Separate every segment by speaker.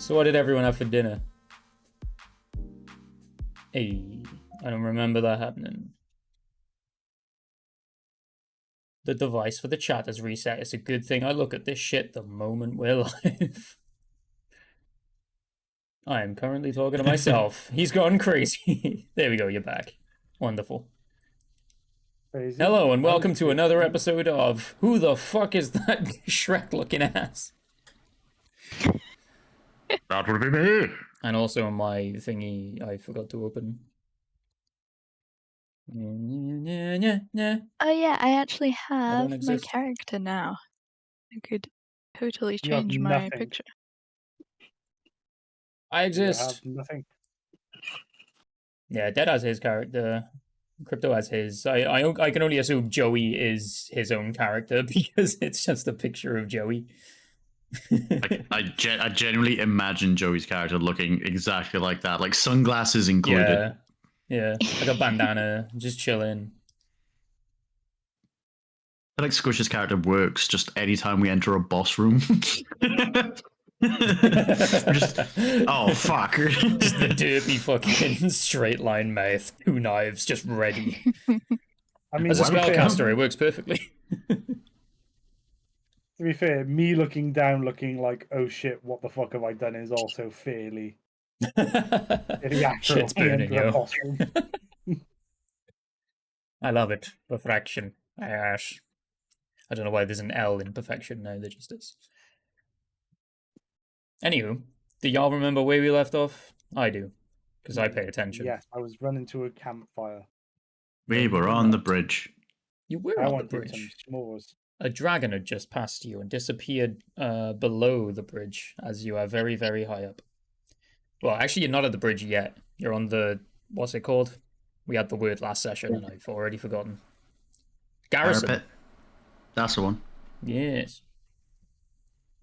Speaker 1: So what did everyone have for dinner? Hey, I don't remember that happening. The device for the chat has reset. It's a good thing I look at this shit the moment we're live. I am currently talking to myself. He's gone crazy. There we go, you're back. Wonderful.
Speaker 2: Crazy.
Speaker 1: Hello and welcome to another episode of Who the Fuck is That Shrek Looking Ass?
Speaker 3: That would be me.
Speaker 1: And also my thingy I forgot to open.
Speaker 4: Oh yeah, I actually have my
Speaker 1: exist.
Speaker 4: character now. I could totally
Speaker 2: You have
Speaker 4: change my
Speaker 2: nothing.
Speaker 4: picture.
Speaker 1: I
Speaker 2: You
Speaker 1: exist.
Speaker 2: have nothing.
Speaker 1: Yeah, Dead has his character. Crypto has his. I can only assume Joey is his own character because it's just a picture of Joey.
Speaker 3: I genuinely imagine Joey's character looking exactly like that, like sunglasses included.
Speaker 1: Yeah, like a bandana, just chilling.
Speaker 3: I like Squish's character works just anytime we enter a boss room. Just, oh fuck.
Speaker 1: Just the derpy fucking straight line mouth, 2 knives, just ready.
Speaker 2: I mean,
Speaker 1: As a
Speaker 2: to be fair-
Speaker 1: spellcaster, it works perfectly.
Speaker 2: To be fair, me looking down, looking like, oh shit, what the fuck have I done, is also fairly accurate.
Speaker 1: Shit's
Speaker 2: when we
Speaker 1: burning,
Speaker 2: enter a
Speaker 1: yo.
Speaker 2: boss room.
Speaker 1: I love it. Perfection. Ash. I don't know why there's an L in perfection now, there just is. Anywho, do y'all remember where we left off? I do, because I pay attention.
Speaker 2: Yes, I was running to a campfire.
Speaker 3: We were on the bridge.
Speaker 1: You were
Speaker 2: I
Speaker 1: on the
Speaker 2: want to eat some
Speaker 1: bridge.
Speaker 2: s'mores.
Speaker 1: A dragon had just passed you and disappeared below the bridge as you are very, very high up. Well, actually, you're not at the bridge yet. You're on the... what's it called? We had the word last session and I've already forgotten. Garrison.
Speaker 3: Parapet. That's the one.
Speaker 1: Yes.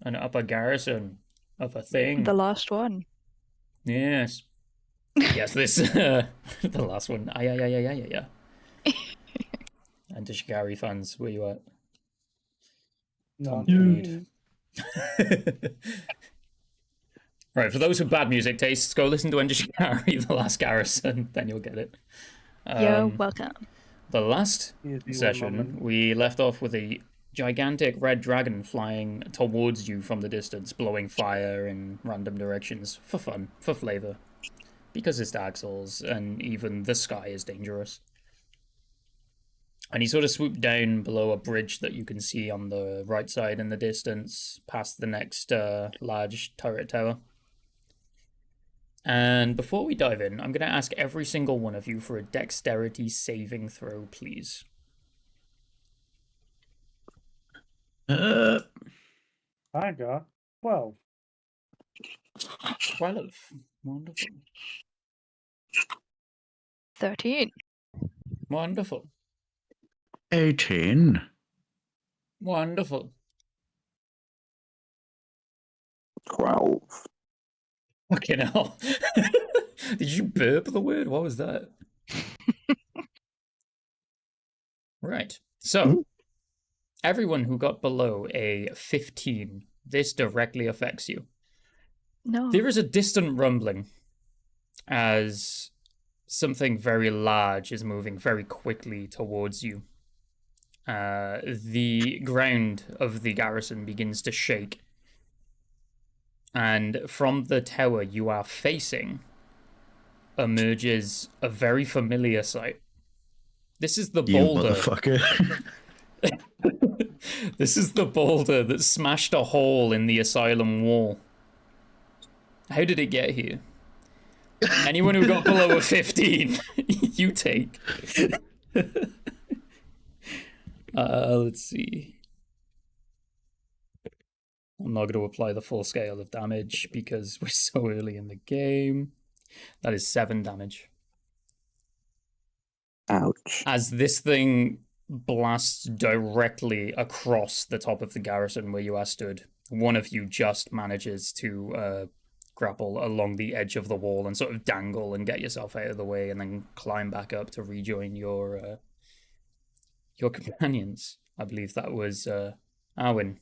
Speaker 1: An upper garrison of a thing.
Speaker 4: The last one.
Speaker 1: Yes. Yes, this... the last one. Yeah. And Shikari fans, where you at?
Speaker 2: No.
Speaker 1: Indeed. Right, for those with bad music tastes, go listen to Shikari, The Last Garrison, then you'll get it.
Speaker 4: You're welcome.
Speaker 1: The last
Speaker 2: Here's the
Speaker 1: session,
Speaker 2: moment.
Speaker 1: we left off with a gigantic red dragon flying towards you from the distance, blowing fire in random directions, for fun, for flavor. Because it's Dark Souls, and even the sky is dangerous. And he sort of swooped down below a bridge that you can see on the right side in the distance, past the next large turret tower. And before we dive in, I'm going to ask every single one of you for a dexterity saving throw, please.
Speaker 3: Uh,
Speaker 2: I got 12.
Speaker 1: 12. Wonderful.
Speaker 4: 13.
Speaker 1: Wonderful.
Speaker 3: 18.
Speaker 1: Wonderful.
Speaker 5: 12.
Speaker 1: Fucking hell. Did you burp the word? What was that? Right. So, everyone who got below a 15, this directly affects you.
Speaker 4: No.
Speaker 1: There is a distant rumbling as something very large is moving very quickly towards you. The ground of the garrison begins to shake. And from the tower you are facing emerges a very familiar sight. This is the
Speaker 3: You
Speaker 1: boulder.
Speaker 3: motherfucker.
Speaker 1: This is the boulder that smashed a hole in the asylum wall. How did it get here? Anyone who got below a 15, you take. Let's see. I'm not going to apply the full scale of damage because we're so early in the game. That is 7 damage.
Speaker 5: Ouch.
Speaker 1: As this thing blasts directly across the top of the garrison where you are stood, one of you just manages to grapple along the edge of the wall and sort of dangle and get yourself out of the way and then climb back up to rejoin your companions. I believe that was Arwen.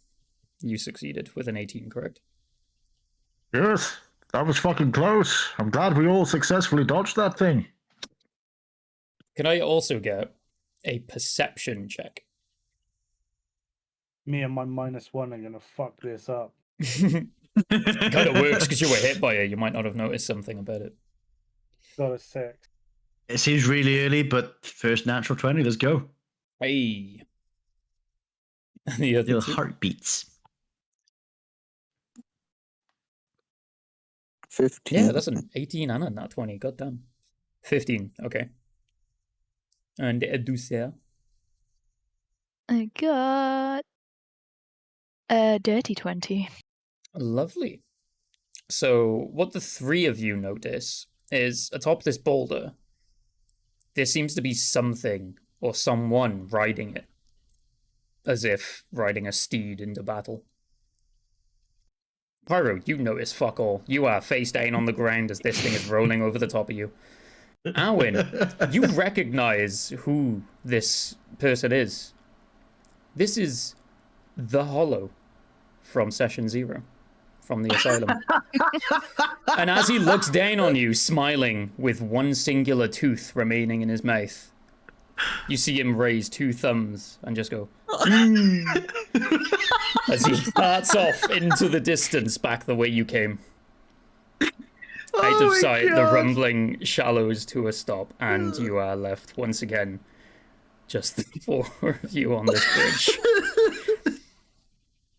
Speaker 1: You succeeded with an 18, correct?
Speaker 3: Yes. That was fucking close. I'm glad we all successfully dodged that thing.
Speaker 1: Can I also get a perception check?
Speaker 2: Me and my -1 are gonna fuck this up.
Speaker 1: It kind of works because you were hit by it. You might not have noticed something about it.
Speaker 2: Got a 6.
Speaker 3: It seems really early, but first natural 20. Let's go.
Speaker 1: Hey. The other
Speaker 3: Little
Speaker 1: two?
Speaker 3: heartbeats.
Speaker 5: 15.
Speaker 1: Yeah, that's an 18 and a nat 20. Goddamn. 15. Okay. And Edusea.
Speaker 4: I got a dirty 20.
Speaker 1: Lovely. So, what the three of you notice is atop this boulder, there seems to be something or someone riding it, as if riding a steed into battle. Pyro, you notice fuck all. You are face down on the ground as this thing is rolling over the top of you. Alwyn, you recognize who this person is. This is the Hollow from Session 0, from the Asylum. And as he looks down on you, smiling with one singular tooth remaining in his mouth, you see him raise two thumbs and just go, as he darts off into the distance back the way you came. Out of sight, the rumbling shallows to a stop, and you are left once again, just the four of you on this bridge.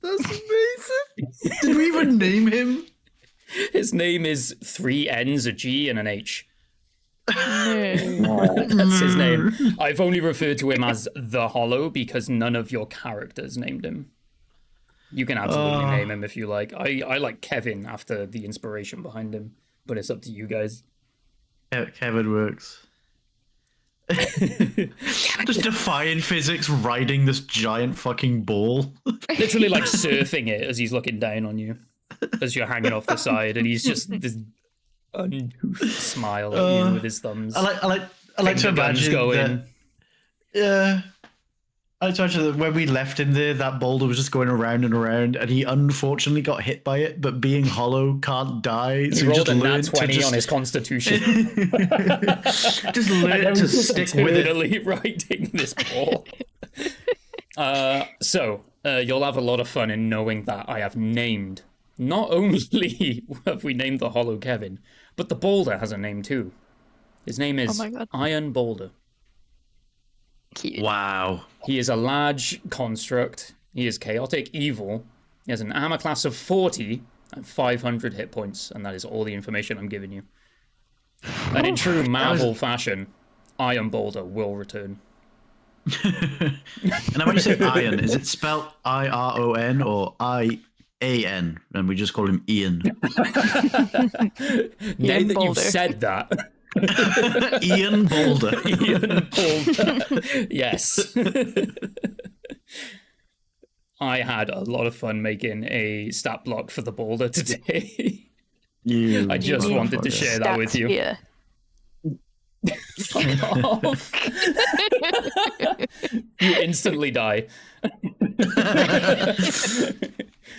Speaker 3: That's amazing. Did we even name him?
Speaker 1: His name is 3 N's, a G, and an H.
Speaker 4: No.
Speaker 1: That's his name. I've only referred to him as the Hollow because none of your characters named him. You can absolutely name him if you like. I like Kevin after the inspiration behind him, but it's up to you guys.
Speaker 3: Kevin works. Just defying physics, riding this giant fucking ball.
Speaker 1: Literally like surfing it as he's looking down on you, as you're hanging off the side, and he's just this uncouth smile at you with his thumbs.
Speaker 3: I like to
Speaker 1: Finger guns
Speaker 3: imagine
Speaker 1: going.
Speaker 3: Yeah. I like to imagine that when we left him there, that boulder was just going around and around, and he unfortunately got hit by it, but being hollow can't die.
Speaker 1: He
Speaker 3: So
Speaker 1: rolled
Speaker 3: just
Speaker 1: a nat
Speaker 3: learned
Speaker 1: 20
Speaker 3: to
Speaker 1: on his constitution.
Speaker 3: just learn to stick with it.
Speaker 1: Eternally riding this ball. So you'll have a lot of fun in knowing that I have named. Not only have we named the Hollow Kevin, but the boulder has a name too. His name is Iron Boulder.
Speaker 4: Cute.
Speaker 3: Wow.
Speaker 1: He is a large construct. He is chaotic evil. He has an armor class of 40 and 500 hit points, and that is all the information I'm giving you. And in true Marvel fashion, Iron Boulder will return.
Speaker 3: And when you say iron, is it spelled I-R-O-N or I-A-N? And we just call him Ian.
Speaker 1: Now that you've said that...
Speaker 3: Ian Boulder.
Speaker 1: Ian Boulder. Yes. I had a lot of fun making a stat block for the boulder today. I just wanted to share that with you.
Speaker 4: Yeah.
Speaker 1: Fuck off. You instantly die.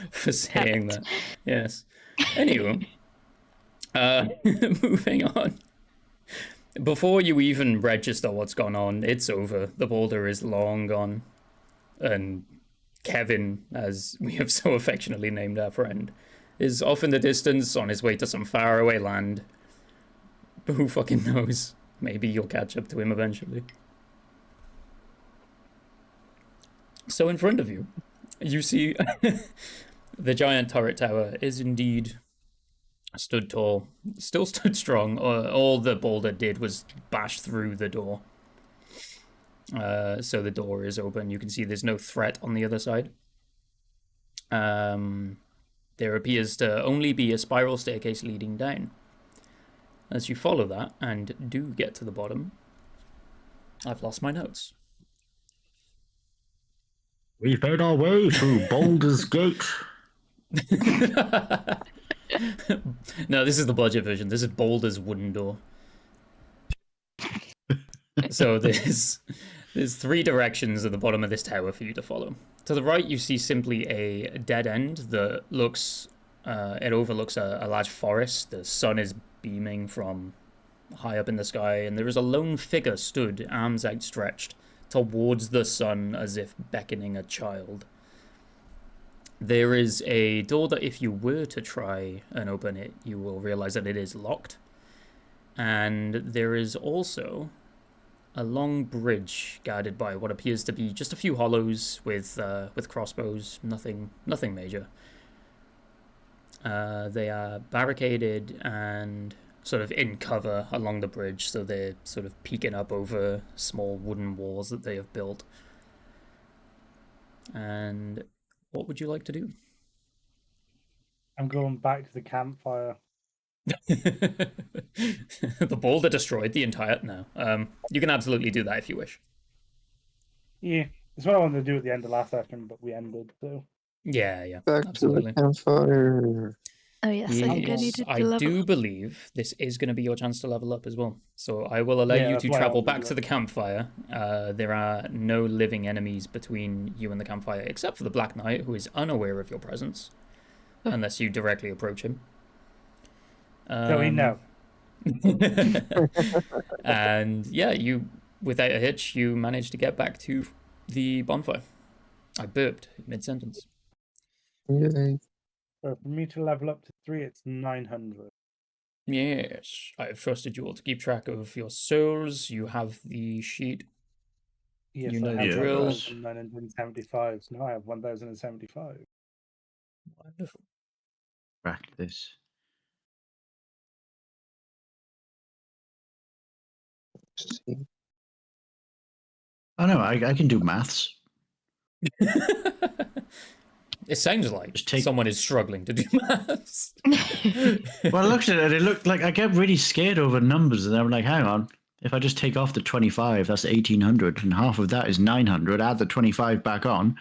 Speaker 1: For saying that. Yes. Anyway. Moving on. Before you even register what's gone on, it's over. The boulder is long gone. And Kevin, as we have so affectionately named our friend, is off in the distance on his way to some faraway land. But who fucking knows? Maybe you'll catch up to him eventually. So in front of you, you see the giant turret tower is indeed stood tall, still stood strong. All the boulder did was bash through the door. So the door is open. You can see there's no threat on the other side. There appears to only be a spiral staircase leading down. As you follow that and do get to the bottom, I've lost my notes.
Speaker 3: We've made our way through Boulder's Gate.
Speaker 1: No, this is the budget version. This is Boulder's wooden door. So there's 3 directions at the bottom of this tower for you to follow. To the right, you see simply a dead end that looks It overlooks a large forest. The sun is beaming from high up in the sky, and there is a lone figure stood, arms outstretched, towards the sun as if beckoning a child. There is a door that if you were to try and open it, you will realize that it is locked. And there is also a long bridge guarded by what appears to be just a few hollows with crossbows, nothing major. They are barricaded and sort of in cover along the bridge, so they're sort of peeking up over small wooden walls that they have built. And what would you like to do?
Speaker 2: I'm going back to the campfire.
Speaker 1: The boulder destroyed the entire... No. You can absolutely do that if you wish.
Speaker 2: Yeah, it's what I wanted to do at the end of last session, but we ended, so...
Speaker 1: Yeah,
Speaker 5: Back
Speaker 1: absolutely.
Speaker 5: to the campfire.
Speaker 4: Oh yes, I think I
Speaker 1: Yes,
Speaker 4: needed to
Speaker 1: I
Speaker 4: level
Speaker 1: do
Speaker 4: up.
Speaker 1: believe this is going to be your chance to level up as well. So I will allow
Speaker 2: Yeah,
Speaker 1: you
Speaker 2: that's
Speaker 1: to
Speaker 2: why I
Speaker 1: travel
Speaker 2: wanted to
Speaker 1: back
Speaker 2: do
Speaker 1: to
Speaker 2: it.
Speaker 1: the campfire. There are no living enemies between you and the campfire, except for the Black Knight, who is unaware of your presence, unless you directly approach him.
Speaker 2: So we know.
Speaker 1: And yeah, you, without a hitch, you managed to get back to the bonfire. I burped mid-sentence.
Speaker 5: Yay.
Speaker 2: So for me to level up to 3, it's 900.
Speaker 1: Yes, I have trusted you all to keep track of your souls. You have the sheet.
Speaker 2: Yes,
Speaker 1: You know
Speaker 2: I
Speaker 1: the
Speaker 2: have
Speaker 1: drill.
Speaker 2: 1,975. So now I have 1,075.
Speaker 1: Wonderful.
Speaker 3: Practice.
Speaker 5: See.
Speaker 3: Oh no, I can do maths.
Speaker 1: It sounds like
Speaker 3: Just take-
Speaker 1: someone is struggling to do maths.
Speaker 3: Well, I looked at it. It looked like I get really scared over numbers, and I'm like, hang on. If I just take off the 25, that's 1,800, and half of that is 900. Add the 25 back on,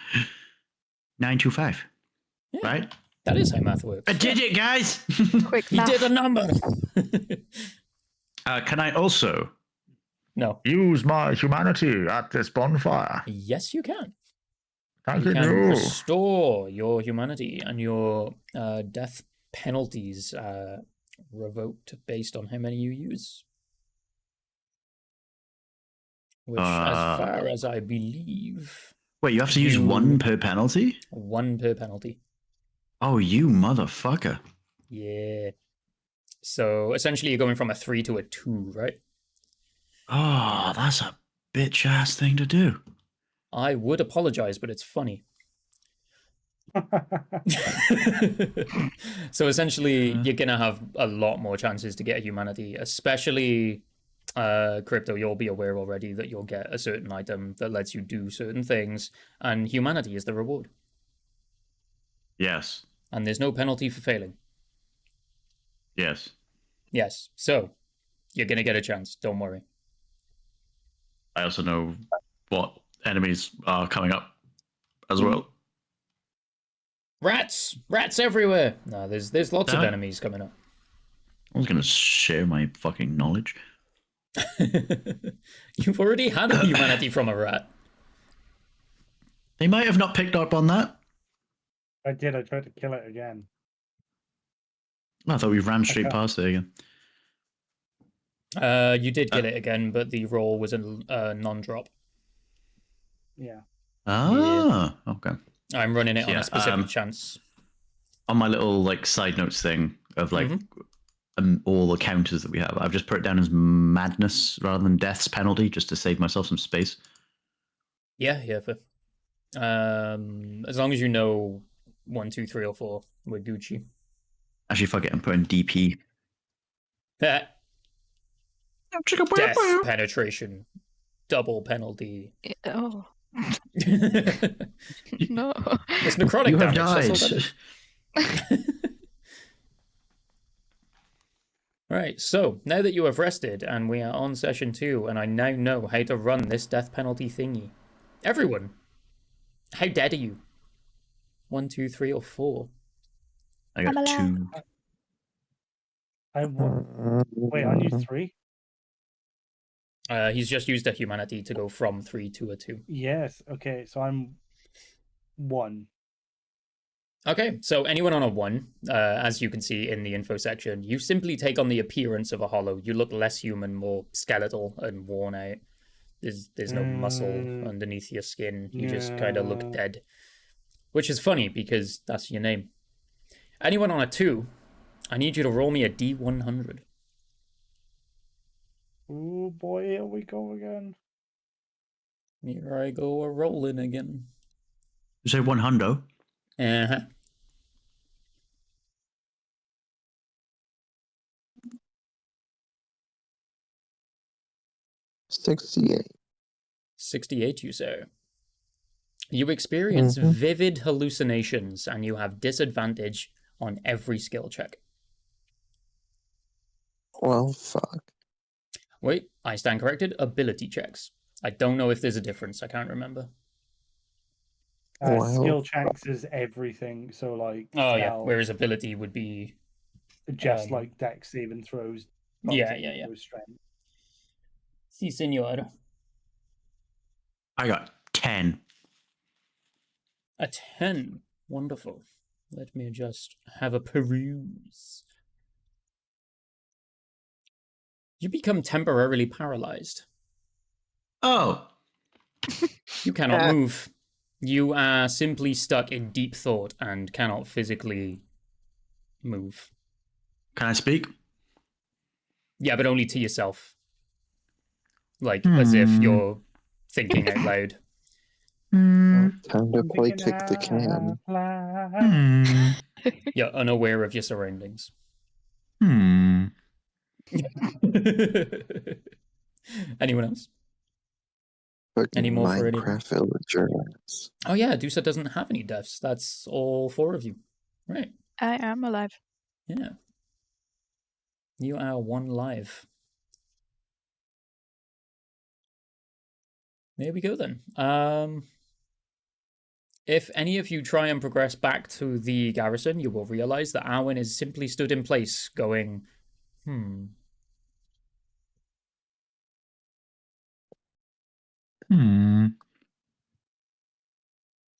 Speaker 3: 925.
Speaker 1: Yeah,
Speaker 3: right?
Speaker 1: that is how math works.
Speaker 3: I did it, guys.
Speaker 4: Quick
Speaker 1: He
Speaker 4: math.
Speaker 1: did a number.
Speaker 3: Can I also
Speaker 1: No.
Speaker 6: use my humanity at this bonfire?
Speaker 1: Yes, you can.
Speaker 6: Thank
Speaker 1: You
Speaker 6: you.
Speaker 1: can restore your humanity, and your death penalties are revoked based on how many you use. Which, as far as I believe,
Speaker 3: Wait, you have to use one per penalty?
Speaker 1: one per penalty.
Speaker 3: Oh, you motherfucker.
Speaker 1: Yeah. So essentially, you're going from a 3 to a 2, right?
Speaker 3: Oh, that's a bitch ass thing to do.
Speaker 1: I would apologize, but it's funny. So essentially, you're gonna have a lot more chances to get a humanity, especially crypto. You'll be aware already that you'll get a certain item that lets you do certain things, and humanity is the reward.
Speaker 3: Yes.
Speaker 1: And there's no penalty for failing.
Speaker 3: Yes.
Speaker 1: Yes. So you're gonna get a chance. Don't worry.
Speaker 3: I also know what enemies are coming up as well.
Speaker 1: Rats everywhere. No, there's lots of
Speaker 3: Damn it.
Speaker 1: enemies coming up.
Speaker 3: I was going to share my fucking knowledge.
Speaker 1: You've already had a humanity from a rat.
Speaker 3: They might have not picked up on that.
Speaker 2: I did. I tried to kill it again.
Speaker 3: I thought we ran straight
Speaker 2: Okay.
Speaker 3: past it again.
Speaker 1: You did get it again, but the roll was a non-drop.
Speaker 2: Yeah.
Speaker 3: Ah, okay.
Speaker 1: I'm running it on
Speaker 3: Yeah,
Speaker 1: a specific chance.
Speaker 3: On my little like side notes thing of like all the counters that we have, I've just put it down as madness rather than death's penalty, just to save myself some space.
Speaker 1: Yeah, fair. As long as you know 1, 2, 3, or 4, we're Gucci.
Speaker 3: Actually, fuck it, I'm putting DP.
Speaker 1: Death penetration, double penalty.
Speaker 4: Oh
Speaker 1: It's
Speaker 4: no.
Speaker 1: necrotic
Speaker 3: You have
Speaker 1: damage. That's all
Speaker 3: died.
Speaker 1: that is. Right, so now that you have rested and we are on session 2, and I now know how to run this death penalty thingy. Everyone, how dead are you? 1, 2, 3, or 4?
Speaker 3: I got
Speaker 4: I'm alive.
Speaker 3: 2.
Speaker 2: Wait, aren't you 3?
Speaker 1: He's just used a humanity to go from 3 to a 2.
Speaker 2: Yes. Okay, so I'm 1.
Speaker 1: Okay, so anyone on a 1, as you can see in the info section, you simply take on the appearance of a hollow. You look less human, more skeletal and worn out. There's no muscle underneath your skin. You just kind of look dead. Which is funny, because that's your name. Anyone on a 2, I need you to roll me a D100.
Speaker 2: Oh boy, here we go again.
Speaker 1: Here I go a-rolling again.
Speaker 3: You say 100?
Speaker 1: Uh-huh.
Speaker 5: 68.
Speaker 1: 68, you say. You experience vivid hallucinations, and you have disadvantage on every skill check.
Speaker 5: Well, fuck.
Speaker 1: Wait, I stand corrected. Ability checks. I don't know if there's a difference. I can't remember.
Speaker 5: Well,
Speaker 2: Skill checks is everything. So like,
Speaker 1: Oh, yeah.
Speaker 2: health,
Speaker 1: Whereas ability would be...
Speaker 2: just like dex saving throws.
Speaker 1: Yeah.
Speaker 2: Strength.
Speaker 1: Si, senor.
Speaker 3: I got 10.
Speaker 1: A 10. Wonderful. Let me just have a peruse. You become temporarily paralyzed.
Speaker 3: Oh.
Speaker 1: You cannot move. You are simply stuck in deep thought and cannot physically move.
Speaker 3: Can I speak?
Speaker 1: Yeah, but only to yourself. Like, as if you're thinking out loud.
Speaker 5: time to play kick the can.
Speaker 1: You're unaware of your surroundings. Anyone else? Any more for anything?
Speaker 5: Minecraft villagers.
Speaker 1: Oh yeah, Dusa doesn't have any deaths. That's all 4 of you. Right.
Speaker 4: I am alive.
Speaker 1: Yeah. You are 1 live. There we go then. If any of you try and progress back to the garrison, you will realize that Arwen is simply stood in place, going,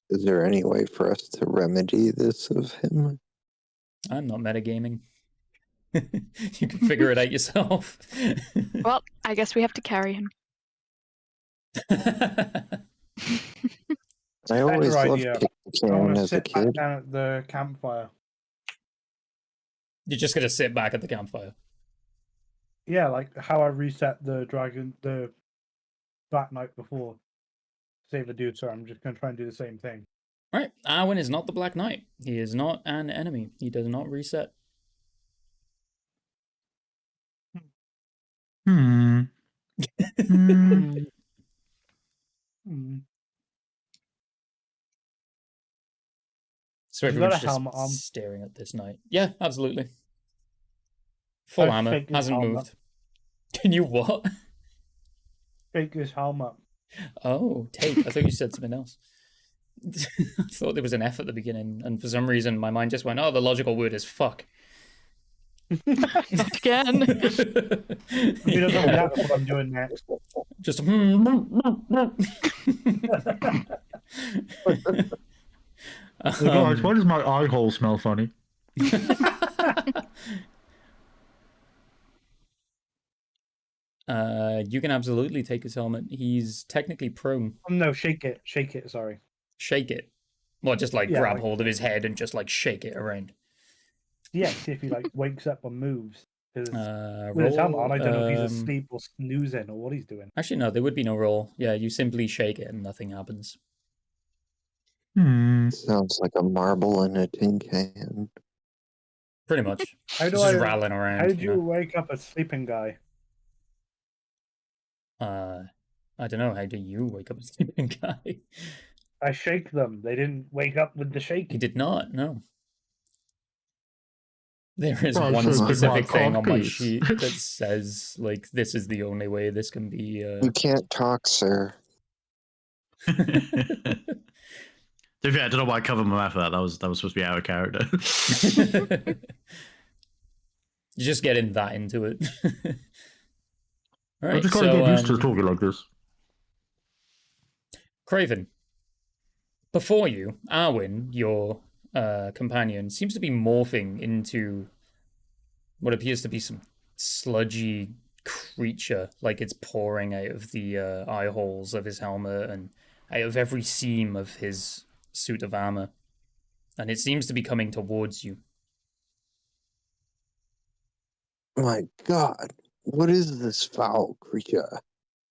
Speaker 5: Is there any way for us to remedy this of him?
Speaker 1: I'm not metagaming. You can figure it out yourself.
Speaker 4: Well, I guess we have to carry him.
Speaker 5: I always
Speaker 2: Better
Speaker 5: loved
Speaker 2: idea.
Speaker 5: kick the
Speaker 2: I
Speaker 5: can
Speaker 2: want to
Speaker 5: as a
Speaker 2: sit back
Speaker 5: kid.
Speaker 2: down at the campfire.
Speaker 1: You're just going to sit back at the campfire.
Speaker 2: Yeah, like how I reset the Black Knight before. Save the dude, so I'm just going to try and do the same thing.
Speaker 1: Right, Arwen is not the Black Knight. He is not an enemy. He does not reset. So
Speaker 2: You got
Speaker 1: everyone's
Speaker 2: a
Speaker 1: just
Speaker 2: helmet on.
Speaker 1: staring at this knight. Yeah, absolutely. Full armor,
Speaker 2: shake his
Speaker 1: hasn't
Speaker 2: helmet.
Speaker 1: moved. Can you what?
Speaker 2: Take his helmet.
Speaker 1: Oh, take. I thought you said something else. I thought there was an F at the beginning, and for some reason my mind just went, oh, the logical word is fuck.
Speaker 4: Not again.
Speaker 2: He doesn't know what I'm doing next.
Speaker 1: Just.
Speaker 6: Hey guys, why does my eye hole smell funny?
Speaker 1: You can absolutely take his helmet. He's technically prone.
Speaker 2: No, shake it. Shake it, sorry.
Speaker 1: Shake it. Well, just like
Speaker 2: Yeah,
Speaker 1: grab
Speaker 2: like-
Speaker 1: hold of his head and just like shake it around.
Speaker 2: Yeah, see if he like wakes up and moves. 'Cause
Speaker 1: Roll,
Speaker 2: with his helmet on, I don't know if he's asleep or snoozing or what he's doing.
Speaker 1: Actually, no, there would be no roll. Yeah, you simply shake it and nothing happens.
Speaker 5: Sounds like a marble in a tin can.
Speaker 1: Pretty much.
Speaker 2: How do
Speaker 1: Just
Speaker 2: I?
Speaker 1: rattling around.
Speaker 2: How did
Speaker 1: you
Speaker 2: you
Speaker 1: know?
Speaker 2: wake up a sleeping guy?
Speaker 1: I don't know. How do you wake up a sleeping guy?
Speaker 2: I shake them. They didn't wake up with the
Speaker 1: He
Speaker 2: shaking.
Speaker 1: did not. No. There is
Speaker 6: Well,
Speaker 1: one
Speaker 6: so it's
Speaker 1: specific
Speaker 6: like
Speaker 1: thing on my
Speaker 6: cockpiece.
Speaker 1: sheet that says like this is the only way this can be.
Speaker 5: You can't talk, sir.
Speaker 3: To be fair, I don't know why I covered my mouth for that. That was supposed to be out of character.
Speaker 1: You're just getting that into it. All
Speaker 6: I
Speaker 1: right,
Speaker 6: just gotta
Speaker 1: so
Speaker 6: get used to talking like this.
Speaker 1: Craven, before you, Arwen, your companion seems to be morphing into what appears to be some sludgy creature, like it's pouring out of the eye holes of his helmet and out of every seam of his suit of armor. And it seems to be coming towards you.
Speaker 5: My God, what is this foul creature?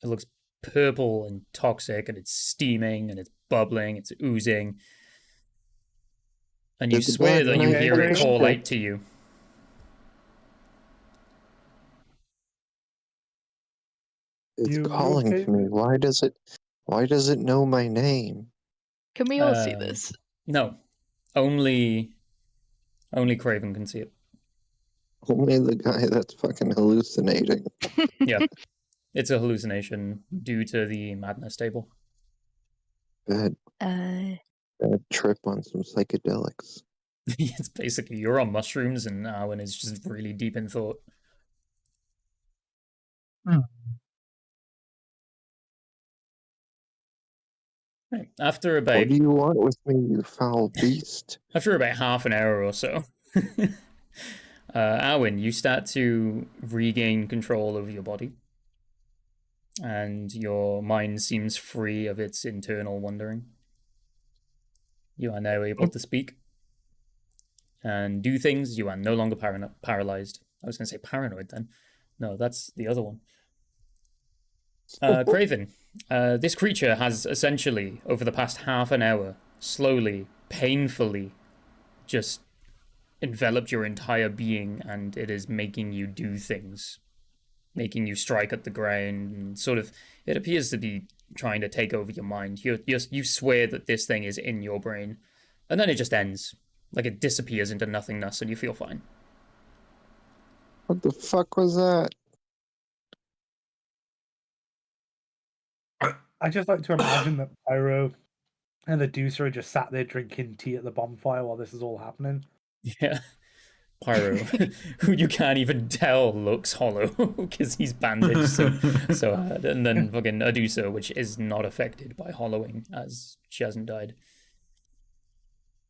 Speaker 1: It looks purple and toxic, and it's steaming, and it's bubbling, it's oozing. And you
Speaker 5: Did the
Speaker 1: swear
Speaker 5: Black
Speaker 1: that you
Speaker 5: Knight
Speaker 1: hear it
Speaker 2: break
Speaker 1: call
Speaker 5: out?
Speaker 1: out to you.
Speaker 5: It's
Speaker 2: You
Speaker 5: calling
Speaker 2: okay?
Speaker 5: to me. Why does it know my name?
Speaker 4: Can we all see this?
Speaker 1: No. Only Craven can see it.
Speaker 5: Only the guy that's fucking hallucinating.
Speaker 1: Yeah. It's a hallucination due to the madness table.
Speaker 5: Bad trip on some psychedelics.
Speaker 1: It's basically you're on mushrooms and Arwen is just really deep in thought. Right. After about
Speaker 5: What do you want with me, you foul beast?
Speaker 1: after about half an hour or so, Arwen, you start to regain control over your body. And your mind seems free of its internal wandering. You are now able to speak and do things. You are no longer paralyzed. I was going to say paranoid then. No, that's the other one. Craven, this creature has essentially, over the past half an hour, slowly, painfully, just enveloped your entire being, and it is making you do things. Making you strike at the ground, and sort of, it appears to be trying to take over your mind. You swear that this thing is in your brain, and then it just ends. Like it disappears into nothingness, and you feel fine.
Speaker 5: What the fuck was that?
Speaker 2: I just like to imagine that Pyro and the Deucer are just sat there drinking tea at the bonfire while this is all happening.
Speaker 1: Yeah. Pyro, who you can't even tell looks hollow because he's bandaged so hard. And then fucking Adusa, which is not affected by hollowing as she hasn't died.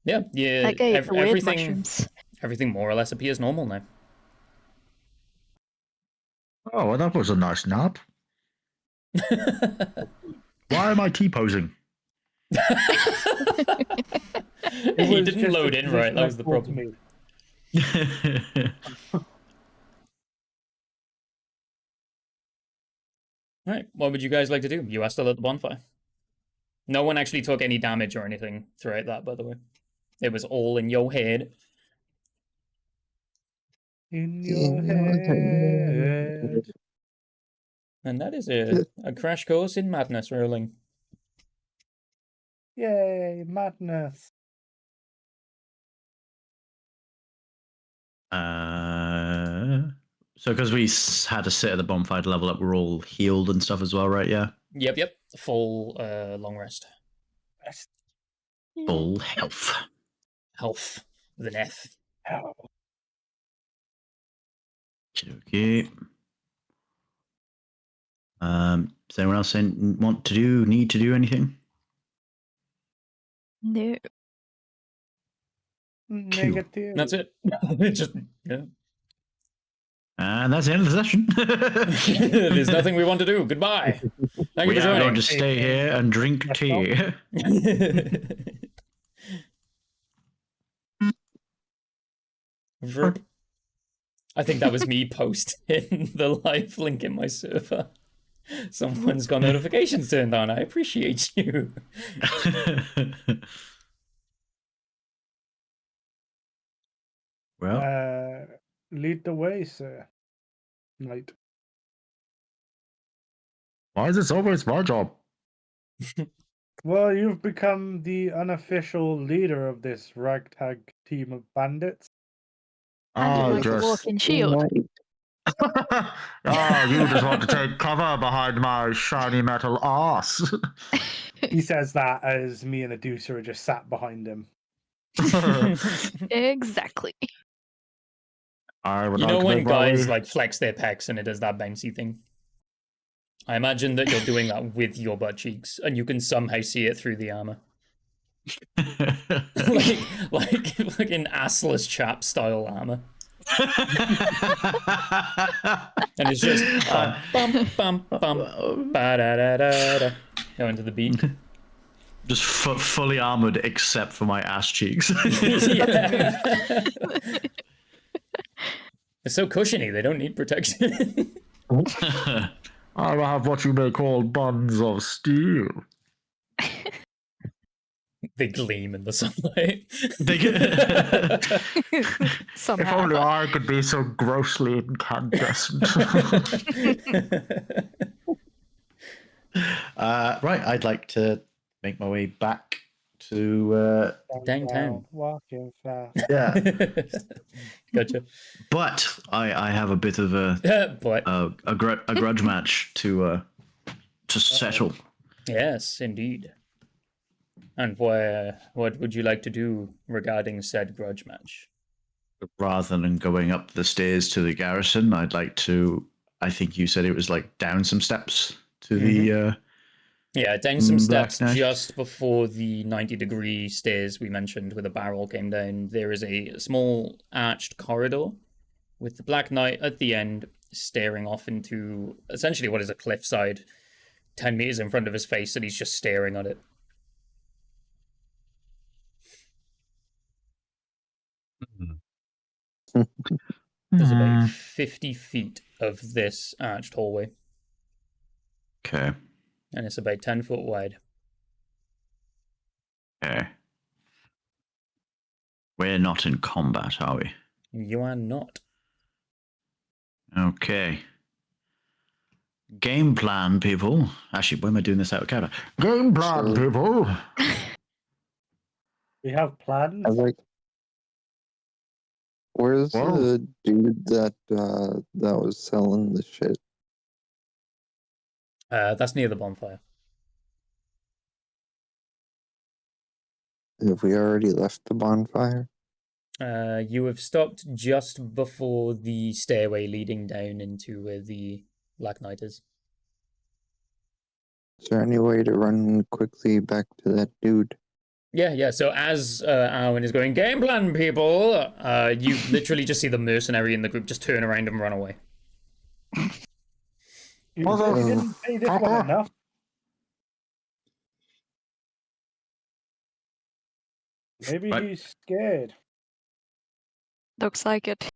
Speaker 1: Yeah,
Speaker 4: That guy ate the weird mushrooms.
Speaker 1: Everything more or less appears normal now.
Speaker 6: Oh, well, that was a nice nap. Why am I T-posing?
Speaker 1: He didn't load in right, that was the problem. Right, what would you guys like to do? You are still at the bonfire. No one actually took any damage or anything throughout that, by the way. It was all in your head.
Speaker 2: In your head.
Speaker 1: And that is a crash course in madness rolling.
Speaker 2: Yay, madness.
Speaker 3: So because we had to sit at the bonfire to level up, we're all healed and stuff as well, right? Yeah.
Speaker 1: Yep. Full long rest.
Speaker 3: Full health.
Speaker 1: Health with an F.
Speaker 3: Okay. Does anyone else need to do anything?
Speaker 4: No.
Speaker 2: Negative.
Speaker 1: That's it. Just yeah.
Speaker 3: And that's the end of the session.
Speaker 1: There's nothing we want to do. Goodbye. Thank you for
Speaker 3: We are
Speaker 1: joining.
Speaker 3: going to stay here and drink tea. I think that was me posting the live link in my server. Someone's got notifications turned on. I appreciate you. Well,
Speaker 2: lead the way, sir. Knight.
Speaker 6: Why is this always my job?
Speaker 2: Well, you've become the unofficial leader of this ragtag team of bandits.
Speaker 4: And like a walking shield.
Speaker 6: You just want to take cover behind my shiny metal ass.
Speaker 2: He says that as me and Adusa are just sat behind him.
Speaker 4: Exactly.
Speaker 1: You know when guys like flex their pecs and it does that bouncy thing? I imagine that you're doing that with your butt cheeks and you can somehow see it through the armor. like an assless chap style armor. And it's just bum bum bum ba da da da da going to the beat.
Speaker 3: Just fully armored except for my ass cheeks.
Speaker 1: Yeah. They're so cushiony, they don't need protection.
Speaker 6: I have what you may call buns of steel.
Speaker 1: They gleam in the sunlight.
Speaker 6: If only I could be so grossly incandescent.
Speaker 3: Right, I'd like to make my way back to
Speaker 1: Downtown.
Speaker 2: Walking fast.
Speaker 3: yeah.
Speaker 1: Gotcha.
Speaker 3: But I have a bit of a grudge match to settle.
Speaker 1: Yes, indeed. And what would you like to do regarding said grudge match?
Speaker 3: Rather than going up the stairs to the garrison, I'd like to. I think you said it was like down some steps to the.
Speaker 1: Yeah, down some steps
Speaker 3: Knight.
Speaker 1: just before the 90-degree stairs we mentioned where the barrel came down. There is a small arched corridor with the Black Knight at the end staring off into essentially what is a cliffside 10 meters in front of his face, and he's just staring at it. There's about 50 feet of this arched hallway.
Speaker 3: Okay.
Speaker 1: And it's about 10 foot wide.
Speaker 3: Okay. We're not in combat, are we?
Speaker 1: You are not.
Speaker 3: Okay. Game plan, people. Actually, why am I doing this out of camera? Game plan, people.
Speaker 2: We have plans.
Speaker 5: I like. Where's the dude that was selling the shit?
Speaker 1: That's near the bonfire.
Speaker 5: Have we already left the bonfire?
Speaker 1: You have stopped just before the stairway leading down into where the Black Knight is.
Speaker 5: Is there any way to run quickly back to that dude?
Speaker 1: Yeah. So as Arwen is going, game plan, people, you literally just see the mercenary in the group just turn around and run away.
Speaker 2: You didn't pay this one enough. Maybe he's scared.
Speaker 4: Looks like it.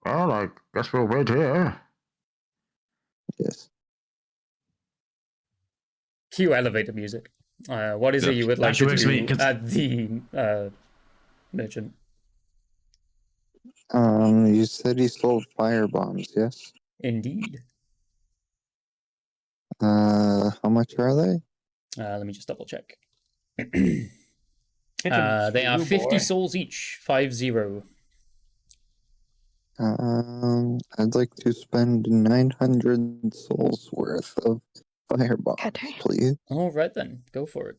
Speaker 6: Well, I guess we'll wait here.
Speaker 5: Yes.
Speaker 1: Cue elevator music. What is it you would like to do at the merchant?
Speaker 5: You said he sold fire bombs, yes?
Speaker 1: Indeed.
Speaker 5: How much are they?
Speaker 1: Let me just double check. They are 50 souls each. 50.
Speaker 5: I'd like to spend 900 souls worth of fire bombs, please.
Speaker 1: All right then, go for it.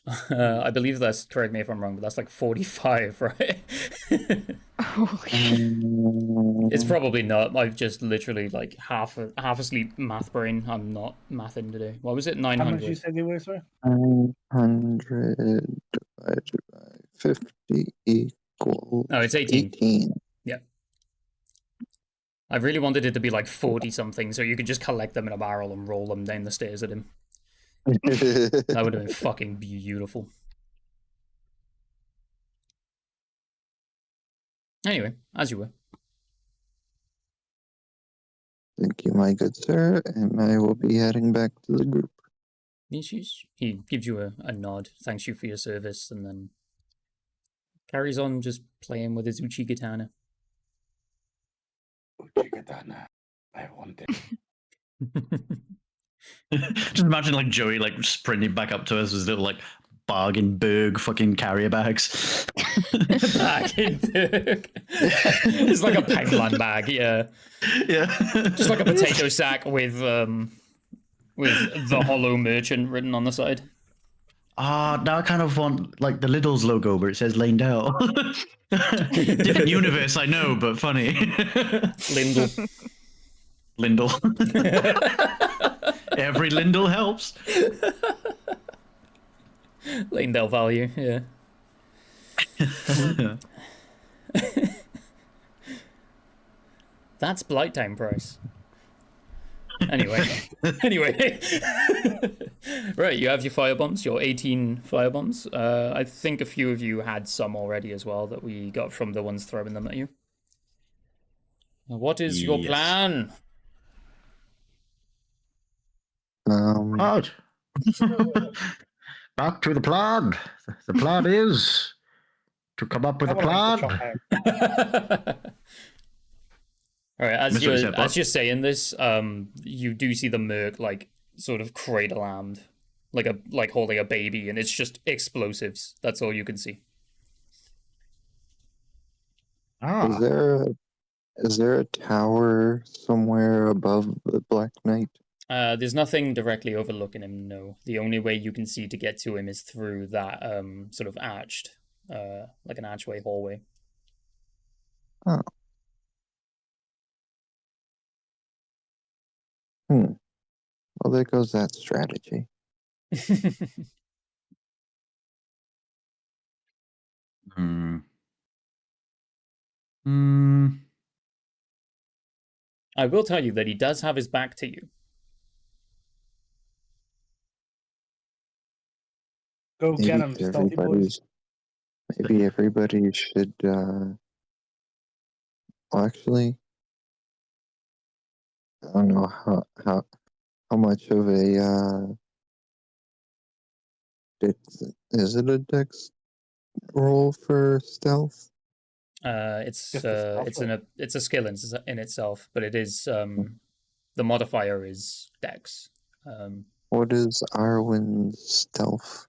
Speaker 1: I believe that's, correct me if I'm wrong, but that's like 45, right? It's probably not. I've just literally like half asleep math brain. I'm not mathing today. What was it? 900.
Speaker 2: How much you said they were, sir?
Speaker 5: 900 divided by 50 equals.
Speaker 1: Oh, it's 18.
Speaker 5: 18.
Speaker 1: Yeah. I really wanted it to be like 40 something, so you could just collect them in a barrel and roll them down the stairs at him. That would have been fucking beautiful. Anyway, as you were.
Speaker 5: Thank you, my good sir, and I will be heading back to the group.
Speaker 1: He gives you a nod, thanks you for your service, and then carries on just playing with his Uchi Katana.
Speaker 2: Uchi Katana. I want it.
Speaker 3: Just imagine like Joey like sprinting back up to us with his little like Bargainburg fucking carrier bags.
Speaker 1: Bargainburg. It's like a pipeline bag, yeah.
Speaker 3: Yeah.
Speaker 1: Just like a potato sack with the Hollow Merchant written on the side.
Speaker 3: Now I kind of want like the Lidl's logo where it says Lindell. Different universe, I know, but funny. Lindell. Every Lindell helps.
Speaker 1: Lanedale value, yeah. That's Blight Time price. Anyway. Right, you have your firebombs, your 18 firebombs. I think a few of you had some already as well that we got from the ones throwing them at you. What is your plan?
Speaker 6: Right. Back to the plan. The plan is to come up with a plan.
Speaker 1: All right, as you're saying this, you do see the merc like sort of cradle-armed, like holding a baby, and it's just explosives. That's all you can see.
Speaker 5: Is there a tower somewhere above the Black Knight?
Speaker 1: There's nothing directly overlooking him, no. The only way you can see to get to him is through that sort of arched, like an archway hallway.
Speaker 5: Oh. Well, there goes that strategy.
Speaker 1: I will tell you that he does have his back to you.
Speaker 2: Go get him, stealthy boys.
Speaker 5: Maybe everybody should. Well, actually, I don't know how much of a is it a dex roll for stealth?
Speaker 1: It's a skill in itself, but it is the modifier is dex.
Speaker 5: What is Arwen's stealth?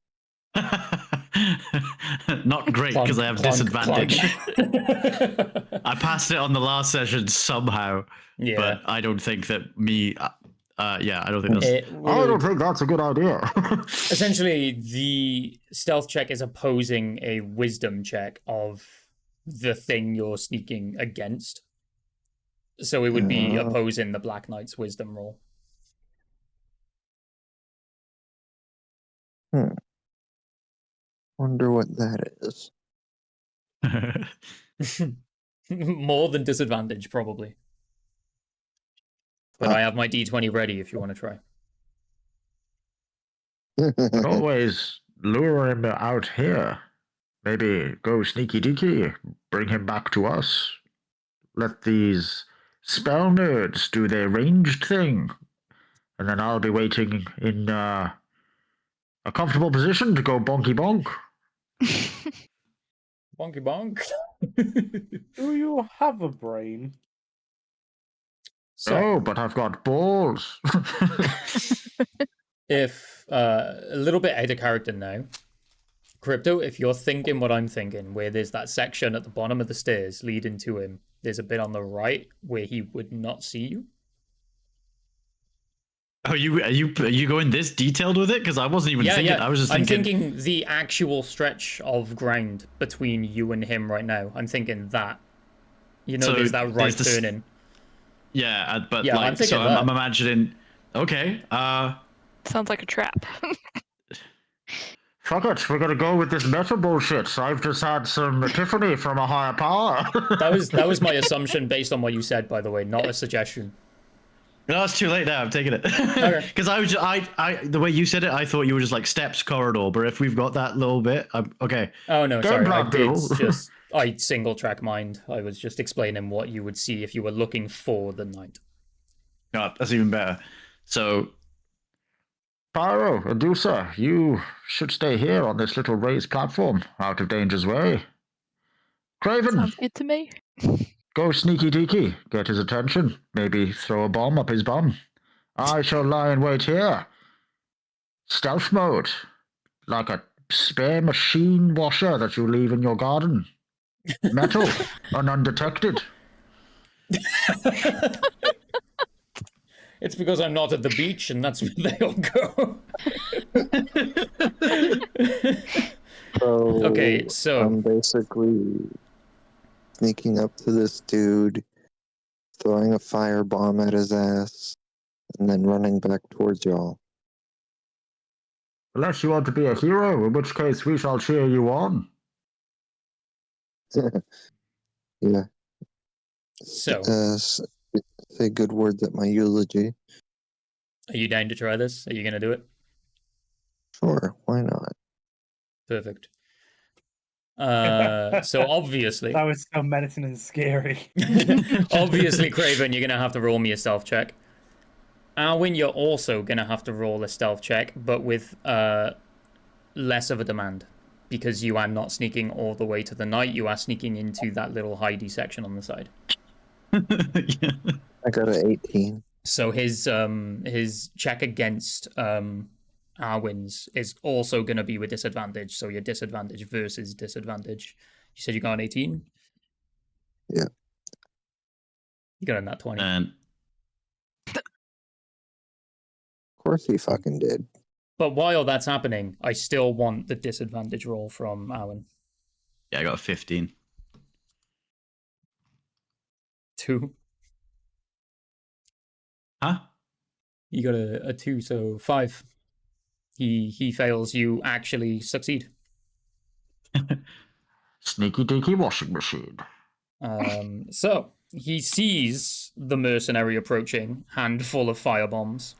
Speaker 3: Not great because I have disadvantage. I passed it on the last session somehow, but I don't think that me. I don't think that's.
Speaker 6: I don't think that's a good idea.
Speaker 1: Essentially, the stealth check is opposing a wisdom check of the thing you're sneaking against. So it would be opposing the Black Knight's wisdom roll.
Speaker 5: Wonder what that is.
Speaker 1: More than disadvantage, probably. But I have my D20 ready if you want to try.
Speaker 6: But always lure him out here. Maybe go sneaky deaky, bring him back to us. Let these spell nerds do their ranged thing. And then I'll be waiting in a comfortable position to go bonky bonk.
Speaker 1: Bonky bonk.
Speaker 2: Do you have a brain?
Speaker 6: No, but I've got balls.
Speaker 1: If a little bit out of character now, Crypto, if you're thinking what I'm thinking, where there's that section at the bottom of the stairs leading to him, there's a bit on the right where he would not see you.
Speaker 3: Oh, are you going this detailed with it? Because I wasn't even thinking. I was just thinking.
Speaker 1: I'm thinking the actual stretch of ground between you and him right now. I'm thinking that. You know, so there's that right turn in.
Speaker 3: Yeah, but yeah, like, I'm imagining. Okay.
Speaker 4: Sounds like a trap.
Speaker 6: Fuck it, we're gonna go with this meta bullshit. I've just had some epiphany from a higher power.
Speaker 1: that was my assumption based on what you said, by the way, not a suggestion.
Speaker 3: No, it's too late now. I'm taking it. Because I the way you said it, I thought you were just like steps corridor. But if we've got that little bit, okay.
Speaker 1: Oh no, sorry. I single track mind. I was just explaining what you would see if you were looking for the knight.
Speaker 3: No, that's even better. So,
Speaker 6: Pyro, Adusa, you should stay here on this little raised platform, out of danger's way. Craven,
Speaker 4: sounds good to me.
Speaker 6: Go sneaky deaky, get his attention, maybe throw a bomb up his bum. I shall lie in wait here. Stealth mode, like a spare machine washer that you leave in your garden. Metal and undetected.
Speaker 1: It's because I'm not at the beach and that's where they all go. Okay, so
Speaker 5: I'm basically sneaking up to this dude, throwing a firebomb at his ass, and then running back towards y'all.
Speaker 6: Unless you want to be a hero, in which case we shall cheer you on.
Speaker 5: Yeah.
Speaker 1: So,
Speaker 5: Say good words at my eulogy.
Speaker 1: are you down to try this? Are you going to do it?
Speaker 5: Sure, why not?
Speaker 1: Perfect. So obviously,
Speaker 2: That was so menacing and scary.
Speaker 1: obviously, Craven, you're gonna have to roll me a stealth check. Arwen, you're also gonna have to roll a stealth check, but with less of a demand, because you are not sneaking all the way to the night. You are sneaking into that little hidey section on the side.
Speaker 3: Yeah.
Speaker 5: I got an 18.
Speaker 1: So his check against Arwen's is also going to be with disadvantage. So your disadvantage versus disadvantage. You said you got an 18?
Speaker 5: Yeah.
Speaker 1: You got a nat 20.
Speaker 3: And
Speaker 5: Of course he fucking did.
Speaker 1: But while that's happening, I still want the disadvantage roll from Arwen.
Speaker 3: yeah, I got a 15.
Speaker 1: 2.
Speaker 3: Huh?
Speaker 1: You got a 2, so 5. He fails. You actually succeed.
Speaker 6: Sneaky deaky washing machine.
Speaker 1: So he sees the mercenary approaching, hand full of firebombs.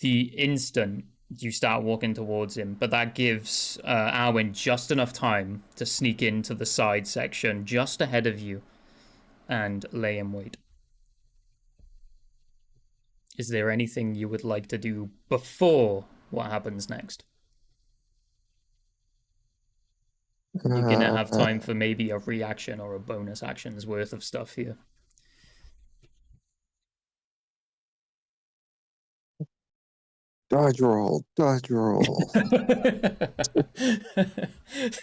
Speaker 1: The instant you start walking towards him, but that gives Arwen just enough time to sneak into the side section just ahead of you and lay in wait. Is there anything you would like to do before what happens next? You're gonna have time for maybe a reaction or a bonus action's worth of stuff here.
Speaker 5: Dodge roll.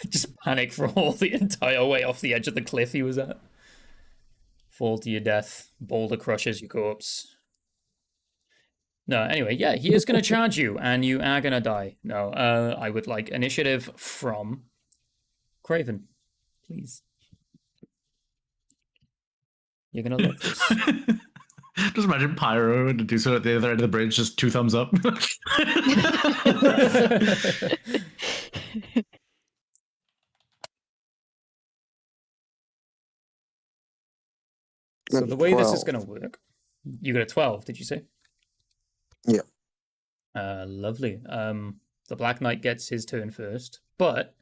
Speaker 1: Just panic roll the entire way off the edge of the cliff he was at. Fall to your death. Boulder crushes your corpse. No, anyway, yeah, he is going to charge you, and you are going to die. No, I would like initiative from Craven, please. You're going to love this.
Speaker 3: Just imagine Pyro and do so at the other end of the bridge, just 2 thumbs up.
Speaker 1: So the way this is going to work, you got a 12, did you say?
Speaker 5: Yeah.
Speaker 1: Lovely. The Black Knight gets his turn first, but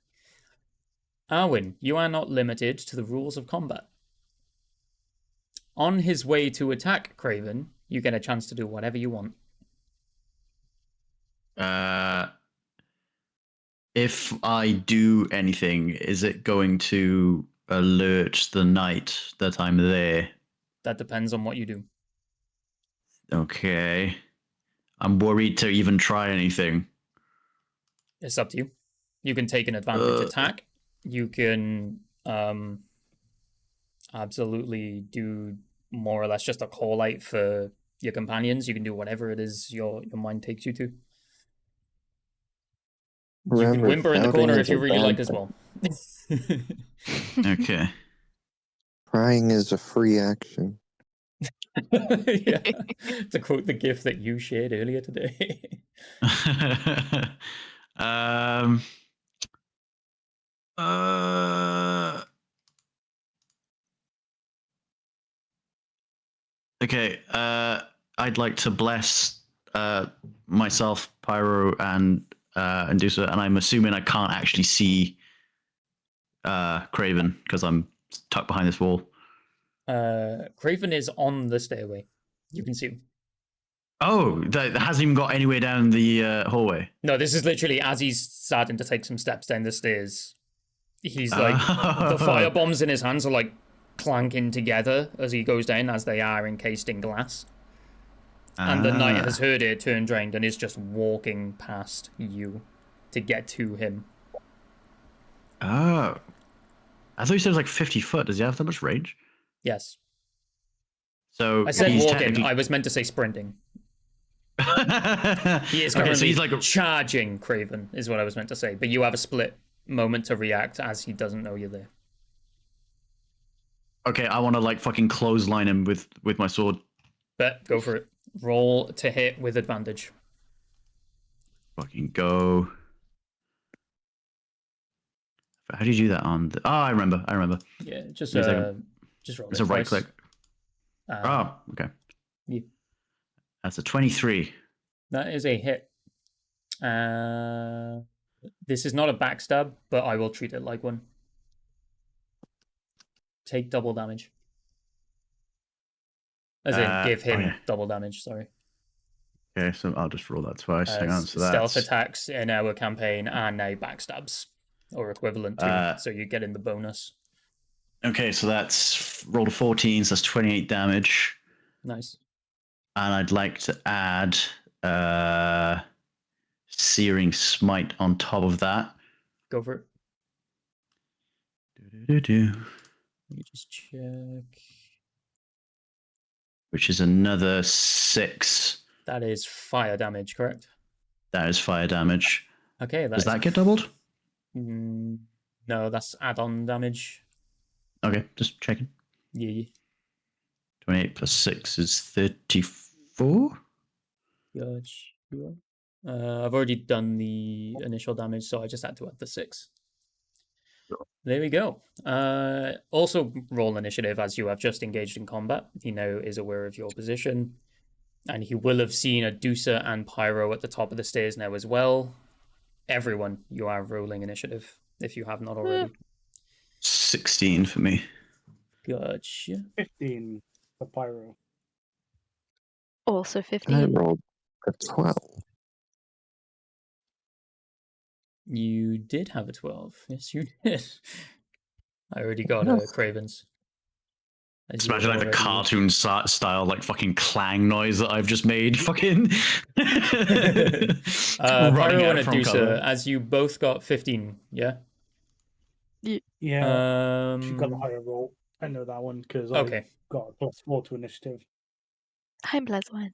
Speaker 1: Arwen, you are not limited to the rules of combat. On his way to attack Craven, you get a chance to do whatever you want.
Speaker 3: If I do anything, is it going to alert the knight that I'm there?
Speaker 1: That depends on what you do.
Speaker 3: Okay. I'm worried to even try anything.
Speaker 1: It's up to you. You can take an advantage attack. You can absolutely do more or less just a call out for your companions. You can do whatever it is your mind takes you to. You can whimper in the corner if you really like as well.
Speaker 3: Okay.
Speaker 5: Crying is a free action.
Speaker 1: Yeah. To quote the GIF that you shared earlier today.
Speaker 3: Okay. I'd like to bless myself, Pyro, and do so. And I'm assuming I can't actually see Craven because I'm tucked behind this wall.
Speaker 1: Craven is on the stairway. You can see him.
Speaker 3: Oh, that hasn't even got anywhere down the hallway.
Speaker 1: No, this is literally as he's starting to take some steps down the stairs. He's like, the fire bombs in his hands are like clanking together as he goes down, as they are encased in glass. And the knight has heard it, turned round, and is just walking past you to get to him.
Speaker 3: Oh. I thought you said it was like 50 foot. Does he have that much range?
Speaker 1: Yes.
Speaker 3: So
Speaker 1: I said
Speaker 3: he's
Speaker 1: walking.
Speaker 3: technically...
Speaker 1: I was meant to say sprinting. He is currently
Speaker 3: so he's like
Speaker 1: charging Craven, is what I was meant to say. But you have a split moment to react as he doesn't know you're there.
Speaker 3: Okay, I want to like fucking clothesline him with my sword.
Speaker 1: But go for it. Roll to hit with advantage.
Speaker 3: Fucking go. How do you do that on the... Oh, I remember.
Speaker 1: Yeah, just
Speaker 3: Give me a second.
Speaker 1: just roll
Speaker 3: It's
Speaker 1: it
Speaker 3: a right
Speaker 1: twice.
Speaker 3: click.
Speaker 1: Uh,
Speaker 3: Oh, okay.
Speaker 1: yeah.
Speaker 3: That's a 23.
Speaker 1: That is a hit. This is not a backstab, but I will treat it like one. Take double damage. As in, give him double damage, sorry.
Speaker 3: Okay, so I'll just roll that twice. Hang on, so
Speaker 1: stealth
Speaker 3: that's...
Speaker 1: attacks in our campaign and now backstabs, or equivalent to, so you get in the bonus.
Speaker 3: Okay, so that's rolled a 14, so that's 28 damage.
Speaker 1: Nice.
Speaker 3: And I'd like to add Searing Smite on top of that.
Speaker 1: Go for it. Let me just check.
Speaker 3: Which is another 6.
Speaker 1: That is fire damage, correct?
Speaker 3: That is fire damage.
Speaker 1: Okay,
Speaker 3: does that get doubled?
Speaker 1: No, that's add-on damage.
Speaker 3: Okay, just checking.
Speaker 1: Yeah.
Speaker 3: 28 plus 6 is 34?
Speaker 1: Gotcha. I've already done the initial damage, so I just had to add the 6. There we go. Also roll initiative as you have just engaged in combat. He now is aware of your position. And he will have seen a Dusa and Pyro at the top of the stairs now as well. Everyone, you are rolling initiative, if you have not already.
Speaker 3: 16 for me.
Speaker 1: Gotcha.
Speaker 2: 15 for Pyro.
Speaker 4: Also 15.
Speaker 5: I rolled a 12.
Speaker 1: You did have a 12. Yes, you did. I already got Cravens.
Speaker 3: Just imagine like the cartoon style, like fucking clang noise that I've just made. Fucking.
Speaker 1: Pyro and Adusa, as you both got 15, yeah?
Speaker 2: Yeah. She got a higher roll. I know that one because I got a +4 to initiative.
Speaker 4: I'm +1.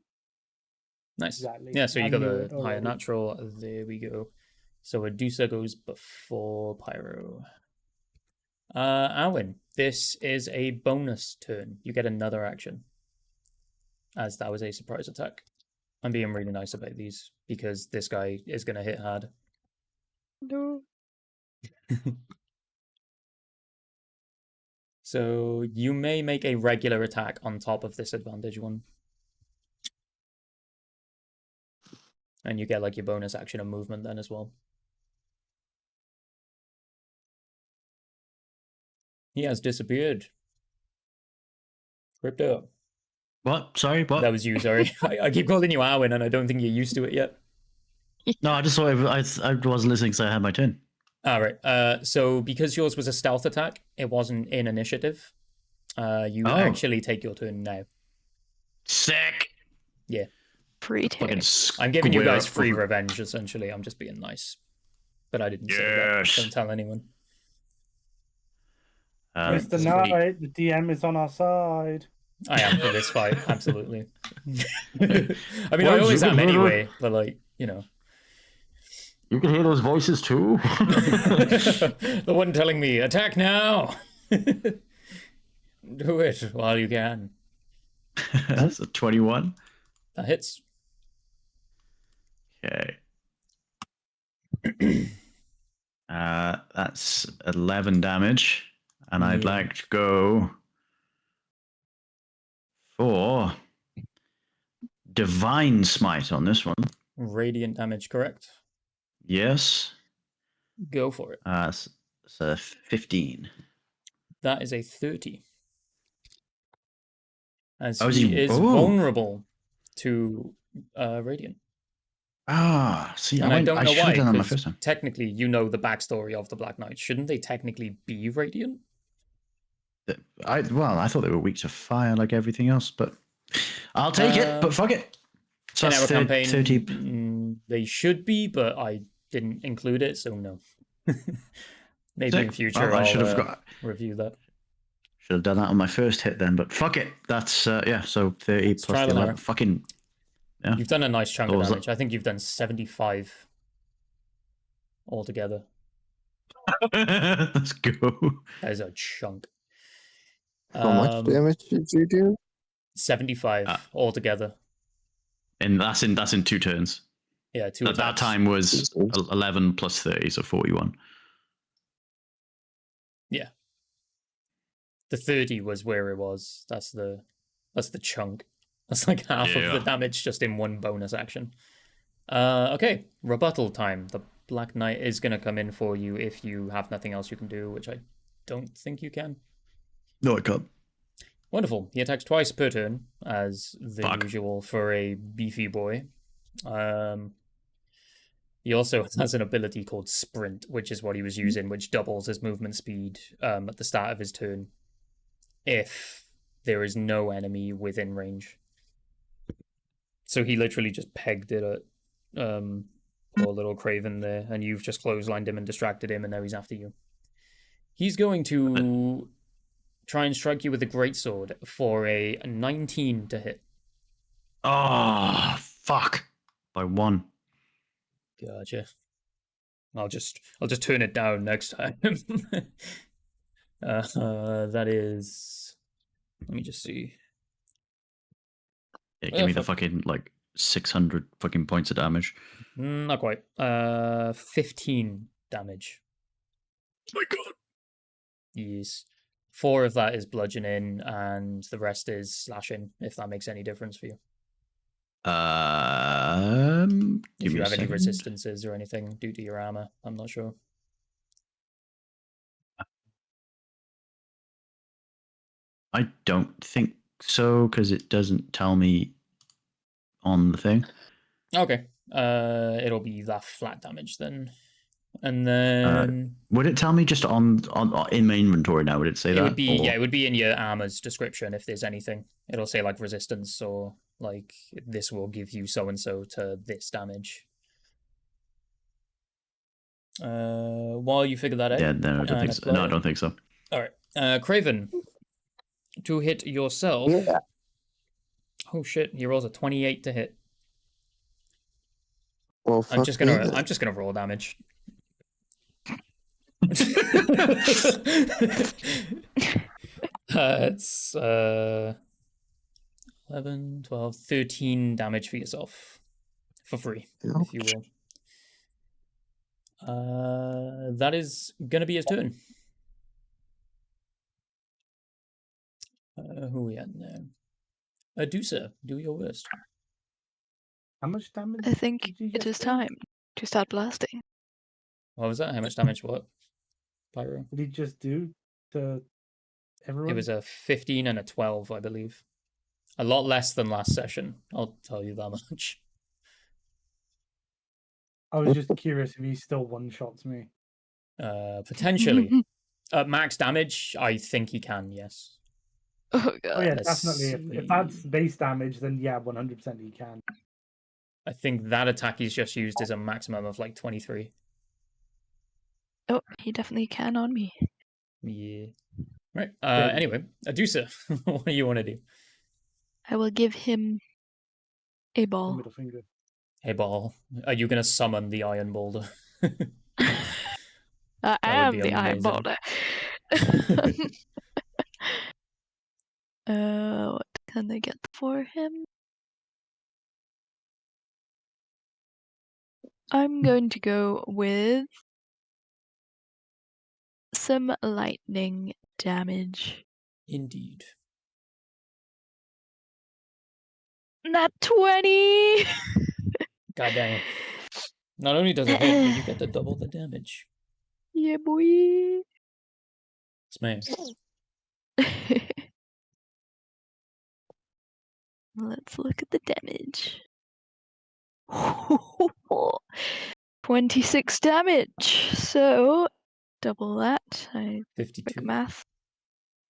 Speaker 1: Nice.
Speaker 2: Exactly.
Speaker 1: Yeah, so you got a higher natural. There we go. So Adusa goes before Pyro. Alwyn, this is a bonus turn. You get another action, as that was a surprise attack. I'm being really nice about these because this guy is going to hit hard.
Speaker 4: No.
Speaker 1: So you may make a regular attack on top of this advantage one. And you get like your bonus action and movement then as well. He has disappeared. Crypto.
Speaker 3: What? Sorry, what?
Speaker 1: That was you, sorry. I keep calling you Arwen and I don't think you're used to it yet.
Speaker 3: No, I just thought I wasn't listening because I had my turn.
Speaker 1: All right. So because yours was a stealth attack, it wasn't in initiative. You actually take your turn now.
Speaker 3: Sick.
Speaker 1: Yeah.
Speaker 4: Free turn.
Speaker 1: I'm giving you guys free revenge, essentially. I'm just being nice. But I didn't say that. Don't tell anyone.
Speaker 2: Mr. Knight, the DM is on our side.
Speaker 1: I am for this fight, absolutely. I mean, I always am anyway, but like, you know.
Speaker 6: You can hear those voices too.
Speaker 1: The one telling me, attack now! Do it while you can.
Speaker 3: That's a 21.
Speaker 1: That hits.
Speaker 3: Okay. That's 11 damage. And I'd like to go for Divine Smite on this one.
Speaker 1: Radiant damage, correct?
Speaker 3: Yes.
Speaker 1: Go for it.
Speaker 3: So 15.
Speaker 1: That is a 30. As he is vulnerable to Radiant.
Speaker 3: See,
Speaker 1: and I don't know why,
Speaker 3: done that my first time.
Speaker 1: Technically, you know the backstory of the Black Knight. Shouldn't they technically be Radiant?
Speaker 3: I thought they were weak to fire like everything else, but I'll take it. But fuck it.
Speaker 1: So in our campaign, 30... they should be, but I didn't include it, so no. Maybe in future I should have review that.
Speaker 3: Should have done that on my first hit then, but fuck it. That's so 30 plus the 11. Fucking yeah.
Speaker 1: You've done a nice chunk of damage. I think you've done 75 altogether.
Speaker 3: Let's go.
Speaker 1: That is a chunk.
Speaker 5: How much damage did you do?
Speaker 1: 75 altogether.
Speaker 3: And that's in 2 turns.
Speaker 1: Yeah, two
Speaker 3: At that
Speaker 1: attacks.
Speaker 3: time was 11 plus 30, so 41.
Speaker 1: Yeah. The 30 was where it was. That's the chunk. That's like half of the damage just in one bonus action. Okay, rebuttal time. The Black Knight is going to come in for you if you have nothing else you can do, which I don't think you can.
Speaker 3: No, I can't.
Speaker 1: Wonderful. He attacks twice per turn, as the usual for a beefy boy. He also has an ability called Sprint, which is what he was using, which doubles his movement speed at the start of his turn if there is no enemy within range. So he literally just pegged it at poor little Craven there, and you've just clotheslined him and distracted him, and now he's after you. He's going to try and strike you with a greatsword for a 19 to hit.
Speaker 3: Oh, fuck. By 1.
Speaker 1: Gotcha. I'll just turn it down next time. That is. Let me just see.
Speaker 3: Yeah, give me the fucking 600 fucking points of damage.
Speaker 1: Not quite. 15 damage.
Speaker 3: Oh my god.
Speaker 1: Yes. 4 of that is bludgeoning, and the rest is slashing. If that makes any difference for you.
Speaker 3: If
Speaker 1: you have any resistances or anything due to your armor, I'm not sure.
Speaker 3: I don't think so, because it doesn't tell me on the thing.
Speaker 1: Okay. It'll be that flat damage then. And then
Speaker 3: would it tell me just on in my inventory now? Would it say that?
Speaker 1: It would be it would be in your armor's description if there's anything. It'll say like resistance or like this will give you so and so to this damage. While you figure that out.
Speaker 3: Yeah, no, I don't think so. No, I don't think so.
Speaker 1: All right, Craven, to hit yourself.
Speaker 5: Yeah.
Speaker 1: Oh shit! He rolls a 28 to hit.
Speaker 5: Well,
Speaker 1: I'm just gonna roll damage. It's 11, 12, 13 damage for yourself. For free, if you will. That is going to be his turn. Who are we at now? Adusa, do your worst.
Speaker 2: How much damage?
Speaker 4: I think it is time to start blasting.
Speaker 1: What was that? How much damage? What? Pyro?
Speaker 2: What did he just do to everyone?
Speaker 1: It was a 15 and a 12, I believe. A lot less than last session, I'll tell you that much.
Speaker 2: I was just curious if he still one-shots me.
Speaker 1: Potentially. Max damage, I think he can, yes.
Speaker 4: Oh, God.
Speaker 2: Oh, yeah, definitely. If that's base damage, then yeah, 100% he can.
Speaker 1: I think that attack he's just used is a maximum of like 23.
Speaker 4: Oh, he definitely can on me.
Speaker 1: Yeah. Right. Anyway, Adusa, what do you want to do?
Speaker 4: I will give him a ball.
Speaker 2: Middle finger.
Speaker 1: Hey, ball. Are you going to summon the Iron Boulder?
Speaker 4: I am the Iron Boulder. What can I get for him? I'm going to go with some lightning damage.
Speaker 1: Indeed.
Speaker 4: Nat 20!
Speaker 1: God damn. Not only does it hit, but you get to double the damage.
Speaker 4: Yeah, boy.
Speaker 1: Smash.
Speaker 4: Let's look at the damage. 26 damage. So, double that. I
Speaker 1: 52.
Speaker 4: quick math.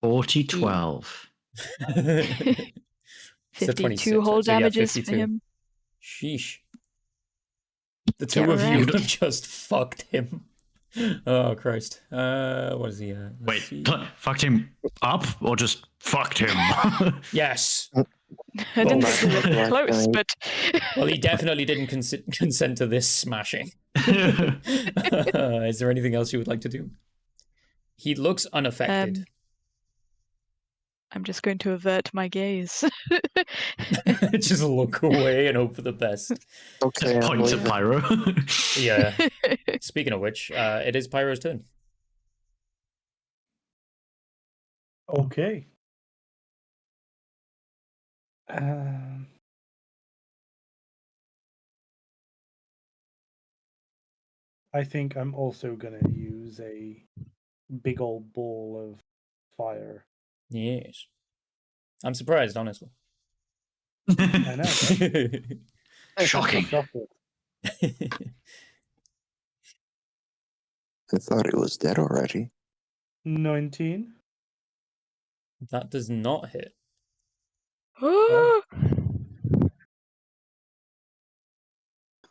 Speaker 3: 40, 12.
Speaker 4: 52 whole damages for him.
Speaker 1: Sheesh. The two of you have just fucked him. Oh, Christ. What is he at?
Speaker 3: Wait, fucked him up or just fucked him?
Speaker 1: Yes.
Speaker 4: I didn't think we were close, but...
Speaker 1: Well, he definitely didn't consent to this smashing. Is there anything else you would like to do? He looks unaffected.
Speaker 4: I'm just going to avert my gaze.
Speaker 1: Just look away and hope for the best.
Speaker 5: Okay,
Speaker 3: Just
Speaker 5: I'm
Speaker 3: points at
Speaker 5: leaving.
Speaker 3: Pyro.
Speaker 1: Yeah. Speaking of which, it is Pyro's turn.
Speaker 2: Okay. I think I'm also gonna use a big old ball of fire.
Speaker 1: Yes. I'm surprised, honestly.
Speaker 2: I know, right?
Speaker 3: Shocking.
Speaker 2: Shocking.
Speaker 5: I thought he was dead already.
Speaker 2: 19.
Speaker 1: That does not hit.
Speaker 2: Oh.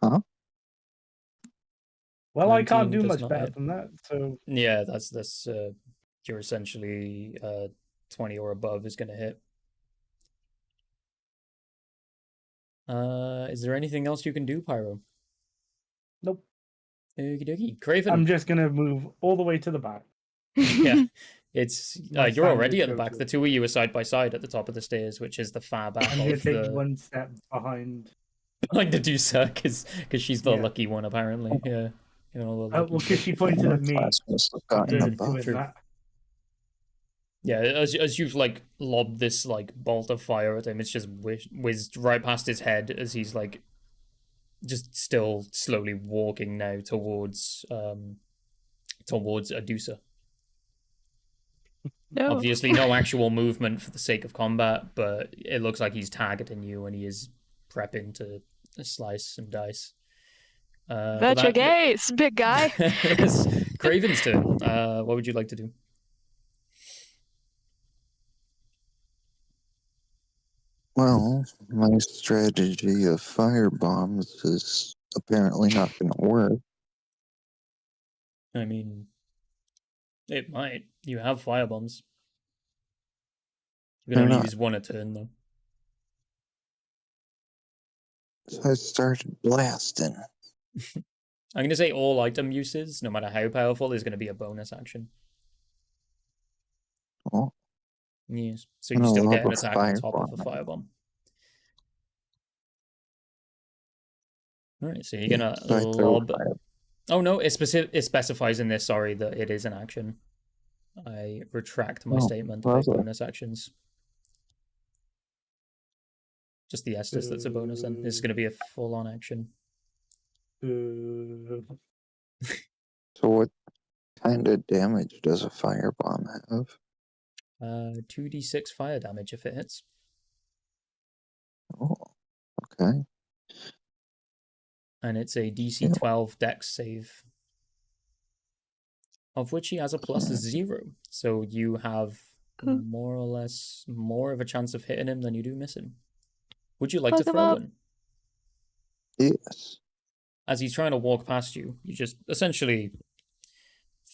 Speaker 5: Huh?
Speaker 2: Well, I
Speaker 1: 19
Speaker 2: can't do
Speaker 1: does
Speaker 2: much
Speaker 1: not
Speaker 2: better
Speaker 1: hit.
Speaker 2: than that, so
Speaker 1: Yeah, that's you're essentially 20 or above is gonna hit. Is there anything else you can do, Pyro?
Speaker 2: nope.
Speaker 1: Okie dokie. Craven.
Speaker 2: I'm just gonna move all the way to the back.
Speaker 1: Yeah. It's
Speaker 2: My
Speaker 1: you're already
Speaker 2: standard
Speaker 1: at the back.
Speaker 2: go-to.
Speaker 1: The two of you are side by side at the top of the stairs, which is the far back
Speaker 2: I'm gonna
Speaker 1: of
Speaker 2: take
Speaker 1: the
Speaker 2: one step behind.
Speaker 1: behind the Dusa, because she's the
Speaker 2: Yeah.
Speaker 1: lucky one apparently. Yeah. You know, the
Speaker 2: Well,
Speaker 1: lucky
Speaker 2: because
Speaker 1: chick.
Speaker 2: she pointed at me
Speaker 5: Class must have gotten
Speaker 2: to
Speaker 5: above.
Speaker 2: win
Speaker 1: True.
Speaker 2: that.
Speaker 1: Yeah, as you've like lobbed this like bolt of fire at him, it's just whizzed right past his head as he's like just still slowly walking now towards Adusa.
Speaker 4: No.
Speaker 1: Obviously, no actual movement for the sake of combat, but it looks like he's targeting you and he is prepping to slice and dice.
Speaker 4: Avert your gaze, big guy.
Speaker 1: It's Craven's turn. What would you like to do?
Speaker 5: Well, my strategy of fire bombs is apparently not going to work.
Speaker 1: I mean, it might. You have firebombs. You can
Speaker 5: They're
Speaker 1: only
Speaker 5: not.
Speaker 1: use one a turn, though.
Speaker 5: So I started blasting.
Speaker 1: I'm going to say all item uses, no matter how powerful, is going to be a bonus action.
Speaker 5: Oh,
Speaker 1: Yes. So
Speaker 5: and
Speaker 1: you
Speaker 5: I
Speaker 1: still
Speaker 5: love
Speaker 1: get an
Speaker 5: a
Speaker 1: attack on top of
Speaker 5: firebomb.
Speaker 1: a firebomb. Alright, so you're
Speaker 5: Yeah,
Speaker 1: going to
Speaker 5: so I throw
Speaker 1: lob...
Speaker 5: fire.
Speaker 1: Oh no, it specifies in this, sorry, that it is an action. I retract my
Speaker 5: Oh,
Speaker 1: statement about
Speaker 5: lovely.
Speaker 1: bonus actions. Just the Estus that's a bonus, and this is going to be a full-on action.
Speaker 5: So what kind of damage does a firebomb have?
Speaker 1: 2d6 fire damage if it hits.
Speaker 5: Oh, okay.
Speaker 1: And it's a DC 12 dex save, of which he has a plus 0. So you have more or less more of a chance of hitting him than you do missing. Would you like to
Speaker 4: Fuck him
Speaker 1: throw
Speaker 4: up.
Speaker 1: one?
Speaker 5: Yes.
Speaker 1: As he's trying to walk past you, you just essentially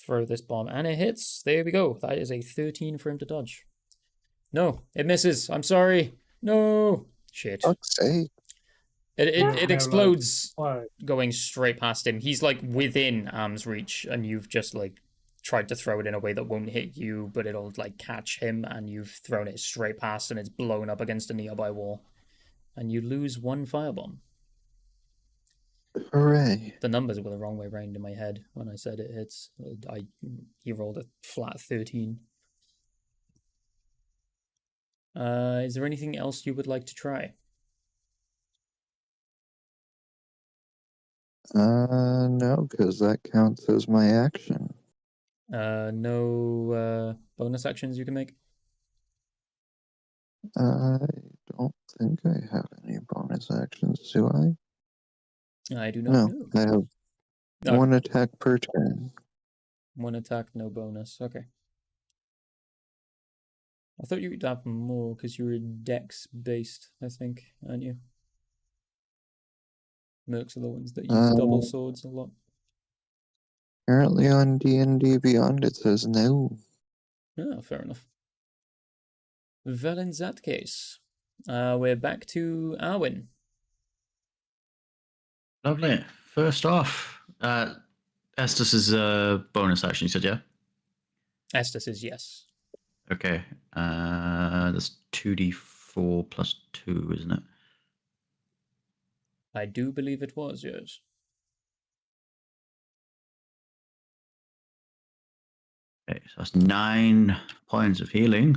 Speaker 1: throw this bomb, and it hits. There we go. That is a 13 for him to dodge. No, it misses. I'm sorry. No. Shit.
Speaker 5: Fuck's sake.
Speaker 1: It explodes
Speaker 2: Why?
Speaker 1: going straight past him. He's like within arm's reach, and you've just like tried to throw it in a way that won't hit you, but it'll like catch him, and you've thrown it straight past, and it's blown up against a nearby wall. And you lose 1 firebomb.
Speaker 5: Hooray.
Speaker 1: The numbers were the wrong way round in my head when I said it hits. He rolled a flat 13. Is there anything else you would like to try?
Speaker 5: No, because that counts as my action.
Speaker 1: No bonus actions you can make?
Speaker 5: I don't think I have any bonus actions, do I?
Speaker 1: I do not
Speaker 5: No,
Speaker 1: know.
Speaker 5: I have
Speaker 1: Okay.
Speaker 5: 1 attack per turn.
Speaker 1: 1 attack, no bonus. Okay. I thought you would have more because you were dex based, I think, aren't you? Mercs are the ones that use double swords a lot.
Speaker 5: Apparently on D&D Beyond it says no.
Speaker 1: Oh, fair enough. Well, in that case, we're back to Arwen.
Speaker 3: Lovely. First off, Estes is a bonus action, you said, yeah?
Speaker 1: Estes is yes.
Speaker 3: Okay. That's 2d4 plus 2, isn't it?
Speaker 1: I do believe it was, yes.
Speaker 3: Okay, so that's 9 points of healing.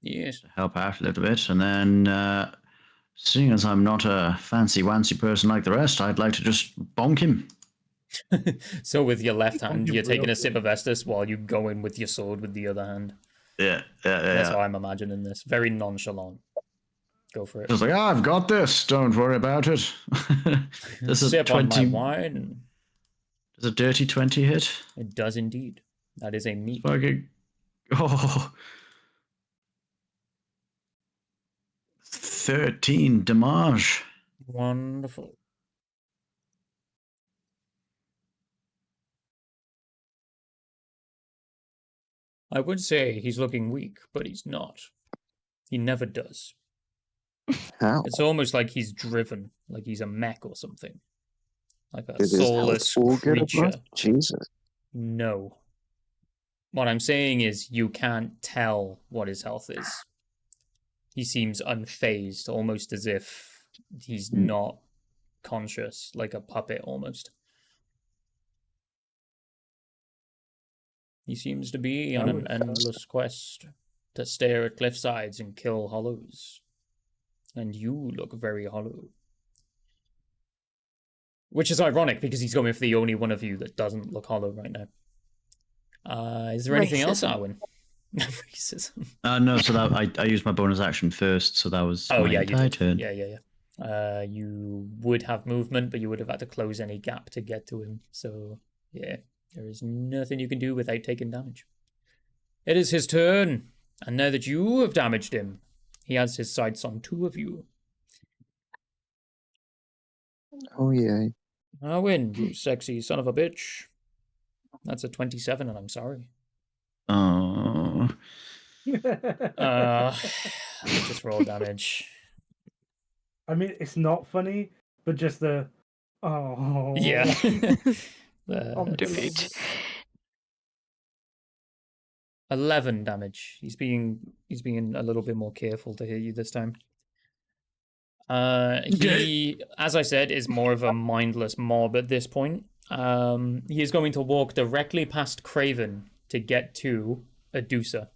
Speaker 1: Yes.
Speaker 3: To help out a little bit. And then, seeing as I'm not a fancy-wancy person like the rest, I'd like to just bonk him.
Speaker 1: So with your left hand,
Speaker 2: you
Speaker 1: you're taking
Speaker 2: real
Speaker 1: a sip of Estus while you go in with your sword with the other hand.
Speaker 3: Yeah.
Speaker 1: That's how I'm imagining this. Very nonchalant. Go for it.
Speaker 3: Just like, I've got this. Don't worry about it. Does a
Speaker 1: Sip
Speaker 3: 20...
Speaker 1: on my wine.
Speaker 3: Does a dirty 20 hit?
Speaker 1: It does indeed. That is a meat.
Speaker 3: Fucking... Oh... 13 damage.
Speaker 1: Wonderful. I would say he's looking weak, but he's not. He never does.
Speaker 5: How?
Speaker 1: It's almost like he's driven, like he's a mech or something. Like a
Speaker 5: Did his health
Speaker 1: soulless
Speaker 5: pool get a
Speaker 1: creature.
Speaker 5: buff? Jesus.
Speaker 1: No. What I'm saying is you can't tell what his health is. He seems unfazed, almost as if he's not conscious, like a puppet almost. He seems to be on an endless quest to stare at cliff sides and kill hollows. And you look very hollow. Which is ironic, because he's going for the only one of you that doesn't look hollow right now. Is there anything else, Arwen? Racism.
Speaker 3: No, so that I used my bonus action first, so that was my entire turn.
Speaker 1: Yeah. You would have movement, but you would have had to close any gap to get to him. So, yeah, there is nothing you can do without taking damage. It is his turn, and now that you have damaged him, he has his sights on 2 of you.
Speaker 5: Oh, yeah.
Speaker 1: Arwen, you sexy son of a bitch. That's a 27, and I'm sorry.
Speaker 3: Oh.
Speaker 1: Just roll damage.
Speaker 2: I mean, it's not funny, but just the oh
Speaker 1: yeah.
Speaker 4: Defeat.
Speaker 1: 11 damage. He's being a little bit more careful to hit you this time. He, as I said, is more of a mindless mob at this point. He is going to walk directly past Craven to get to Adusa.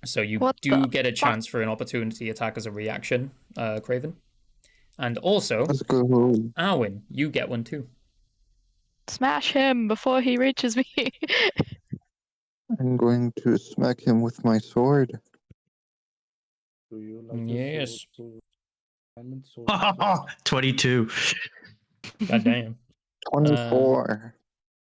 Speaker 1: So you do get a chance for an opportunity attack as a reaction, Craven. And also,
Speaker 5: Let's go.
Speaker 1: Arwen, you get one too.
Speaker 4: Smash him before he reaches me.
Speaker 5: I'm going to smack him with my sword.
Speaker 2: Do you like
Speaker 1: yes.
Speaker 2: Sword?
Speaker 3: 22.
Speaker 1: God damn.
Speaker 5: 24.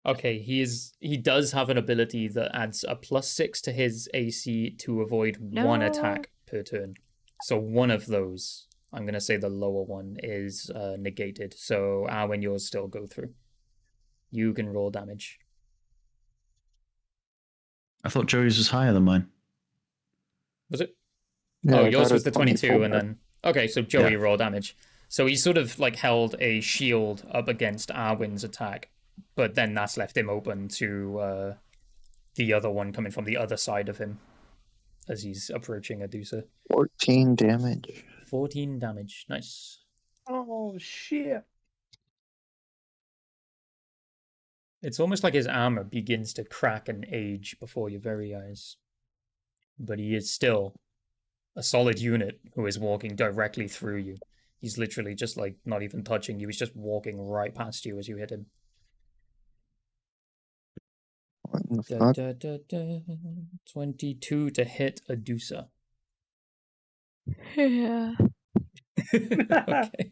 Speaker 1: Okay, he does have an ability that adds a +6 to his AC to avoid 1 attack per turn. So one of those, I'm going to say the lower one, is negated. So when yours still go through. You can roll damage.
Speaker 3: I thought Joey's was higher than mine.
Speaker 1: Was it?
Speaker 5: Yeah,
Speaker 1: yours was the 22 and then... Okay, so Joey roll damage. So he sort of like held a shield up against Arwen's attack, but then that's left him open to the other one coming from the other side of him as he's approaching Adusa.
Speaker 5: 14 damage.
Speaker 1: 14 damage. Nice.
Speaker 2: Oh, shit.
Speaker 1: It's almost like his armor begins to crack and age before your very eyes. But he is still a solid unit who is walking directly through you. He's literally just like not even touching you. He's just walking right past you as you hit him.
Speaker 5: What in the fuck?
Speaker 1: 22 to hit Adusa.
Speaker 4: Yeah.
Speaker 1: Okay.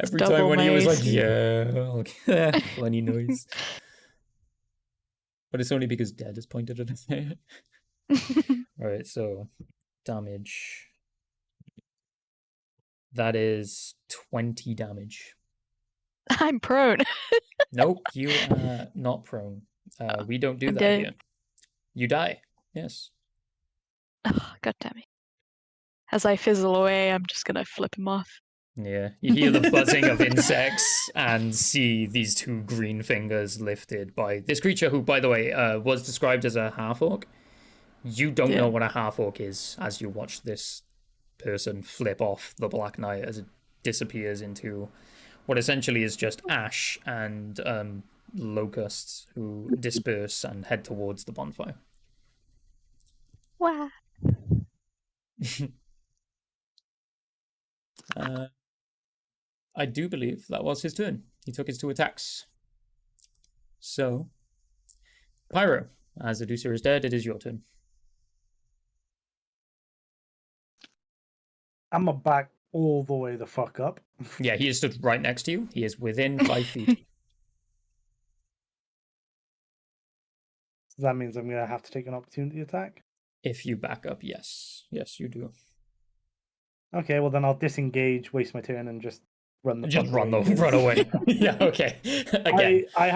Speaker 1: Every time when he was like, yeah, funny noise. But it's only because Dad has pointed at it. Alright, so damage. That is 20 damage.
Speaker 4: I'm prone.
Speaker 1: Nope, you are not prone. We don't do that here. You die. Yes.
Speaker 4: Oh, God damn it. As I fizzle away, I'm just gonna flip him off.
Speaker 1: Yeah, you hear the buzzing of insects and see these two green fingers lifted by this creature who, by the way, was described as a half-orc. You don't know what a half-orc is as you watch this person flip off the Black Knight as it disappears into what essentially is just ash and locusts who disperse and head towards the bonfire.
Speaker 4: Wow.
Speaker 1: I do believe that was his turn. He took his 2 attacks. So, Pyro, as Adusa is dead, it is your turn.
Speaker 2: I'm gonna back all the way the fuck up.
Speaker 1: Yeah, he is stood right next to you. He is within 5 feet.
Speaker 2: That means I'm gonna have to take an opportunity attack.
Speaker 1: If you back up, yes. Yes, you do.
Speaker 2: Okay, well then I'll disengage, waste my turn, and just run the
Speaker 1: Just
Speaker 2: fuck
Speaker 1: run
Speaker 2: away.
Speaker 1: run away. Yeah, okay. Again.
Speaker 2: I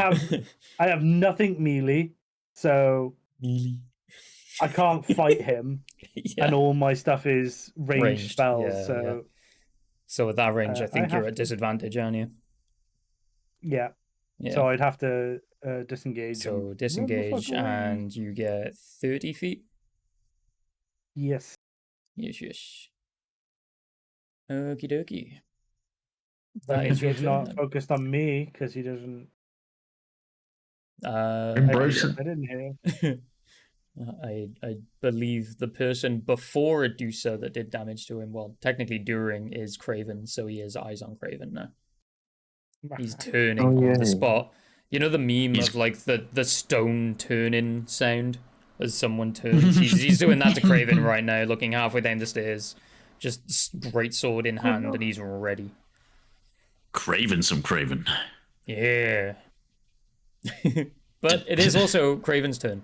Speaker 2: have nothing melee, so I can't fight him,
Speaker 1: Yeah.
Speaker 2: and all my stuff is ranged spells.
Speaker 1: Yeah,
Speaker 2: so
Speaker 1: yeah. So at that range, I think
Speaker 2: I
Speaker 1: you're
Speaker 2: have
Speaker 1: at
Speaker 2: to-
Speaker 1: disadvantage, aren't you?
Speaker 2: yeah.
Speaker 1: Yeah.
Speaker 2: So I'd have to disengage.
Speaker 1: So
Speaker 2: and run the
Speaker 1: disengage,
Speaker 2: fuck away.
Speaker 1: and you get 30 feet.
Speaker 2: Yes.
Speaker 1: Yes. Okie dokie.
Speaker 2: That
Speaker 1: That
Speaker 2: means
Speaker 1: is your
Speaker 2: he's
Speaker 1: turn,
Speaker 2: not
Speaker 1: then.
Speaker 2: focused on me because he doesn't.
Speaker 6: Embrace it.
Speaker 2: I didn't hear.
Speaker 1: I believe the person before Adusa that did damage to him, well, technically during, is Craven, so he has eyes on Craven now. He's turning
Speaker 5: Oh,
Speaker 1: on
Speaker 5: yeah.
Speaker 1: the spot. You know the meme
Speaker 3: He's-
Speaker 1: of like the stone turning sound as someone turns? He's doing that to Craven right now, looking halfway down the stairs. Just great sword in hand, and he's ready.
Speaker 3: Craven some Craven.
Speaker 1: Yeah. But it is also Craven's turn.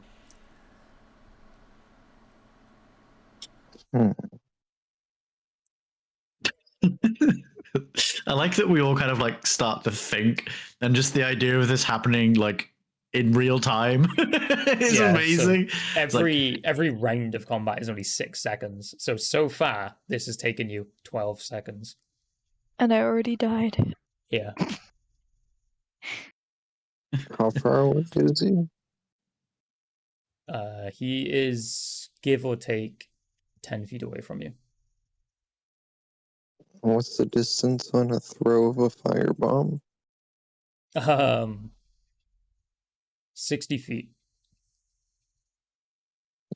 Speaker 3: I like that we all kind of like start to think, and just the idea of this happening like in real time is
Speaker 1: Yeah, so
Speaker 3: amazing.
Speaker 1: Every round of combat is only 6 seconds. So far, this has taken you 12 seconds.
Speaker 4: And I already died.
Speaker 1: Yeah.
Speaker 5: How far away is he?
Speaker 1: He is give or take 10 feet away from you.
Speaker 5: What's the distance on a throw of a firebomb?
Speaker 1: 60 feet.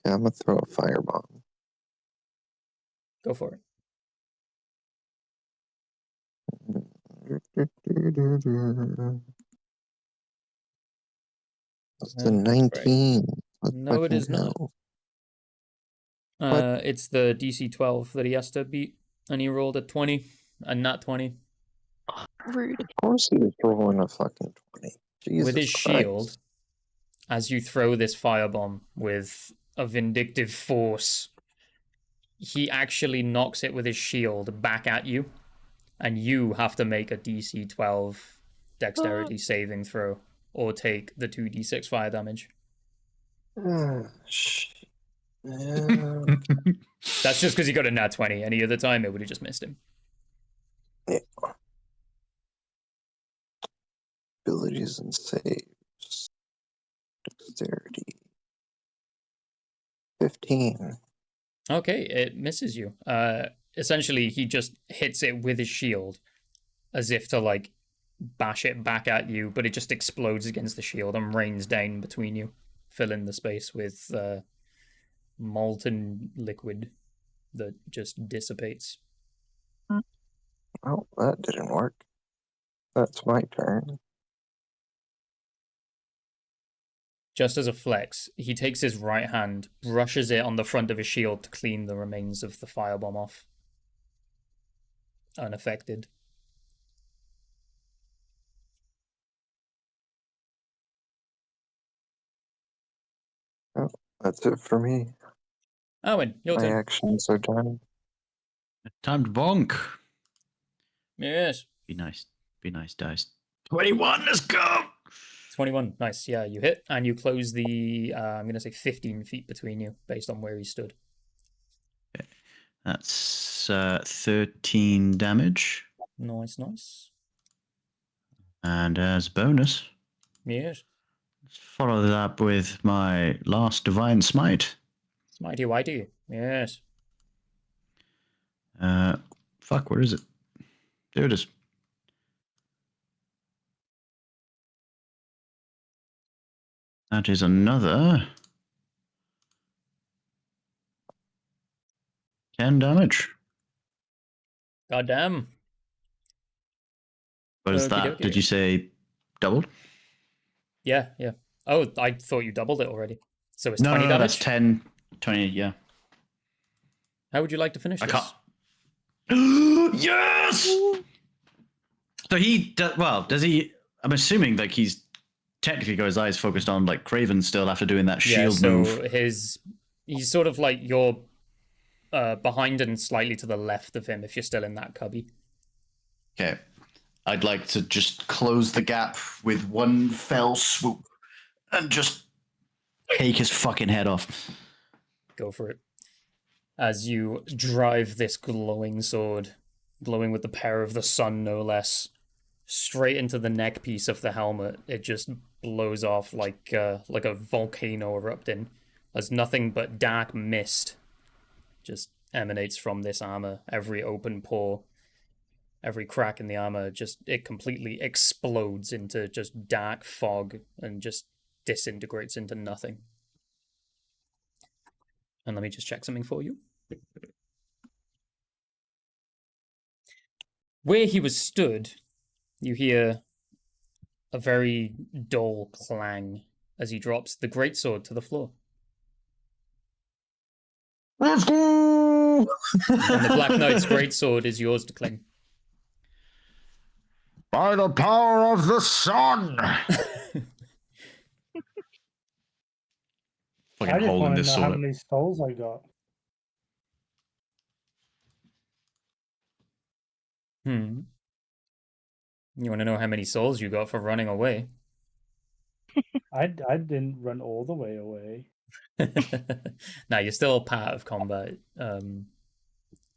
Speaker 5: Yeah, I'm gonna throw a firebomb.
Speaker 1: Go for it.
Speaker 5: It's a 19. Let's
Speaker 1: No, it is
Speaker 5: fucking
Speaker 1: not.
Speaker 5: hell.
Speaker 1: It's the DC 12 that he has to beat, and he rolled a 20, and not 20.
Speaker 4: Rude.
Speaker 5: Of course he was rolling a fucking 20. Jesus
Speaker 1: With his
Speaker 5: Christ.
Speaker 1: shield, as you throw this firebomb with a vindictive force, he actually knocks it with his shield back at you, and you have to make a DC 12 dexterity saving throw, or take the 2d6 fire damage.
Speaker 5: Shit. Yeah.
Speaker 1: That's just because he got a nat 20. Any other time, it would have just missed him.
Speaker 5: Yeah. Abilities and saves. Dexterity. 15.
Speaker 1: Okay, it misses you. Essentially, he just hits it with his shield, as if to, like, bash it back at you, but it just explodes against the shield and rains down between you, filling the space with molten liquid that just dissipates.
Speaker 5: Oh, that didn't work. That's my turn.
Speaker 1: Just as a flex, he takes his right hand, brushes it on the front of his shield to clean the remains of the firebomb off. Unaffected.
Speaker 5: Oh, that's it for me.
Speaker 1: Owen, your
Speaker 5: My
Speaker 1: turn.
Speaker 5: actions are done.
Speaker 3: Time to bonk.
Speaker 1: Yes.
Speaker 3: Be nice. Be nice, dice. 21, let's go!
Speaker 1: 21, nice. Yeah, you hit, and you close the, I'm going to say 15 feet between you, based on where he stood.
Speaker 3: Okay. That's 13 damage.
Speaker 1: Nice.
Speaker 3: And as a bonus,
Speaker 1: Yes.
Speaker 3: let's follow that up with my last divine smite.
Speaker 1: Smitey whitey. Yes.
Speaker 3: Fuck, where is it? There it is. That is another 10 damage.
Speaker 1: Goddamn.
Speaker 3: What is
Speaker 1: Okie
Speaker 3: that?
Speaker 1: dokie.
Speaker 3: Did you say doubled?
Speaker 1: Yeah. Oh, I thought you doubled it already. So it's
Speaker 3: No,
Speaker 1: 20
Speaker 3: no,
Speaker 1: damage?
Speaker 3: that's 10, 20, yeah.
Speaker 1: How would you like to finish
Speaker 3: I
Speaker 1: this?
Speaker 3: can't. Yes! So does he? I'm assuming like he's technically got his eyes focused on like Craven still after doing that shield move.
Speaker 1: He's sort of like you're behind and slightly to the left of him if you're still in that cubby.
Speaker 3: Okay. I'd like to just close the gap with one fell swoop and just take his fucking head off.
Speaker 1: Go for it. As you drive this glowing sword, glowing with the power of the sun no less, straight into the neck piece of the helmet. It just blows off like a volcano erupting, as nothing but dark mist just emanates from this armor. Every open pore, every crack in the armor, it completely explodes into just dark fog and just disintegrates into nothing. And let me just check something for you. Where he was stood, you hear a very dull clang as he drops the greatsword to the floor.
Speaker 6: Let's go!
Speaker 1: And the Black Knight's greatsword is yours to claim.
Speaker 6: By the power of the sun!
Speaker 3: Fucking
Speaker 2: I just
Speaker 3: hole in
Speaker 2: want to
Speaker 3: this
Speaker 2: know how
Speaker 3: sword.
Speaker 2: many souls I got.
Speaker 1: You want to know how many souls you got for running away?
Speaker 2: I didn't run all the way away.
Speaker 1: Now you're still part of combat.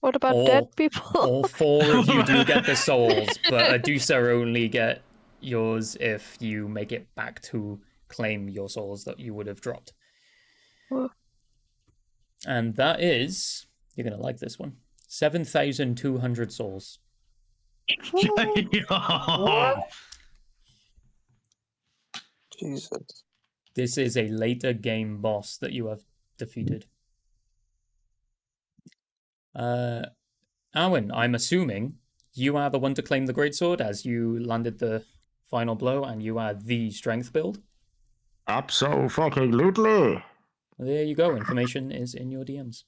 Speaker 4: What about dead people?
Speaker 1: All four of you do get the souls, but Adusa only get yours if you make it back to claim your souls that you would have dropped.
Speaker 4: Whoa.
Speaker 1: And that is, you're going to like this one, 7,200 souls.
Speaker 2: What?
Speaker 5: Jesus.
Speaker 1: This is a later game boss that you have defeated. Arwen, I'm assuming you are the one to claim the greatsword as you landed the final blow and you are the strength build.
Speaker 6: Abso-fucking-lutely.
Speaker 1: There you go. Information is in your DMs.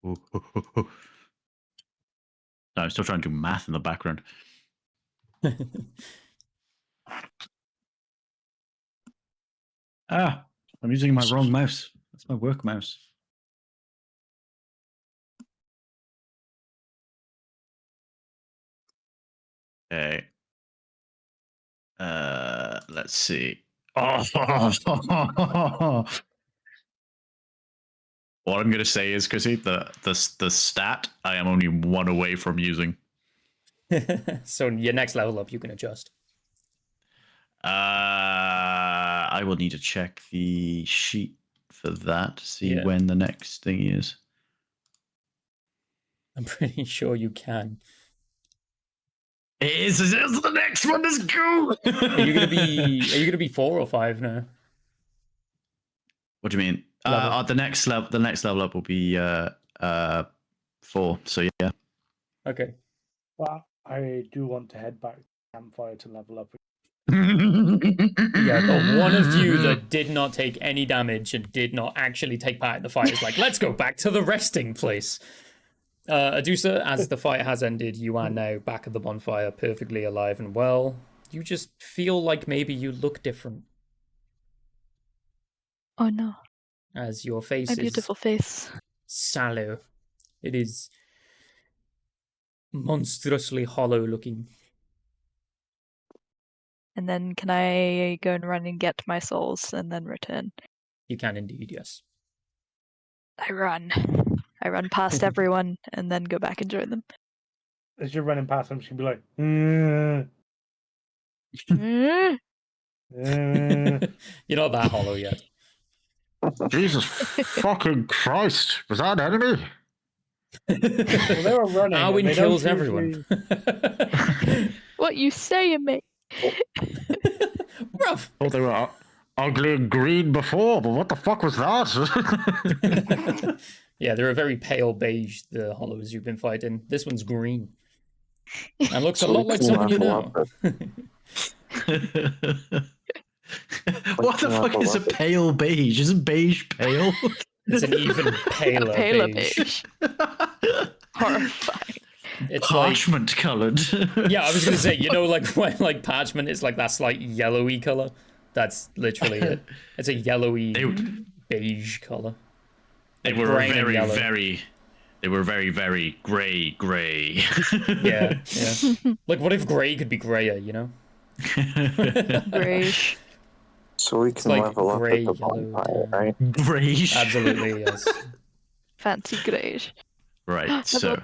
Speaker 3: No, I'm still trying to do math in the background. I'm using my wrong mouse. That's my work mouse. Okay. Let's see. What I'm gonna say is, Chrissy, the stat I am only one away from using.
Speaker 1: So your next level up, you can adjust.
Speaker 3: I will need to check the sheet for that to see when the next thing is.
Speaker 1: I'm pretty sure you can.
Speaker 3: It is the next one. Let's go.
Speaker 1: Are you gonna be 4 or 5 now?
Speaker 3: What do you mean? The next level up will be 4. So yeah.
Speaker 1: Okay.
Speaker 2: Well, I do want to head back to campfire to level up.
Speaker 1: Yeah, the one of you that did not take any damage and did not actually take part in the fight is like, let's go back to the resting place. Adusa, as the fight has ended, you are now back at the bonfire, perfectly alive and well. You just feel like maybe you look different.
Speaker 4: Oh no.
Speaker 1: As your face
Speaker 4: My beautiful face.
Speaker 1: sallow. It is monstrously hollow looking.
Speaker 4: And then can I go and run and get my souls and then return?
Speaker 1: You can indeed, yes.
Speaker 4: I run past everyone and then go back and join them.
Speaker 2: as you're running past, I'm just gonna be like,
Speaker 4: Mm.
Speaker 1: You're not that hollow yet.
Speaker 6: Jesus fucking Christ! Was that an enemy?
Speaker 2: Well, they were running. and
Speaker 1: Arwen
Speaker 2: they don't
Speaker 1: kills everyone.
Speaker 4: What you saying, mate?
Speaker 1: Bruv.
Speaker 6: Thought they were ugly and green before, but what the fuck was that?
Speaker 1: Yeah, they're a very pale beige, the hollows you've been fighting. This one's green. And looks a
Speaker 5: So we
Speaker 1: lot like
Speaker 5: can
Speaker 1: someone you
Speaker 5: level
Speaker 1: know.
Speaker 3: What the fuck is a pale beige? Isn't beige pale?
Speaker 1: It's an even paler,
Speaker 4: Paler
Speaker 1: beige.
Speaker 4: Horrifying.
Speaker 1: It's
Speaker 3: Parchment coloured.
Speaker 1: Yeah, I was gonna say, you know, like when like parchment is like that slight yellowy color. That's literally it. It's a yellowy beige color.
Speaker 3: They
Speaker 1: Like
Speaker 3: were
Speaker 1: brain and
Speaker 3: very,
Speaker 1: yellow.
Speaker 3: very. They were very, very grey.
Speaker 1: Yeah, yeah. Like, what if grey could be grayer? You know?
Speaker 4: Grayish.
Speaker 5: So we
Speaker 1: It's
Speaker 5: can
Speaker 1: like
Speaker 5: level up
Speaker 1: grey,
Speaker 5: at the
Speaker 1: yellow,
Speaker 5: bonfire,
Speaker 1: tan.
Speaker 5: right?
Speaker 3: Greyish.
Speaker 1: Absolutely, yes.
Speaker 4: Fancy grayish.
Speaker 3: Right. So,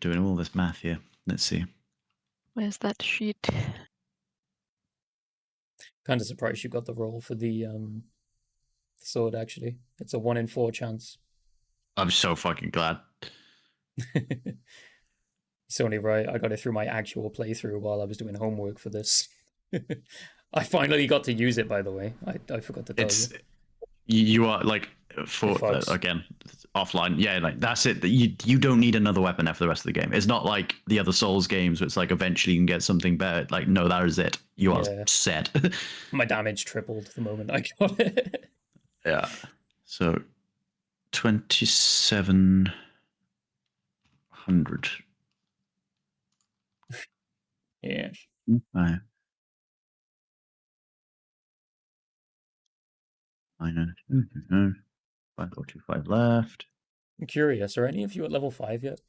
Speaker 3: doing all this math here. Let's see.
Speaker 4: Where's that sheet?
Speaker 1: Kind of surprised you got the roll for the sword. Actually, it's a 1 in 4 chance.
Speaker 3: I'm so fucking glad.
Speaker 1: It's only right. I got it through my actual playthrough while I was doing homework for this. I finally got to use it, by the way. I forgot to tell you.
Speaker 3: You are like for again offline. Yeah, like that's it. You don't need another weapon after the rest of the game. It's not like the other Souls games where it's like eventually you can get something better. Like no, that is it. You are set.
Speaker 1: My damage tripled the moment I got it.
Speaker 3: Yeah. So 2,700.
Speaker 1: Yeah.
Speaker 3: Right. Minus 5,425 left.
Speaker 1: I'm curious, are any of you at level 5 yet?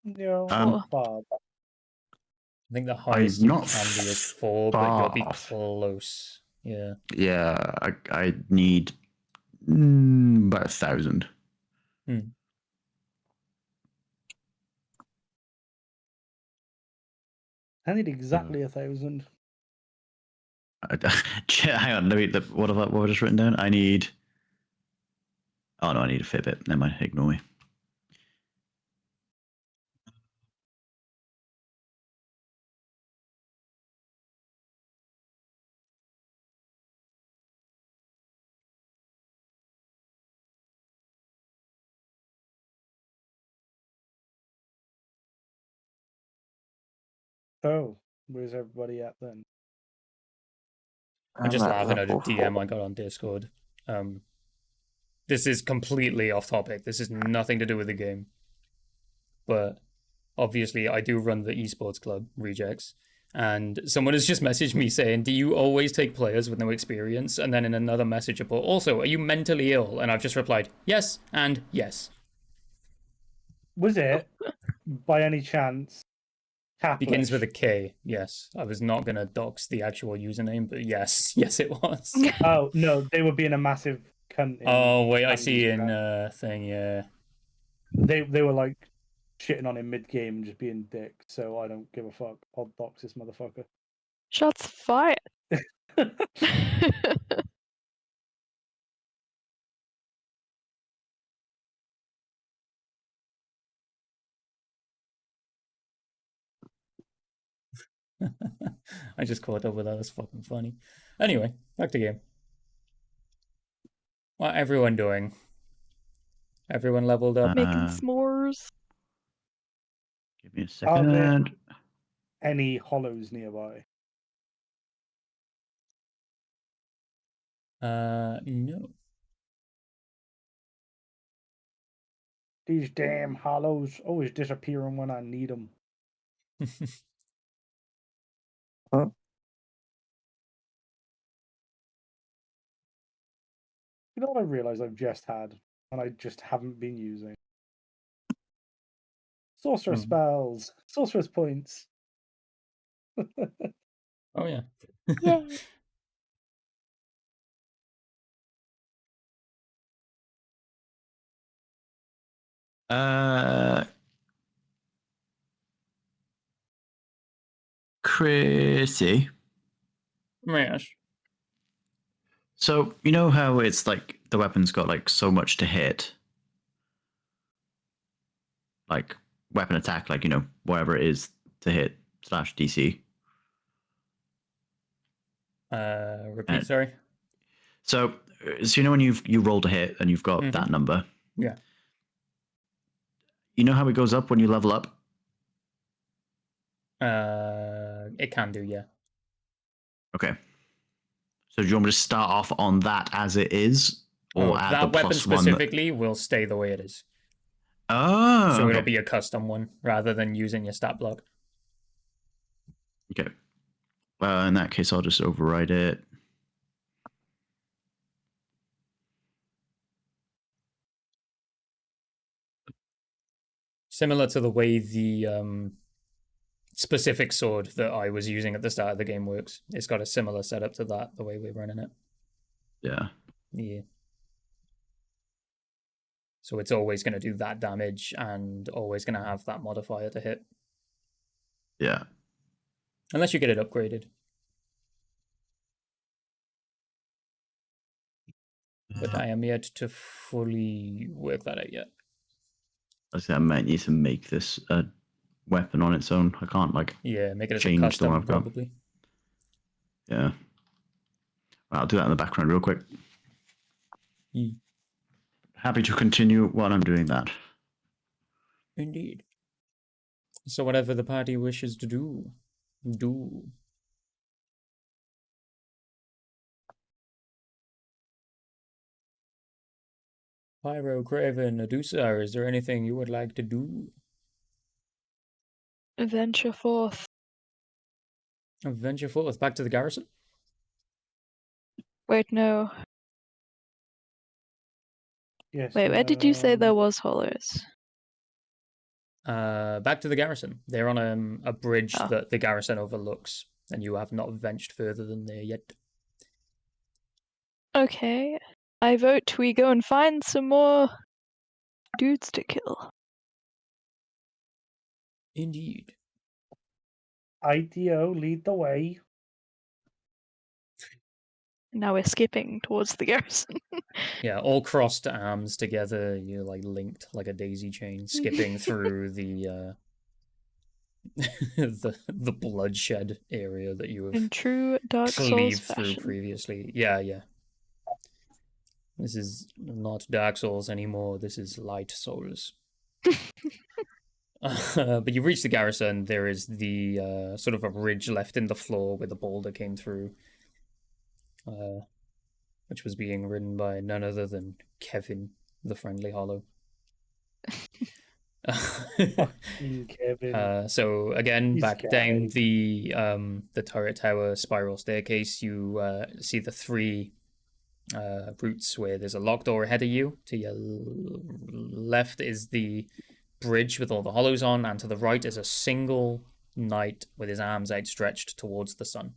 Speaker 2: No, far.
Speaker 1: I think the highest you can
Speaker 3: not
Speaker 1: be is 4, but you'll be
Speaker 3: far.
Speaker 1: close. Yeah.
Speaker 3: Yeah, I need about 1,000.
Speaker 2: I need exactly 1,000.
Speaker 3: Hang on, what have I just written down? I need. Oh no, I need a Fitbit. Never mind, ignore me.
Speaker 2: So, where's everybody at then?
Speaker 1: I'm just
Speaker 5: at
Speaker 1: laughing at a
Speaker 5: level
Speaker 1: DM
Speaker 5: 4.
Speaker 1: I got on Discord. This is completely off topic. This is nothing to do with the game. But obviously, I do run the esports club, Rejects. And someone has just messaged me saying, do you always take players with no experience? And then in another message, I put, also, are you mentally ill? And I've just replied, yes and yes.
Speaker 2: Was it, by any chance,
Speaker 1: Begins with a K, yes. I was not going to dox the actual username, but yes. Yes, it was.
Speaker 2: Oh, no, they were being a massive cunt.
Speaker 1: Oh, wait, I see in thing, yeah.
Speaker 2: They were like shitting on him mid-game and just being dicks, so I don't give a fuck. I'll dox this motherfucker.
Speaker 4: Shots fired.
Speaker 1: I just caught up with that. That's fucking funny. Anyway, back to game. What everyone doing? Everyone leveled up?
Speaker 4: Making s'mores.
Speaker 3: Give me a
Speaker 2: Are there
Speaker 3: second.
Speaker 2: any hollows nearby?
Speaker 1: No.
Speaker 2: These damn hollows always disappearing when I need them.
Speaker 5: Huh?
Speaker 2: You know what I realised I've just had, and I just haven't been using? Sorcerer spells, sorcerer's points.
Speaker 1: Oh yeah.
Speaker 4: Yay.
Speaker 3: Chrissy.
Speaker 1: Yes.
Speaker 3: So you know how it's like the weapon's got like so much to hit, like weapon attack, like whatever it is to hit slash DC.
Speaker 1: Repeat,
Speaker 3: And
Speaker 1: sorry.
Speaker 3: so when you rolled a hit and you've got that number.
Speaker 1: Yeah.
Speaker 3: You know how it goes up when you level up?
Speaker 1: It can do, yeah.
Speaker 3: Okay. So do you want me to start off on that as it is, or add the
Speaker 1: that weapon
Speaker 3: plus one?
Speaker 1: specifically will stay the way it is.
Speaker 3: Oh,
Speaker 1: So
Speaker 3: okay.
Speaker 1: it'll be a custom one rather than using your stat block.
Speaker 3: Okay. In that case, I'll just override it.
Speaker 1: Similar to the way the specific sword that I was using at the start of the game works. It's got a similar setup to that, the way we're running it.
Speaker 3: Yeah.
Speaker 1: Yeah. So it's always going to do that damage and always going to have that modifier to hit.
Speaker 3: Yeah.
Speaker 1: Unless you get it upgraded. But I am yet to fully work that out yet.
Speaker 3: I might need to make this a weapon on its own. I can't
Speaker 1: make it as a
Speaker 3: change the
Speaker 1: custom
Speaker 3: one I've got.
Speaker 1: probably.
Speaker 3: Yeah. I'll do that in the background real quick. Happy to continue while I'm doing that.
Speaker 1: Indeed. So whatever the party wishes to do. Pyro, Craven, Adusa, is there anything you would like to do?
Speaker 4: Venture forth.
Speaker 1: Venture forth back to the garrison?
Speaker 4: Wait, no.
Speaker 2: Yes.
Speaker 4: Wait, where did you say there was hollows?
Speaker 1: Back to the garrison. They're on a bridge
Speaker 4: Oh.
Speaker 1: that the garrison overlooks, and you have not ventured further than there yet.
Speaker 4: Okay. I vote we go and find some more dudes to kill.
Speaker 1: Indeed.
Speaker 2: IDO, lead the way.
Speaker 4: Now we're skipping towards the garrison.
Speaker 1: Yeah, all crossed arms together, you're linked like a daisy chain, skipping through the the bloodshed area that you have
Speaker 4: In true Dark Souls
Speaker 1: cleaved through
Speaker 4: fashion.
Speaker 1: previously. Yeah. This is not Dark Souls anymore. This is Light Souls. But you reach the garrison. There is the sort of a ridge left in the floor where the boulder came through, which was being ridden by none other than Kevin, the Friendly Hollow.
Speaker 2: Kevin.
Speaker 1: So again,
Speaker 2: He's
Speaker 1: back down
Speaker 2: scary.
Speaker 1: the turret tower spiral staircase, you see the three routes where there's a locked door ahead of you. To your left is the bridge with all the hollows on, and to the right is a single knight with his arms outstretched towards the sun.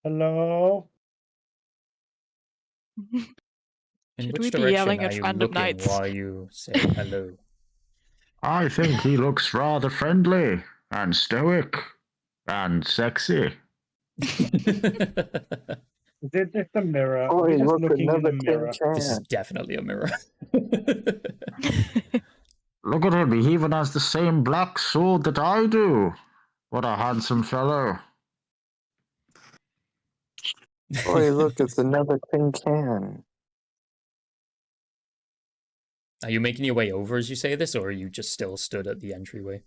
Speaker 2: Hello?
Speaker 1: In
Speaker 4: Should
Speaker 1: which
Speaker 4: we be
Speaker 1: direction
Speaker 4: yelling
Speaker 1: are
Speaker 4: at
Speaker 1: you
Speaker 4: random
Speaker 1: looking
Speaker 4: knights?
Speaker 1: while you say hello?
Speaker 6: I think he looks rather friendly and stoic and sexy.
Speaker 2: Is it just a mirror?
Speaker 5: Oh,
Speaker 2: Are we just
Speaker 5: look,
Speaker 2: looking in
Speaker 5: another
Speaker 2: the
Speaker 5: tin
Speaker 2: mirror?
Speaker 1: This is
Speaker 5: can.
Speaker 1: definitely a mirror.
Speaker 6: Look at him, he even has the same black sword that I do. What a handsome fellow.
Speaker 5: Oh, look, it's another tin can.
Speaker 1: Are you making your way over as you say this, or are you just still stood at the entryway?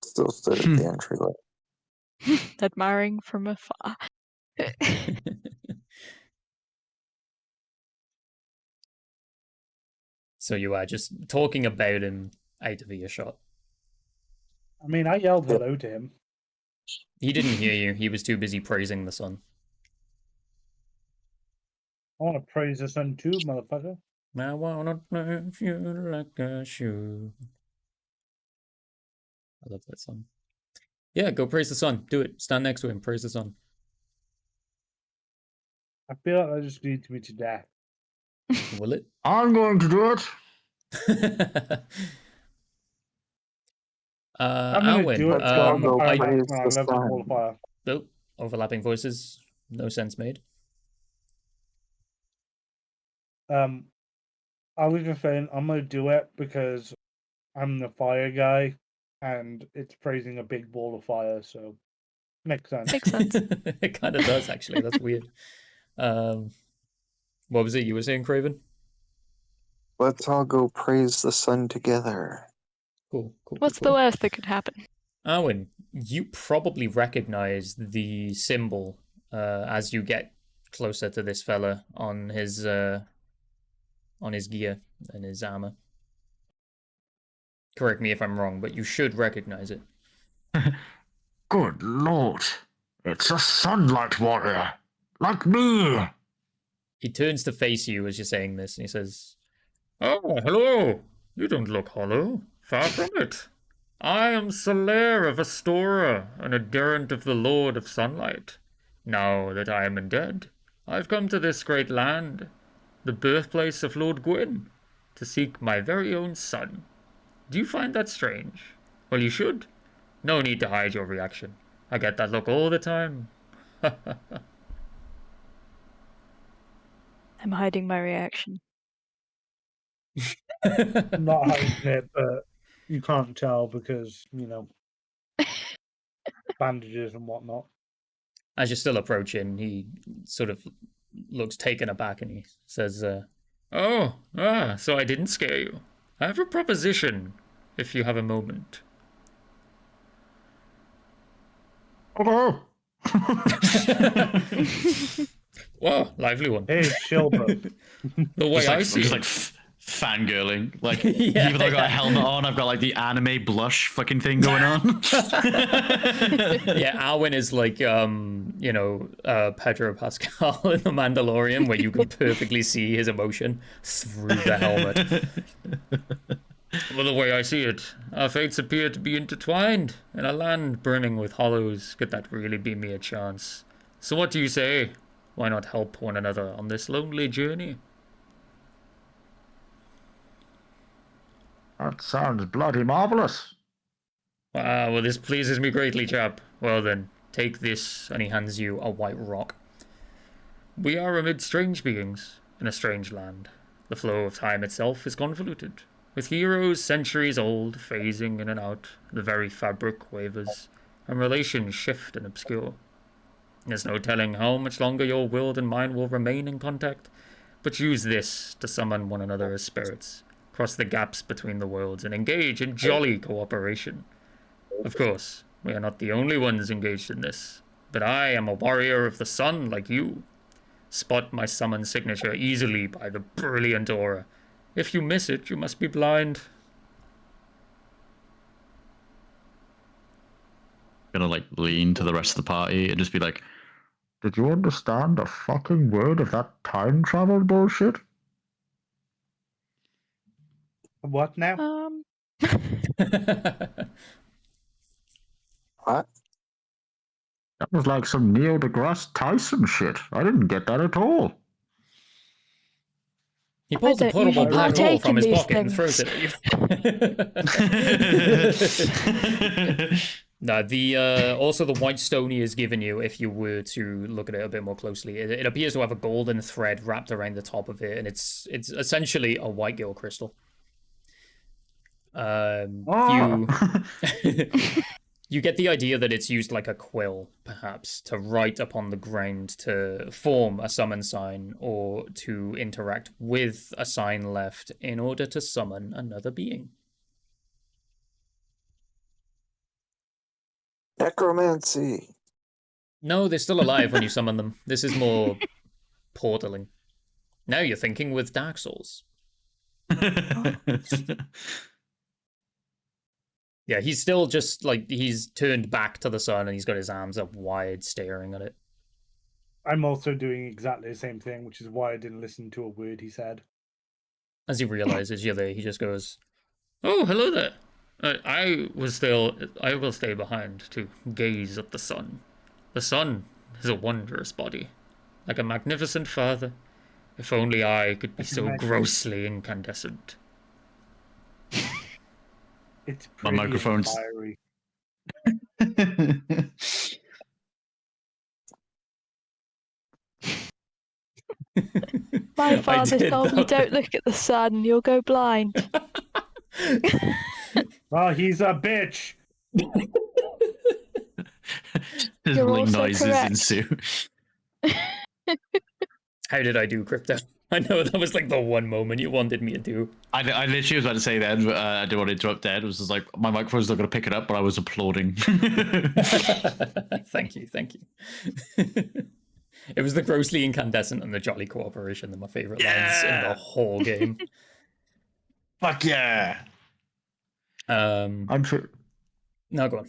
Speaker 5: Still stood at the entryway.
Speaker 4: Admiring from afar.
Speaker 1: So you are just talking about him out of earshot.
Speaker 2: I mean, I yelled hello to him.
Speaker 1: He didn't hear you. He was too busy praising the sun.
Speaker 2: I want to praise the sun too, motherfucker.
Speaker 1: I wanna love you like I should. I love that song. Yeah, go praise the sun. Do it. Stand next to him. Praise the sun.
Speaker 2: I feel like that just leads me to death.
Speaker 1: Will it?
Speaker 6: I'm going to do it.
Speaker 2: I'm gonna
Speaker 1: Alwyn,
Speaker 2: do it.
Speaker 5: Let's
Speaker 2: So
Speaker 5: all
Speaker 2: I'm
Speaker 5: go
Speaker 2: I
Speaker 5: praise the
Speaker 2: level the ball
Speaker 5: sun.
Speaker 2: of fire.
Speaker 1: oh, overlapping voices. No sense made.
Speaker 2: I was just saying I'm gonna do it because I'm the fire guy, and it's praising a big ball of fire, so makes sense.
Speaker 4: Makes sense.
Speaker 1: It kind of does, actually. That's weird. What was it you were saying, Craven?
Speaker 5: Let's all go praise the sun together.
Speaker 1: Cool, cool.
Speaker 4: What's the worst that could happen?
Speaker 1: Alwyn, you probably recognize the symbol as you get closer to this fella on his gear and his armor. Correct me if I'm wrong, but you should recognize it.
Speaker 6: Good lord. It's a sunlight warrior. Like me.
Speaker 1: He turns to face you as you're saying this, and he says, "Oh, hello. You don't look hollow. Far from it. I am Solaire of Astora, an adherent of the Lord of Sunlight. Now that I am dead, I've come to this great land, the birthplace of Lord Gwyn, to seek my very own son. Do you find that strange? Well, you should. No need to hide your reaction. I get that look all the time."
Speaker 4: I'm hiding my reaction.
Speaker 2: I'm not hiding it, but you can't tell because bandages and whatnot.
Speaker 1: As you're still approaching, he sort of looks taken aback and he says, so I didn't scare you. I have a proposition, if you have a moment."
Speaker 6: Okay.
Speaker 1: Whoa, lively one.
Speaker 2: Hey, chill, bro.
Speaker 1: The way I see
Speaker 3: just
Speaker 1: it.
Speaker 3: like fangirling. Like,
Speaker 1: Yeah,
Speaker 3: even though I got
Speaker 1: yeah.
Speaker 3: a helmet on, I've got like the anime blush fucking thing going on.
Speaker 1: Yeah, Alwyn is like, Pedro Pascal in The Mandalorian, where you can perfectly see his emotion through the helmet. Well, the way I see it, our fates appear to be intertwined. In a land brimming with hollows, could that really be me a chance? So what do you say? Why not help one another on this lonely journey?
Speaker 6: That sounds bloody marvelous.
Speaker 1: Well, this pleases me greatly, chap. Well then, take this, and he hands you a white rock. We are amid strange beings, in a strange land. The flow of time itself is convoluted, with heroes centuries old phasing in and out, the very fabric wavers, and relations shift and obscure. There's no telling how much longer your world and mine will remain in contact, but use this to summon one another as spirits, cross the gaps between the worlds, and engage in jolly cooperation. Of course, we are not the only ones engaged in this, but I am a warrior of the sun like you. Spot my summon signature easily by the brilliant aura. If you miss it, you must be blind.
Speaker 3: Gonna like lean to the rest of the party and just be like,
Speaker 6: Did you understand a fucking word of that time travel bullshit?
Speaker 2: What now?
Speaker 5: What?
Speaker 6: That was like some Neil deGrasse Tyson shit. I didn't get that at all.
Speaker 1: He pulls a
Speaker 4: don't
Speaker 1: portable
Speaker 4: usually
Speaker 1: black hole
Speaker 4: partake
Speaker 1: from
Speaker 4: in
Speaker 1: his
Speaker 4: these
Speaker 1: pocket and throws it at you. No, also the white stone he has given you, if you were to look at it a bit more closely, it appears to have a golden thread wrapped around the top of it, and it's essentially a white gill crystal. You get the idea that it's used like a quill, perhaps, to write upon the ground to form a summon sign, or to interact with a sign left in order to summon another being.
Speaker 5: Necromancy.
Speaker 1: No, they're still alive when you summon them. This is more portaling. Now you're thinking with Dark Souls. Yeah, he's still just like, he's turned back to the sun and he's got his arms up wide staring at it.
Speaker 2: I'm also doing exactly the same thing, which is why I didn't listen to a word he said.
Speaker 1: As he realizes you're there, he just goes, "Oh, hello there. I will stay behind to gaze at the sun. The sun is a wondrous body, like a magnificent father. If only I could be so
Speaker 2: Imagine.
Speaker 1: grossly incandescent.
Speaker 2: It's
Speaker 3: My
Speaker 2: pretty
Speaker 3: microphone's-
Speaker 2: fiery.
Speaker 4: My
Speaker 1: I
Speaker 4: father
Speaker 1: did
Speaker 4: told me
Speaker 1: that.
Speaker 4: don't look at the sun, you'll go blind.
Speaker 2: Oh, he's a bitch.
Speaker 3: Sizzling
Speaker 4: also
Speaker 3: noises
Speaker 4: correct.
Speaker 3: ensue.
Speaker 1: How did I do, Crypto? I know that was like the one moment you wanted me to do.
Speaker 3: I literally was about to say then, but I didn't want to interrupt Ed. It was just like, my microphone's not going to pick it up, but I was applauding.
Speaker 1: Thank you. It was the grossly incandescent and the jolly cooperation that my favourite lines in the whole game.
Speaker 3: Fuck yeah!
Speaker 1: No, go on.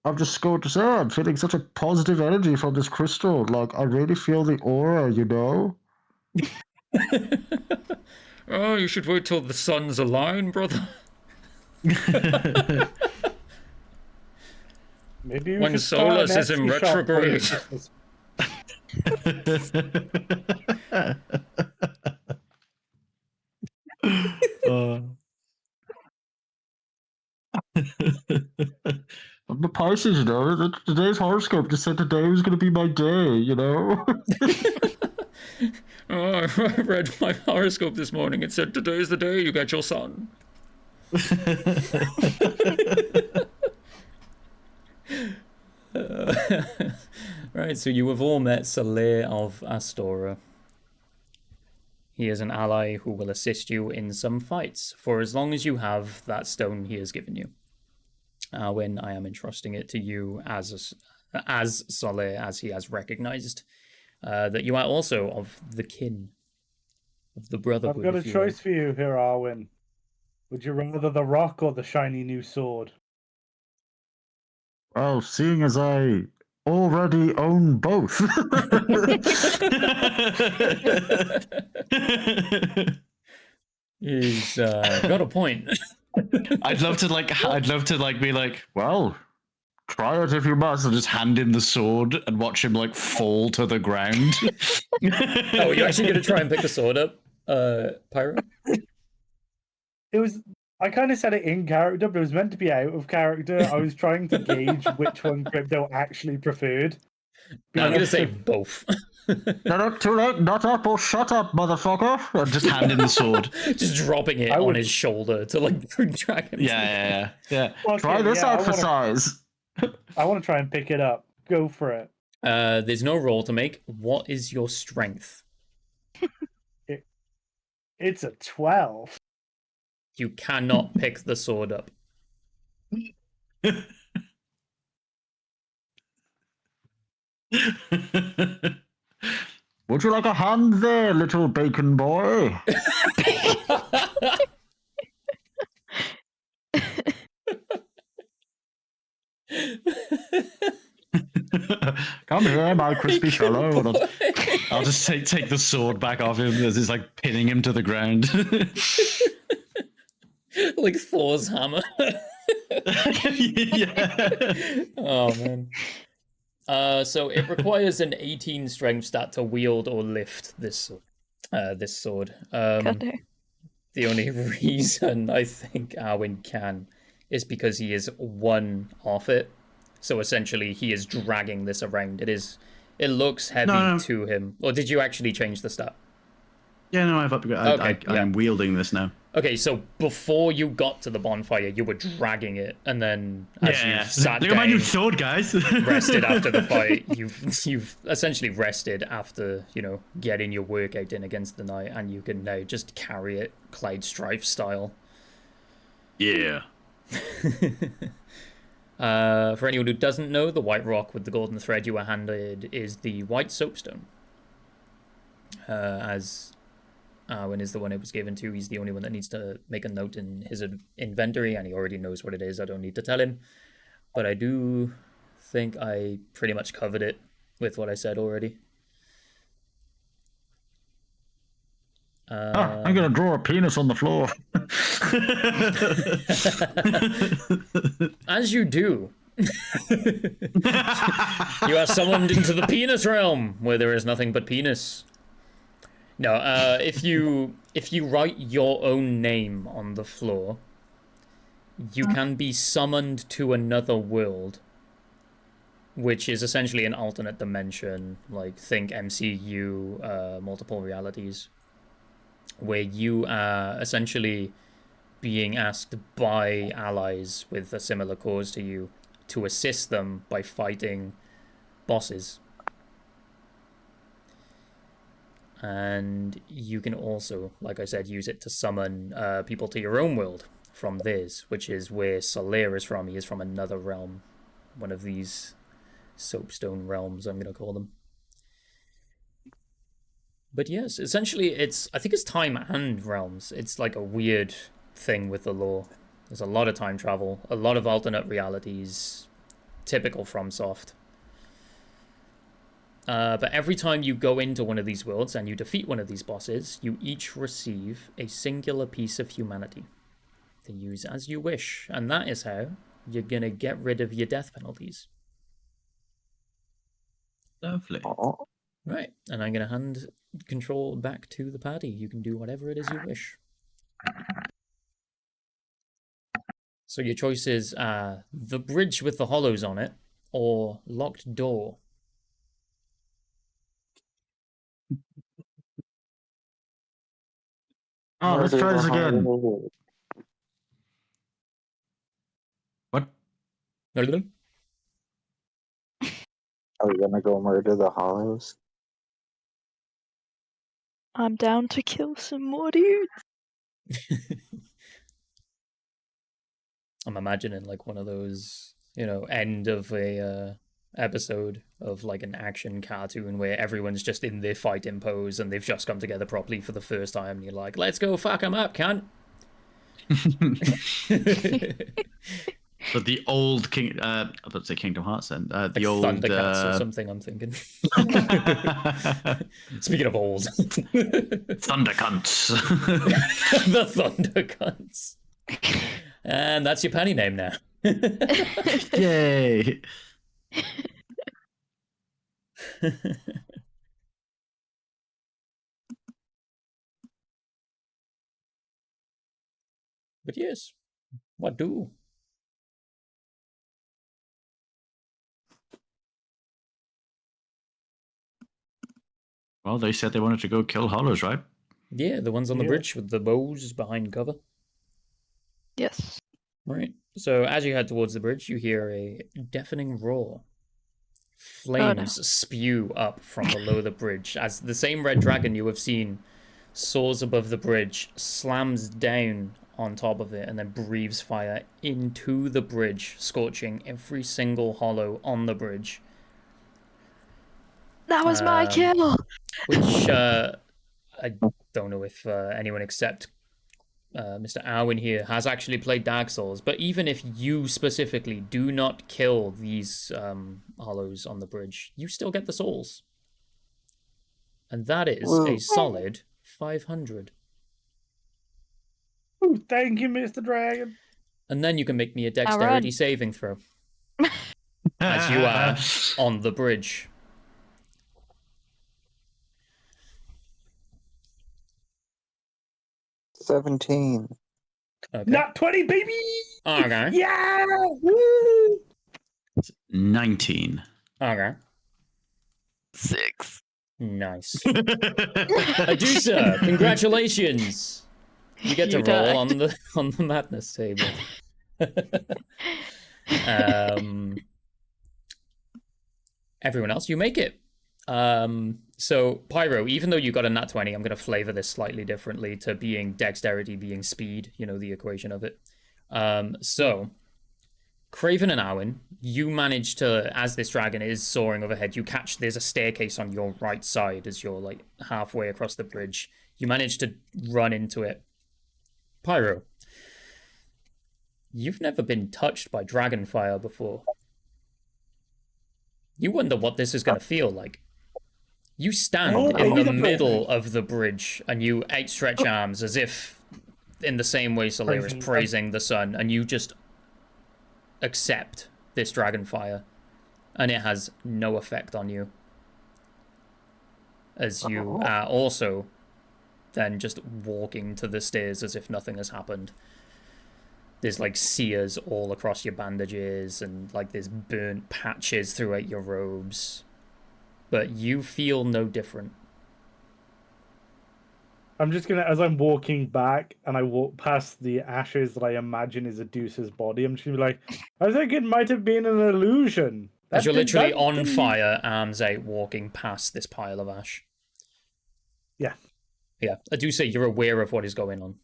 Speaker 6: I'm just going to say, I'm feeling such a positive energy from this crystal. Like, I really feel the aura, you know?
Speaker 1: Oh, you should wait till the suns align, brother.
Speaker 2: Maybe we
Speaker 1: When
Speaker 2: should start an
Speaker 1: Solus is in
Speaker 2: Etsy shop for
Speaker 1: retrograde.
Speaker 2: your Christmas.
Speaker 6: I'm the Pisces, you know? Today's horoscope just said today was going to be my day, you know?
Speaker 1: Oh, I read my horoscope this morning. It said today's the day you get your son. Right, so you have all met Saleh of Astora. He is an ally who will assist you in some fights for as long as you have that stone he has given you. When I am entrusting it to you as Saleh, as he has recognized that you are also of the kin of the brotherhood.
Speaker 2: I've got a
Speaker 1: if you
Speaker 2: choice
Speaker 1: will.
Speaker 2: for you here, Arwen. Would you rather the rock or the shiny new sword?
Speaker 6: Well, seeing as I already own both.
Speaker 1: He's got a point.
Speaker 3: I'd love to be like, well, try it if you must, and just hand him the sword and watch him like fall to the ground.
Speaker 1: Oh, you're actually going to try and pick the sword up, Pyro?
Speaker 2: It was. I kind of said it in character, but it was meant to be out of character. I was trying to gauge which one Crypto actually preferred.
Speaker 1: No, I'm going to
Speaker 2: Because
Speaker 1: say
Speaker 2: of-
Speaker 1: both.
Speaker 6: Not too late, not up or shut up, motherfucker.
Speaker 3: And just hand him the sword.
Speaker 1: Just dropping it
Speaker 2: I
Speaker 1: on
Speaker 2: would-
Speaker 1: his shoulder to like drag him.
Speaker 3: Yeah.
Speaker 2: Fuck
Speaker 6: Try
Speaker 2: it,
Speaker 6: this
Speaker 2: yeah,
Speaker 6: out for size.
Speaker 2: I want to try and pick it up. Go for it.
Speaker 1: There's no roll to make. What is your strength?
Speaker 2: It's a 12.
Speaker 1: You cannot pick the sword up.
Speaker 6: Would you like a hand there, little bacon boy?
Speaker 3: Come here, my crispy fellow. And I'll just take the sword back off him as it's like pinning him to the ground.
Speaker 1: Like Thor's hammer.
Speaker 3: Yeah.
Speaker 1: Oh man. So it requires an 18 strength stat to wield or lift this sword.
Speaker 4: God damn.
Speaker 1: The only reason I think Arwen can is because he is one off it. So essentially he is dragging this around. It looks heavy
Speaker 3: No.
Speaker 1: to him. Or did you actually change the stat?
Speaker 3: Yeah, no, I've upgraded.
Speaker 1: Okay,
Speaker 3: I'm wielding this now.
Speaker 1: Okay, so before you got to the bonfire, you were dragging it, and then as you sat
Speaker 3: Look at my new
Speaker 1: down,
Speaker 3: sword, guys.
Speaker 1: rested after the fight, you've essentially rested after, getting your workout in against the night, and you can now just carry it Clyde Strife style.
Speaker 3: Yeah.
Speaker 1: For anyone who doesn't know, the white rock with the golden thread you were handed is the white soapstone. As Arwen is the one it was given to, he's the only one that needs to make a note in his inventory, and he already knows what it is. I don't need to tell him. But I do think I pretty much covered it with what I said already.
Speaker 6: I'm gonna draw a penis on the floor.
Speaker 1: As you do. You are summoned into the penis realm, where there is nothing but penis. No, if you write your own name on the floor, you can be summoned to another world, which is essentially an alternate dimension, like think MCU, multiple realities, where you are essentially being asked by allies with a similar cause to you to assist them by fighting bosses. And you can also, like I said, use it to summon people to your own world from theirs, which is where Solaire is from. He is from another realm, one of these soapstone realms, I'm going to call them. But yes, essentially, I think it's time and realms. It's like a weird thing with the lore. There's a lot of time travel, a lot of alternate realities, typical FromSoft. But every time you go into one of these worlds and you defeat one of these bosses, you each receive a singular piece of humanity to use as you wish. And that is how you're going to get rid of your death penalties.
Speaker 3: Lovely.
Speaker 5: Oh,
Speaker 1: Right, and I'm going to hand control back to the party. You can do whatever it is you wish. So your choices are the bridge with the hollows on it or locked door.
Speaker 6: Oh, let's
Speaker 5: murder
Speaker 6: try
Speaker 5: the
Speaker 6: this again.
Speaker 5: hollow.
Speaker 3: What?
Speaker 5: Are we gonna go murder the hollows?
Speaker 4: I'm down to kill some more dudes.
Speaker 1: I'm imagining like one of those, end of a episode of like an action cartoon where everyone's just in their fighting pose and they've just come together properly for the first time. And you're like, let's go fuck them up, cunt.
Speaker 3: But the old King, I was about to say Kingdom Hearts then. The
Speaker 1: Like
Speaker 3: old
Speaker 1: Thundercats or something, I'm thinking. Speaking of old.
Speaker 3: Thundercunts.
Speaker 1: The Thundercats. And that's your penny name now.
Speaker 3: Yay!
Speaker 1: But yes, what do?
Speaker 3: Well, they said they wanted to go kill hollows, right?
Speaker 1: Yeah, the ones on the
Speaker 2: Yeah.
Speaker 1: bridge with the bows behind cover.
Speaker 4: Yes.
Speaker 1: Right. So as you head towards the bridge, you hear a deafening roar. Flames spew up from below the bridge as the same red dragon you have seen soars above the bridge, slams down on top of it, and then breathes fire into the bridge, scorching every single hollow on the bridge.
Speaker 4: That was my kill.
Speaker 1: Which I don't know if anyone except Mr. Arwin here has actually played Dark Souls, but even if you specifically do not kill these hollows on the bridge, you still get the souls. And that is a
Speaker 5: Whoa.
Speaker 1: solid 500.
Speaker 2: Ooh, thank you, Mr. Dragon.
Speaker 1: And then you can make me a dexterity saving throw as you are on the bridge.
Speaker 5: $17.
Speaker 1: Okay.
Speaker 2: Not 20, baby!
Speaker 1: Okay.
Speaker 2: Yeah! Woo!
Speaker 3: 19.
Speaker 1: Okay.
Speaker 4: 6.
Speaker 1: Nice. Adusa, congratulations. You get to
Speaker 4: You
Speaker 1: roll
Speaker 4: died.
Speaker 1: on the madness table. Everyone else, you make it. So Pyro, even though you got a nat 20, I'm going to flavor this slightly differently to being dexterity being speed, the equation of it. So Craven and Arwen, you manage to, as this dragon is soaring overhead, you catch there's a staircase on your right side as you're like halfway across the bridge. You manage to run into it. Pyro, you've never been touched by dragon fire before. You wonder what this is going to feel like. You stand in the middle of the bridge and you outstretch arms as if in the same way Solaire is praising the sun, and you just accept this dragon fire, and it has no effect on you, as you are also then just walking to the stairs as if nothing has happened. There's like sears all across your bandages and like there's burnt patches throughout your robes. But you feel no different.
Speaker 2: I'm just gonna, as I'm walking back and I walk past the ashes that I imagine is Adusa's body, I'm just gonna be like, I think it might have been an illusion.
Speaker 1: As you're literally on
Speaker 2: didn't-
Speaker 1: fire, arms out, walking past this pile of ash.
Speaker 2: Yeah.
Speaker 1: Yeah, Adusa, you're aware of what is going on.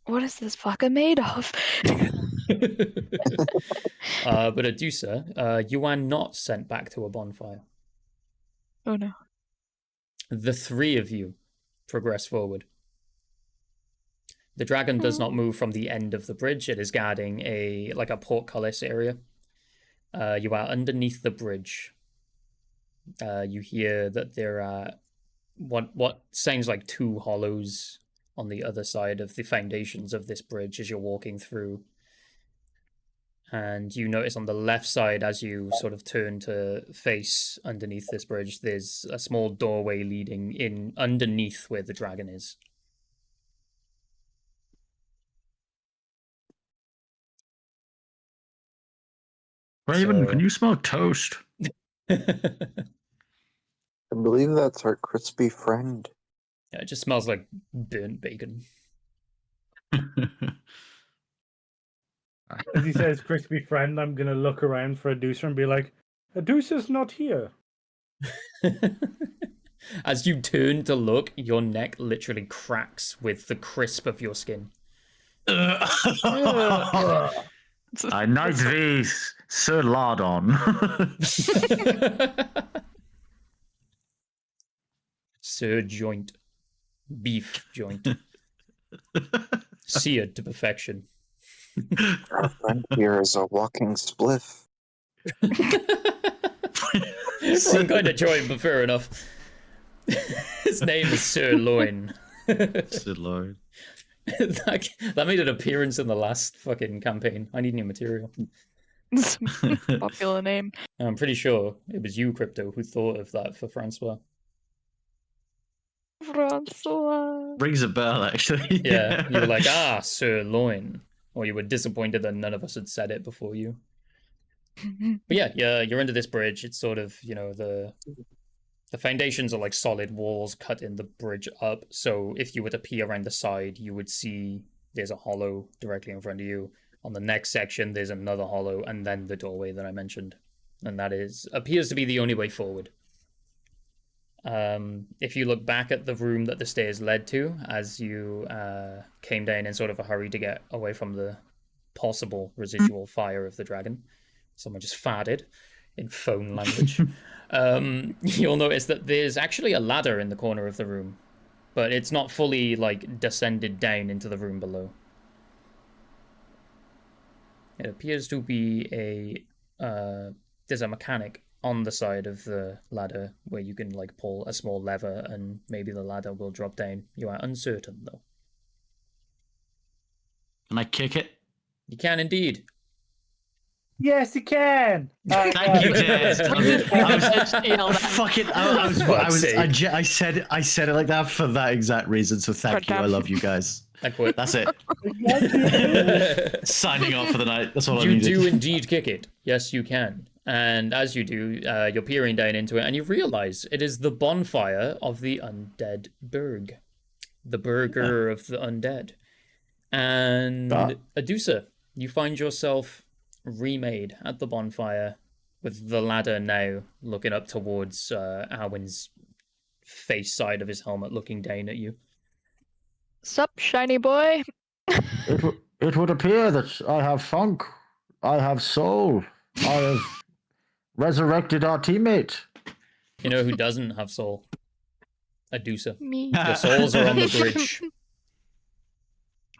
Speaker 4: What is this fucker made of?
Speaker 1: But Adusa, you are not sent back to a bonfire.
Speaker 4: Oh no.
Speaker 1: The three of you progress forward. The dragon does not move from the end of the bridge. It is guarding a portcullis area. You are underneath the bridge. You hear that there are what sounds like two hollows on the other side of the foundations of this bridge as you're walking through. And you notice on the left side, as you sort of turn to face underneath this bridge, there's a small doorway leading in underneath where the dragon is.
Speaker 6: Raven,
Speaker 1: So-
Speaker 6: can you smell toast?
Speaker 5: I believe that's our crispy friend.
Speaker 1: Yeah, it just smells like burnt bacon.
Speaker 2: As he says, crispy friend, I'm gonna look around for Adusa and be like, Adusa's not here.
Speaker 1: As you turn to look, your neck literally cracks with the crisp of your skin.
Speaker 6: I knight thee, Sir Lardon.
Speaker 1: Sir joint. Beef joint. Seared to perfection.
Speaker 5: Our friend here is a walking spliff.
Speaker 1: Wrong kind of joint, but fair enough. His name is Sir Loin.
Speaker 3: Sir Lord.
Speaker 1: that made an appearance in the last fucking campaign. I need new material.
Speaker 4: Popular name.
Speaker 1: I'm pretty sure it was you, Crypto, who thought of that for Francois.
Speaker 4: Francois.
Speaker 3: Rings a bell, actually.
Speaker 1: Yeah, you were like, Sir Loin. Or you were disappointed that none of us had said it before you. But yeah, you're under this bridge. It's sort of, the foundations are like solid walls cut in the bridge up. So if you were to peer around the side, you would see there's a hollow directly in front of you. On the next section, there's another hollow, and then the doorway that I mentioned. And that appears to be the only way forward. If you look back at the room that the stairs led to, as you came down in sort of a hurry to get away from the possible residual fire of the dragon, someone just farted in phone language. You'll notice that there's actually a ladder in the corner of the room, but it's not fully descended down into the room below. It appears to be there's a mechanic on the side of the ladder where you can pull a small lever and maybe the ladder will drop down. You are uncertain though.
Speaker 3: Can I kick it?
Speaker 1: You can indeed.
Speaker 2: Yes, you can.
Speaker 3: Thank you, Jez. I said it like that for that exact reason. So thank you. I love you guys.
Speaker 1: I quit.
Speaker 3: That's it. Signing off for the night. That's all I
Speaker 1: You
Speaker 3: needed.
Speaker 1: do indeed kick it. Yes, you can. And as you do, you're peering down into it, and you realize it is the bonfire of the undead Berg, the burger of the undead. And Adusa, you find yourself remade at the bonfire, with the ladder now looking up towards Arwen's face side of his helmet, looking down at you.
Speaker 4: Sup, shiny boy?
Speaker 6: It would appear that I have funk, I have soul, I have resurrected our teammate.
Speaker 1: You know who doesn't have soul? Adusa.
Speaker 4: Me.
Speaker 1: Your souls are on the bridge,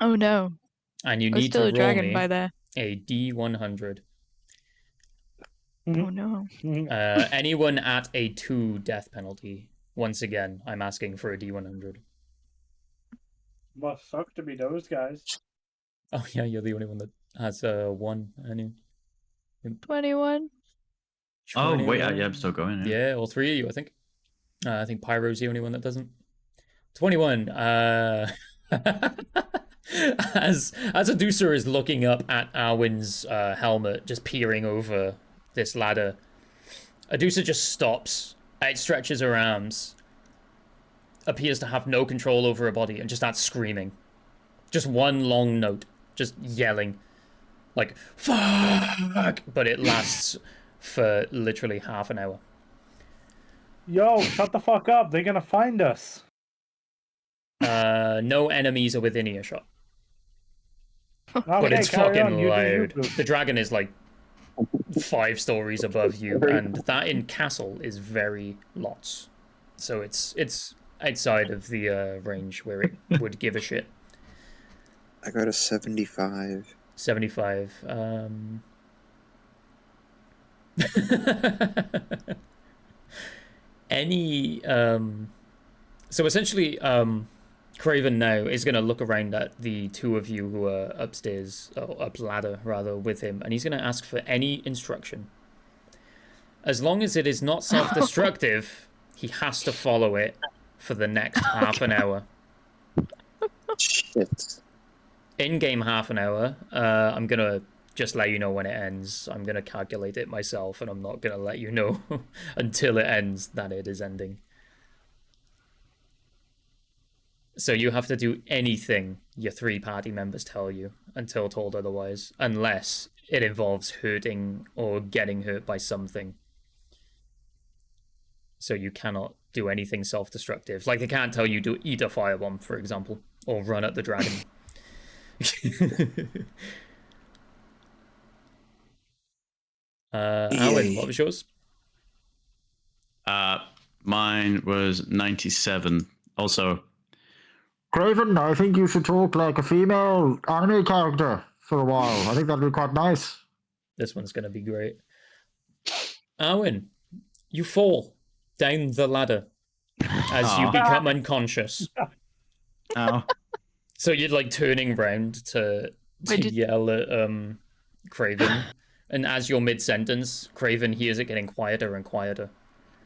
Speaker 4: Oh no.
Speaker 1: and you
Speaker 4: I was
Speaker 1: need
Speaker 4: still
Speaker 1: to
Speaker 4: a
Speaker 1: roll
Speaker 4: dragon
Speaker 1: me
Speaker 4: by there.
Speaker 1: a D100.
Speaker 4: Oh no.
Speaker 1: Anyone at a 2 death penalty. Once again, I'm asking for a D100.
Speaker 2: Must suck to be those guys.
Speaker 1: Oh yeah, you're the only one that has 1.
Speaker 4: 21.
Speaker 3: Oh wait,
Speaker 1: 21.
Speaker 3: yeah, I'm still going.
Speaker 1: Yeah, all 3 of you, I think. I think Pyro's the only one that doesn't. 21. As Adusa is looking up at Arwen's helmet, just peering over this ladder, Adusa just stops. It stretches her arms, appears to have no control over her body, and just starts screaming. Just one long note, just yelling, like, fuck! But it lasts for literally half an hour.
Speaker 2: Yo, shut the fuck up. They're gonna find us.
Speaker 1: No enemies are within earshot.
Speaker 2: Okay,
Speaker 1: But it's
Speaker 2: carry on.
Speaker 1: fucking
Speaker 2: You do you,
Speaker 1: loud.
Speaker 2: Blue.
Speaker 1: The dragon is like 5 stories above you, and that in castle is very lots. So it's outside of the range where it would give a shit.
Speaker 5: I got a 75.
Speaker 1: 75. Any so essentially Craven now is going to look around at the two of you who are upstairs, or up ladder rather, with him, and he's going to ask for any instruction. As long as it is not self-destructive, he has to follow it for the next half an hour.
Speaker 5: Shit.
Speaker 1: In-game half an hour. I'm going to just let you know when it ends. I'm going to calculate it myself, and I'm not going to let you know until it ends that it is ending. So you have to do anything your 3 party members tell you until told otherwise, unless it involves hurting or getting hurt by something. So you cannot do anything self-destructive. Like they can't tell you to eat a firebomb, for example, or run at the dragon. Alan, what was yours?
Speaker 3: Mine was 97. Also,
Speaker 6: Craven, I think you should talk like a female anime character for a while. I think that'd be quite nice.
Speaker 1: This one's going to be great. Arwen, you fall down the ladder as you become unconscious.
Speaker 3: ow.
Speaker 1: So you're like turning round to yell at Craven, and as you're mid-sentence, Craven hears it getting quieter and quieter.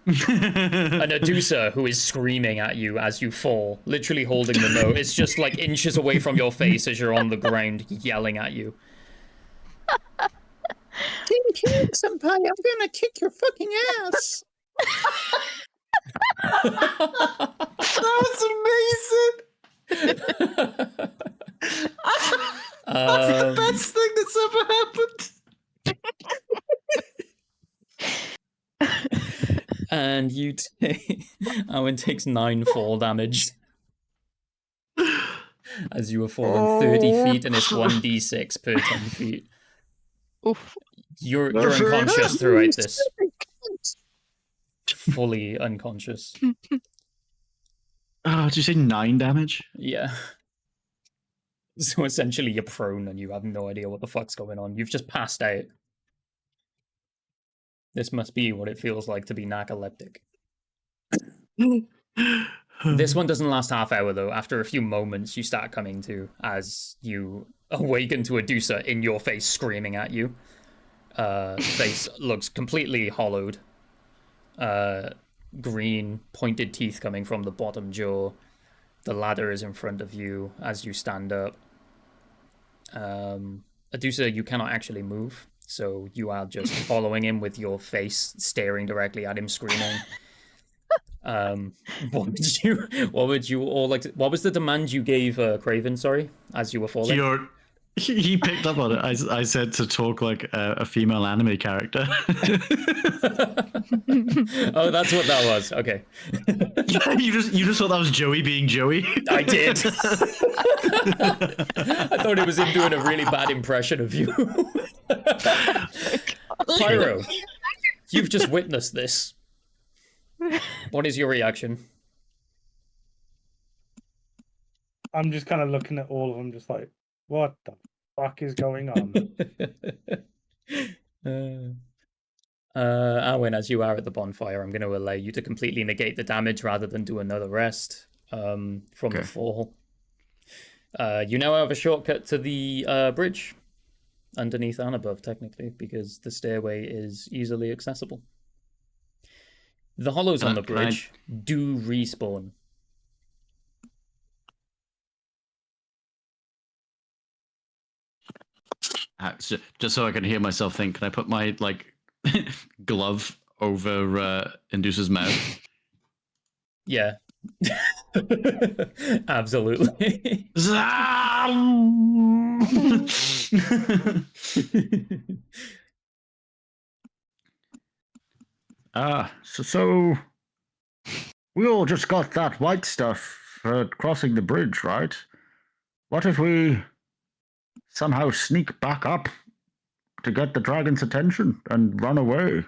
Speaker 1: And Adusa, who is screaming at you as you fall, literally holding the note, is just like inches away from your face as you're on the ground yelling at you.
Speaker 5: Senpai, I'm gonna kick your fucking ass.
Speaker 3: That was amazing. That's the best thing that's ever happened.
Speaker 1: And you Owen takes 9 fall damage as you were falling 30 feet, and it's 1d6 per 10 feet.
Speaker 4: Oof.
Speaker 1: You're unconscious throughout this. Fully unconscious.
Speaker 3: Oh, did you say 9 damage?
Speaker 1: Yeah. So essentially you're prone and you have no idea what the fuck's going on. You've just passed out. This must be what it feels like to be narcoleptic. This one doesn't last half hour though. After a few moments you start coming to as you awaken to Adusa in your face screaming at you. Face looks completely hollowed. Green pointed teeth coming from the bottom jaw. The ladder is in front of you as you stand up. Adusa, you cannot actually move, so you are just following him with your face staring directly at him, screaming. What would you all like to, what was the demand you gave Craven, sorry, as you were falling?
Speaker 3: He picked up on it. I said to talk like a female anime character.
Speaker 1: Oh, that's what that was. Okay.
Speaker 3: you just thought that was Joey being Joey.
Speaker 1: I did. I thought it was him doing a really bad impression of you. Pyro, you've just witnessed this. What is your reaction?
Speaker 2: I'm just kind of looking at all of them, just like, what the fuck is going on?
Speaker 1: Arwen, as you are at the bonfire, I'm going to allow you to completely negate the damage rather than do another rest from the fall. You now have a shortcut to the bridge underneath and above, technically, because the stairway is easily accessible. The hollows on the
Speaker 3: Can I-
Speaker 1: bridge do respawn.
Speaker 3: Just so I can hear myself think, can I put my glove over Inducer's mouth?
Speaker 1: Yeah. Absolutely.
Speaker 6: So we all just got that white stuff for crossing the bridge, right? What if we somehow sneak back up to get the dragon's attention and run away?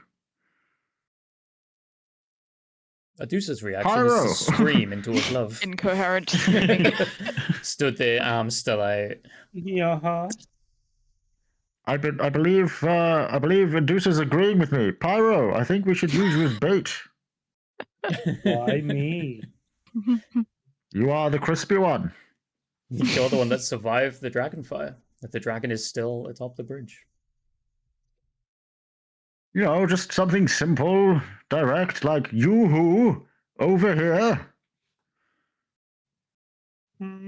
Speaker 1: Adusa's reaction is to
Speaker 6: Pyro!
Speaker 1: scream into a glove.
Speaker 4: Incoherent screaming.
Speaker 1: Stood there, arms still out.
Speaker 2: Yeah.
Speaker 6: I believe Medusa's agreeing with me. Pyro, I think we should use you as bait.
Speaker 2: Why me?
Speaker 6: You are the crispy one.
Speaker 1: You're the one that survived the dragon fire. If the dragon is still atop the bridge.
Speaker 6: You know, just something simple, direct, like yoo-hoo, over here.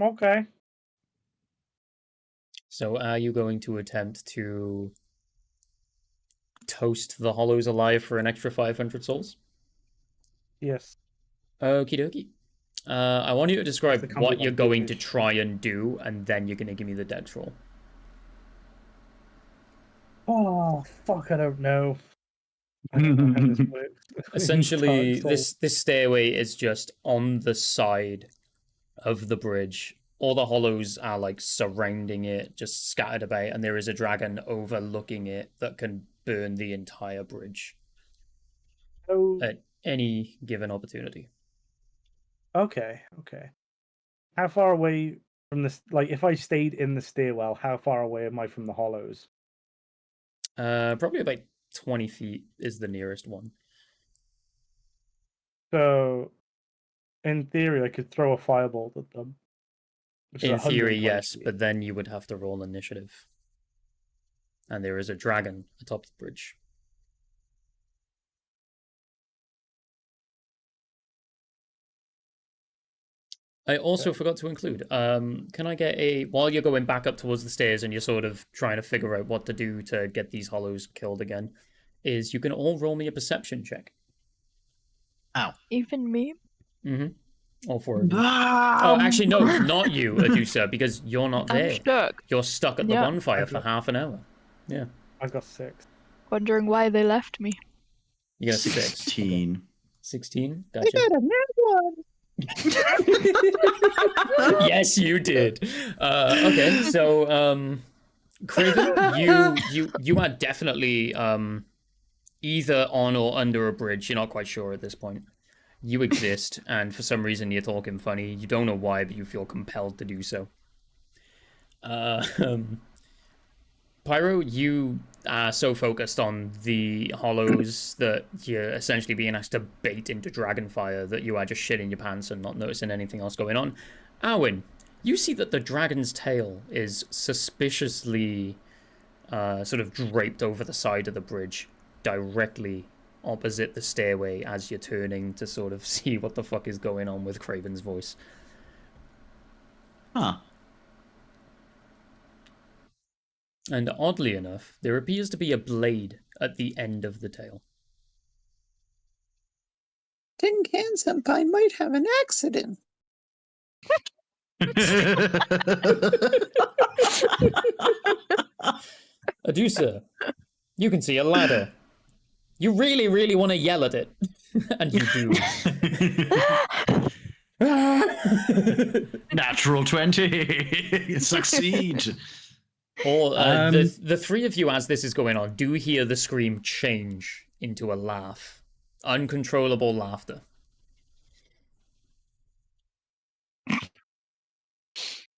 Speaker 2: Okay.
Speaker 1: So are you going to attempt to toast the hollows alive for an extra 500 souls?
Speaker 2: Yes.
Speaker 1: Okie dokie. I want you to describe
Speaker 2: They come
Speaker 1: what
Speaker 2: with,
Speaker 1: you're
Speaker 2: like,
Speaker 1: going to
Speaker 2: boobies.
Speaker 1: try and do, and then you're going to give me the dex roll.
Speaker 2: Oh fuck! I don't know. I don't know how this works.
Speaker 1: Essentially,
Speaker 2: Dark Souls.
Speaker 1: this stairway is just on the side of the bridge. All the hollows are like surrounding it, just scattered about, and there is a dragon overlooking it that can burn the entire bridge
Speaker 2: Oh,
Speaker 1: at any given opportunity.
Speaker 2: okay. How far away from this? Like, if I stayed in the stairwell, how far away am I from the hollows?
Speaker 1: Probably about 20 feet is the nearest one.
Speaker 2: So, in theory, I could throw a firebolt at them. Which is
Speaker 1: In
Speaker 2: 120
Speaker 1: theory, yes,
Speaker 2: feet.
Speaker 1: but then you would have to roll initiative. And there is a dragon atop the bridge. I also forgot to include, can I get while you're going back up towards the stairs and you're sort of trying to figure out what to do to get these hollows killed again, is you can all roll me a perception check.
Speaker 3: Ow.
Speaker 4: Even me?
Speaker 1: Mm-hmm. All four of you. Oh, actually, no, not you, Adusa, because you're not
Speaker 4: I'm
Speaker 1: there.
Speaker 4: stuck.
Speaker 1: You're stuck at the
Speaker 4: Yeah.
Speaker 1: bonfire
Speaker 2: I
Speaker 1: for
Speaker 2: got-
Speaker 1: half an hour. Yeah.
Speaker 2: I got 6.
Speaker 4: Wondering why they left me.
Speaker 1: You got a 6. Okay.
Speaker 3: 16.
Speaker 1: 16?
Speaker 5: I
Speaker 1: Gotcha.
Speaker 5: got a net one.
Speaker 1: Yes, you did. Okay, so Craven, you are definitely either on or under a bridge. You're not quite sure at this point. You exist, and for some reason you're talking funny. You don't know why, but you feel compelled to do so. Pyro, you are so focused on the hollows that you're essentially being asked to bait into Dragonfire that you are just shitting your pants and not noticing anything else going on. Arwen, you see that the dragon's tail is suspiciously sort of draped over the side of the bridge, directly opposite the stairway as you're turning to sort of see what the fuck is going on with Craven's voice.
Speaker 3: Huh.
Speaker 1: And oddly enough, there appears to be a blade at the end of the tail.
Speaker 5: Tin Can Senpai might have an accident.
Speaker 1: Adusa, you can see a ladder. You really, really want to yell at it. And you do.
Speaker 3: Natural 20. Succeed.
Speaker 1: Or the three of you, as this is going on, do hear the scream change into a laugh. Uncontrollable laughter.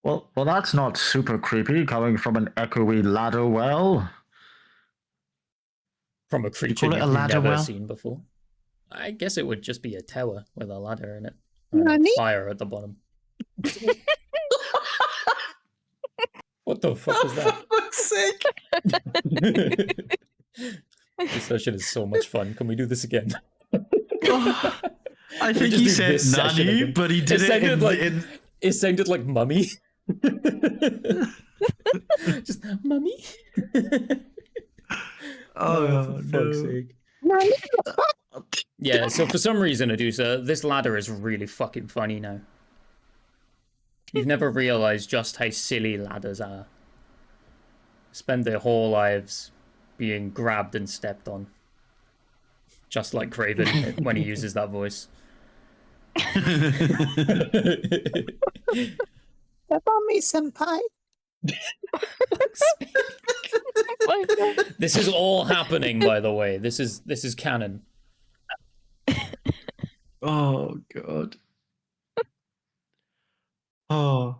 Speaker 6: Well, that's not super creepy coming from an echoey ladder well.
Speaker 1: From a creature
Speaker 3: call it a
Speaker 1: you've
Speaker 3: ladder
Speaker 1: never
Speaker 3: well?
Speaker 1: seen before. I guess it would just be a tower with a ladder in it.
Speaker 5: Nani?
Speaker 1: Fire at the bottom. What the fuck was that?
Speaker 3: fuck's sake.
Speaker 1: This session is so much fun. Can we do this again?
Speaker 3: Oh, I
Speaker 1: We
Speaker 3: think
Speaker 1: just
Speaker 3: he
Speaker 1: do
Speaker 3: said
Speaker 1: this session
Speaker 3: Nani,
Speaker 1: again.
Speaker 3: but he did it
Speaker 1: It sounded like mummy. Just mummy.
Speaker 3: Oh,
Speaker 1: for fuck's
Speaker 3: no.
Speaker 1: sake. Yeah, so for some reason, Adusa, this ladder is really fucking funny now. You've never realized just how silly ladders are. Spend their whole lives being grabbed and stepped on. Just like Craven when he uses that voice.
Speaker 5: Step on me, senpai.
Speaker 4: My God.
Speaker 1: This is all happening, by the way. This is canon.
Speaker 3: Oh, God. Oh.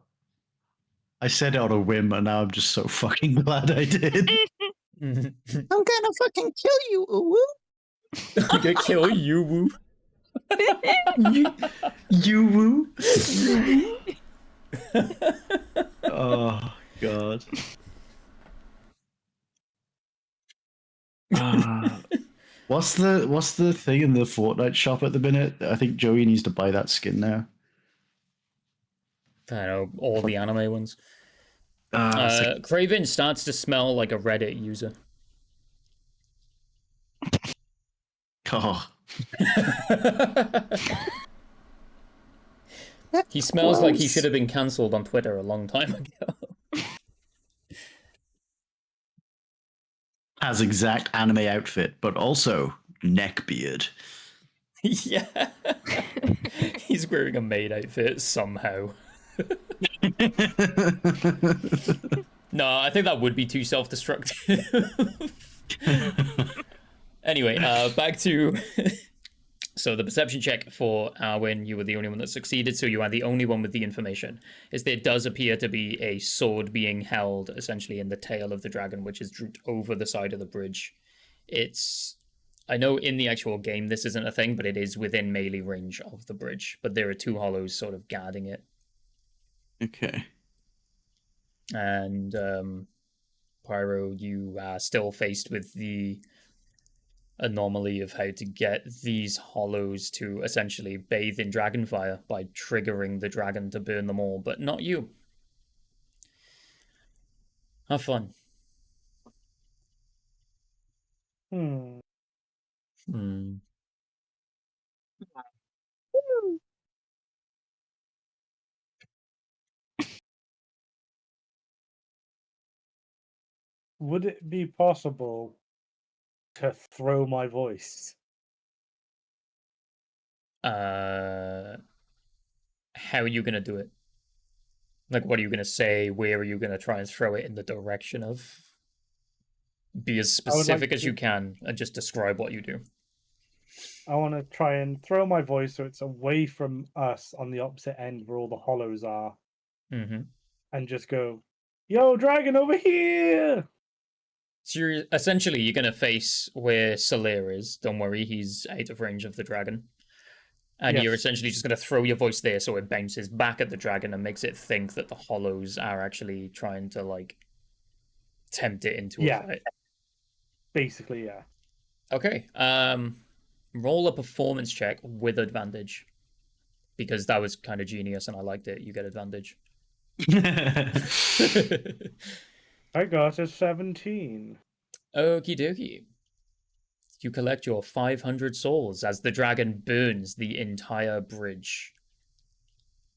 Speaker 3: I said it on a whim, and now I'm just so fucking glad I did.
Speaker 5: I'm gonna fucking kill you, Uwu.
Speaker 1: I'm gonna kill you, woo.
Speaker 3: You woo. Oh, God. What's the thing in the Fortnite shop at the minute? I think Joey needs to buy that skin now.
Speaker 1: I know, all the anime ones.
Speaker 3: Like,
Speaker 1: Craven starts to smell like a Reddit user.
Speaker 3: oh.
Speaker 1: He smells like he should have been cancelled on Twitter a long time ago.
Speaker 3: Has exact anime outfit, but also neck beard.
Speaker 1: Yeah. He's wearing a maid outfit somehow. No, I think that would be too self-destructive. Anyway, back to... So the perception check for Arwen, you were the only one that succeeded, so you are the only one with the information. Is there does appear to be a sword being held, essentially, in the tail of the dragon, which is drooped over the side of the bridge. It's... I know in the actual game this isn't a thing, but it is within melee range of the bridge. But there are two hollows sort of guarding it.
Speaker 3: Okay.
Speaker 1: And Pyro, you are still faced with the anomaly of how to get these hollows to essentially bathe in dragonfire by triggering the dragon to burn them all, but not you. Have fun.
Speaker 2: Hmm. Would it be possible to throw my voice?
Speaker 1: How are you gonna do it? Like, what are you gonna say? Where are you gonna try and throw it in the direction of? Be as specific as you can and just describe what you do.
Speaker 2: I want to try and throw my voice so it's away from us on the opposite end where all the hollows are, and just go, "Yo, dragon over here!"
Speaker 1: So you're gonna face where Salir is. Don't worry, he's out of range of the dragon. And you're
Speaker 2: Yes.
Speaker 1: essentially just gonna throw your voice there so it bounces back at the dragon and makes it think that the hollows are actually trying to, like, tempt it into a fight.
Speaker 2: Basically, yeah.
Speaker 1: Okay. Roll a performance check with advantage. Because that was kind of genius and I liked it. You get advantage.
Speaker 2: I got a 17.
Speaker 1: Okie dokie. You collect your 500 souls as the dragon burns the entire bridge.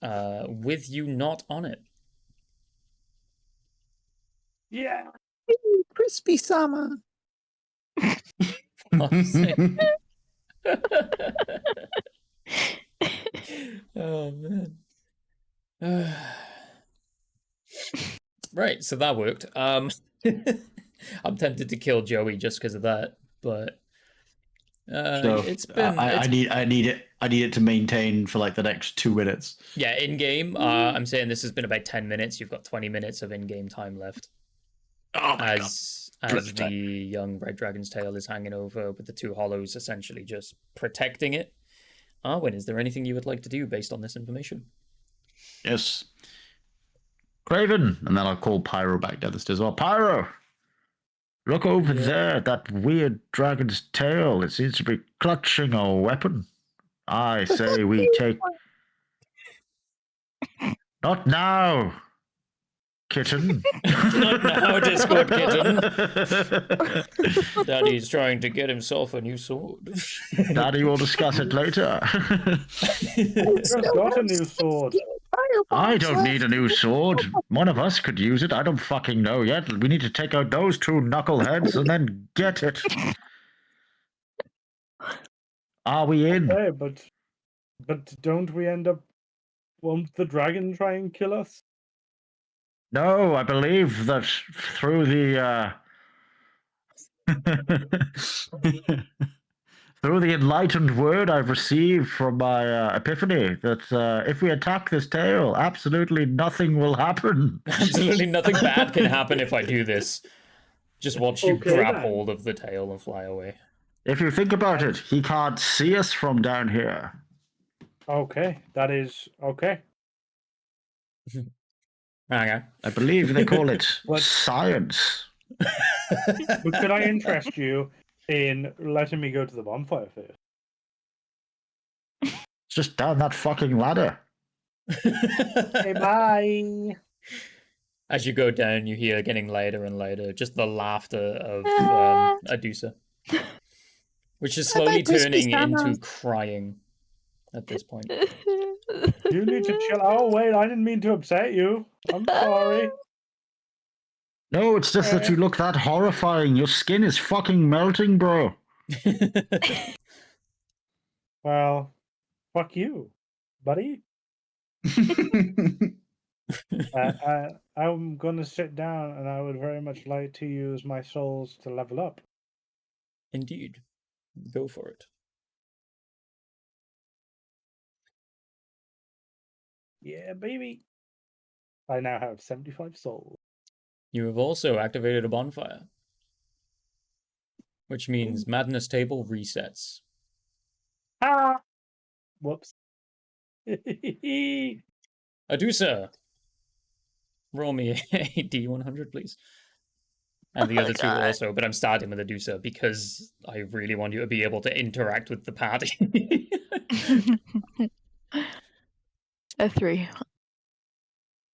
Speaker 1: With you not on it.
Speaker 2: Yeah.
Speaker 5: Crispy Sama.
Speaker 1: Oh, man. Right, so that worked. I'm tempted to kill Joey just because of that, but it's been.
Speaker 3: I need it to maintain for like the next 2 minutes.
Speaker 1: Yeah, in game. I'm saying this has been about 10 minutes. You've got 20 minutes of in-game time left.
Speaker 3: Oh my
Speaker 1: as the young red dragon's tail is hanging over with the two hollows essentially just protecting it. Arwen, is there anything you would like to do based on this information?
Speaker 3: Yes. Craven, and then I'll call Pyro back down the stairs. Well, Pyro,
Speaker 6: Look over there, that weird dragon's tail. It seems to be clutching a weapon. I say we take... Not now, kitten.
Speaker 1: Not now, Discord kitten. Daddy's trying to get himself a new sword.
Speaker 6: Daddy will discuss it later.
Speaker 2: Just got a new sword.
Speaker 6: I don't need a new sword. One of us could use it. I don't fucking know yet. We need to take out those two knuckleheads and then get it. Are we in?
Speaker 2: Okay, but don't we end up... Won't the dragon try and kill us?
Speaker 6: No, I believe that through the through the enlightened word I've received from my epiphany, that if we attack this tail, absolutely nothing will happen.
Speaker 1: Absolutely nothing bad can happen if I do this. Just watch you
Speaker 2: Okay,
Speaker 1: grab
Speaker 2: then.
Speaker 1: hold of the tail and fly away.
Speaker 6: If you think about it, he can't see us from down here.
Speaker 2: Okay, that is okay.
Speaker 1: Okay.
Speaker 6: I believe they call it
Speaker 2: What?
Speaker 6: science.
Speaker 2: But could I interest you in letting me go to the bonfire first?
Speaker 6: It's just down that fucking ladder.
Speaker 2: Hey, bye.
Speaker 1: As you go down, you hear getting later and later just the laughter of Adusa, which is slowly turning into crying at this point.
Speaker 2: You need to chill. Oh, wait, I didn't mean to upset you. I'm sorry.
Speaker 6: No, it's just that you look that horrifying. Your skin is fucking melting, bro.
Speaker 2: Well, fuck you, buddy. I'm going to sit down, and I would very much like to use my souls to level up.
Speaker 1: Indeed. Go for it.
Speaker 2: Yeah, baby. I now have 75 souls.
Speaker 1: You have also activated a bonfire, which means Madness Table resets.
Speaker 2: Ah! Whoops.
Speaker 1: Adusa, roll me a D100, please. And the other two
Speaker 4: God.
Speaker 1: also, but I'm starting with Adusa because I really want you to be able to interact with the party.
Speaker 4: A 3.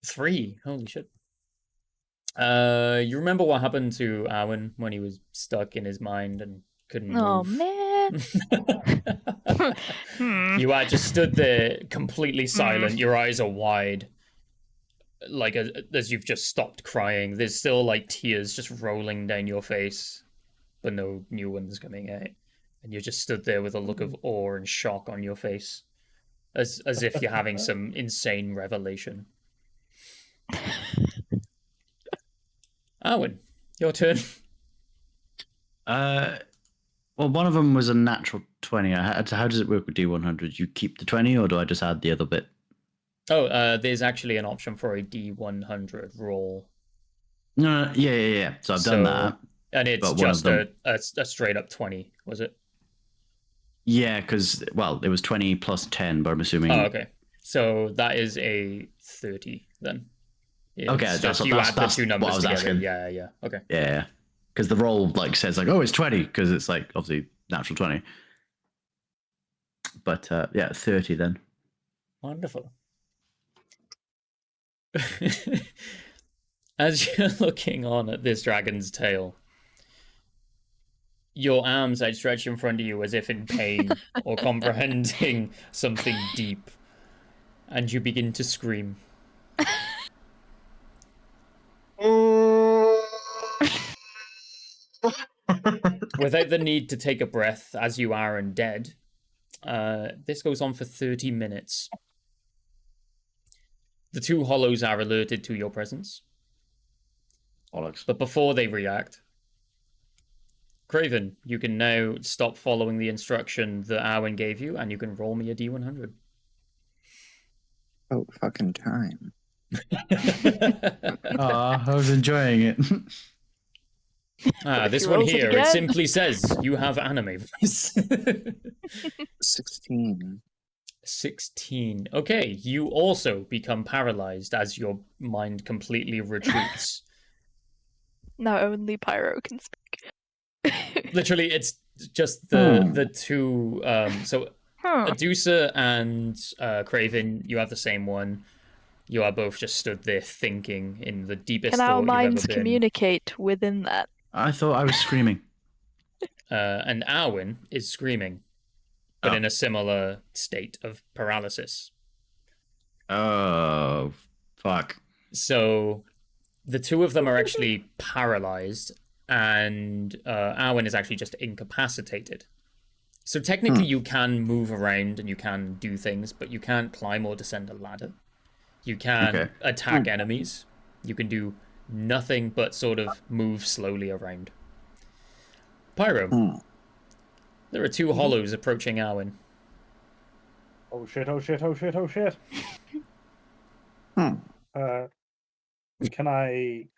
Speaker 1: 3. Holy shit. You remember what happened to Arwen when he was stuck in his mind and couldn't
Speaker 4: Oh,
Speaker 1: move?
Speaker 4: man.
Speaker 1: You are just stood there completely silent. Your eyes are wide, like as you've just stopped crying. There's still like tears just rolling down your face, but no new ones coming out. And you're just stood there with a look of awe and shock on your face, as if you're having some insane revelation. Arwen, your turn.
Speaker 3: Well, one of them was a natural 20. How does it work with D100? You keep the 20, or do I just add the other bit?
Speaker 1: Oh, there's actually an option for a D100 roll.
Speaker 3: No, yeah. So I've done that.
Speaker 1: And it's just a straight up 20, was it?
Speaker 3: Yeah, because, well, it was 20 plus 10, but I'm assuming...
Speaker 1: Oh, okay. So that is a 30, then. It's
Speaker 3: okay,
Speaker 1: just
Speaker 3: that's
Speaker 1: you add the two
Speaker 3: what I
Speaker 1: numbers
Speaker 3: was
Speaker 1: together.
Speaker 3: asking.
Speaker 1: Yeah. Okay.
Speaker 3: Yeah, because the roll, like, says, like, oh, it's 20, because it's, like, obviously natural 20. But, yeah, 30 then.
Speaker 1: Wonderful. As you're looking on at this dragon's tail, your arms outstretched in front of you as if in pain or comprehending something deep, and you begin to scream. Without the need to take a breath, as you are undead, this goes on for 30 minutes. The two hollows are alerted to your presence.
Speaker 3: Bollocks.
Speaker 1: But before they react, Craven, you can now stop following the instruction that Arwen gave you, and you can roll me a D100.
Speaker 5: Oh, fucking time.
Speaker 3: I was enjoying it.
Speaker 1: This
Speaker 4: He
Speaker 1: one
Speaker 4: rolls it
Speaker 1: here, it
Speaker 4: again.
Speaker 1: simply says, you have anime voice.
Speaker 5: 16.
Speaker 1: 16. Okay, you also become paralyzed as your mind completely retreats.
Speaker 4: Now only Pyro can speak.
Speaker 1: Literally, it's just the two. So Adusa and Craven, you have the same one. You are both just stood there thinking in the deepest
Speaker 4: Can our
Speaker 1: thought you've
Speaker 4: minds
Speaker 1: ever been.
Speaker 4: communicate within that?
Speaker 3: I thought I was screaming.
Speaker 1: And Arwen is screaming, but in a similar state of paralysis.
Speaker 3: Oh, fuck.
Speaker 1: So the two of them are actually paralyzed, and Arwen is actually just incapacitated. So technically you can move around and you can do things, but you can't climb or descend a ladder. You can attack enemies. You can do nothing but sort of move slowly around. Pyro, there are two hollows approaching Arwen.
Speaker 2: Oh shit, oh shit, oh shit, oh shit. Can I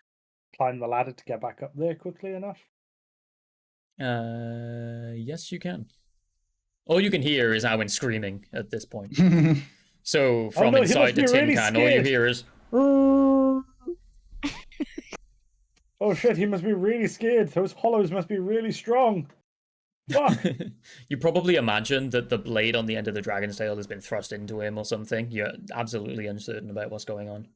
Speaker 2: climb the ladder to get back up there quickly enough?
Speaker 1: Yes, you can. All you can hear is Arwen screaming at this point. So from inside the tin can, all you hear is...
Speaker 2: Oh shit, he must be really scared. Those hollows must be really strong. Fuck.
Speaker 1: You probably imagine that the blade on the end of the dragon's tail has been thrust into him or something. You're absolutely uncertain about what's going on.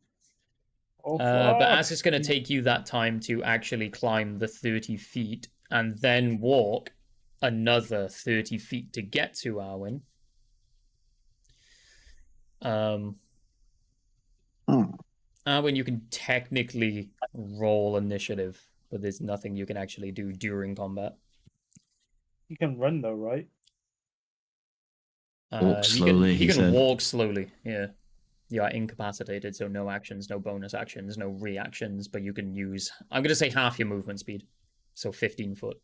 Speaker 2: Oh, fuck.
Speaker 1: But as it's going to take you that time to actually climb the 30 feet and then walk another 30 feet to get to Arwen. Arwen, you can technically roll initiative, but there's nothing you can actually do during combat.
Speaker 2: You can run though, right?
Speaker 3: Walk slowly,
Speaker 1: you can
Speaker 3: said.
Speaker 1: walk slowly, yeah. You are incapacitated, so no actions, no bonus actions, no reactions, but you can use, I'm going to say half your movement speed, so 15 foot.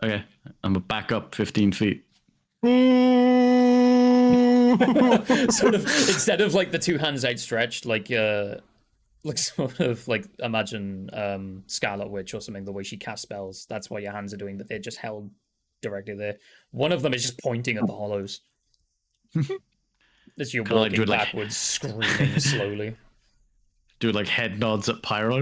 Speaker 3: Okay, I'm gonna back up 15 feet.
Speaker 1: Sort of, instead of like the two hands outstretched, like sort of like imagine Scarlet Witch or something, the way she casts spells. That's what your hands are doing, but they're just held directly there. One of them is just pointing at the hollows. As you're walking backwards, screaming slowly.
Speaker 3: Do like head nods at Pyro.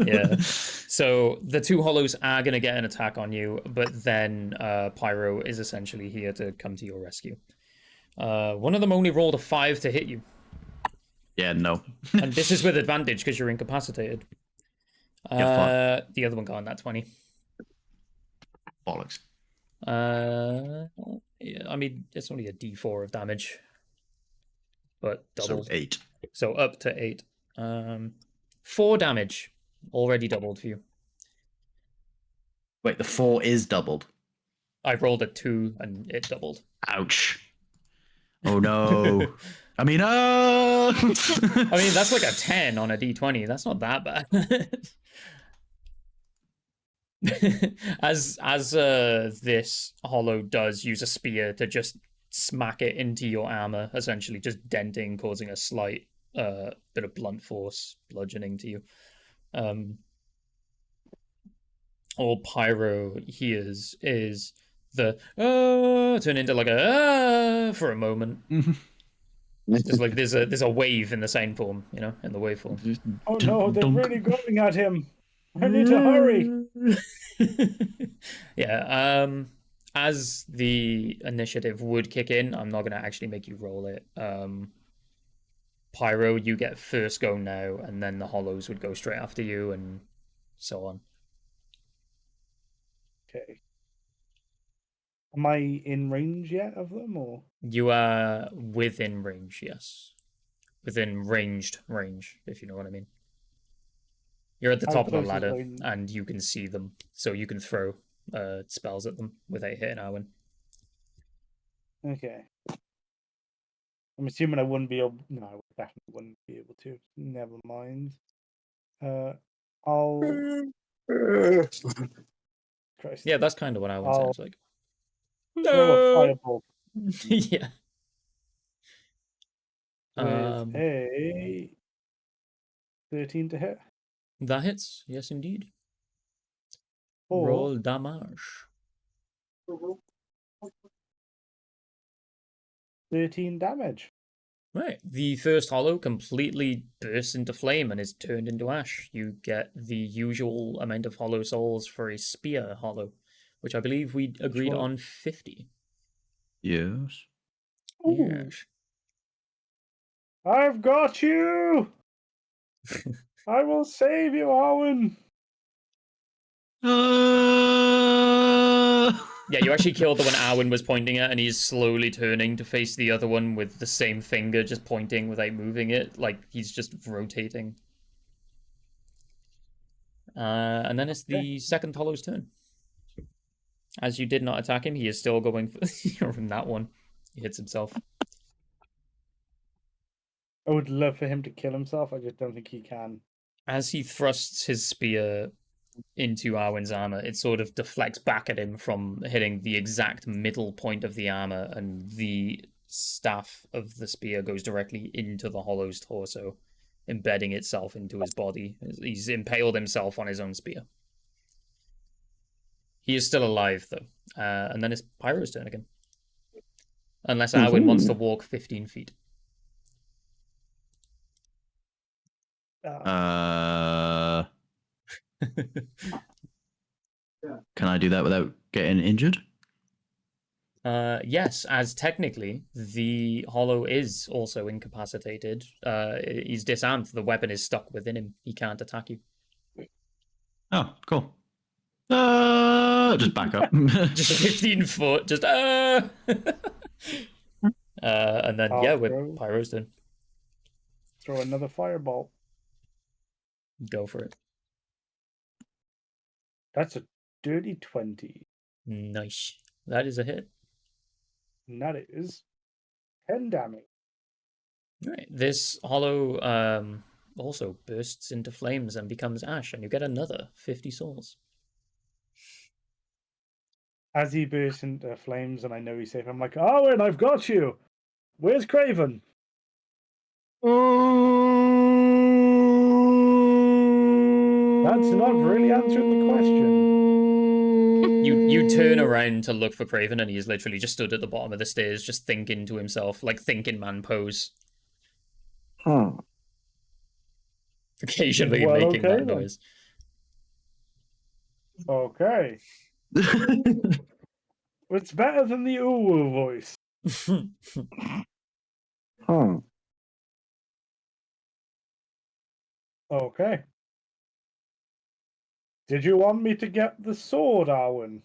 Speaker 1: Yeah. So the two hollows are going to get an attack on you, but then Pyro is essentially here to come to your rescue. One of them only rolled a 5 to hit you.
Speaker 3: Yeah, no.
Speaker 1: And this is with advantage because you're incapacitated. The other one got on that 20.
Speaker 3: Bollocks.
Speaker 1: Yeah, I mean, it's only a d4 of damage. But doubled.
Speaker 3: So 8.
Speaker 1: So up to 8. 4 damage. Already doubled for you.
Speaker 3: Wait, the 4 is doubled.
Speaker 1: I rolled a 2 and it doubled.
Speaker 3: Ouch. Oh no. I mean,
Speaker 1: that's like a 10 on a d20. That's not that bad. as this hollow does use a spear to just smack it into your armor, essentially just denting, causing a slight bit of blunt force bludgeoning to you. All Pyro hears is the turn into like a for a moment. Just like there's a wave in the sine form, you know, in the waveform.
Speaker 2: Oh no, they're really going at him. I need to hurry.
Speaker 1: Yeah, as the initiative would kick in, I'm not going to actually make you roll it. Pyro, you get first go now, and then the hollows would go straight after you, and so on.
Speaker 2: Okay. Am I in range yet of them, or?
Speaker 1: You are within range, yes. Within ranged range, if you know what I mean. You're at the top of the ladder, and you can see them, so you can throw spells at them without hitting Arwen.
Speaker 2: Okay. I'm assuming I wouldn't be able... No, I definitely wouldn't be able to. Never mind. I'll... Christ.
Speaker 1: Yeah, that's kind of what Arwen sounds like.
Speaker 2: Throw a fireball.
Speaker 1: Yeah.
Speaker 2: With a 13 to hit.
Speaker 1: That hits, yes indeed.
Speaker 2: Or
Speaker 1: Roll damage.
Speaker 2: 13 damage.
Speaker 1: Right. The first hollow completely bursts into flame and is turned into ash. You get the usual amount of hollow souls for a spear hollow, which I believe we agreed on 50.
Speaker 3: Yes.
Speaker 2: Ooh.
Speaker 1: Yes.
Speaker 2: I've got you! I will save you, Owen!
Speaker 1: Yeah, you actually killed the one Arwen was pointing at, and he's slowly turning to face the other one with the same finger, just pointing without moving it. Like, he's just rotating. And then it's the second hollow's turn. As you did not attack him, he is still going from that one. He hits himself.
Speaker 2: I would love for him to kill himself. I just don't think he can.
Speaker 1: As he thrusts his spear into Arwen's armor, it sort of deflects back at him from hitting the exact middle point of the armor, and the staff of the spear goes directly into the hollow's torso, embedding itself into his body. He's impaled himself on his own spear. He is still alive, though. And then it's Pyro's turn again. Unless Arwen wants to walk 15 feet.
Speaker 3: Can I do that without getting injured?
Speaker 1: Yes, as technically the hollow is also incapacitated. He's disarmed. The weapon is stuck within him. He can't attack you.
Speaker 3: Oh, cool. Just back up.
Speaker 1: Just 15 foot. Just and then with Pyro's turn.
Speaker 2: Throw another fireball.
Speaker 1: Go for it.
Speaker 2: That's a dirty 20.
Speaker 1: Nice. That is a hit.
Speaker 2: And that is 10 damage.
Speaker 1: Right. This hollow also bursts into flames and becomes ash, and you get another 50 souls.
Speaker 2: As he bursts into flames and I know he's safe, I'm like, Owen, I've got you. Where's Craven? That's not really answering the question.
Speaker 1: You turn around to look for Craven, and he's literally just stood at the bottom of the stairs, just thinking to himself, like thinking man pose. Occasionally making that noise.
Speaker 2: Okay. It's better than the ooh voice. Okay. Did you want me to get the sword, Arwen?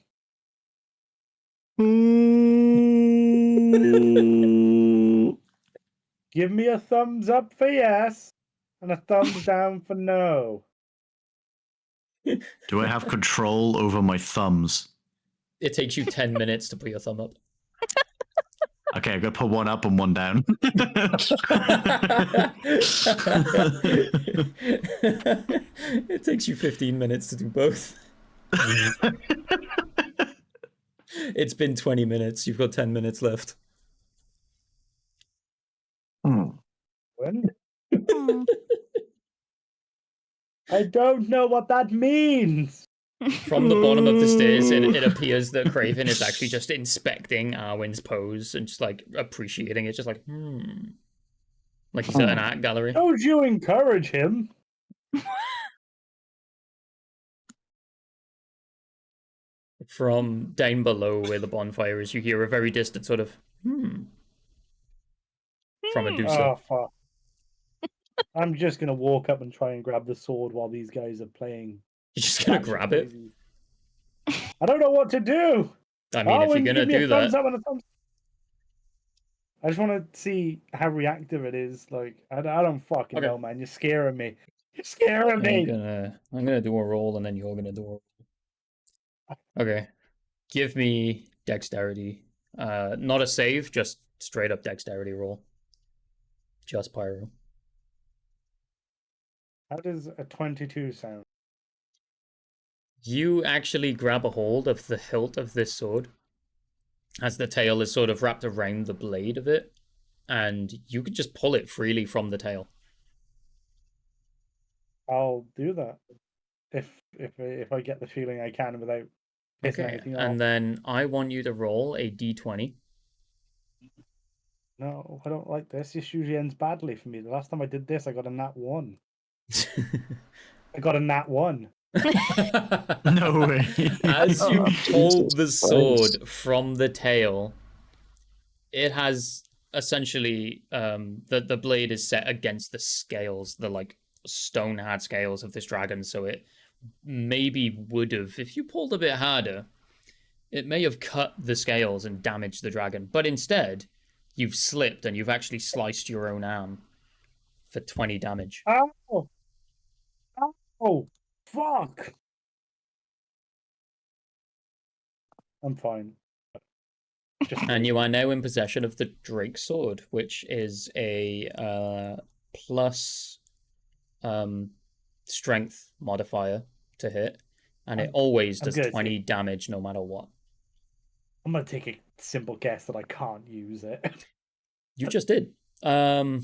Speaker 2: Give me a thumbs up for yes, and a thumbs down for no.
Speaker 3: Do I have control over my thumbs?
Speaker 1: It takes you 10 minutes to put your thumb up.
Speaker 3: Okay, I'm going to put one up and one down.
Speaker 1: It takes you 15 minutes to do both. It's been 20 minutes. You've got 10 minutes left.
Speaker 2: When? I don't know what that means.
Speaker 1: From the bottom of the stairs, it appears that Craven is actually just inspecting Arwen's pose and just like appreciating it, just like, like he's at an art gallery.
Speaker 2: Don't you encourage him?
Speaker 1: From down below where the bonfire is, you hear a very distant sort of, from Medusa.
Speaker 2: Oh, fuck. I'm just going to walk up and try and grab the sword while these guys are playing.
Speaker 1: You're just going to grab it?
Speaker 2: I don't know what to do.
Speaker 1: I mean, if you're going to do that.
Speaker 2: I just want to see how reactive it is. Like, I don't fucking know, man. You're scaring me. You're scaring me.
Speaker 1: I'm gonna do a roll, and then you're gonna do a roll. Okay. Give me dexterity. Not a save, just straight up dexterity roll. Just Pyro.
Speaker 2: How does a 22 sound?
Speaker 1: You actually grab a hold of the hilt of this sword as the tail is sort of wrapped around the blade of it, and you can just pull it freely from the tail.
Speaker 2: I'll do that if I get the feeling I can without pissing anything off.
Speaker 1: And then I want you to roll a d20.
Speaker 2: No, I don't like this. This usually ends badly for me. The last time I did this, I got a nat 1. I got a nat 1.
Speaker 3: No way.
Speaker 1: As you pull the
Speaker 5: Jesus
Speaker 1: sword
Speaker 5: Christ.
Speaker 1: from the tail, it has essentially the blade is set against the scales, the like stone hard scales of this dragon, so it maybe would have, if you pulled a bit harder, it may have cut the scales and damaged the dragon. But instead, you've slipped and you've actually sliced your own arm for 20 damage.
Speaker 2: Ow! Oh, fuck! I'm fine.
Speaker 1: And you are now in possession of the Drake Sword, which is a plus strength modifier to hit, and it always does 20 damage no matter what.
Speaker 2: I'm gonna take a simple guess that I can't use it.
Speaker 1: You just did.
Speaker 2: I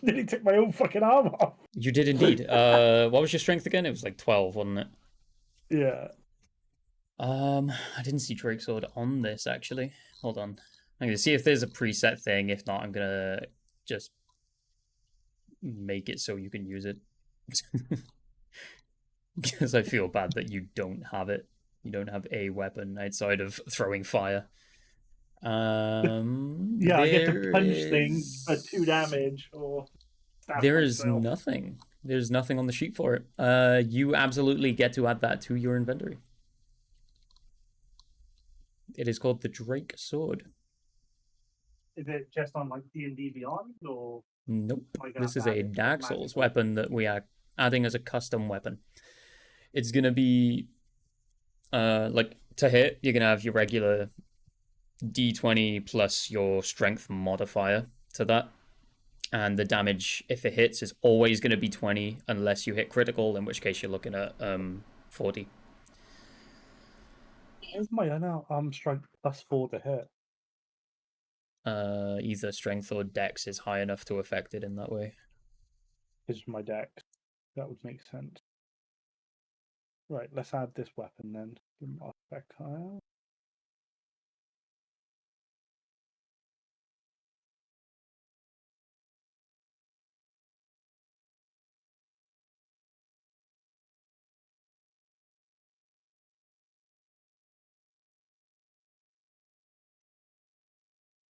Speaker 2: nearly took my own fucking arm off.
Speaker 1: You did indeed. What was your strength again? It was like 12, wasn't it?
Speaker 2: Yeah.
Speaker 1: I didn't see Drake Sword on this actually. Hold on. I'm gonna see if there's a preset thing. If not, I'm gonna just make it so you can use it. Because I feel bad that you don't have it. You don't have a weapon outside of throwing fire.
Speaker 2: Yeah, I get to punch things for 2 damage or stab
Speaker 1: there is
Speaker 2: myself.
Speaker 1: nothing. There's nothing on the sheet for it. You absolutely get to add that to your inventory. It is called the Drake Sword.
Speaker 2: Is it just on like D&D Beyond or?
Speaker 1: Nope.
Speaker 2: Like
Speaker 1: This is a Dark Souls weapon that we are adding as a custom weapon. It's gonna be like to hit, you're gonna have your regular D20 plus your strength modifier to that. And the damage, if it hits, is always going to be 20 unless you hit critical, in which case you're looking at 40.
Speaker 2: Where's my strength plus 4 to hit?
Speaker 1: Either strength or dex is high enough to affect it in that way.
Speaker 2: Is my dex. That would make sense. Right, let's add this weapon then.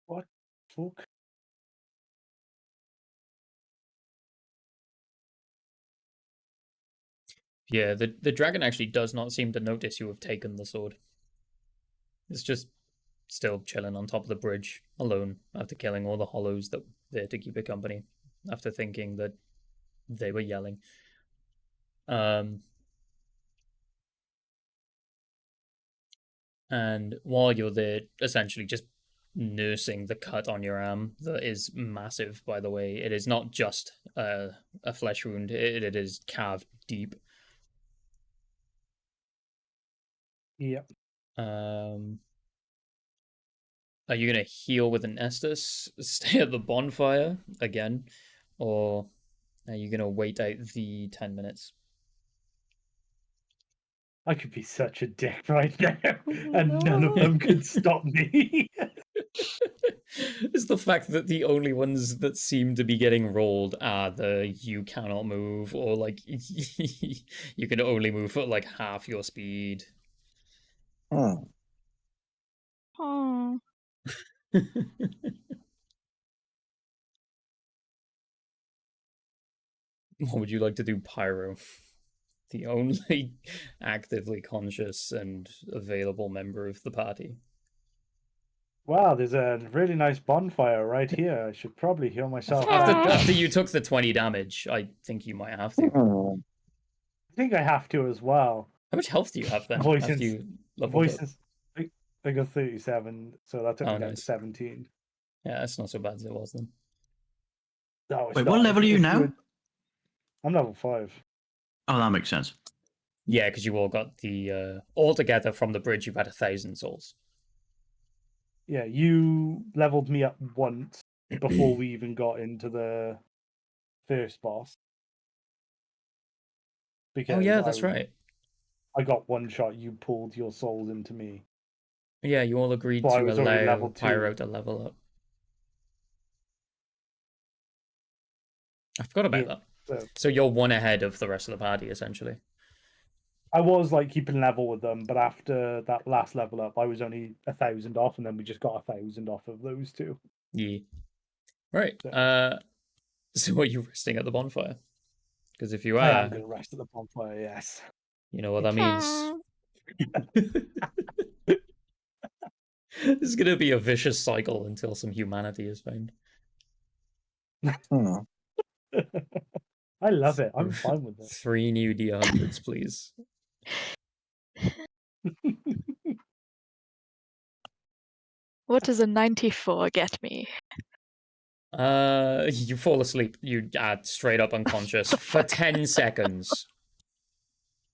Speaker 2: What? Fuck.
Speaker 1: Yeah, the dragon actually does not seem to notice you have taken the sword. It's just still chilling on top of the bridge, alone, after killing all the hollows that were there to keep it company, after thinking that they were yelling. And while you're there, essentially just nursing the cut on your arm, that is massive, by the way. It is not just a flesh wound, it is carved deep.
Speaker 2: Yep.
Speaker 1: Are you going to heal with an Estus, stay at the bonfire again, or are you going to wait out the 10 minutes?
Speaker 2: I could be such a dick right now, and none of them could stop me.
Speaker 1: It's the fact that the only ones that seem to be getting rolled are the you cannot move, or like you can only move at like half your speed.
Speaker 5: Oh.
Speaker 4: Oh.
Speaker 1: What would you like to do, Pyro? The only actively conscious and available member of the party.
Speaker 2: Wow, there's a really nice bonfire right here. I should probably heal myself.
Speaker 1: After you took the 20 damage, I think you might have to.
Speaker 5: Oh.
Speaker 2: I think I have to as well.
Speaker 1: How much health do you have then?
Speaker 2: Voices.
Speaker 1: After you leveled up?
Speaker 2: I got 37, so that took me down to
Speaker 1: nice.
Speaker 2: 17.
Speaker 1: Yeah, that's not so bad as it was then.
Speaker 2: No,
Speaker 3: Wait, what level are you now?
Speaker 2: I'm level 5.
Speaker 3: Oh, that makes sense.
Speaker 1: Yeah, because you all got the altogether from the bridge. You've had 1,000 souls.
Speaker 2: Yeah, you leveled me up once before we even got into the first boss. Because
Speaker 1: oh yeah, that's right.
Speaker 2: I got one shot. You pulled your souls into me.
Speaker 1: Yeah, you all agreed
Speaker 2: Well, I
Speaker 1: to
Speaker 2: was already
Speaker 1: allow
Speaker 2: level 2.
Speaker 1: Pyro to level up. I forgot about
Speaker 2: Yeah,
Speaker 1: that. So you're one ahead of the rest of the party, essentially.
Speaker 2: I was like keeping level with them, but after that last level up, I was only 1,000 off, and then we just got 1,000 off of those two.
Speaker 1: Yeah. Right.
Speaker 2: So,
Speaker 1: So are you resting at the bonfire? Because if you
Speaker 2: I
Speaker 1: are,
Speaker 2: am going to rest at the bonfire, yes.
Speaker 1: you know what that means. This is going to be a vicious cycle until some humanity is found.
Speaker 5: Hmm.
Speaker 2: I love it. I'm fine with it.
Speaker 1: 3 new D100s, please.
Speaker 4: What does a 94 get me?
Speaker 1: You fall asleep. You straight up unconscious for 10 seconds.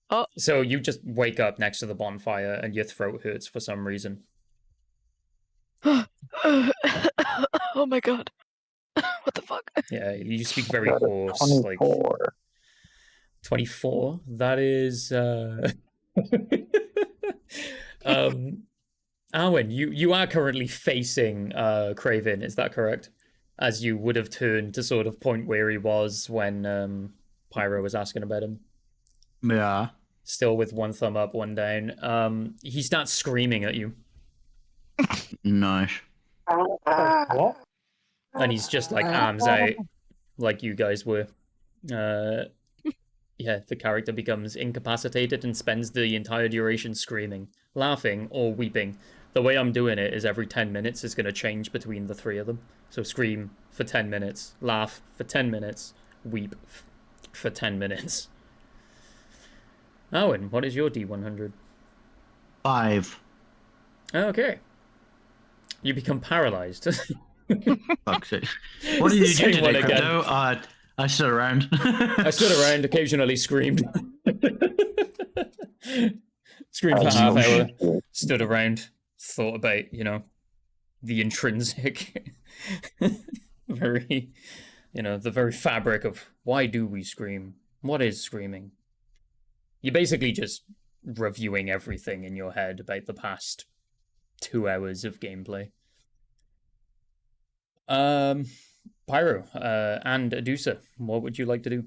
Speaker 4: Oh.
Speaker 1: So you just wake up next to the bonfire and your throat hurts for some reason.
Speaker 4: Oh my god. What the fuck?
Speaker 1: Yeah, you speak very
Speaker 5: Got a
Speaker 1: hoarse.
Speaker 5: 24.
Speaker 1: Like 24. That is Arwen, you are currently facing Craven, is that correct? As you would have turned to sort of point where he was when Pyro was asking about him.
Speaker 3: Yeah.
Speaker 1: Still with one thumb up, one down. He starts screaming at you.
Speaker 3: Nice.
Speaker 2: What?
Speaker 1: And he's just like arms out, like you guys were. Yeah, the character becomes incapacitated and spends the entire duration screaming, laughing, or weeping. The way I'm doing it is every 10 minutes is going to change between the 3 of them. So scream for 10 minutes, laugh for 10 minutes, weep for 10 minutes. Owen, what is your D100?
Speaker 3: 5.
Speaker 1: Okay. You become paralyzed.
Speaker 3: Fuck's sake. What did you do
Speaker 1: Same
Speaker 3: today,
Speaker 1: one again.
Speaker 3: Crypto? I stood around.
Speaker 1: I stood around, occasionally screamed. Screamed for half hour, stood around, thought about, the intrinsic, the very fabric of why do we scream? What is screaming? You're basically just reviewing everything in your head about the past 2 hours of gameplay. Pyro and Adusa, what would you like to do?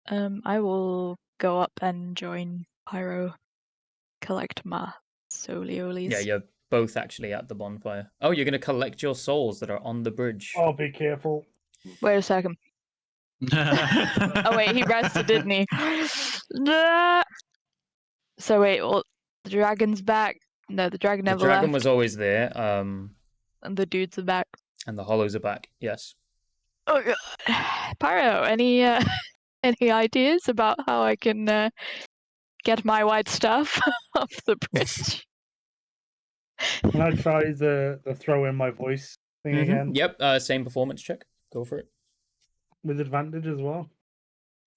Speaker 4: I will go up and join Pyro, collect my solioles.
Speaker 1: Yeah, you're both actually at the bonfire. Oh, you're going to collect your souls that are on the bridge.
Speaker 2: Oh, be careful.
Speaker 4: Wait a second. Oh wait, he rested, didn't he? So wait, well, the dragon's back. No, the dragon never
Speaker 1: The dragon
Speaker 4: left.
Speaker 1: was always there.
Speaker 4: And the dudes are back.
Speaker 1: And the hollows are back. Yes.
Speaker 4: Oh god. Pyro, any ideas about how I can get my white stuff off the bridge?
Speaker 2: Can I try the throw in my voice thing again?
Speaker 1: Yep, same performance check. Go for it.
Speaker 2: With advantage as well?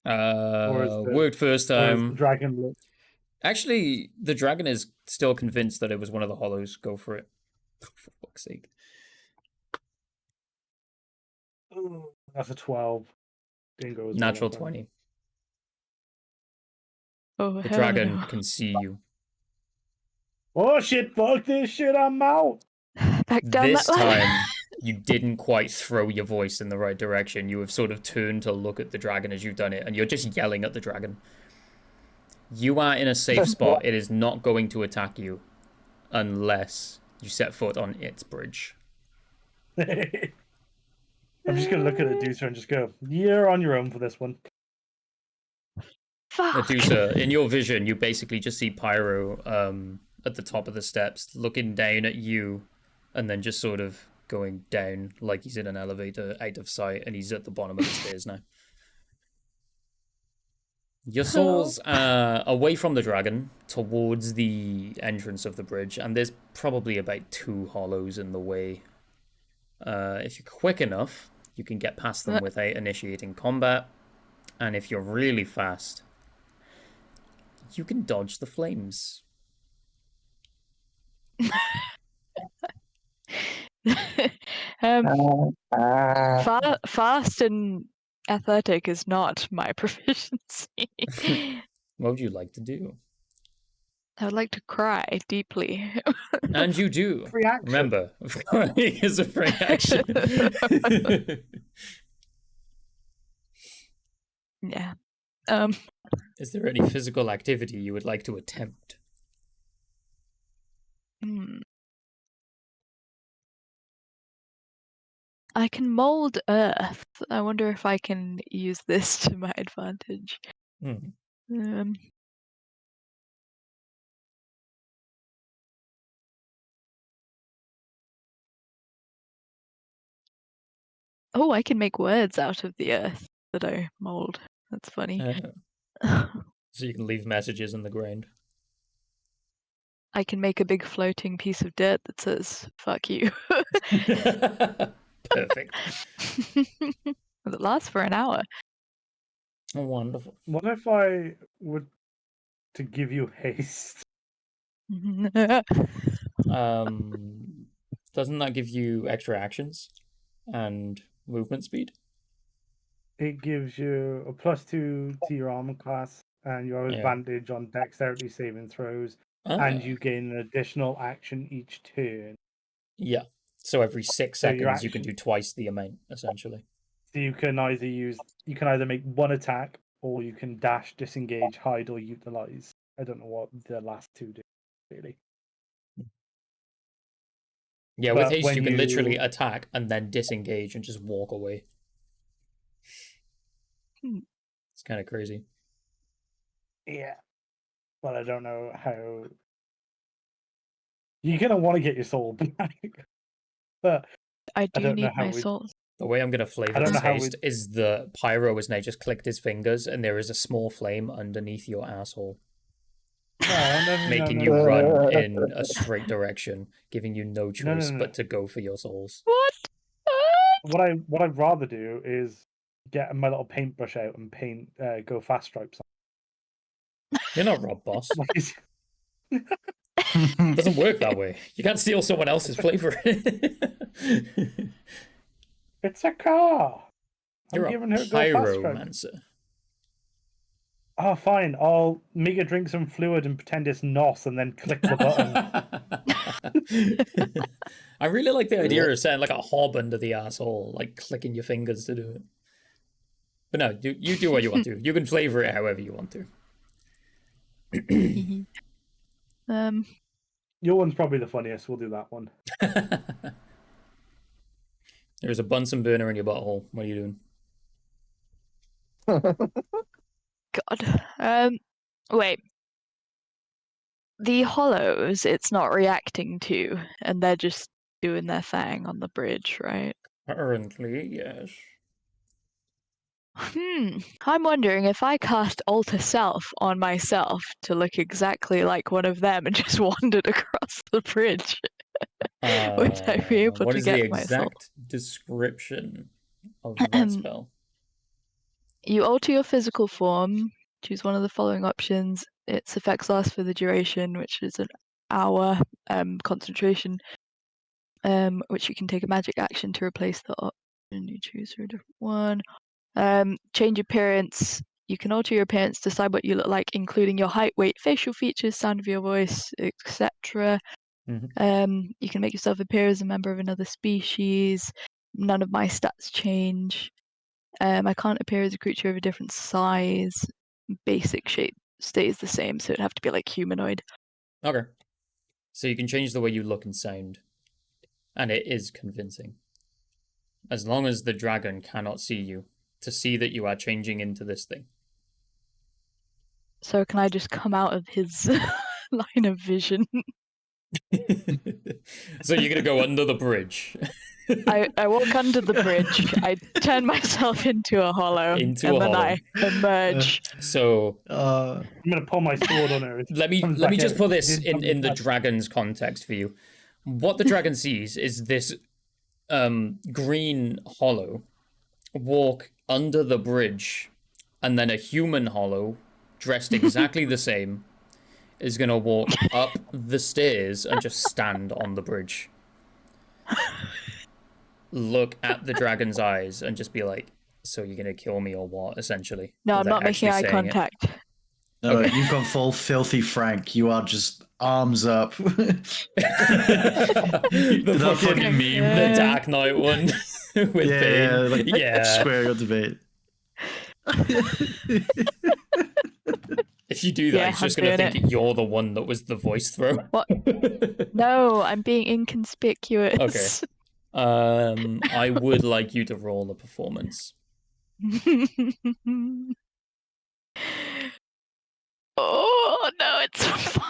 Speaker 1: Worked first time.
Speaker 2: The dragon...
Speaker 1: Actually, the dragon is still convinced that it was one of the hollows. Go for it. For fuck's sake.
Speaker 2: Ooh, that's a 12. Didn't go as
Speaker 1: Natural
Speaker 2: well,
Speaker 1: 20.
Speaker 4: Oh,
Speaker 1: The
Speaker 4: hell
Speaker 1: dragon
Speaker 4: no.
Speaker 1: can see you.
Speaker 2: Oh shit, fuck this shit, I'm out!
Speaker 4: Back down
Speaker 1: This
Speaker 4: that ladder.
Speaker 1: time, you didn't quite throw your voice in the right direction. You have sort of turned to look at the dragon as you've done it, and you're just yelling at the dragon. You are in a safe spot. It is not going to attack you unless you set foot on its bridge.
Speaker 2: I'm just gonna look at Adusa and just go, you're on your own for this one.
Speaker 4: Fuck.
Speaker 1: Adusa, in your vision, you basically just see Pyro at the top of the steps, looking down at you, and then just sort of going down like he's in an elevator out of sight, and he's at the bottom of the stairs now. Your souls are away from the dragon towards the entrance of the bridge, and there's probably about 2 hollows in the way. If you're quick enough, you can get past them without initiating combat, and if you're really fast, you can dodge the flames.
Speaker 4: Fast and athletic is not my proficiency.
Speaker 1: What would you like to do?
Speaker 4: I would like to cry deeply.
Speaker 1: And you do.
Speaker 2: Free action.
Speaker 1: Remember, crying is a free action.
Speaker 4: Yeah.
Speaker 1: Is there any physical activity you would like to attempt?
Speaker 4: I can mold earth. I wonder if I can use this to my advantage. Oh, I can make words out of the earth that I mold. That's funny.
Speaker 1: So you can leave messages in the ground.
Speaker 4: I can make a big floating piece of dirt that says, fuck you.
Speaker 1: Perfect.
Speaker 4: It lasts for an hour.
Speaker 1: Oh, wonderful.
Speaker 2: What if I would to give you haste?
Speaker 1: Doesn't that give you extra actions and movement speed?
Speaker 2: It gives you a +2 to your armor class, and you have advantage on dexterity saving throws, and you gain an additional action each turn.
Speaker 1: Yeah. So every 6 seconds, you can do twice the amount, essentially.
Speaker 2: So you can either make one attack, or you can dash, disengage, hide, or utilize. I don't know what the last two do, really.
Speaker 1: Yeah, with haste, you can literally attack and then disengage and just walk away. It's kind of crazy.
Speaker 2: Yeah. But I don't know how... You're going to want to get your soul back. But
Speaker 4: I do need my soul.
Speaker 1: The way I'm going to flavor this haste is the pyro has now just clicked his fingers and there is a small flame underneath your asshole. Making you run in a straight direction, giving you no choice but to go for your souls.
Speaker 2: What I'd rather do is get my little paintbrush out and paint go fast stripes on.
Speaker 1: You're not Rob Boss. It doesn't work that way. You can't steal someone else's flavor.
Speaker 2: It's a car.
Speaker 1: You're a pyromancer.
Speaker 2: Oh, fine. I'll make her drink some fluid and pretend it's NOS and then click the
Speaker 1: button. I really like the idea of setting like a hob under the asshole, like clicking your fingers to do it. But no, you do what you want to. You can flavor it however you want to.
Speaker 2: Your one's probably the funniest. We'll do that one.
Speaker 1: There's a Bunsen burner in your butthole. What are you doing?
Speaker 4: God. Wait. The hollows, it's not reacting to, and they're just doing their thing on the bridge, right?
Speaker 1: Currently, yes.
Speaker 4: I'm wondering if I cast Alter Self on myself to look exactly like one of them and just wandered across the bridge. Would I be able to get myself?
Speaker 1: What is the exact description of that spell?
Speaker 4: You alter your physical form. Choose one of the following options. Its effects last for the duration, which is an hour. Concentration, which you can take a magic action to replace the option. You choose a different one. Change appearance. You can alter your appearance, decide what you look like, including your height, weight, facial features, sound of your voice, etc. You can make yourself appear as a member of another species. None of my stats change. I can't appear as a creature of a different size. Basic shape stays the same, so it'd have to be like humanoid.
Speaker 1: Okay. So you can change the way you look and sound. And it is convincing. As long as the dragon cannot see you, to see that you are changing into this thing.
Speaker 4: So can I just come out of his line of vision?
Speaker 1: So you're going to go under the bridge.
Speaker 4: I walk under the bridge. I turn myself into a hollow. Then I emerge.
Speaker 1: So
Speaker 2: I'm going to pull my sword on her.
Speaker 1: Let me just put this in the dragon's context for you. What the dragon sees is this green hollow walk under the bridge, and then a human hollow dressed exactly the same is going to walk up the stairs and just stand on the bridge. Look at the dragon's eyes and just be like, so you're going to kill me or what, essentially?
Speaker 4: No, I'm not making eye contact.
Speaker 3: No,
Speaker 1: Okay.
Speaker 3: you've gone full filthy Frank. You are just arms up.
Speaker 1: The
Speaker 3: That
Speaker 1: fucking
Speaker 3: fucking meme.
Speaker 1: the Dark Knight one with Bane.
Speaker 3: like square up debate.
Speaker 1: If you do that,
Speaker 4: Yeah,
Speaker 1: he's just
Speaker 4: I'm
Speaker 1: gonna
Speaker 4: doing
Speaker 1: think you're the one that was the voice throw.
Speaker 4: What? No, I'm being inconspicuous.
Speaker 1: Okay. I would like you to roll a performance.
Speaker 4: Oh no, it's fine.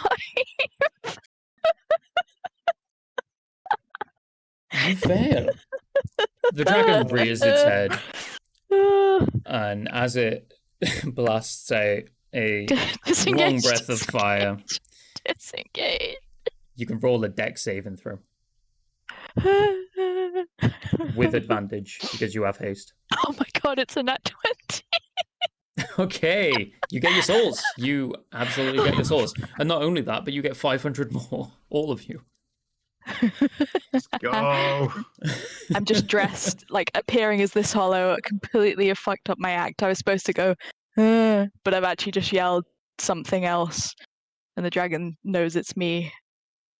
Speaker 1: You fail. The dragon rears its head, and as it blasts out a long breath of fire,
Speaker 4: Disengage.
Speaker 1: you can roll a dex saving throw with advantage because you have haste.
Speaker 4: Oh my god, it's a nat 20.
Speaker 1: Okay, you get your souls. You absolutely get your souls. And not only that, but you get 500 more. All of you.
Speaker 3: Go.
Speaker 4: I'm just dressed, like appearing as this hollow, completely have fucked up my act. I was supposed to go, but I've actually just yelled something else, and the dragon knows it's me.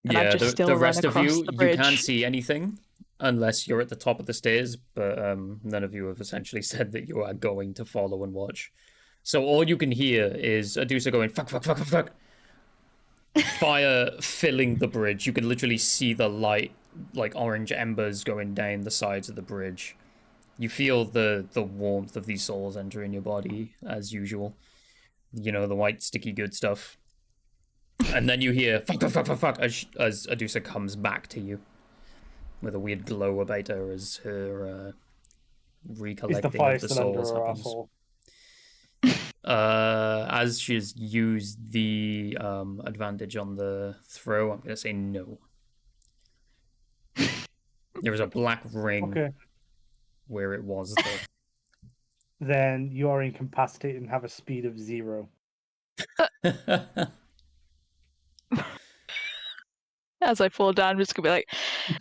Speaker 4: And I've just still
Speaker 1: the
Speaker 4: run
Speaker 1: rest of
Speaker 4: across
Speaker 1: you,
Speaker 4: the
Speaker 1: you
Speaker 4: bridge.
Speaker 1: can't see anything unless you're at the top of the stairs, but none of you have essentially said that you are going to follow and watch. So all you can hear is Adusa going, fuck, fuck, fuck, fuck, fuck. Fire filling the bridge. You can literally see the light, like orange embers going down the sides of the bridge. You feel the warmth of these souls entering your body as usual. You know, the white sticky good stuff. And then you hear fuck, fuck, fuck, fuck, fuck as Adusa comes back to you with a weird glow about her as her recollecting
Speaker 2: Is the fire
Speaker 1: of the
Speaker 2: still under
Speaker 1: souls
Speaker 2: her
Speaker 1: happens.
Speaker 2: asshole?
Speaker 1: As she's used the advantage on the throw, I'm gonna say no. There was a black ring where it was though.
Speaker 2: Then you are incapacitated and have a speed of 0.
Speaker 4: As I fall down, I'm just gonna be like,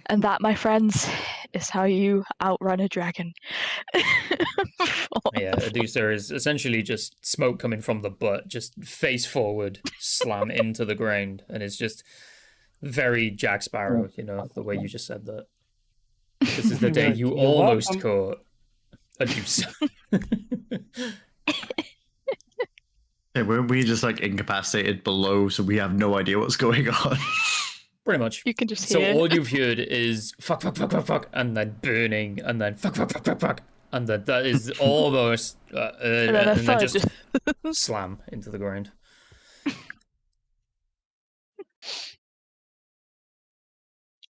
Speaker 4: and that, my friends, is how you outrun a dragon.
Speaker 1: Yeah, Adusa is essentially just smoke coming from the butt, just face forward, slam into the ground, and it's just very Jack Sparrow, you know, the way you just said that. This is the day you almost caught Adusa.
Speaker 3: Yeah, we're just like incapacitated below, so we have no idea what's going on.
Speaker 1: Pretty much.
Speaker 4: You can just hear.
Speaker 1: So all you've heard is fuck, fuck, fuck, fuck, fuck, and then burning, and then fuck, fuck, fuck, fuck, fuck, and then that is almost, and then just slam into the ground.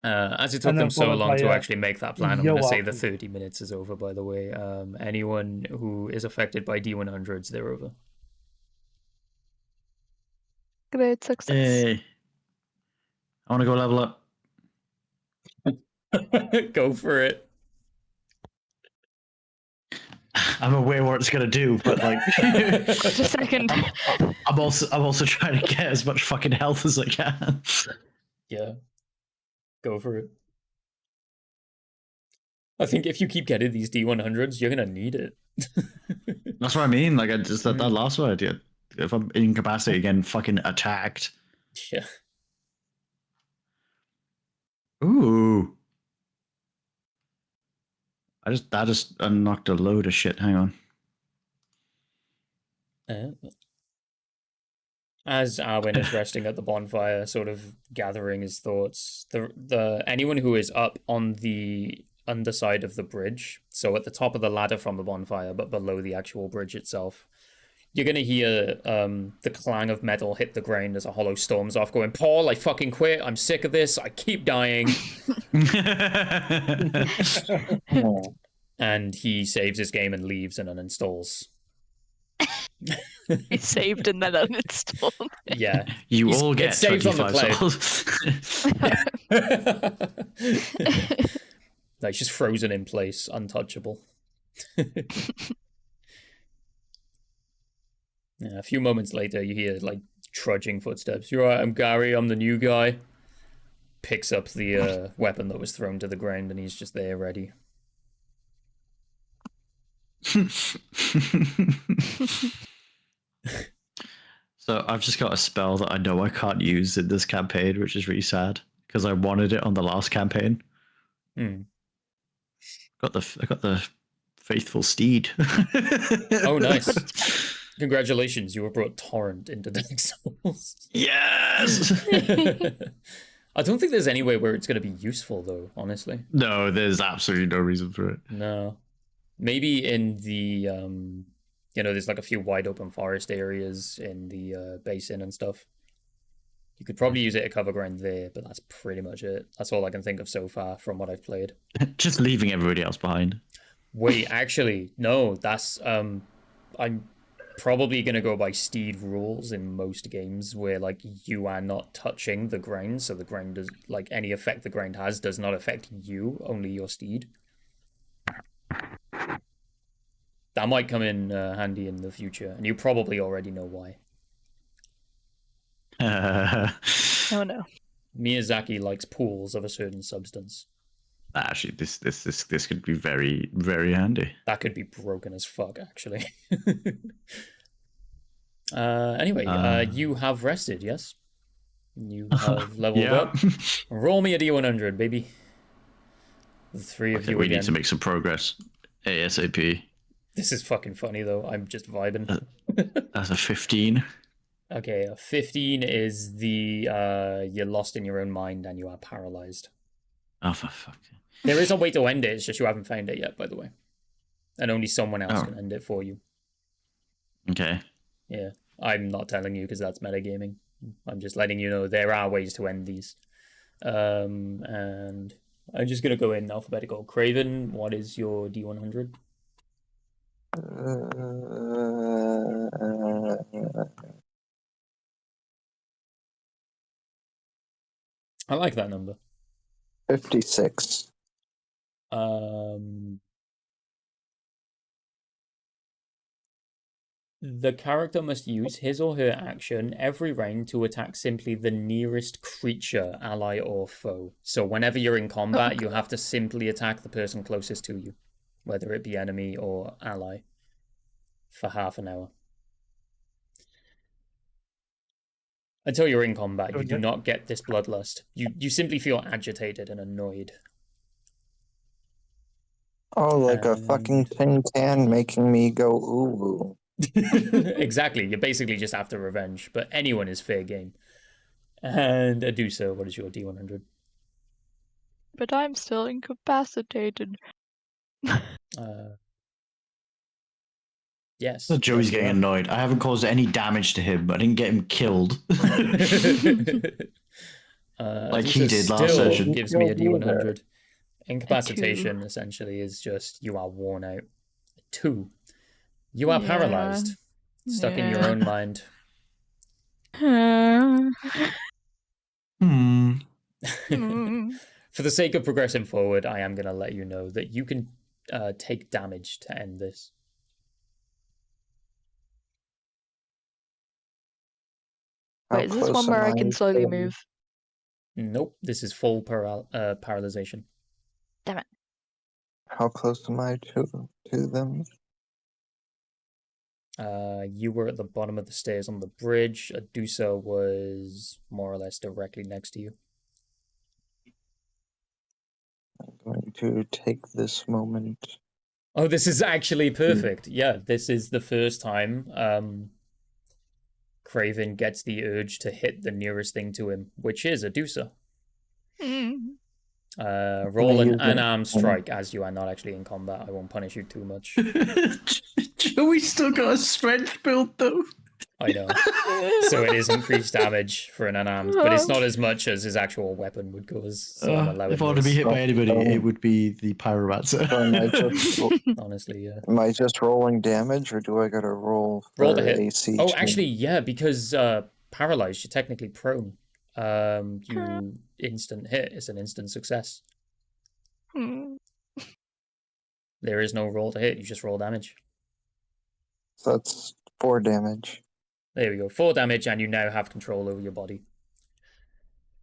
Speaker 1: As it took them so long to actually make that plan, I'm going to say the 30 minutes is over, by the way. Anyone who is affected by D100s, they're over.
Speaker 4: Great success.
Speaker 3: Hey. I want to go level up.
Speaker 1: Go for it.
Speaker 3: I'm aware what it's gonna do, but like,
Speaker 4: just a second.
Speaker 3: I'm also trying to get as much fucking health as I can.
Speaker 1: Yeah, go for it. I think if you keep getting these D100s, you're gonna need it.
Speaker 3: That's what I mean. Like, I just that last one I did. If I'm incapacitated again, fucking attacked.
Speaker 1: Yeah.
Speaker 3: Ooh. I just unlocked a load of shit. Hang on.
Speaker 1: As Arwen is resting at the bonfire, sort of gathering his thoughts, the anyone who is up on the underside of the bridge, so at the top of the ladder from the bonfire, but below the actual bridge itself, you're gonna hear the clang of metal hit the ground as a hollow storms off, going, "Paul, I fucking quit. I'm sick of this. I keep dying." And he saves his game and leaves and uninstalls.
Speaker 4: He saved and then uninstalled.
Speaker 1: Yeah.
Speaker 3: You all get
Speaker 1: saved on the
Speaker 3: 25
Speaker 1: cloud. No, he's just frozen in place, untouchable. Yeah, a few moments later, you hear like trudging footsteps. "You're right, I'm Gary. I'm the new guy." Picks up the weapon that was thrown to the ground, and he's just there, ready.
Speaker 3: So I've just got a spell that I know I can't use in this campaign, which is really sad because I wanted it on the last campaign.
Speaker 1: Hmm.
Speaker 3: I got the faithful steed.
Speaker 1: Oh, nice. Congratulations, you were brought Torrent into Dark Souls.
Speaker 3: Yes!
Speaker 1: I don't think there's any way where it's going to be useful, though, honestly.
Speaker 3: No, there's absolutely no reason for it.
Speaker 1: No. Maybe in the, there's like a few wide open forest areas in the basin and stuff. You could probably use it to cover ground there, but that's pretty much it. That's all I can think of so far from what I've played.
Speaker 3: Just leaving everybody else behind.
Speaker 1: Wait, actually, no, that's, I'm probably going to go by steed rules in most games where, like, you are not touching the ground, so the ground does, like, any effect the ground has does not affect you, only your steed. That might come in handy in the future, and you probably already know why.
Speaker 4: Oh no.
Speaker 1: Miyazaki likes pools of a certain substance.
Speaker 3: Actually, this could be very, very handy.
Speaker 1: That could be broken as fuck, actually. Anyway, you have rested, yes? You have leveled up. Roll me a D100, baby. The three of you
Speaker 3: we
Speaker 1: again.
Speaker 3: need to make some progress ASAP.
Speaker 1: This is fucking funny, though. I'm just vibing.
Speaker 3: That's a 15.
Speaker 1: Okay, a 15 is the you're lost in your own mind and you are paralyzed.
Speaker 3: Oh, for fuck.
Speaker 1: There is a way to end it, it's just you haven't found it yet, by the way. And only someone else can end it for you.
Speaker 3: Okay.
Speaker 1: Yeah, I'm not telling you because that's metagaming. I'm just letting you know there are ways to end these. And I'm just going to go in alphabetical. Craven, what is your D100? I like that number.
Speaker 5: 56.
Speaker 1: The character must use his or her action every round to attack simply the nearest creature, ally, or foe. So whenever you're in combat, you have to simply attack the person closest to you, whether it be enemy or ally, for half an hour. Until you're in combat, you do not get this bloodlust. You simply feel agitated and annoyed.
Speaker 5: Oh, like a fucking tin can making me go ooh.
Speaker 1: Exactly, you're basically just after revenge, but anyone is fair game. And Adusa, what is your D100?
Speaker 4: But I'm still incapacitated.
Speaker 1: Yes.
Speaker 3: So Joey's getting annoyed. I haven't caused any damage to him. I didn't get him killed. Like he did last session.
Speaker 1: Gives me a D100. Incapacitation essentially is just you are worn out. 2. You are paralyzed. Stuck in your own mind. For the sake of progressing forward, I am going to let you know that you can take damage to end this.
Speaker 4: Wait, is this one where I can slowly move?
Speaker 1: Nope, this is full paralyzation.
Speaker 4: Damn it.
Speaker 5: How close am I to them?
Speaker 1: You were at the bottom of the stairs on the bridge. Adusa was more or less directly next to you.
Speaker 5: I'm going to take this moment.
Speaker 1: Oh, this is actually perfect. Yeah, this is the first time Craven gets the urge to hit the nearest thing to him, which is Adusa. Roll an unarmed strike as you are not actually in combat. I won't punish you too much.
Speaker 3: Joey still got a strength build though.
Speaker 1: I know. So it is increased damage for an unarmed, but it's not as much as his actual weapon would cause. So
Speaker 3: if I want to be hit by anybody, it would be the Pyromancer.
Speaker 1: Honestly, yeah.
Speaker 5: Am I just rolling damage, or do I gotta roll
Speaker 1: the hit?
Speaker 5: AC?
Speaker 1: Oh, actually, yeah, because paralyzed, you're technically prone. You instant hit. It's an instant success. There is no roll to hit. You just roll damage.
Speaker 5: So that's 4 damage.
Speaker 1: There we go. 4 damage, and you now have control over your body.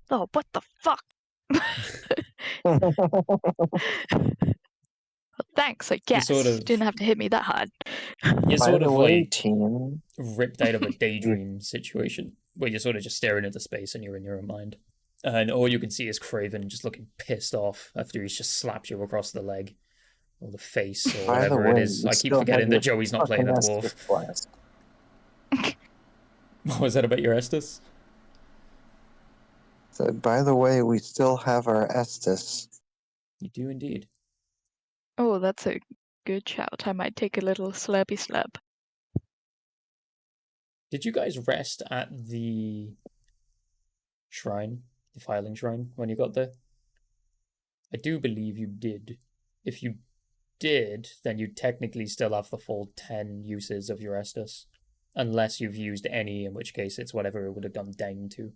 Speaker 4: Oh, what the fuck? Thanks, I guess.
Speaker 1: sort of-
Speaker 4: Didn't have to hit me that hard.
Speaker 1: You're
Speaker 5: By
Speaker 1: sort
Speaker 5: the
Speaker 1: of
Speaker 5: way,
Speaker 1: like
Speaker 5: team,
Speaker 1: ripped out of a daydream situation where you're sort of just staring into space and you're in your own mind. And all you can see is Craven just looking pissed off after he's just slapped you across the leg or the face or
Speaker 5: by the
Speaker 1: whatever it
Speaker 5: way,
Speaker 1: is.
Speaker 5: you
Speaker 1: I keep
Speaker 5: still
Speaker 1: forgetting
Speaker 5: have
Speaker 1: that
Speaker 5: your
Speaker 1: Joey's not playing a
Speaker 5: fucking
Speaker 1: dwarf.
Speaker 5: Estus flask.
Speaker 1: What was that about your Estus?
Speaker 5: So, by the way, we still have our Estus.
Speaker 1: You do indeed.
Speaker 4: Oh, that's a good shout. I might take a little slurpy slurp.
Speaker 1: Did you guys rest at the shrine, the filing shrine, when you got there? I do believe you did. If you did, then you technically still have the full 10 uses of your Estus. Unless you've used any, in which case it's whatever it would have gone down to.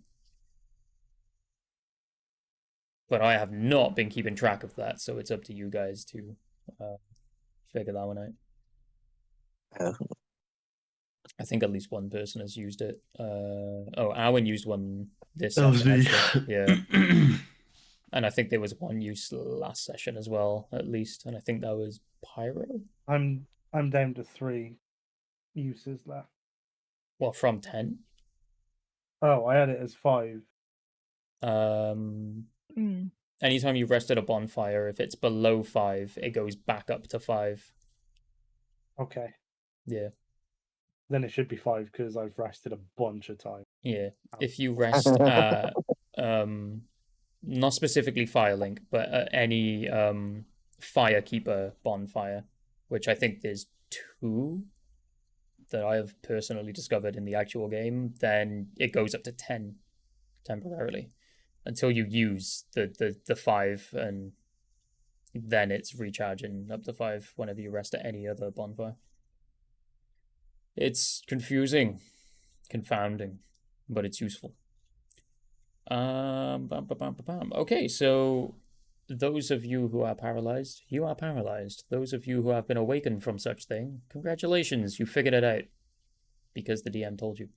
Speaker 1: But I have not been keeping track of that, so it's up to you guys to figure that one out. I think at least one person has used it. Owen used one this session, actually. Yeah. And I think there was one use last session as well, at least. And I think that was Pyro.
Speaker 2: I'm down to 3 uses left.
Speaker 1: Well, from 10.
Speaker 2: Oh, I had it as 5.
Speaker 1: Anytime you've rested a bonfire, if it's below 5, it goes back up to 5.
Speaker 2: Okay.
Speaker 1: Yeah.
Speaker 2: Then it should be 5 because I've rested a bunch of times.
Speaker 1: Yeah. If you rest not specifically Firelink, but any Firekeeper bonfire, which I think there's 2 that I have personally discovered in the actual game, then it goes up to 10 temporarily until you use the 5, and then it's recharging up to 5 whenever you rest at any other bonfire. It's confusing, confounding, but it's useful. Okay, so those of you who are paralyzed, you are paralyzed. Those of you who have been awakened from such thing, congratulations, you figured it out. Because the DM told you.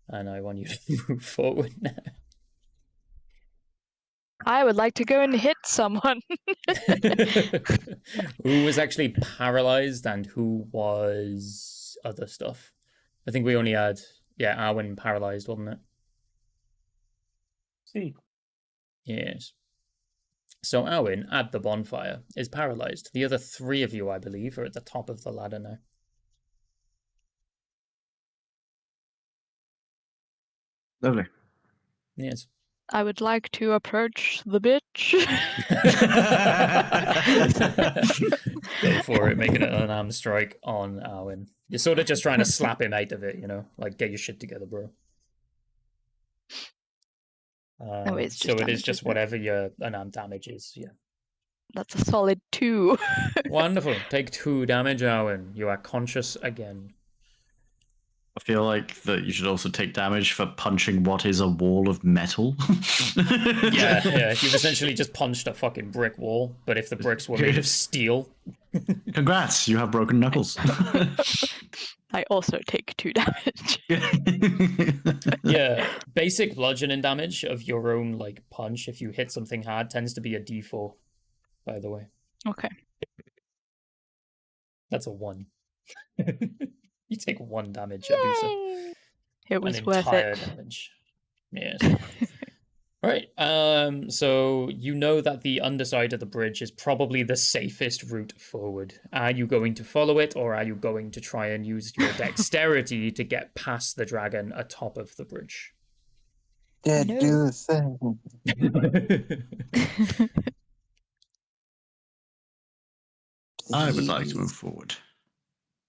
Speaker 1: And I want you to move forward now.
Speaker 4: I would like to go and hit someone.
Speaker 1: Who was actually paralyzed and who was other stuff? I think we only had, Arwen paralyzed, wasn't it?
Speaker 2: See.
Speaker 1: Yes. So Arwen, at the bonfire, is paralyzed. The other 3 of you, I believe, are at the top of the ladder now.
Speaker 3: Lovely.
Speaker 1: Yes.
Speaker 4: I would like to approach the bitch.
Speaker 1: Go for it, making it an arm strike on Arwen. You're sort of just trying to slap him out of it, you know? Like, get your shit together, bro.
Speaker 4: It's
Speaker 1: so it
Speaker 4: damage,
Speaker 1: is just
Speaker 4: isn't it?
Speaker 1: whatever your unarmed damage is, yeah.
Speaker 4: That's a solid 2.
Speaker 1: Wonderful. Take 2 damage, Arwen. You are conscious again.
Speaker 3: I feel like that you should also take damage for punching what is a wall of metal.
Speaker 1: Yeah. You've essentially just punched a fucking brick wall, but if the bricks were made of steel.
Speaker 3: Congrats, you have broken knuckles.
Speaker 4: I also take 2 damage.
Speaker 1: Yeah, basic bludgeoning damage of your own like punch, if you hit something hard, tends to be a D4, by the way.
Speaker 4: Okay.
Speaker 1: That's a 1. You take 1 damage, Abusa.
Speaker 4: It was
Speaker 1: An
Speaker 4: worth
Speaker 1: entire
Speaker 4: it.
Speaker 1: damage. Yes. Right. So you know that the underside of the bridge is probably the safest route forward. Are you going to follow it, or are you going to try and use your dexterity to get past the dragon atop of the bridge?
Speaker 5: Yeah,
Speaker 4: No.
Speaker 5: do the thing.
Speaker 3: I would like to move forward.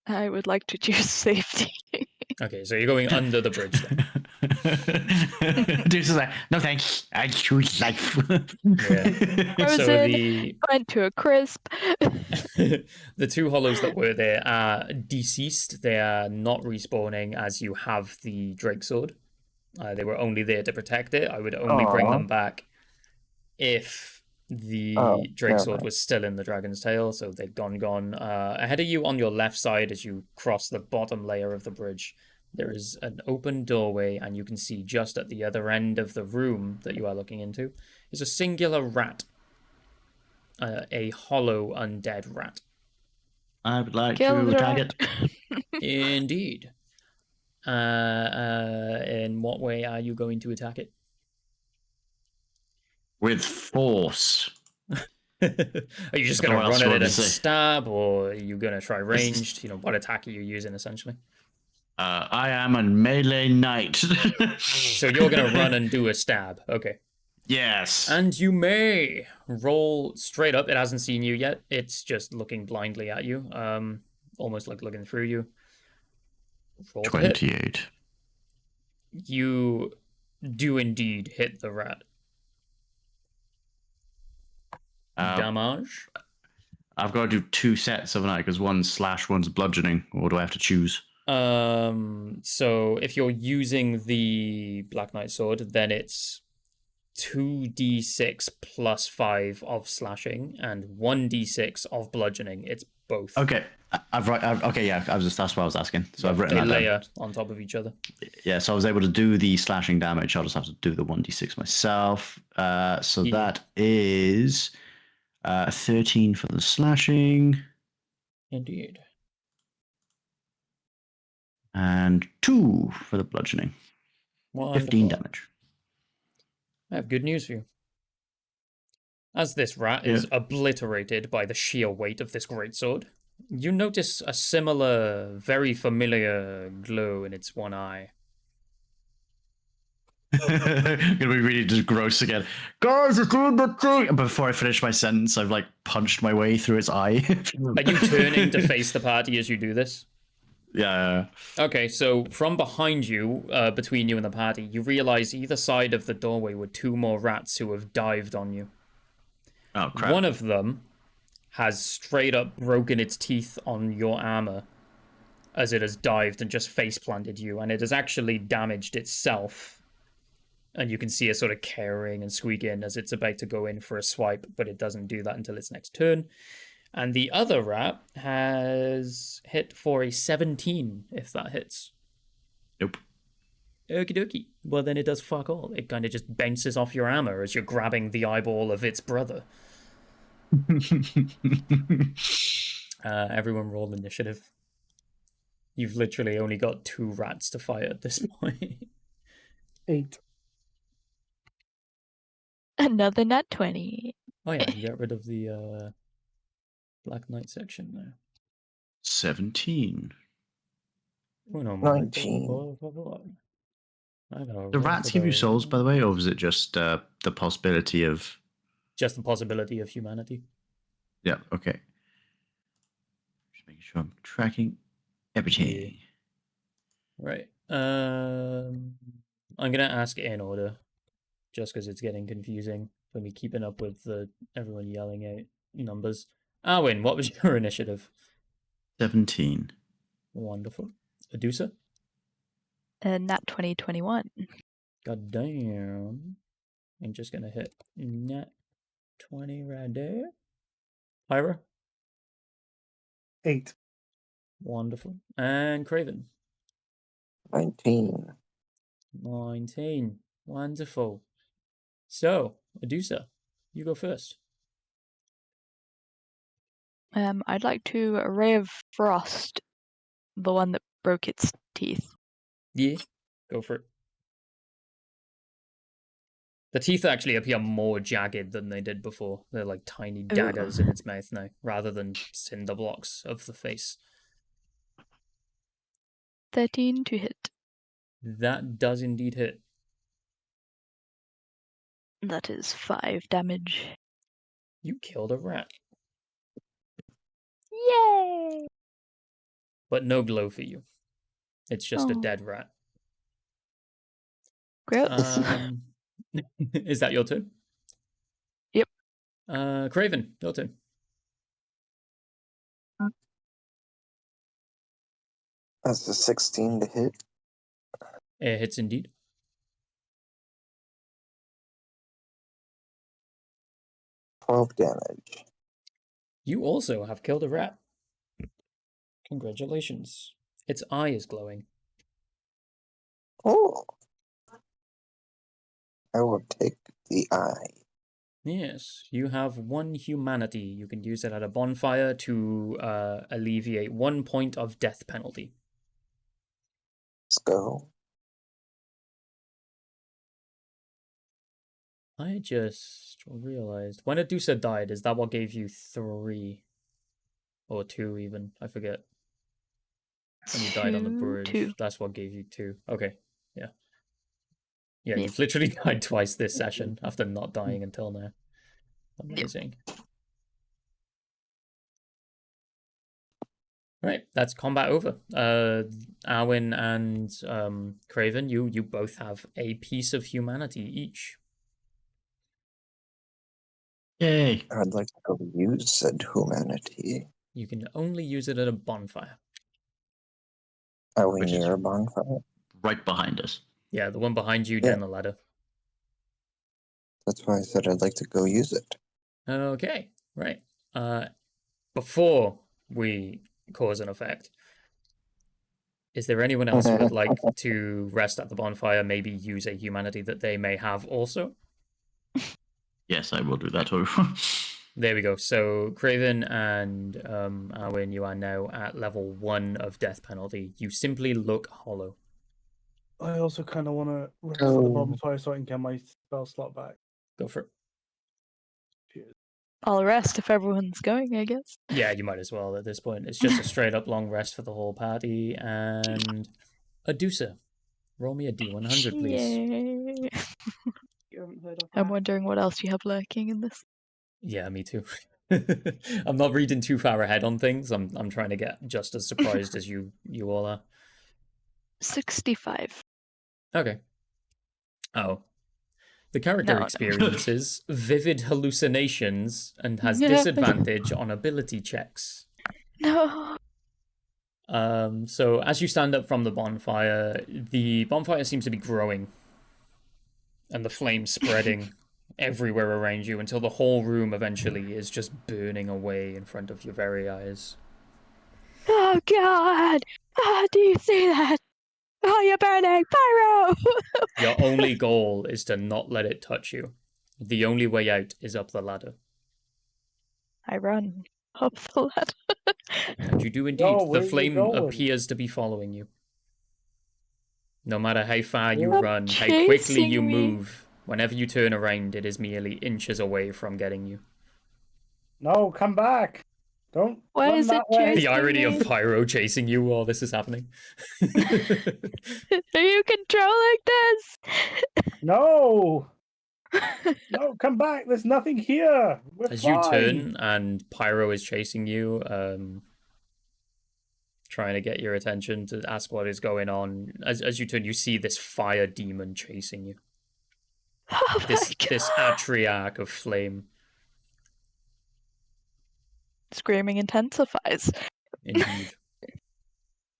Speaker 4: I would like to choose safety.
Speaker 1: Okay, so you're going under the bridge then.
Speaker 3: Deuce is like, no thanks, I choose life.
Speaker 1: Yeah. So
Speaker 4: Frozen, burnt to a crisp.
Speaker 1: the 2 hollows that were there are deceased. They are not respawning as you have the Drake sword. They were only there to protect it. I would only bring them back if the Drake sword was still in the dragon's tail, so they're gone. Ahead of you on your left side as you cross the bottom layer of the bridge, there is an open doorway, and you can see just at the other end of the room that you are looking into is a singular rat. A hollow undead rat.
Speaker 3: I would like
Speaker 4: Kill
Speaker 3: to
Speaker 4: the
Speaker 3: attack
Speaker 4: rat.
Speaker 3: it
Speaker 1: Indeed. In what way are you going to attack it?
Speaker 3: with force.
Speaker 1: Are you just
Speaker 3: I don't
Speaker 1: going
Speaker 3: know
Speaker 1: to
Speaker 3: what else
Speaker 1: run
Speaker 3: you
Speaker 1: at
Speaker 3: want
Speaker 1: it
Speaker 3: me
Speaker 1: and
Speaker 3: to say.
Speaker 1: stab, or are you going to try
Speaker 3: This is-
Speaker 1: ranged? You know, what attack are you using, essentially?
Speaker 3: I am a melee knight.
Speaker 1: So you're going to run and do a stab. Okay.
Speaker 3: Yes.
Speaker 1: And you may roll straight up. It hasn't seen you yet. It's just looking blindly at you, almost like looking through you. Roll to hit.
Speaker 3: 28.
Speaker 1: You do indeed hit the rat. Damage.
Speaker 3: I've got to do 2 sets, haven't I? Because one's slash, one's bludgeoning. Or do I have to choose?
Speaker 1: So if you're using the Black Knight sword, then it's 2d6 plus 5 of slashing and 1d6 of bludgeoning. It's both.
Speaker 3: Okay. Okay, yeah, that's what I was asking. So I've written
Speaker 1: They
Speaker 3: that
Speaker 1: layer
Speaker 3: down.
Speaker 1: on top of each other.
Speaker 3: Yeah, so I was able to do the slashing damage. I'll just have to do the 1d6 myself. So
Speaker 1: Yeah.
Speaker 3: that is 13 for the slashing.
Speaker 1: Indeed.
Speaker 3: And 2 for the bludgeoning.
Speaker 1: Wonderful.
Speaker 3: 15 damage.
Speaker 1: I have good news for you. As this rat is obliterated by the sheer weight of this greatsword, you notice a similar, very familiar glow in its one eye.
Speaker 3: Gonna be really just gross again. Guys, it's doing the thing! Before I finish my sentence, I've like punched my way through its eye.
Speaker 1: Are you turning to face the party as you do this?
Speaker 3: Yeah.
Speaker 1: Okay, so from behind you, between you and the party, you realize either side of the doorway were 2 more rats who have dived on you.
Speaker 3: Oh, crap.
Speaker 1: One of them has straight up broken its teeth on your armor as it has dived and just face planted you, and it has actually damaged itself. And you can see it sort of cowering and squeaking as it's about to go in for a swipe, but it doesn't do that until its next turn. And the other rat has hit for a 17, if that hits.
Speaker 3: Nope.
Speaker 1: Okie dokie. Well, then it does fuck all. It kind of just bounces off your armor as you're grabbing the eyeball of its brother. Everyone roll initiative. You've literally only got 2 rats to fight at this point.
Speaker 2: 8.
Speaker 4: Another nat 20.
Speaker 1: Oh yeah, you get rid of the Black Knight section there.
Speaker 3: 17.
Speaker 1: Oh, no,
Speaker 5: 19.
Speaker 3: Do rats give you souls, by the way, or was it just the possibility of...
Speaker 1: Just the possibility of humanity.
Speaker 3: Yeah, okay. Just making sure I'm tracking everything.
Speaker 1: Right. I'm going to ask in order, just because it's getting confusing for me keeping up with everyone yelling out numbers. Arwen, what was your initiative?
Speaker 3: 17.
Speaker 1: Wonderful. Adusa?
Speaker 4: Nat 20, 21.
Speaker 1: God damn. I'm just going to hit nat 20 right there. Pyra?
Speaker 2: 8.
Speaker 1: Wonderful. And Craven?
Speaker 5: 19.
Speaker 1: 19. Wonderful. So, Adusa, you go first.
Speaker 4: I'd like to Ray of Frost, the one that broke its teeth.
Speaker 1: Yeah, go for it. The teeth actually appear more jagged than they did before. They're like tiny daggers in its mouth now, rather than cinder blocks of the face.
Speaker 4: 13 to hit.
Speaker 1: That does indeed hit.
Speaker 4: That is 5 damage.
Speaker 1: You killed a rat.
Speaker 4: Yay!
Speaker 1: But no glow for you. It's just a
Speaker 4: Oh.
Speaker 1: dead rat.
Speaker 4: Gross.
Speaker 1: Is that your turn?
Speaker 4: Yep.
Speaker 1: Craven, your turn.
Speaker 5: That's a 16 to hit.
Speaker 1: It hits indeed.
Speaker 5: 12 damage.
Speaker 1: You also have killed a rat. Congratulations. Its eye is glowing.
Speaker 5: Oh. I will take the eye.
Speaker 1: Yes, you have 1 humanity. You can use it at a bonfire to alleviate 1 point of death penalty.
Speaker 5: Let's go.
Speaker 1: I just realized when Adusa died, is that what gave you 3? Or 2 even? I forget. When you died on the bridge,
Speaker 4: 2.
Speaker 1: that's what gave you 2. Okay, yeah. Yeah,
Speaker 4: Yeah.
Speaker 1: you've literally died twice this session after not dying until now. Amazing. Right, that's combat over. Arwen and Craven, you both have a piece of humanity each.
Speaker 3: Yay.
Speaker 5: I'd like to go use said humanity.
Speaker 1: You can only use it at a bonfire.
Speaker 5: Are we
Speaker 3: Which is-
Speaker 5: near a bonfire?
Speaker 3: Right behind us.
Speaker 1: Yeah, the one behind you down the ladder.
Speaker 5: That's why I said I'd like to go use it.
Speaker 1: Okay, right. Before we cause an effect, is there anyone else who would like to rest at the bonfire, maybe use a humanity that they may have also?
Speaker 3: Yes, I will do that too.
Speaker 1: There we go. So Craven and Arwen, you are now at level 1 of death penalty. You simply look hollow.
Speaker 2: I also kind of want to rest at the bonfire so I can get my spell slot back.
Speaker 1: Go for it.
Speaker 2: Cheers.
Speaker 4: I'll rest if everyone's going, I guess.
Speaker 1: Yeah, you might as well at this point. It's just a straight up long rest for the whole party. And Adusa, roll me a D100, please.
Speaker 4: Yay.
Speaker 2: You haven't heard of
Speaker 4: I'm
Speaker 2: that?
Speaker 4: wondering what else you have lurking in this.
Speaker 1: Yeah, me too. I'm not reading too far ahead on things. I'm trying to get just as surprised as you all are.
Speaker 4: 65.
Speaker 1: Okay. Oh. The character
Speaker 4: No.
Speaker 1: experiences vivid hallucinations and has disadvantage on ability checks.
Speaker 4: No.
Speaker 1: So as you stand up from the bonfire seems to be growing and the flames spreading everywhere around you until the whole room eventually is just burning away in front of your very eyes.
Speaker 4: Oh, God. Do you see that? Oh, you're burning. Pyro!
Speaker 1: Your only goal is to not let it touch you. The only way out is up the ladder.
Speaker 4: I run up the ladder.
Speaker 1: And you do indeed.
Speaker 2: Oh,
Speaker 1: The
Speaker 2: where are you
Speaker 1: flame
Speaker 2: going?
Speaker 1: appears to be following you. No matter how far you
Speaker 2: Stop
Speaker 1: run, how quickly
Speaker 4: chasing
Speaker 1: you
Speaker 4: me.
Speaker 1: move, whenever you turn around, it is merely inches away from getting you.
Speaker 2: No, come back. Don't
Speaker 4: Why
Speaker 2: run
Speaker 4: is
Speaker 2: that
Speaker 4: it
Speaker 2: way.
Speaker 1: The
Speaker 4: chasing
Speaker 1: irony
Speaker 4: me?
Speaker 1: of Pyro chasing you while this is happening.
Speaker 4: Are you controlling this?
Speaker 2: No. No, come back. There's nothing here. We're
Speaker 1: As
Speaker 2: fine.
Speaker 1: you turn and Pyro is chasing you, trying to get your attention to ask what is going on. As you turn, you see this fire demon chasing you.
Speaker 4: Oh my
Speaker 1: This
Speaker 4: God.
Speaker 1: atriarch of flame.
Speaker 4: Screaming intensifies.
Speaker 1: Indeed.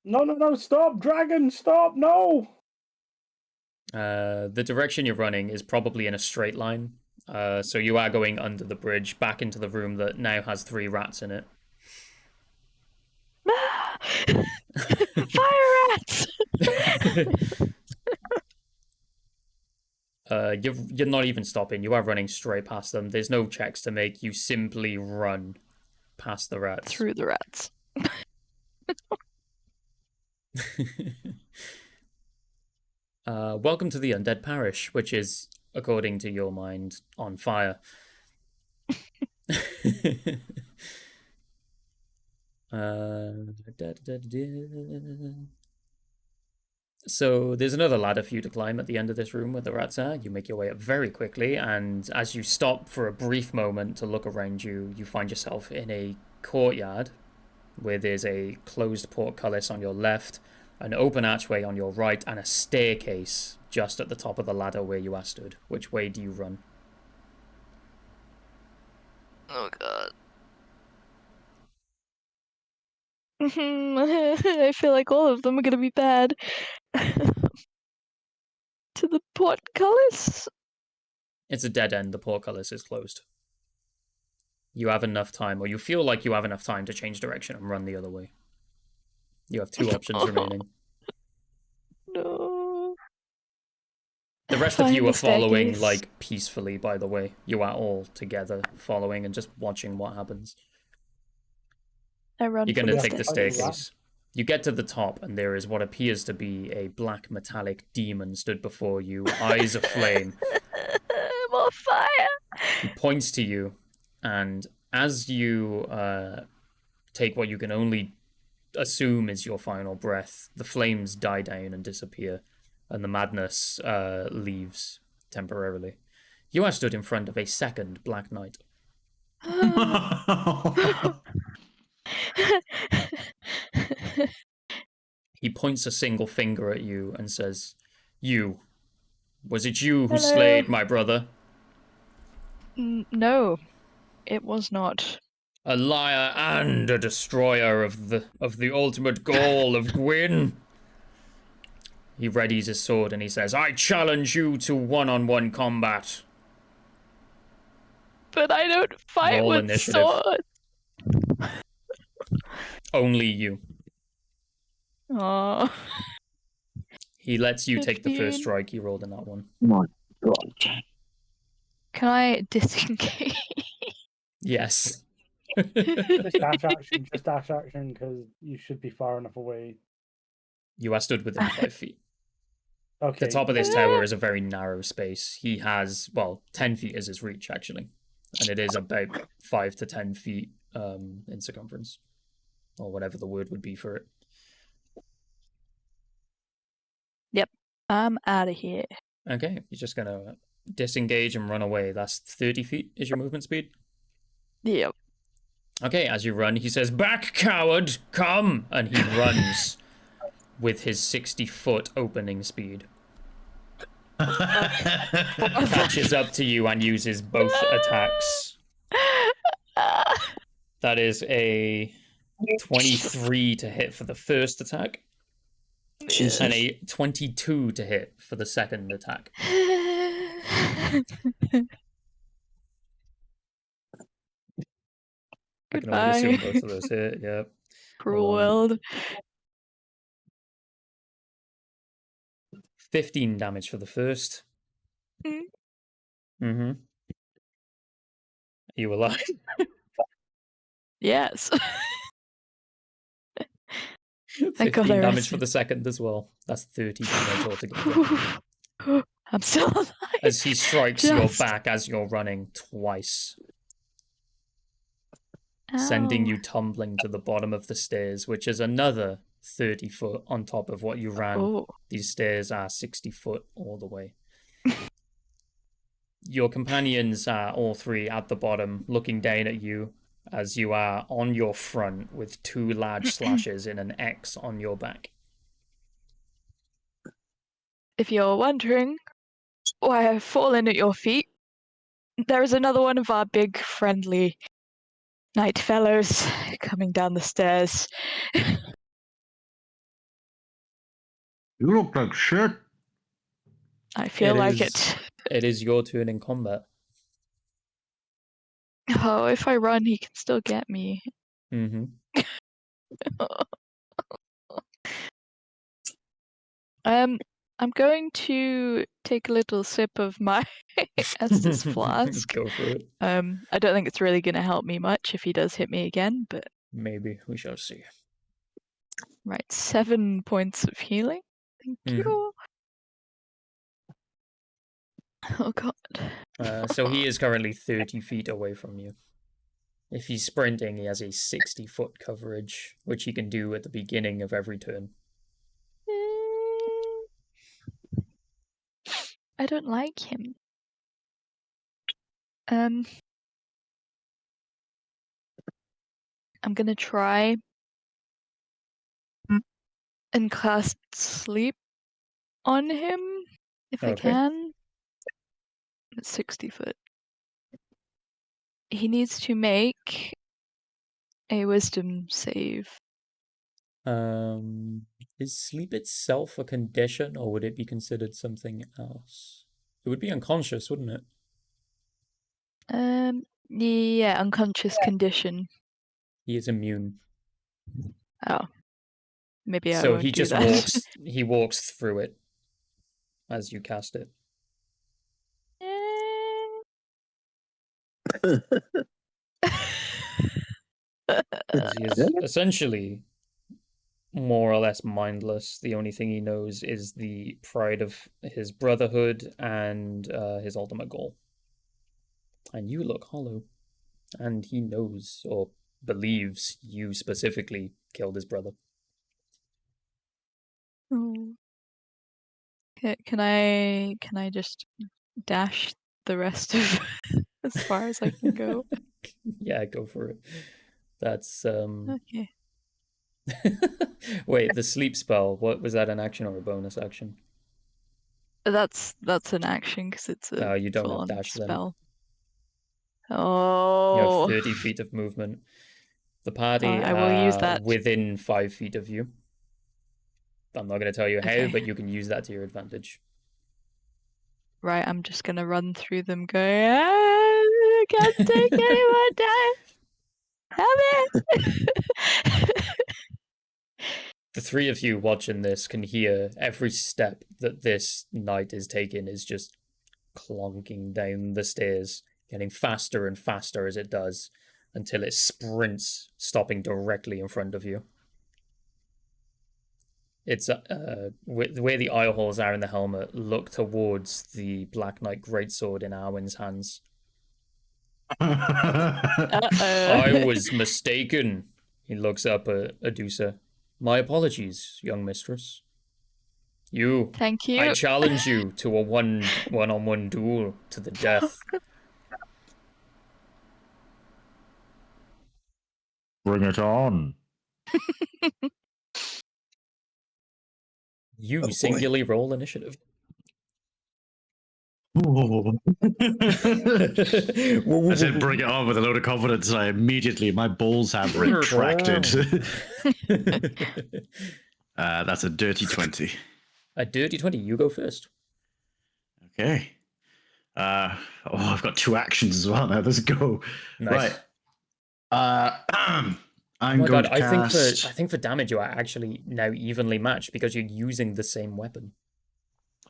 Speaker 2: No, stop, dragon, stop, no.
Speaker 1: The direction you're running is probably in a straight line. So you are going under the bridge, back into the room that now has 3 rats in it.
Speaker 4: Fire rats!
Speaker 1: You're not even stopping. You are running straight past them. There's no checks to make. You simply run past the rats.
Speaker 4: Through the rats.
Speaker 1: Welcome to the Undead Parish, which is, according to your mind, on fire. So there's another ladder for you to climb at the end of this room where the rats are. You make your way up very quickly, and as you stop for a brief moment to look around you, you find yourself in a courtyard where there's a closed portcullis on your left, an open archway on your right, and a staircase just at the top of the ladder where you are stood. Which way do you run?
Speaker 4: Oh God. I feel like all of them are gonna be bad. To the portcullis?
Speaker 1: It's a dead end. The portcullis is closed. You have enough time, or you feel like you have enough time to change direction and run the other way. You have 2 options remaining.
Speaker 4: No.
Speaker 1: The rest of you are following,
Speaker 4: staircase.
Speaker 1: like, peacefully, by the way. You are all together following and just watching what happens.
Speaker 4: I run
Speaker 1: You're
Speaker 4: for
Speaker 1: going to
Speaker 4: the
Speaker 1: take the
Speaker 4: staircase.
Speaker 1: staircase. You get to the top, and there is what appears to be a black metallic demon stood before you, eyes aflame.
Speaker 4: More fire!
Speaker 1: He points to you, and as you take what you can only assume is your final breath, the flames die down and disappear, and the madness leaves temporarily. You are stood in front of a second Black Knight. He points a single finger at you and says, "You. Was it you who slayed my brother?"
Speaker 4: No, it was not.
Speaker 1: A liar and a destroyer of the ultimate goal of Gwyn. He readies his sword and he says, "I challenge you to one-on-one combat."
Speaker 4: But I don't fight
Speaker 1: Roll
Speaker 4: with
Speaker 1: initiative.
Speaker 4: swords.
Speaker 1: Only you.
Speaker 4: Aww.
Speaker 1: He lets you take the
Speaker 4: 15.
Speaker 1: first strike. You rolled in that one.
Speaker 3: My God.
Speaker 4: Can I disengage?
Speaker 1: Yes.
Speaker 2: Just dash action, because you should be far enough away.
Speaker 1: You are stood within 5 feet.
Speaker 2: Okay.
Speaker 1: The top of this tower is a very narrow space. He has, 10 feet is his reach, actually. And it is about 5 to 10 feet in circumference. Or whatever the word would be for it.
Speaker 4: Yep, I'm out of here.
Speaker 1: Okay, you're just going to disengage and run away. That's 30 feet is your movement speed?
Speaker 4: Yep.
Speaker 1: Okay, as you run, he says, "Back, coward! Come!" And he runs with his 60-foot opening speed. Catches up to you and uses both attacks. That is a 23 to hit for the first attack.
Speaker 5: Jesus.
Speaker 1: And a 22 to hit for the second attack. I can only assume both of those hit, yep.
Speaker 4: Cruel world.
Speaker 1: 15 damage for the first. Mm-hmm. Are you alive?
Speaker 4: Yes.
Speaker 1: 15 damage for the second as well. That's 30 damage altogether.
Speaker 4: I'm still alive.
Speaker 1: As he strikes your back as you're running twice. Sending you tumbling to the bottom of the stairs, which is another 30 foot on top of what you ran.
Speaker 4: Oh.
Speaker 1: These stairs are 60 foot all the way. Your companions are all three at the bottom, looking down at you as you are on your front with 2 large slashes in an X on your back.
Speaker 4: If you're wondering why I've fallen at your feet, there is another one of our big, friendly night fellows coming down the stairs.
Speaker 6: You look like shit.
Speaker 4: I feel like it.
Speaker 1: It is your turn in combat.
Speaker 4: Oh, if I run, he can still get me.
Speaker 1: Mm-hmm.
Speaker 4: I'm going to take a little sip of my Estus flask.
Speaker 1: Go for it.
Speaker 4: I don't think it's really going to help me much if he does hit me again, but
Speaker 1: maybe we shall see.
Speaker 4: Right, 7 points of healing. Thank you. Oh god.
Speaker 1: So he is currently 30 feet away from you. If he's sprinting, he has a 60-foot coverage, which he can do at the beginning of every turn.
Speaker 4: I don't like him. I'm gonna try and cast sleep on him if I can. It's 60 foot. He needs to make a wisdom save.
Speaker 1: Is sleep itself a condition, or would it be considered something else? It would be unconscious, wouldn't it?
Speaker 4: Yeah, unconscious condition.
Speaker 1: He is immune.
Speaker 4: Oh. Maybe I
Speaker 1: So
Speaker 4: won't
Speaker 1: he
Speaker 4: do
Speaker 1: just
Speaker 4: that.
Speaker 1: walks through it as you cast it. He is essentially more or less mindless. The only thing he knows is the pride of his brotherhood and his ultimate goal. And you look hollow. And he knows or believes you specifically killed his brother.
Speaker 4: Can I just dash the rest of as far as I can go?
Speaker 1: Yeah, go for it. That's
Speaker 4: Okay.
Speaker 1: Wait, the sleep spell, what was that, an action or a bonus action?
Speaker 4: That's an action because it's a
Speaker 1: You don't have
Speaker 4: full-on
Speaker 1: dash then.
Speaker 4: spell.
Speaker 1: You
Speaker 4: Oh.
Speaker 1: have 30 feet of movement. The party
Speaker 4: I will use that.
Speaker 1: within 5 feet of you. I'm not going to tell you how,
Speaker 4: Okay.
Speaker 1: but you can use that to your advantage.
Speaker 4: Right, I'm just gonna run through them going, I can't take any more time. Help me!
Speaker 1: The three of you watching this can hear every step that this knight is taking is just clonking down the stairs, getting faster and faster as it does, until it sprints, stopping directly in front of you. It's where the eye holes are in the helmet. Look towards the Black Knight greatsword in Arwen's hands. I was mistaken. He looks up at Adusa. My apologies, young mistress.
Speaker 4: Thank you.
Speaker 1: I challenge you to a one-on-one duel to the death.
Speaker 6: Bring it on.
Speaker 1: You singularly roll initiative.
Speaker 3: I said bring it on with a load of confidence, and my balls have retracted. That's a dirty 20.
Speaker 1: A dirty 20, you go first.
Speaker 3: Okay. I've got 2 actions as well now. Let's go.
Speaker 1: Nice.
Speaker 3: Right. I'm
Speaker 1: oh my
Speaker 3: going
Speaker 1: God,
Speaker 3: to cast...
Speaker 1: I think for damage you are actually now evenly matched because you're using the same weapon.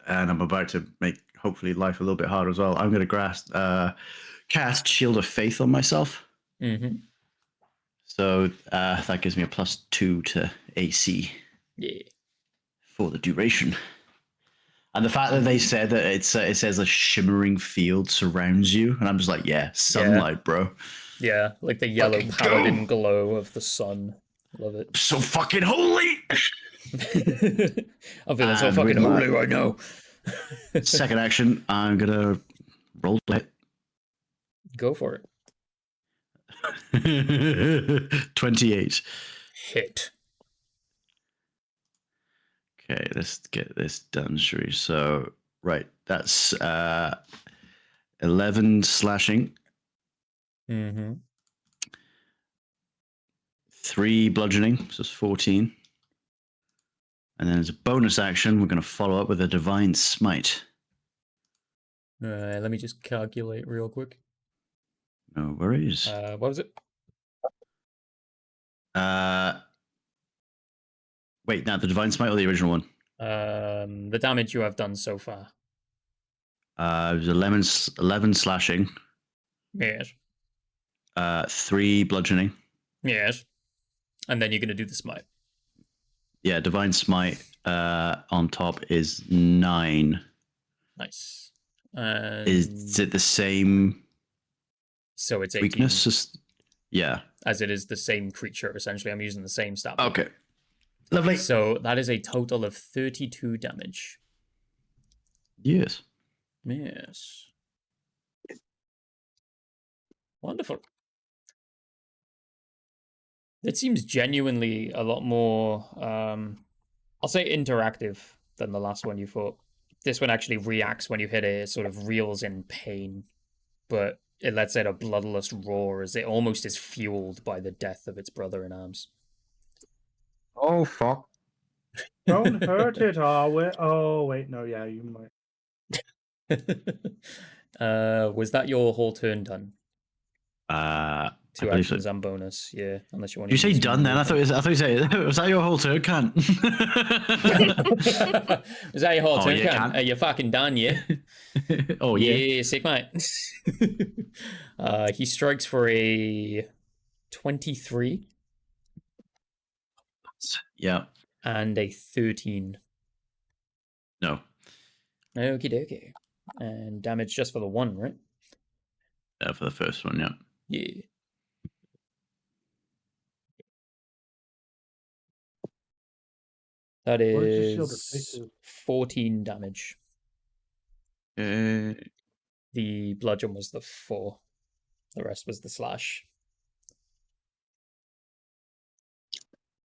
Speaker 3: And I'm about to make, hopefully, life a little bit harder as well. I'm going to cast Shield of Faith on myself.
Speaker 1: Mm-hmm.
Speaker 3: So that gives me a +2 to AC.
Speaker 1: Yeah.
Speaker 3: For the duration. And the fact that they said that it says a shimmering field surrounds you, and I'm just like, yeah, sunlight, bro.
Speaker 1: Yeah, like the yellow paladin glow of the sun. Love it.
Speaker 3: So fucking holy!
Speaker 1: I'm feeling so fucking holy right now.
Speaker 3: Second action, I'm gonna roll it.
Speaker 1: Go for
Speaker 3: it. 28.
Speaker 1: Hit.
Speaker 3: Okay, let's get this done, Shri. So, right, that's 11 slashing.
Speaker 1: Mm-hmm.
Speaker 3: 3 bludgeoning, so it's 14. And then as a bonus action, we're going to follow up with a Divine Smite.
Speaker 1: Let me just calculate real quick.
Speaker 3: No worries.
Speaker 1: What was it?
Speaker 3: Wait, now the Divine Smite or the original one?
Speaker 1: The damage you have done so far.
Speaker 3: It was 11 slashing.
Speaker 1: Yes.
Speaker 3: 3 bludgeoning.
Speaker 1: Yes. And then you're going to do the smite.
Speaker 3: Yeah, Divine Smite on top is 9.
Speaker 1: Nice. And
Speaker 3: is it the same
Speaker 1: so it's 18.
Speaker 3: Weakness? Yeah.
Speaker 1: As it is the same creature, essentially. I'm using the same stat.
Speaker 3: Okay. Lovely.
Speaker 1: So that is a total of 32 damage.
Speaker 3: Yes.
Speaker 1: Yes. Wonderful. It seems genuinely a lot more, I'll say interactive than the last one you fought. This one actually reacts when you hit it, sort of reels in pain, but it lets out a bloodless roar as it almost is fueled by the death of its brother in arms.
Speaker 6: Oh, fuck.
Speaker 2: Don't hurt it, are we? Oh, wait, no, yeah, you might.
Speaker 1: Was that your whole turn done? 2 actions
Speaker 3: so.
Speaker 1: and bonus, yeah. Unless you want
Speaker 3: to.
Speaker 1: Did
Speaker 3: you say done then? I thought you said, was that your whole turn, cunt?
Speaker 1: Was that your whole turn, cunt? You're fucking done, yeah?
Speaker 3: Oh, yeah.
Speaker 1: Yeah, sick mate. He strikes for a 23
Speaker 3: Yeah.
Speaker 1: and a 13.
Speaker 3: No.
Speaker 1: Okie dokie. And damage just for the one, right?
Speaker 3: For the first one, yeah.
Speaker 1: Yeah. That
Speaker 2: What does your shield of faith
Speaker 1: is
Speaker 2: do?
Speaker 1: 14 damage.
Speaker 3: Uh,
Speaker 1: The bludgeon was the 4. The rest was the slash.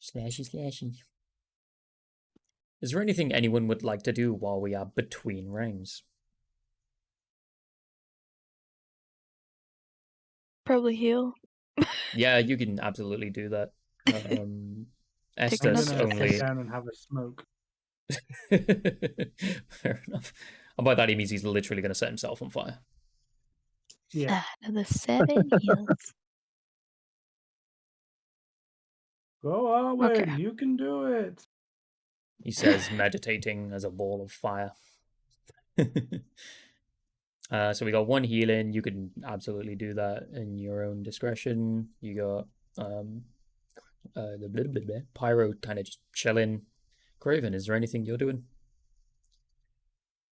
Speaker 1: Slashy, slashy. Is there anything anyone would like to do while we are between rounds?
Speaker 4: Probably heal.
Speaker 1: Yeah, you can absolutely do that.
Speaker 2: I'm
Speaker 1: Estes
Speaker 2: gonna
Speaker 1: only.
Speaker 2: sit down and have a smoke.
Speaker 1: Fair enough. And by that he means he's literally going to set himself on fire.
Speaker 2: Yeah.
Speaker 4: Another 7 heals.
Speaker 2: Go Arwen,
Speaker 4: Okay.
Speaker 2: you can do it.
Speaker 1: He says, meditating as a ball of fire. So we got 1 healing. You can absolutely do that in your own discretion. You got the blah, blah, blah. Pyro kind of just chilling. Craven, is there anything you're doing?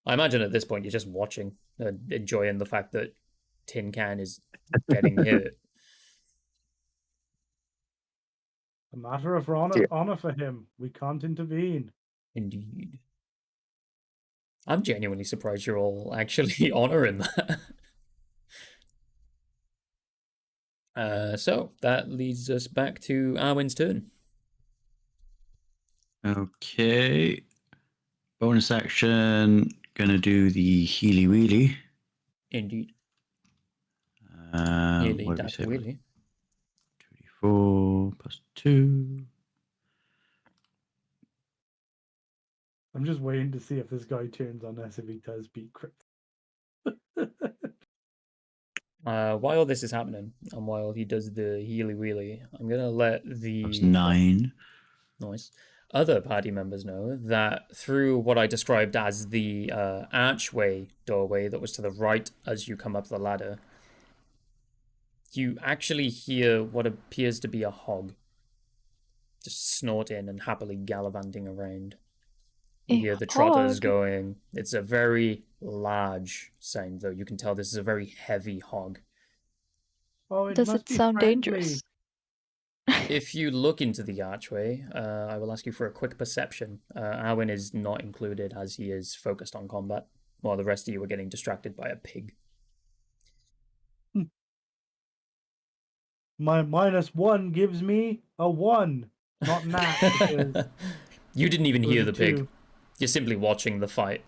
Speaker 1: I imagine at this point you're just watching and enjoying the fact that Tin Can is getting hit.
Speaker 2: A matter of honor for him. We can't intervene.
Speaker 1: Indeed. I'm genuinely surprised you're all actually honoring that. So that leads us back to Arwen's turn.
Speaker 3: Okay. Bonus action. Gonna do the Healy Wheelie.
Speaker 1: Indeed.
Speaker 3: What did we
Speaker 1: that
Speaker 3: say?
Speaker 1: wheelie.
Speaker 3: 2d4 plus 2.
Speaker 2: I'm just waiting to see if this guy turns on us if he does beat crit.
Speaker 1: While this is happening, and while he does the healy wheelie, I'm gonna let the
Speaker 3: That's 9.
Speaker 1: Nice. Other party members know that through what I described as the archway doorway that was to the right as you come up the ladder, you actually hear what appears to be a hog just snorting and happily gallivanting around. You hear the trotters going. It's a very large sound, though. You can tell this is a very heavy hog.
Speaker 2: Oh,
Speaker 4: Does it sound dangerous?
Speaker 1: If you look into the archway, I will ask you for a quick perception. Arwen is not included as he is focused on combat, while the rest of you are getting distracted by a pig.
Speaker 2: My -1 gives me a 1, not nat. Because
Speaker 1: you didn't even hear the pig.
Speaker 2: 2.
Speaker 1: You're simply watching the fight.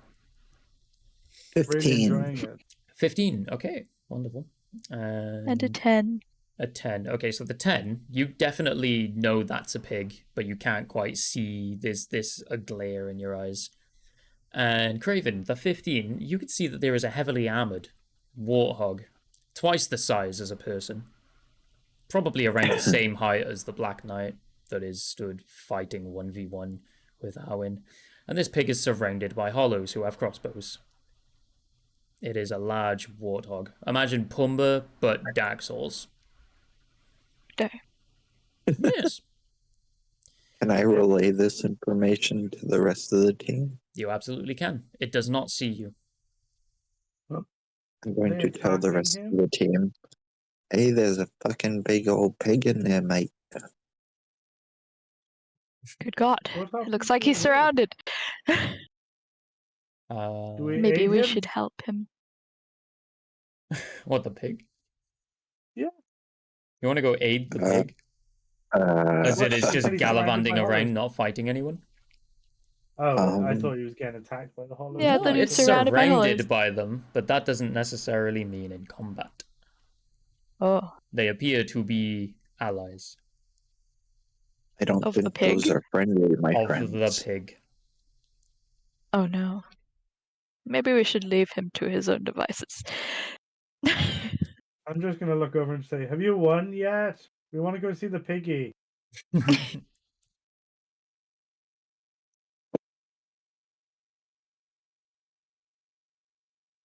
Speaker 5: 15.
Speaker 2: Really enjoying it.
Speaker 1: 15. Okay, wonderful.
Speaker 4: And a 10.
Speaker 1: A 10. Okay, so the 10, you definitely know that's a pig, but you can't quite see. There's a glare in your eyes. And Craven, the 15, you can see that there is a heavily armored warthog, twice the size as a person. Probably around the same height as the Black Knight that is stood fighting 1v1 with Arwen. And this pig is surrounded by hollows who have crossbows. It is a large warthog. Imagine Pumbaa, but Dark Souls. Yes.
Speaker 5: Can I relay this information to the rest of the team?
Speaker 1: You absolutely can. It does not see you.
Speaker 5: I'm going to tell the rest of the team, hey, there's a fucking big old pig in there, mate.
Speaker 4: Good God. It looks like he's surrounded. Maybe we should help him.
Speaker 1: What, the pig?
Speaker 2: Yeah.
Speaker 1: You want to go aid the pig? As it is just gallivanting around, not fighting anyone?
Speaker 2: Oh, I thought he was getting attacked by the hollows.
Speaker 4: Yeah, I
Speaker 1: No,
Speaker 4: thought he was
Speaker 1: it's
Speaker 4: surrounded
Speaker 1: by them, but that doesn't necessarily mean in combat.
Speaker 4: Oh.
Speaker 1: They appear to be allies.
Speaker 5: I don't think those are friendly, my friends.
Speaker 1: Of the pig.
Speaker 4: Oh no. Maybe we should leave him to his own devices.
Speaker 2: I'm just going to look over and say, have you won yet? We want to go see the piggy.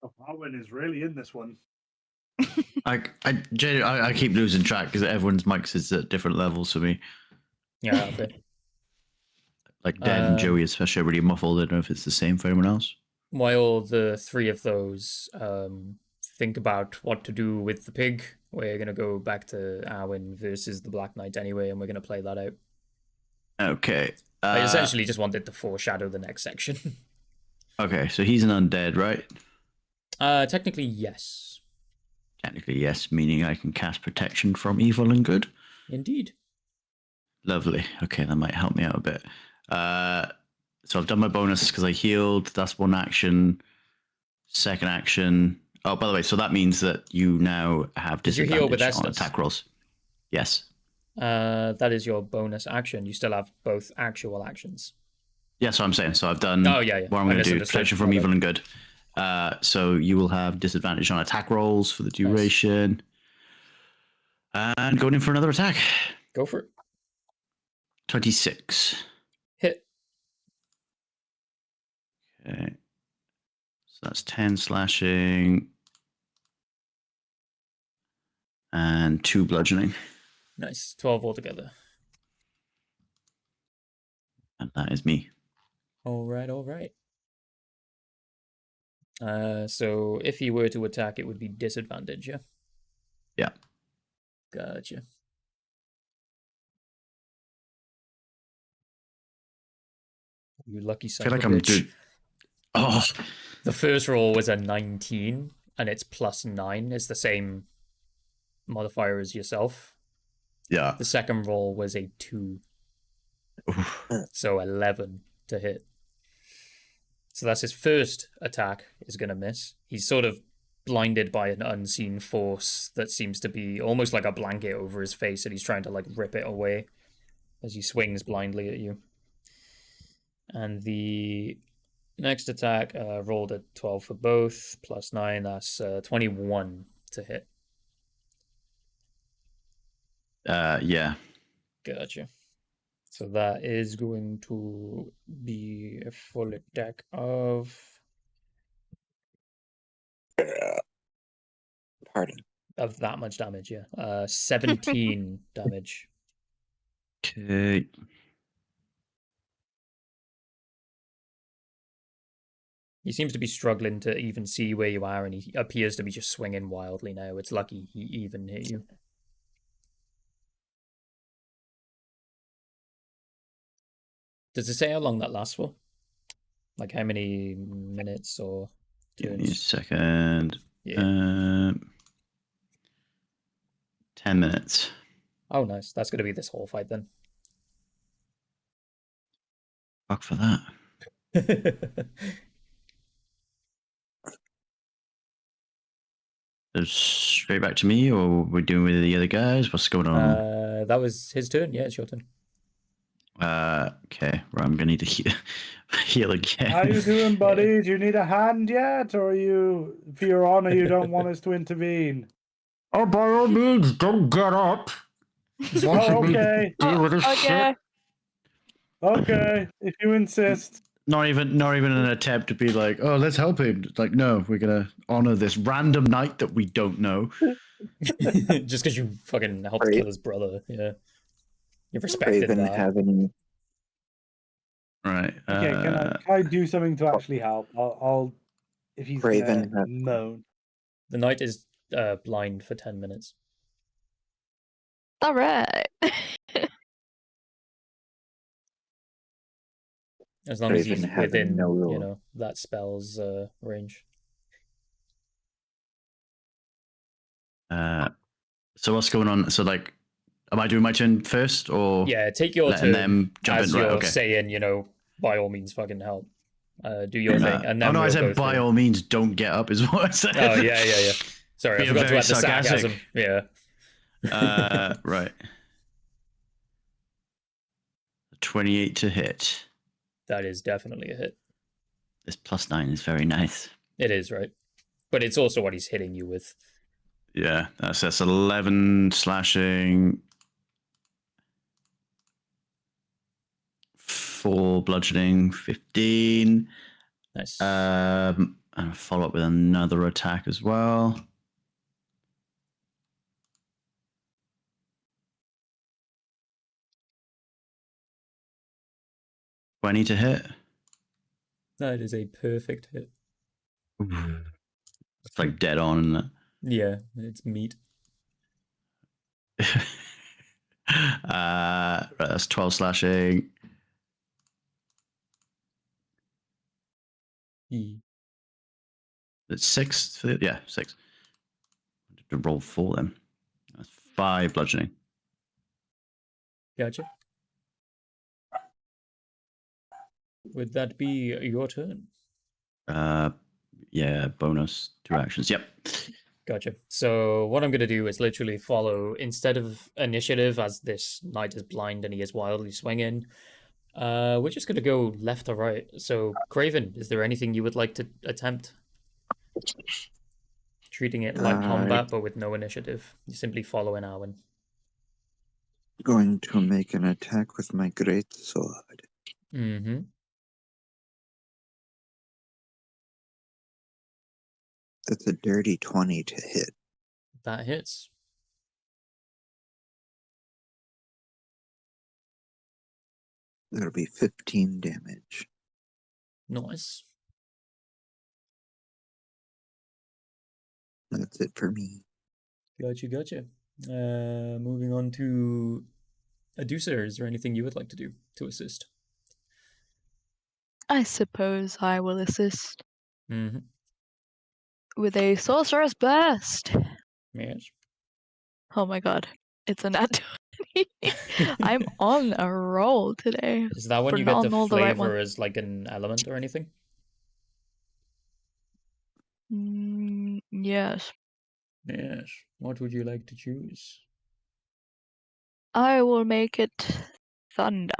Speaker 2: Oh, Arwen is really in this one.
Speaker 3: I keep losing track because everyone's mics is at different levels for me.
Speaker 1: Yeah, okay.
Speaker 3: Like Dan and Joey, especially, are really muffled. I don't know if it's the same for anyone else.
Speaker 1: While the three of those think about what to do with the pig, we're going to go back to Arwen versus the Black Knight anyway, and we're going to play that out.
Speaker 3: Okay.
Speaker 1: I essentially just wanted to foreshadow the next section.
Speaker 3: Okay, so he's an undead, right?
Speaker 1: Technically, yes.
Speaker 3: Technically, yes, meaning I can cast protection from evil and good.
Speaker 1: Indeed.
Speaker 3: Lovely. Okay, that might help me out a bit. So I've done my bonus because I healed. That's one action. Second action. Oh, by the way, so that means that you now have
Speaker 1: Did you heal with
Speaker 3: disadvantage on
Speaker 1: Estus?
Speaker 3: attack rolls. Yes.
Speaker 1: That is your bonus action. You still have both actual actions.
Speaker 3: Yeah, so I'm saying. So I've done
Speaker 1: Oh, yeah.
Speaker 3: what I'm going to do. Protection from evil and good. So you will have disadvantage on attack rolls for the duration. Nice. And going in for another attack.
Speaker 1: Go for it.
Speaker 3: 26.
Speaker 1: Hit.
Speaker 3: Okay. So that's 10 slashing. And 2 bludgeoning.
Speaker 1: Nice. 12 altogether.
Speaker 3: And that is me.
Speaker 1: All right. So if he were to attack, it would be disadvantage, yeah?
Speaker 3: Yeah.
Speaker 1: Gotcha. You lucky son
Speaker 3: I feel
Speaker 1: of
Speaker 3: like
Speaker 1: a
Speaker 3: I'm
Speaker 1: bitch.
Speaker 3: good. Oh.
Speaker 1: The first roll was a 19, and it's +9. It's the same modifier as yourself.
Speaker 3: Yeah.
Speaker 1: The second roll was a 2.
Speaker 3: Oof.
Speaker 1: So 11 to hit. So that's his first attack is going to miss. He's sort of blinded by an unseen force that seems to be almost like a blanket over his face, and he's trying to like rip it away as he swings blindly at you. And the next attack rolled a 12 for both, +9. That's 21 to hit.
Speaker 3: Yeah.
Speaker 1: Gotcha. So that is going to be a full attack of...
Speaker 5: Pardon.
Speaker 1: Of that much damage, yeah. 17 damage.
Speaker 3: Okay.
Speaker 1: He seems to be struggling to even see where you are, and he appears to be just swinging wildly now. It's lucky he even hit you. Does it say how long that lasts for? Like how many minutes or turns?
Speaker 3: Give me a second.
Speaker 1: Yeah.
Speaker 3: 10 minutes.
Speaker 1: Oh, nice. That's going to be this whole fight then.
Speaker 3: Fuck for that. Straight back to me, or we're doing with the other guys? What's going on?
Speaker 1: That was his turn. Yeah, it's your turn.
Speaker 3: Okay. Right, I'm gonna need to heal again.
Speaker 2: How you doing, buddy? Do you need a hand yet, or are you, for your honor, you don't want us to intervene?
Speaker 6: Oh, by all means, don't get up.
Speaker 2: Oh, okay.
Speaker 6: Deal with this shit.
Speaker 2: Okay, if you insist.
Speaker 3: Not even an attempt to be like, oh, let's help him. It's like, no, we're gonna honor this random knight that we don't know.
Speaker 1: Just because you fucking helped kill his brother, yeah. You've respected
Speaker 5: Raven
Speaker 1: that.
Speaker 5: have any?
Speaker 3: Right.
Speaker 2: Okay, can I do something to actually help? I'll if he's
Speaker 5: Raven
Speaker 2: gonna moan.
Speaker 1: The knight is blind for 10 minutes.
Speaker 4: All right.
Speaker 1: As long as he's
Speaker 5: Raven have
Speaker 1: within,
Speaker 5: no-
Speaker 1: you know, that spell's range.
Speaker 3: So what's going on? So like, am I doing my turn first, or
Speaker 1: Yeah, take your
Speaker 3: letting
Speaker 1: turn
Speaker 3: them jump
Speaker 1: as
Speaker 3: in? Right,
Speaker 1: you're
Speaker 3: okay.
Speaker 1: saying, you know, by all means fucking help. Do your thing, and then
Speaker 3: oh no, I
Speaker 1: we'll
Speaker 3: said
Speaker 1: go
Speaker 3: by
Speaker 1: through.
Speaker 3: all means, don't get up is what I said.
Speaker 1: Oh yeah. Sorry, I
Speaker 3: Being
Speaker 1: forgot to
Speaker 3: very
Speaker 1: add the sarcasm.
Speaker 3: sarcastic.
Speaker 1: Yeah.
Speaker 3: Right. 28 to hit.
Speaker 1: That is definitely a hit.
Speaker 3: This +9 is very nice.
Speaker 1: It is, right? But it's also what he's hitting you with.
Speaker 3: Yeah, that's 11 slashing, 4 bludgeoning, 15.
Speaker 1: Nice.
Speaker 3: And follow up with another attack as well. 20 to hit.
Speaker 1: That is a perfect hit.
Speaker 3: It's like dead on, isn't it?
Speaker 1: Yeah, it's meat.
Speaker 3: That's 12 slashing. It's 6. Yeah, 6. To roll 4 then. That's 5 bludgeoning.
Speaker 1: Gotcha. Would that be your turn?
Speaker 3: Yeah, bonus 2 actions. Yep.
Speaker 1: Gotcha. So what I'm going to do is literally follow, instead of initiative, as this knight is blind and he is wildly swinging, we're just going to go left or right. So, Craven, is there anything you would like to attempt? Treating it like combat, but with no initiative. You simply follow in Arwen.
Speaker 5: Going to make an attack with my great sword.
Speaker 1: Mm-hmm.
Speaker 5: That's a dirty 20 to hit.
Speaker 1: That hits.
Speaker 5: That'll be 15 damage.
Speaker 1: Nice.
Speaker 5: That's it for me.
Speaker 1: Gotcha. Moving on to Adusa. Is there anything you would like to do to assist?
Speaker 4: I suppose I will assist
Speaker 1: Mm-hmm.
Speaker 4: with a sorcerer's burst.
Speaker 1: Yes.
Speaker 4: Oh my god, it's a nat 20. I'm on a roll today.
Speaker 1: Is that when
Speaker 4: but
Speaker 1: you
Speaker 4: not
Speaker 1: get the
Speaker 4: on all the right
Speaker 1: flavor
Speaker 4: ones.
Speaker 1: as like an element or anything?
Speaker 4: Yes.
Speaker 1: Yes. What would you like to choose?
Speaker 4: I will make it thunder.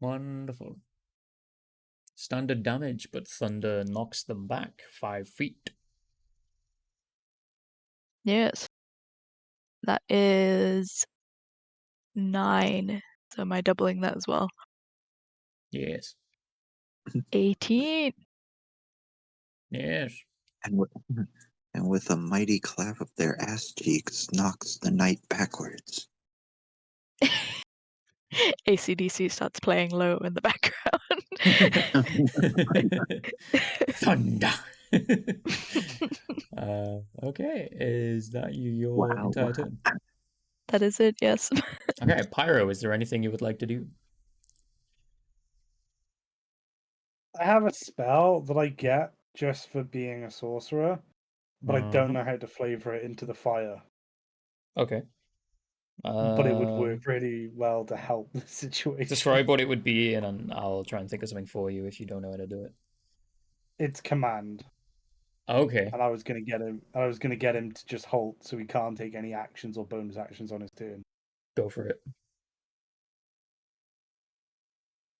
Speaker 1: Wonderful. Standard damage, but thunder knocks them back 5 feet.
Speaker 4: Yes. That is 9. So am I doubling that as well?
Speaker 1: Yes.
Speaker 4: 18.
Speaker 1: Yes.
Speaker 5: And with a mighty clap of their ass cheeks, knocks the knight backwards.
Speaker 4: AC/DC starts playing low in the background.
Speaker 1: Thunder. Okay, is that your entire turn?
Speaker 4: That is it, yes.
Speaker 1: Okay, Pyro, is there anything you would like to do?
Speaker 2: I have a spell that I get just for being a sorcerer, but I don't know how to flavor it into the fire.
Speaker 1: Okay.
Speaker 2: But it would work really well to help the situation.
Speaker 1: Describe what it would be, and I'll try and think of something for you if you don't know how to do it.
Speaker 2: It's command.
Speaker 1: Okay.
Speaker 2: And I was gonna get him to just halt so he can't take any actions or bonus actions on his turn.
Speaker 1: Go for it.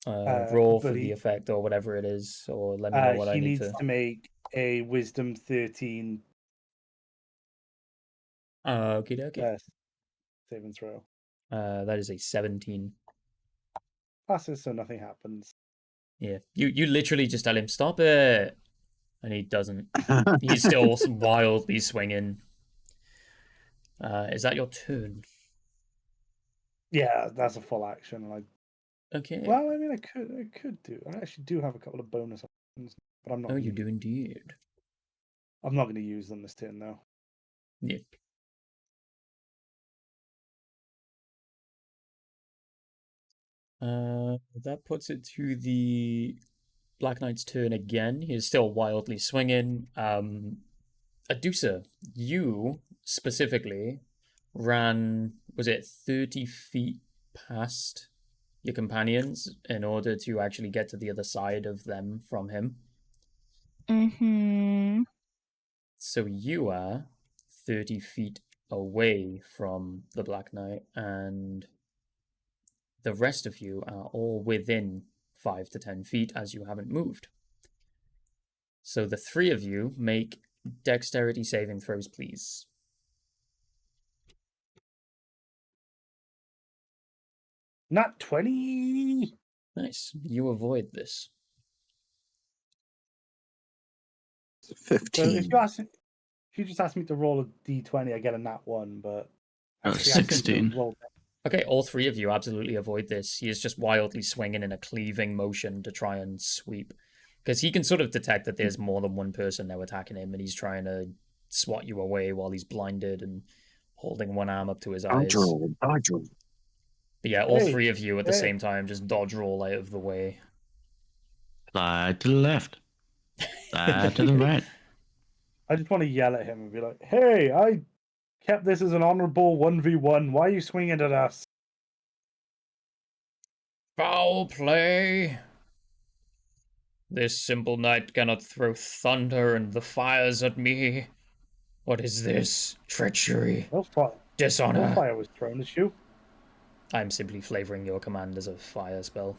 Speaker 1: Roll for the effect or whatever it is, or let me know what I need to.
Speaker 2: He needs to make a Wisdom 13
Speaker 1: okay.
Speaker 2: saving throw.
Speaker 1: That is a 17.
Speaker 2: Passes, so nothing happens.
Speaker 1: Yeah, you literally just tell him, stop it, and he doesn't. He's still wildly swinging. Is that your turn?
Speaker 2: Yeah, that's a full action.
Speaker 1: Okay.
Speaker 2: Well, I mean, I could do. I actually do have a couple of bonus actions, but I'm not.
Speaker 1: Oh, you do indeed.
Speaker 2: I'm not going to use them this turn, though.
Speaker 1: Yeah. That puts it to the Black Knight's turn again. He is still wildly swinging. Adusa, you specifically ran, was it 30 feet past your companions in order to actually get to the other side of them from him?
Speaker 4: Mm-hmm.
Speaker 1: So you are 30 feet away from the Black Knight, and the rest of you are all within 5 to 10 feet as you haven't moved. So the 3 of you make dexterity saving throws, please.
Speaker 2: Not 20.
Speaker 1: Nice. You avoid this.
Speaker 2: So
Speaker 5: 15.
Speaker 2: if you just ask me to roll a d20, I get a nat 1, but
Speaker 3: Oh,
Speaker 2: actually asking to
Speaker 3: 16.
Speaker 2: roll
Speaker 1: Okay, all three of you absolutely avoid this. He is just wildly swinging in a cleaving motion to try and sweep. Because he can sort of detect that there's more than one person now attacking him, and he's trying to swat you away while he's blinded and holding one arm up to his eyes.
Speaker 5: Dodge roll.
Speaker 1: But yeah, all
Speaker 2: Hey,
Speaker 1: three of you at the
Speaker 2: hey.
Speaker 1: same time just dodge roll out of the way.
Speaker 3: Slide to the left. Slide to the right.
Speaker 2: I just want to yell at him and be like, hey, I kept this as an honorable 1v1. Why are you swinging at us?
Speaker 1: Foul play! This simple knight cannot throw thunder and the fires at me. What is this? Treachery?
Speaker 2: No fire.
Speaker 1: Dishonor?
Speaker 2: No fire was thrown at you.
Speaker 1: I'm simply flavoring your command as a fire spell.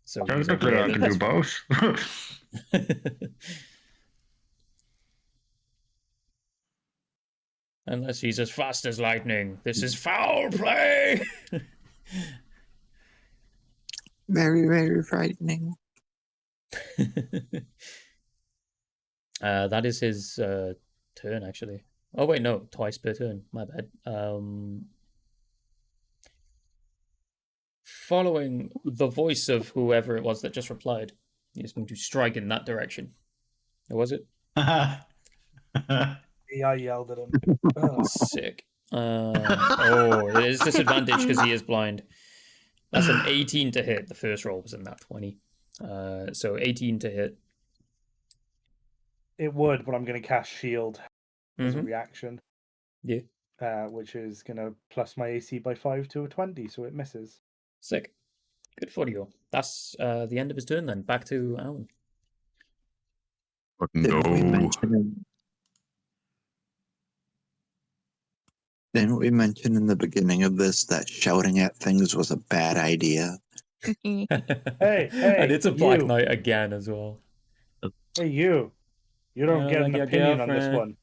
Speaker 1: So
Speaker 6: Technically, I can do both.
Speaker 1: Unless he's as fast as lightning. This is foul play!
Speaker 5: Very, very frightening.
Speaker 1: That is his turn, actually. Oh, wait, no. Twice per turn. My bad. Following the voice of whoever it was that just replied, he's going to strike in that direction. Or was it?
Speaker 2: Yeah, I yelled at him.
Speaker 1: Oh, sick. It is disadvantage because he is blind. That's an 18 to hit. The first roll was in that 20. So 18 to hit.
Speaker 2: It would, but I'm going to cast shield as a reaction.
Speaker 1: Yeah.
Speaker 2: Which is going to plus my AC by 5 to a 20, so it misses.
Speaker 1: Sick. Good for you. That's the end of his turn then. Back to Alan.
Speaker 3: Fucking
Speaker 5: Didn't we mention in the beginning of this that shouting at things was a bad idea?
Speaker 2: Hey,
Speaker 1: and it's a Black
Speaker 2: you.
Speaker 1: Knight again as well.
Speaker 2: Hey, you. You don't get
Speaker 1: like
Speaker 2: an
Speaker 1: your
Speaker 2: opinion on this
Speaker 1: girlfriend.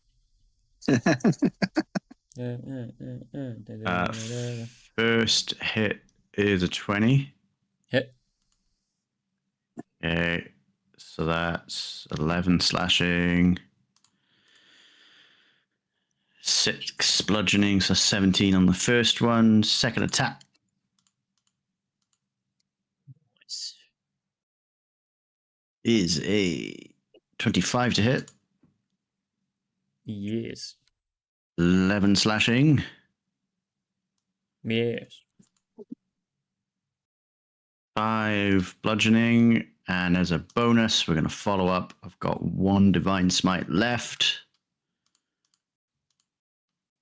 Speaker 2: one.
Speaker 3: First hit is a 20.
Speaker 1: Hit.
Speaker 3: Okay, so that's 11 slashing, 6 bludgeoning, so 17 on the first one. Second attack is a 25 to hit.
Speaker 1: Yes.
Speaker 3: 11 slashing.
Speaker 1: Yes.
Speaker 3: 5 bludgeoning, and as a bonus, we're going to follow up. I've got 1 divine smite left.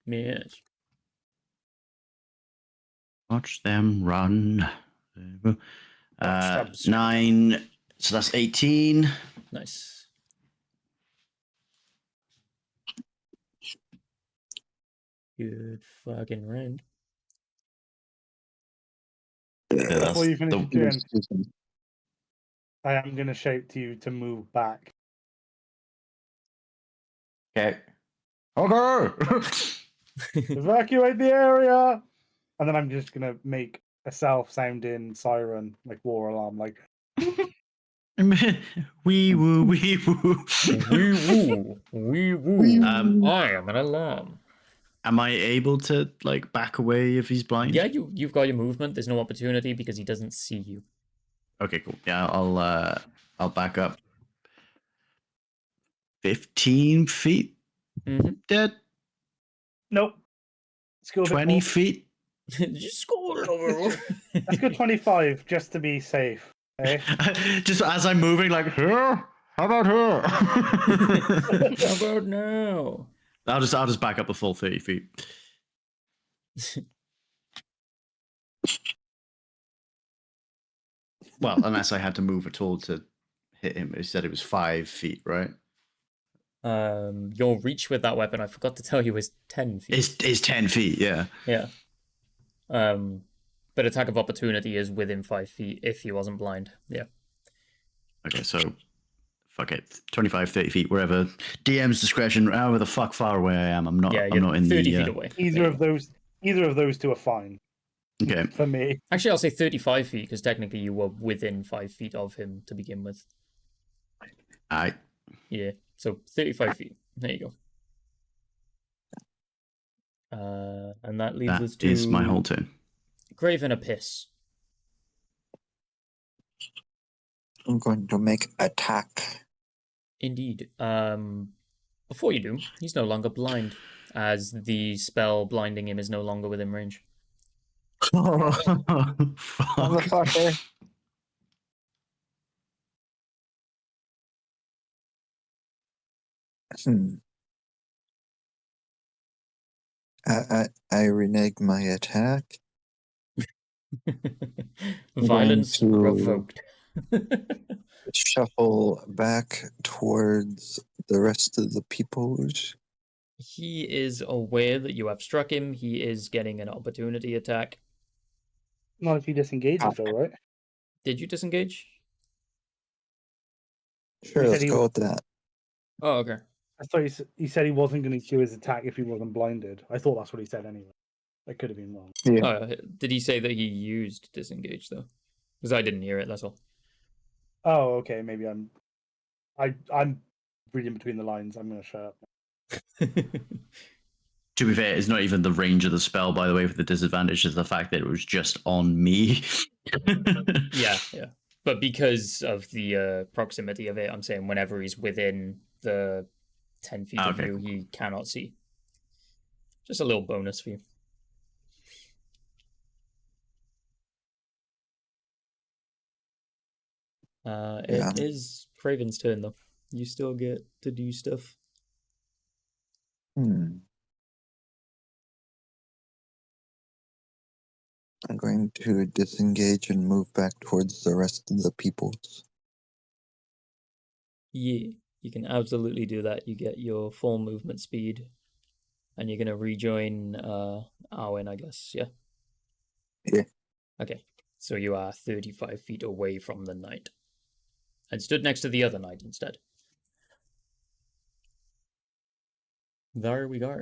Speaker 1: Yes.
Speaker 3: Watch them run.
Speaker 1: Watch them
Speaker 3: 9, so that's 18.
Speaker 1: Nice. Good fucking round.
Speaker 3: Yeah,
Speaker 2: Before you finish your turn,
Speaker 5: Season.
Speaker 2: I am going to shout to you to move back.
Speaker 3: Okay.
Speaker 6: Okay.
Speaker 2: Evacuate the area! And then I'm just going to make a self-sounding siren, like war alarm, like...
Speaker 3: Wee woo, wee woo.
Speaker 1: Wee woo. Wee woo. I am an alarm.
Speaker 3: Am I able to like back away if he's blind?
Speaker 1: Yeah, you've got your movement. There's no opportunity because he doesn't see you.
Speaker 3: Okay, cool. Yeah, I'll back up 15 feet. Dead.
Speaker 2: Nope. Let's go
Speaker 3: 20 feet.
Speaker 1: Just go a little.
Speaker 2: Let's go 25, just to be safe. Okay?
Speaker 3: Just as I'm moving, like here. How about here?
Speaker 1: How about now?
Speaker 3: I'll just back up the full 30 feet. Well, unless I had to move at all to hit him. It said it was 5 feet, right?
Speaker 1: Your reach with that weapon, I forgot to tell you, is 10 feet.
Speaker 3: It's 10 feet, yeah.
Speaker 1: Yeah. But attack of opportunity is within 5 feet if he wasn't blind. Yeah.
Speaker 3: Okay, so fuck it. 25, 30 feet, wherever. DM's discretion, however the fuck far away I am. I'm not in
Speaker 1: 30
Speaker 3: the
Speaker 1: feet away.
Speaker 2: Either of those two are fine.
Speaker 3: Okay.
Speaker 2: For me.
Speaker 1: Actually, I'll say 35 feet because technically you were within 5 feet of him to begin with.
Speaker 3: Alright.
Speaker 1: Yeah. So 35 feet. There you go. And that leads us
Speaker 3: That
Speaker 1: to
Speaker 3: is my whole turn.
Speaker 1: Graven Abyss.
Speaker 5: I'm going to make attack.
Speaker 1: Indeed. Before you do, he's no longer blind, as the spell blinding him is no longer within range.
Speaker 3: Fuck.
Speaker 5: Motherfucker. I renege my attack.
Speaker 1: Violence
Speaker 5: to
Speaker 1: revoked.
Speaker 5: Shuffle back towards the rest of the peoples.
Speaker 1: He is aware that you have struck him. He is getting an opportunity attack.
Speaker 2: Not if he disengages, though, right?
Speaker 1: Did you disengage?
Speaker 5: Sure,
Speaker 2: He said
Speaker 5: let's
Speaker 2: he-
Speaker 5: go with that.
Speaker 1: Oh, okay.
Speaker 2: I thought he said he wasn't going to do his attack if he wasn't blinded. I thought that's what he said anyway. I could have been wrong.
Speaker 5: Yeah.
Speaker 1: Did he say that he used disengage though? Because I didn't hear it. That's all.
Speaker 2: Oh, okay. Maybe I'm reading between the lines. I'm going to shut up.
Speaker 3: To be fair, it's not even the range of the spell, by the way, for the disadvantage is the fact that it was just on me.
Speaker 1: Yeah. But because of the proximity of it, I'm saying whenever he's within the 10 feet of
Speaker 3: Okay.
Speaker 1: you, he cannot see. Just a little bonus for you. It is Craven's turn, though. You still get to do stuff.
Speaker 5: I'm going to disengage and move back towards the rest of the peoples.
Speaker 1: Yeah, you can absolutely do that. You get your full movement speed, and you're gonna rejoin Arwen, I guess. Yeah.
Speaker 5: Yeah.
Speaker 1: Okay, so you are 35 feet away from the knight, and stood next to the other knight instead. There we go.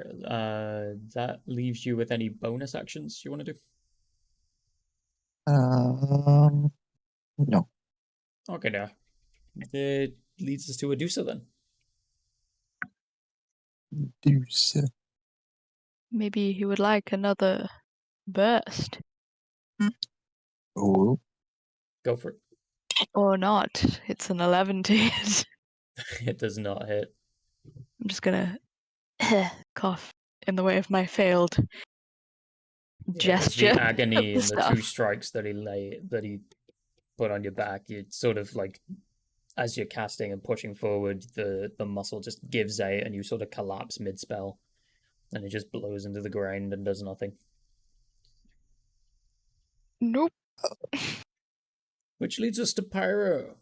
Speaker 1: That leaves you with any bonus actions you want to do?
Speaker 5: No.
Speaker 1: Okay, now it leads us to Adusa then.
Speaker 5: Deuce.
Speaker 4: Maybe he would like another burst.
Speaker 5: Oh,
Speaker 1: Go for it.
Speaker 4: Or not. It's an 11 to hit.
Speaker 1: It does not hit.
Speaker 4: I'm just gonna cough in the way of my failed
Speaker 1: Yeah, it was
Speaker 4: gesture.
Speaker 1: the agony
Speaker 4: of
Speaker 1: and the
Speaker 4: stuff.
Speaker 1: 2 strikes that he put on your back. It's sort of like as you're casting and pushing forward, the muscle just gives out and you sort of collapse mid spell, and it just blows into the ground and does nothing.
Speaker 4: Nope.
Speaker 1: Which leads us to Pyro.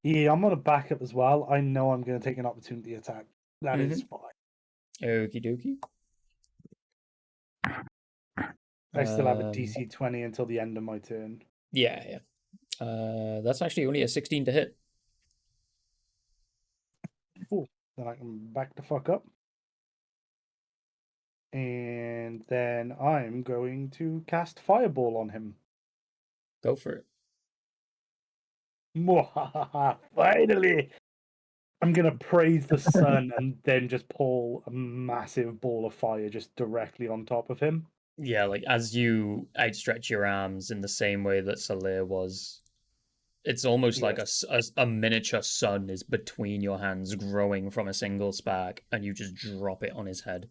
Speaker 2: Yeah, I'm on a backup as well. I know I'm going to take an opportunity attack. That is fine.
Speaker 1: Okie dokie.
Speaker 2: I still have a DC 20 until the end of my turn.
Speaker 1: Yeah. That's actually only a 16 to hit.
Speaker 2: Cool. Then I can back the fuck up. And then I'm going to cast Fireball on him.
Speaker 1: Go for it.
Speaker 2: Mwahaha, finally! I'm going to praise the sun and then just pull a massive ball of fire just directly on top of him.
Speaker 1: Yeah, like as you outstretch your arms in the same way that Salir was, it's almost like a miniature sun is between your hands growing from a single spark, and you just drop it on his head.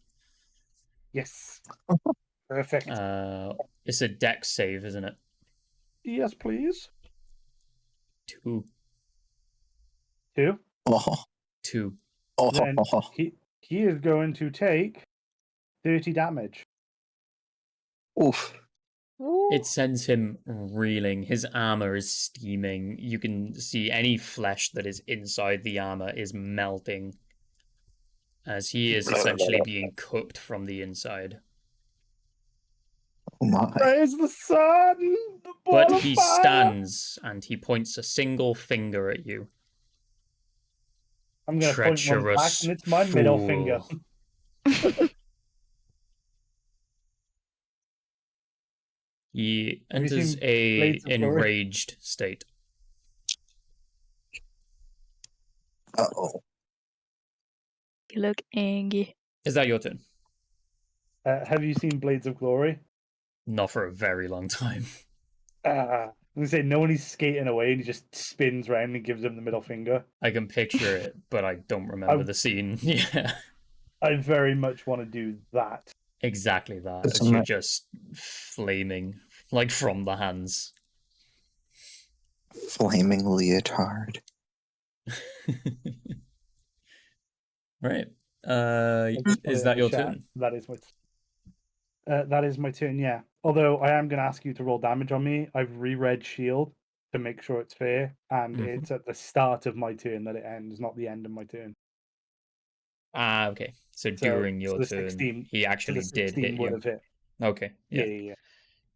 Speaker 2: Yes. Perfect.
Speaker 1: It's a dex save, isn't it?
Speaker 2: Yes, please.
Speaker 1: 2.
Speaker 2: 2.
Speaker 5: Oh.
Speaker 1: 2.
Speaker 2: Then he is going to take 30 damage.
Speaker 5: Oof.
Speaker 1: It sends him reeling. His armor is steaming. You can see any flesh that is inside the armor is melting, as he is essentially being cooked from the inside.
Speaker 5: Oh my.
Speaker 2: Praise the sun! The ball
Speaker 1: But
Speaker 2: of
Speaker 1: he
Speaker 2: fire!
Speaker 1: stands and he points a single finger at you.
Speaker 2: I'm going to point one back,
Speaker 1: Treacherous
Speaker 2: and it's my middle finger.
Speaker 1: fool. He
Speaker 2: Have you
Speaker 1: enters
Speaker 2: seen
Speaker 1: a
Speaker 2: Blades of Glory?
Speaker 1: enraged state.
Speaker 5: Uh-oh.
Speaker 4: You look angry.
Speaker 1: Is that your turn?
Speaker 2: Have you seen Blades of Glory?
Speaker 1: Not for a very long time.
Speaker 2: I'm gonna say no one is skating away and he just spins around and gives him the middle finger.
Speaker 1: I can picture it, but I don't remember the scene. Yeah.
Speaker 2: I very much want to do that.
Speaker 1: Exactly that. As
Speaker 5: Isn't
Speaker 1: you're
Speaker 5: that-
Speaker 1: just flaming, like from the hands.
Speaker 5: Flaming leotard.
Speaker 1: Right.
Speaker 2: I just put
Speaker 1: Is
Speaker 2: it
Speaker 1: that
Speaker 2: in the
Speaker 1: your
Speaker 2: chat.
Speaker 1: turn?
Speaker 2: That is my turn, yeah. Although I am going to ask you to roll damage on me. I've reread shield to make sure it's fair, and it's at the start of my turn that it ends, not the end of my turn.
Speaker 1: Ah, okay. So during your
Speaker 2: the
Speaker 1: turn,
Speaker 2: 16
Speaker 1: he actually
Speaker 2: the
Speaker 1: did
Speaker 2: 16
Speaker 1: hit
Speaker 2: would
Speaker 1: you.
Speaker 2: have hit.
Speaker 1: Okay. Yeah.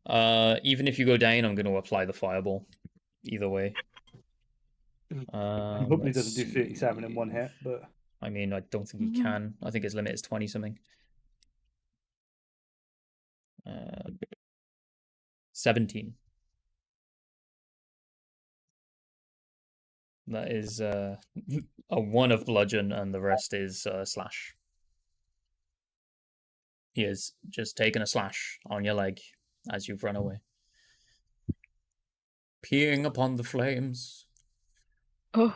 Speaker 2: Yeah.
Speaker 1: Even if you go down, I'm going to apply the fireball. Either way.
Speaker 2: I'm hoping he doesn't do
Speaker 1: let's
Speaker 2: 37 in
Speaker 1: see.
Speaker 2: one hit, but
Speaker 1: I mean, I don't think he can. I think his limit is 20 something. 17. That is a 1 of bludgeon, and the rest is slash. He has just taken a slash on your leg as you've run away. Peeing upon the flames.
Speaker 4: Oh,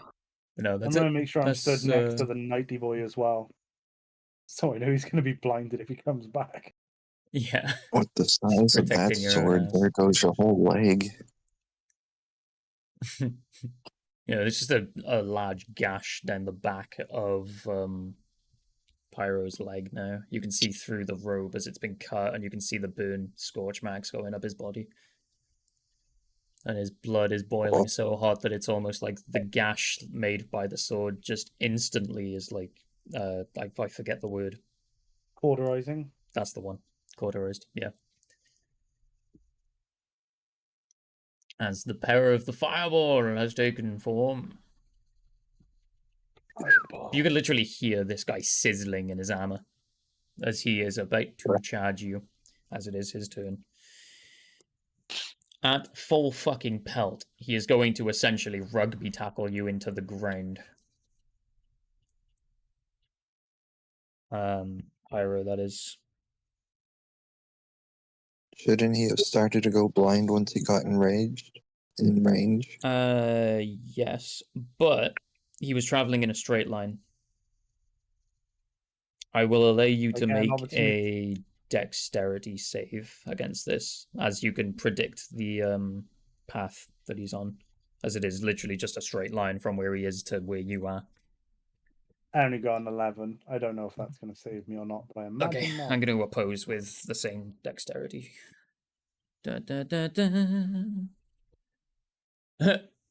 Speaker 1: No,
Speaker 2: I'm
Speaker 1: that's
Speaker 2: going
Speaker 1: it.
Speaker 2: to make sure I'm stood next to the Nighty Boy as well. So I know he's going to be blinded if he comes back.
Speaker 1: Yeah.
Speaker 5: With the size of that
Speaker 1: protecting your
Speaker 5: sword,
Speaker 1: ass.
Speaker 5: there goes your whole leg.
Speaker 1: Yeah, there's just a large gash down the back of Pyro's leg now. You can see through the robe as it's been cut, and you can see the burn scorch marks going up his body. And his blood is boiling so hot that it's almost like the gash made by the sword just instantly is like, I forget the word.
Speaker 2: Cauterizing.
Speaker 1: That's the one. Cauterized, yeah. As the power of the fireball has taken form.
Speaker 2: Fireball.
Speaker 1: You can literally hear this guy sizzling in his armor as he is about to charge you, as it is his turn. At full fucking pelt, he is going to essentially rugby tackle you into the ground. Pyro, that is.
Speaker 5: Shouldn't he have started to go blind once he got enraged? In range?
Speaker 1: Yes, but he was traveling in a straight line. I will allow you to make a dexterity save against this, as you can predict the path that he's on, as it is literally just a straight line from where he is to where you are.
Speaker 2: I only got an 11. I don't know if that's going to save me or not, but I imagine
Speaker 1: Okay,
Speaker 2: not.
Speaker 1: I'm going to oppose with the same dexterity. Da, da, da, da.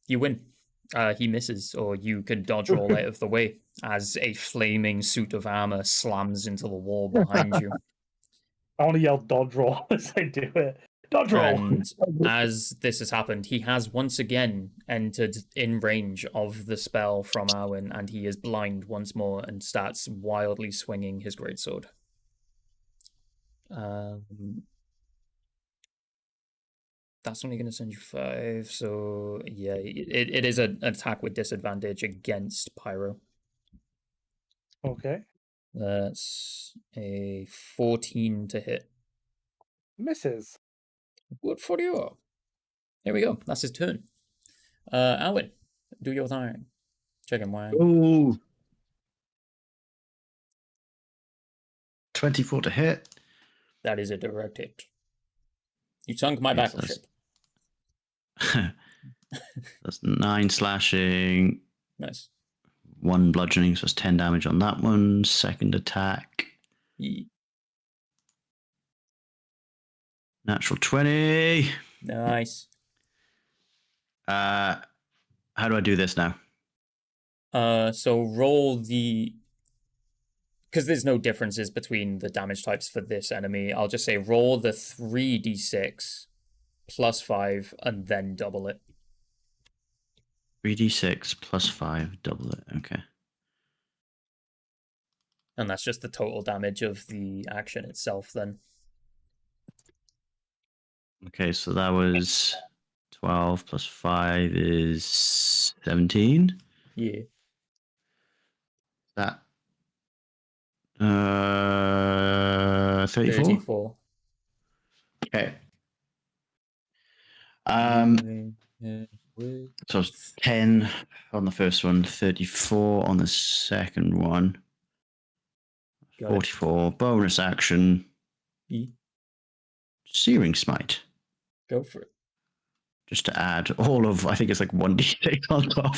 Speaker 1: You win. He misses, or you can dodge roll out of the way as a flaming suit of armor slams into the wall behind you.
Speaker 2: I want to yell dodge roll as I do it. Dodge roll!
Speaker 1: And as this has happened, he has once again entered in range of the spell from Arwen, and he is blind once more and starts wildly swinging his greatsword. That's only going to send you 5, so yeah, it is an attack with disadvantage against Pyro.
Speaker 2: Okay.
Speaker 1: That's a 14 to hit.
Speaker 2: Misses.
Speaker 1: Good for you. There we go. That's his turn. Alwyn, do your thing. Chicken wang.
Speaker 3: Ooh. 24 to hit.
Speaker 1: That is a direct hit. You sunk my
Speaker 3: Yes,
Speaker 1: battleship.
Speaker 3: That's 9 slashing.
Speaker 1: Nice.
Speaker 3: 1 bludgeoning, so it's 10 damage on that one. Second attack. Natural 20.
Speaker 1: Nice.
Speaker 3: How do I do this now?
Speaker 1: So roll the... Because there's no differences between the damage types for this enemy, I'll just say roll the 3d6 plus 5 and then double it.
Speaker 3: 3d6 plus 5, double it. Okay.
Speaker 1: And that's just the total damage of the action itself then.
Speaker 3: Okay, so that was 12 plus 5 is 17.
Speaker 1: Yeah.
Speaker 3: That 34?
Speaker 1: 34.
Speaker 3: Okay. So it's 10 on the first one, 34 on the second one,
Speaker 1: Got
Speaker 3: 44. Bonus action,
Speaker 1: it.
Speaker 3: Searing Smite.
Speaker 1: Go for it.
Speaker 3: Just to add all of, I think it's like 1d6 on top.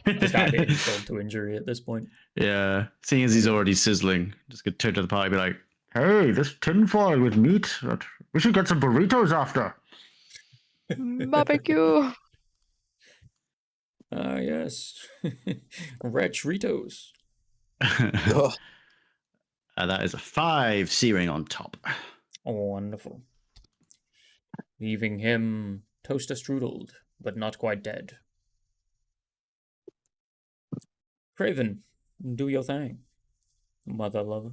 Speaker 1: Just add insult to injury at this point.
Speaker 3: Yeah. Seeing as he's already sizzling, just gonna turn to the party and be like,
Speaker 6: Hey, this tinfoil with meat. We should get some burritos after.
Speaker 4: Barbecue.
Speaker 1: Ah, yes. Retritos.
Speaker 5: Ugh.
Speaker 3: That is a 5 searing on top.
Speaker 1: Oh, wonderful. Leaving him toaster strudeled, but not quite dead. Craven, do your thing, mother lover.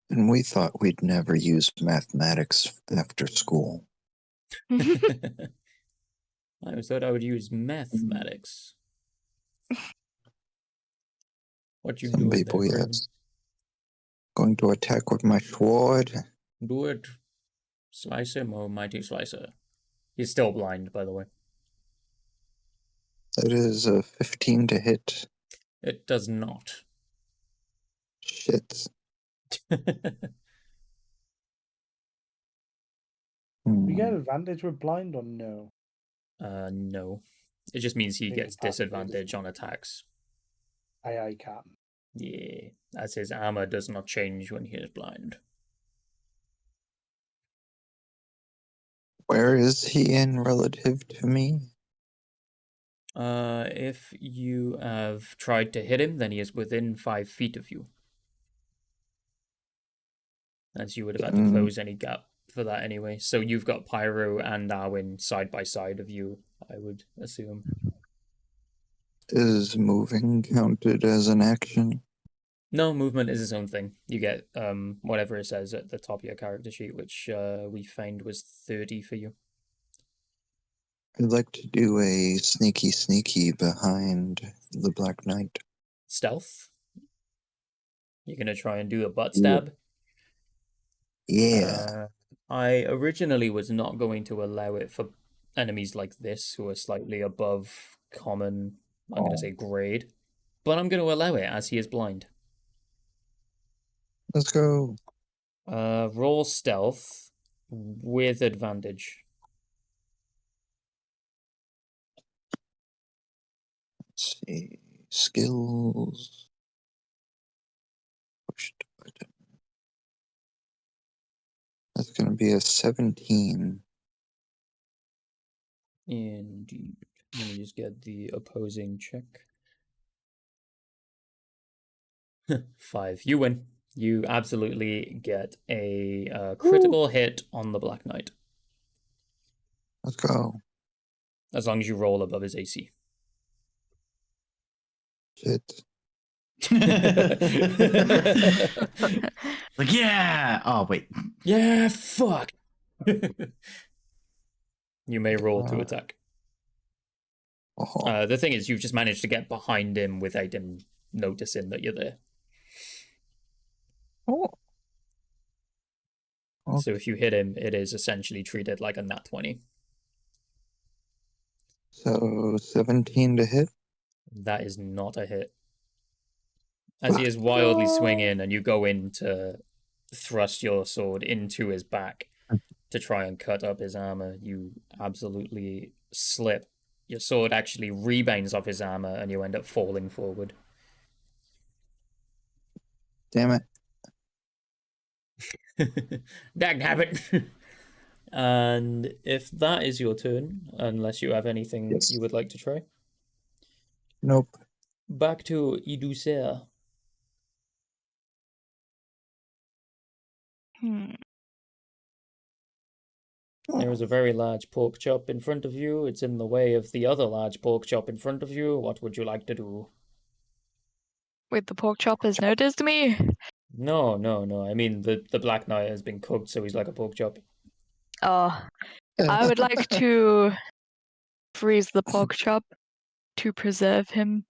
Speaker 5: And we thought we'd never use mathematics after school.
Speaker 1: I always thought I would use mathematics. What you
Speaker 5: Some
Speaker 1: doing
Speaker 5: people,
Speaker 1: there, Craven?
Speaker 5: yes. Going to attack with my sword.
Speaker 1: Do it. Slice him, oh mighty slicer. He's still blind, by the way.
Speaker 5: That is a 15 to hit.
Speaker 1: It does not.
Speaker 5: Shit.
Speaker 2: We get advantage with blind or no?
Speaker 1: No. It just means he
Speaker 2: Maybe
Speaker 1: gets
Speaker 2: passive,
Speaker 1: disadvantage on attacks.
Speaker 2: Aye, Captain.
Speaker 1: Yeah, as his armor does not change when he is blind.
Speaker 5: Where is he in relative to me?
Speaker 1: If you have tried to hit him, then he is within 5 feet of you. As you would have had to close any gap for that anyway. So you've got Pyro and Arwen side by side of you, I would assume.
Speaker 5: Is moving counted as an action?
Speaker 1: No, movement is its own thing. You get whatever it says at the top of your character sheet, which we found was 30 for you.
Speaker 5: I'd like to do a sneaky behind the Black Knight.
Speaker 1: Stealth? You're gonna try and do a butt stab?
Speaker 5: Yeah.
Speaker 1: I originally was not going to allow it for enemies like this who are slightly above common, I'm gonna say grade, but I'm gonna allow it as he is blind.
Speaker 5: Let's go.
Speaker 1: Roll stealth with advantage.
Speaker 5: Let's see. Skills. Push the button. That's going to be a 17.
Speaker 1: Indeed. Let me just get the opposing check. 5. You win. You absolutely get a critical hit on the Black Knight.
Speaker 5: Let's go.
Speaker 1: As long as you roll above his AC.
Speaker 5: Shit.
Speaker 3: Like, yeah! Oh, wait.
Speaker 1: Yeah, fuck! You may roll to attack.
Speaker 5: Oh.
Speaker 1: The thing is, you've just managed to get behind him without him noticing that you're there.
Speaker 5: Oh. Okay.
Speaker 1: So if you hit him, it is essentially treated like a nat 20.
Speaker 5: So 17 to hit?
Speaker 1: That is not a hit. As he is wildly swinging and you go in to thrust your sword into his back to try and cut up his armor, you absolutely slip. Your sword actually rebounds off his armor and you end up falling forward.
Speaker 5: Damn it.
Speaker 1: Dagnabbit! And if that is your turn, unless you have anything you would like to try.
Speaker 5: Nope.
Speaker 1: Back to Iduser. There is a very large pork chop in front of you. It's in the way of the other large pork chop in front of you. What would you like to do?
Speaker 4: Wait, the pork chop has noticed me?
Speaker 1: No. I mean, the Black Knight has been cooked, so he's like a pork chop.
Speaker 4: Oh, I would like to freeze the pork chop to preserve him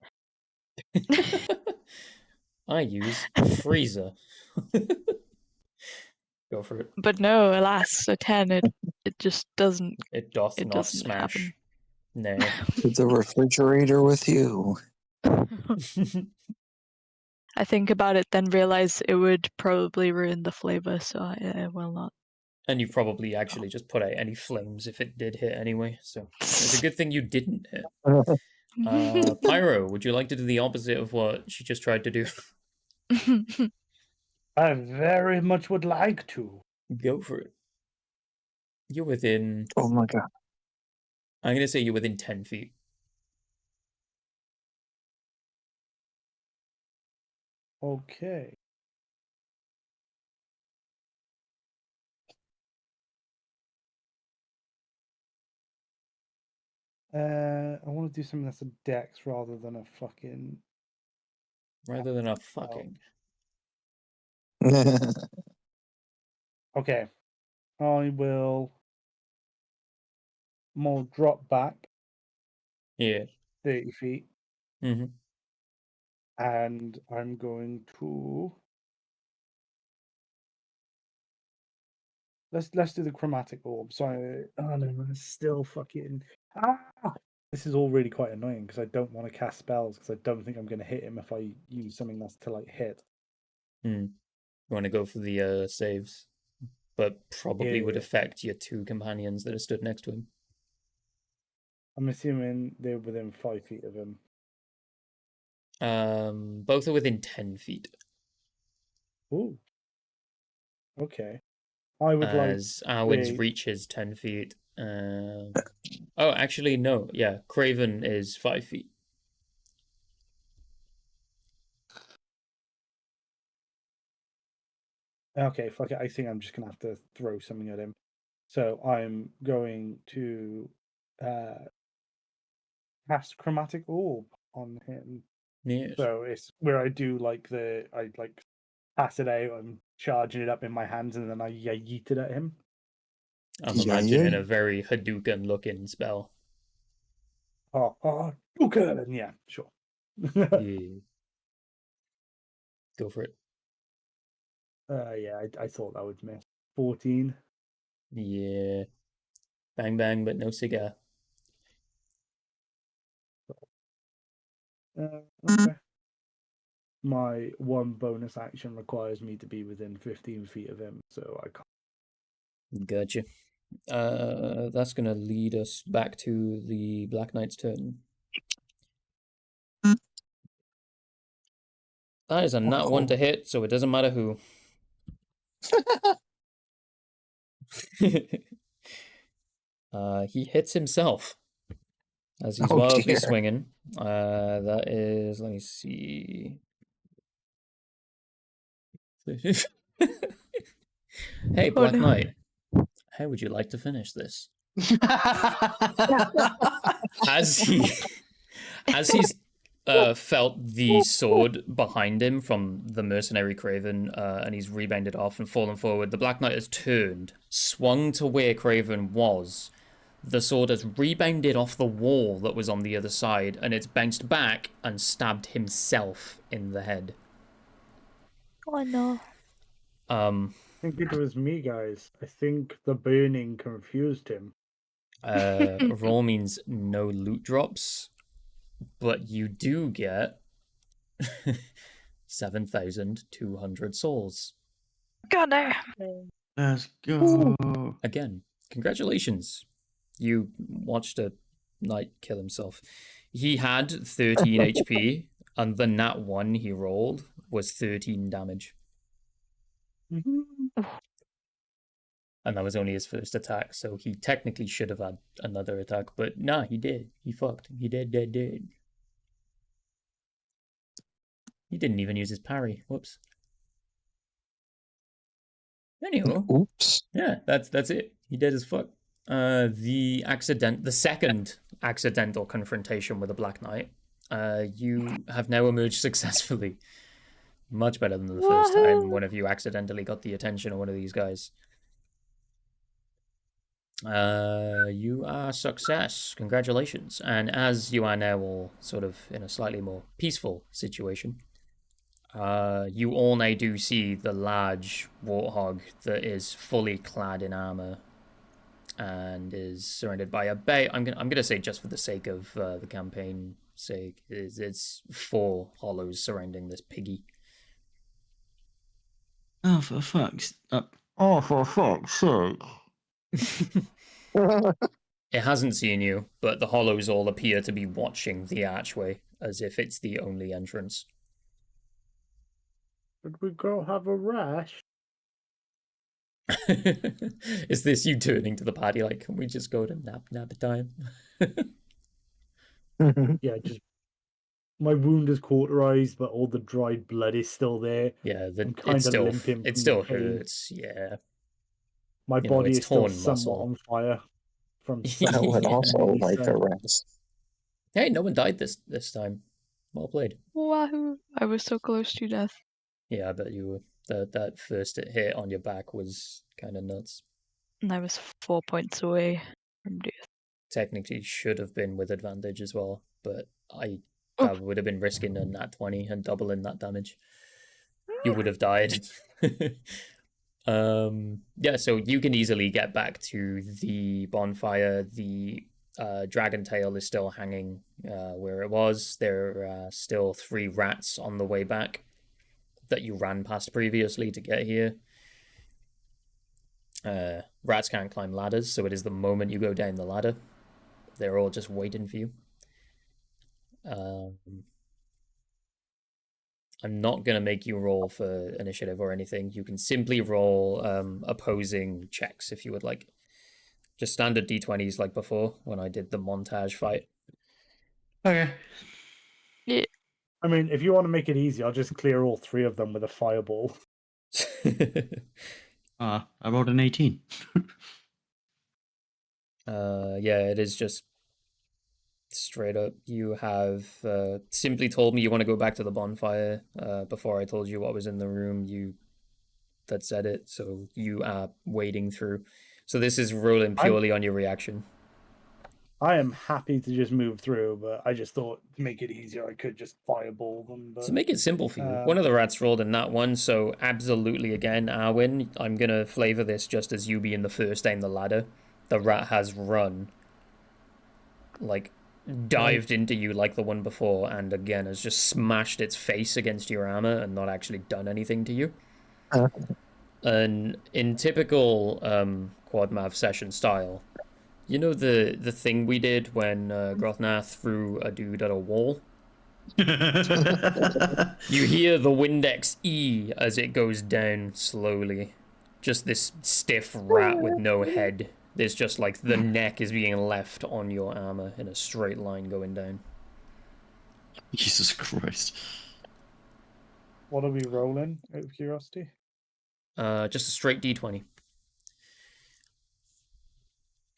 Speaker 1: I use freezer. Go for it.
Speaker 4: But no, alas, a 10, it just doesn't.
Speaker 1: It doth
Speaker 4: It
Speaker 1: not
Speaker 4: doesn't
Speaker 1: smash.
Speaker 4: happen.
Speaker 1: Nay.
Speaker 5: To the refrigerator with you.
Speaker 4: I think about it, then realize it would probably ruin the flavor, so I will not.
Speaker 1: And you probably actually just put out any flames if it did hit anyway, so it's a good thing you didn't hit. Pyro, would you like to do the opposite of what she just tried to do?
Speaker 2: I very much would like to.
Speaker 1: Go for it. You're within...
Speaker 5: Oh my god.
Speaker 1: I'm going to say you're within 10 feet.
Speaker 2: Okay. I want to do something that's a dex rather than a fucking...
Speaker 1: Rather than a fucking...
Speaker 2: Okay. I will more drop back
Speaker 1: Yeah.
Speaker 2: 30 feet.
Speaker 1: Mm-hmm.
Speaker 2: And I'm going to... Let's do the chromatic orb. Sorry. Oh no, it's still fucking... This is all really quite annoying because I don't want to cast spells because I don't think I'm going to hit him if I use something that's to like hit.
Speaker 1: You want to go for the saves, but probably would
Speaker 2: Yeah.
Speaker 1: affect your two companions that are stood next to him.
Speaker 2: I'm assuming they're within 5 feet of him.
Speaker 1: Both are within 10 feet.
Speaker 2: Ooh. Okay. I would
Speaker 1: As Arwen's
Speaker 2: wait.
Speaker 1: reach is 10 feet. Oh, actually, no. Yeah, Craven is 5 feet.
Speaker 2: Okay, fuck it. I think I'm just going to have to throw something at him. So I'm going to cast chromatic orb on him.
Speaker 1: Yes.
Speaker 2: So it's where I do like I pass it out, I'm charging it up in my hands, and then I yeet it at him.
Speaker 1: I'm imagining a very Hadouken looking spell.
Speaker 2: Hadouken! Yeah, sure.
Speaker 1: Yeah. Go for it.
Speaker 2: Yeah, I thought that would miss. 14.
Speaker 1: Yeah. Bang bang, but no cigar.
Speaker 2: Okay. My one bonus action requires me to be within 15 feet of him, so I can't.
Speaker 1: Gotcha. That's gonna lead us back to the Black Knight's turn. That is a nat 1 to hit, so it doesn't matter who. He hits himself as he's wildly swinging. That is, let me see. Hey, Black Knight, how would you like to finish this? As he's felt the sword behind him from the mercenary Craven, and he's rebounded off and fallen forward, the Black Knight has turned, swung to where Craven was. The sword has rebounded off the wall that was on the other side, and it's bounced back and stabbed himself in the head.
Speaker 4: Oh no.
Speaker 2: I think it was me, guys. I think the burning confused him.
Speaker 1: Roll means no loot drops, but you do get 7,200 souls.
Speaker 4: God no.
Speaker 3: Let's go.
Speaker 1: Again, congratulations. You watched a knight kill himself. He had 13 HP, and the nat 1 he rolled was 13 damage. And that was only his first attack, so he technically should have had another attack, but nah, he did. He fucked. He did. He didn't even use his parry. Whoops. Anywho.
Speaker 5: Oops.
Speaker 1: Yeah, that's it. He did as fuck. The second accidental confrontation with a Black Knight. You have now emerged successfully. Much better than the first time one of you accidentally got the attention of one of these guys. You are success. Congratulations. And as you are now all sort of in a slightly more peaceful situation, you all now do see the large warthog that is fully clad in armor and is surrounded by a bay. I'm gonna say, just for the sake of the campaign sake, it's 4 hollows surrounding this piggy.
Speaker 3: Oh, for fuck's
Speaker 6: Oh, for fuck's sake.
Speaker 1: It hasn't seen you, but the hollows all appear to be watching the archway as if it's the only entrance.
Speaker 2: Should we go have a rash?
Speaker 1: Is this you turning to the party like, can we just go to nap time?
Speaker 2: Yeah, just my wound is cauterized, but all the dried blood is still there.
Speaker 1: Yeah,
Speaker 2: I'm kind of limping.
Speaker 1: it
Speaker 2: from
Speaker 1: still
Speaker 2: the pain.
Speaker 1: hurts. Yeah,
Speaker 2: My body
Speaker 1: it's
Speaker 2: is still
Speaker 1: torn
Speaker 2: somewhat
Speaker 1: muscle.
Speaker 2: on fire from
Speaker 5: I
Speaker 2: suffering
Speaker 5: would
Speaker 2: from
Speaker 5: also
Speaker 2: many
Speaker 5: like a
Speaker 2: strikes.
Speaker 5: rest.
Speaker 1: Hey, no one died this time. Well played.
Speaker 4: Wahoo! I was so close to death.
Speaker 1: Yeah, I bet you were. That first hit on your back was kind of nuts.
Speaker 4: And I was 4 points away from death.
Speaker 1: Technically should have been with advantage as well, but that would have been risking a nat 20 and doubling that damage. You would have died. Yeah, so you can easily get back to the bonfire. The dragon tail is still hanging where it was. There are still 3 rats on the way back that you ran past previously to get here. Rats can't climb ladders, so it is the moment you go down the ladder. They're all just waiting for you. I'm not going to make you roll for initiative or anything. You can simply roll opposing checks if you would like. Just standard d20s like before when I did the montage fight.
Speaker 3: Okay.
Speaker 4: Yeah.
Speaker 2: I mean, if you want to make it easy, I'll just clear all 3 of them with a fireball.
Speaker 3: I rolled an 18.
Speaker 1: Yeah, it is just straight up. You have simply told me you want to go back to the bonfire before I told you what was in the room. That said it, so you are wading through. So this is rolling purely on your reaction.
Speaker 2: I am happy to just move through, but I just thought to make it easier, I could just fireball them. But
Speaker 1: To make it simple for you, one of the rats rolled in that one, so absolutely again, Arwen, I'm gonna flavor this just as you being the first down the ladder. The rat has run, like dived into you like the one before, and again has just smashed its face against your armor and not actually done anything to you. And in typical QuadMav session style, you know the thing we did when Grothnar threw a dude at a wall? You hear the Windex E as it goes down slowly. Just this stiff rat with no head. There's just like the neck is being left on your armor in a straight line going down.
Speaker 3: Jesus Christ.
Speaker 2: What are we rolling, out of curiosity?
Speaker 1: Just a straight d20.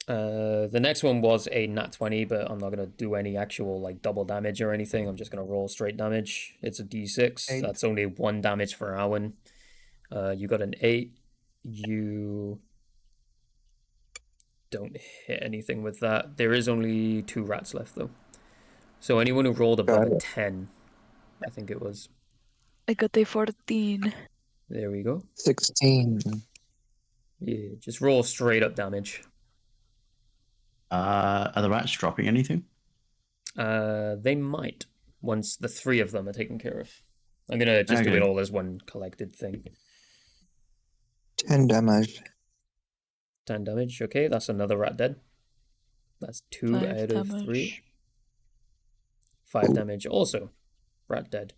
Speaker 1: The next one was a nat 20, but I'm not going to do any actual like double damage or anything. I'm just going to roll straight damage. It's a d6.
Speaker 2: 8.
Speaker 1: That's only 1 damage for Arwen. You got an 8. You don't hit anything with that. There is only 2 rats left though. So anyone who rolled above a 10, I think it was.
Speaker 4: I got a 14.
Speaker 1: There we go.
Speaker 5: 16.
Speaker 1: Yeah, just roll straight up damage.
Speaker 3: Are the rats dropping anything?
Speaker 1: They might, once the 3 of them are taken care of. I'm gonna just do it all as one collected thing.
Speaker 5: 10 damage.
Speaker 1: 10 damage, okay, that's another rat dead. That's 2
Speaker 4: 5
Speaker 1: out of
Speaker 4: damage.
Speaker 1: 3. 5 damage also. Rat dead.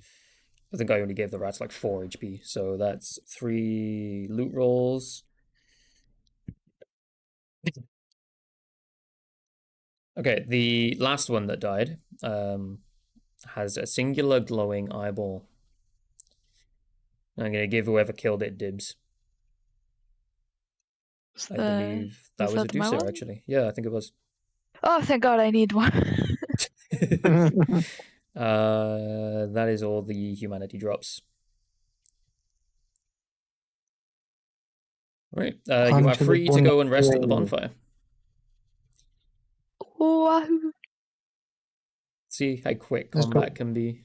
Speaker 1: I think I only gave the rats like 4 HP, so that's 3 loot rolls. Okay, the last one that died has a singular glowing eyeball. I'm going to give whoever killed it dibs. I believe that was a Deucer, actually. Yeah, I think it was.
Speaker 4: Oh, thank God, I need one.
Speaker 1: That is all the humanity drops. Right, you are free to go and rest at the bonfire.
Speaker 4: Wahoo!
Speaker 1: See how quick
Speaker 5: Let's
Speaker 1: combat
Speaker 5: go.
Speaker 1: can be,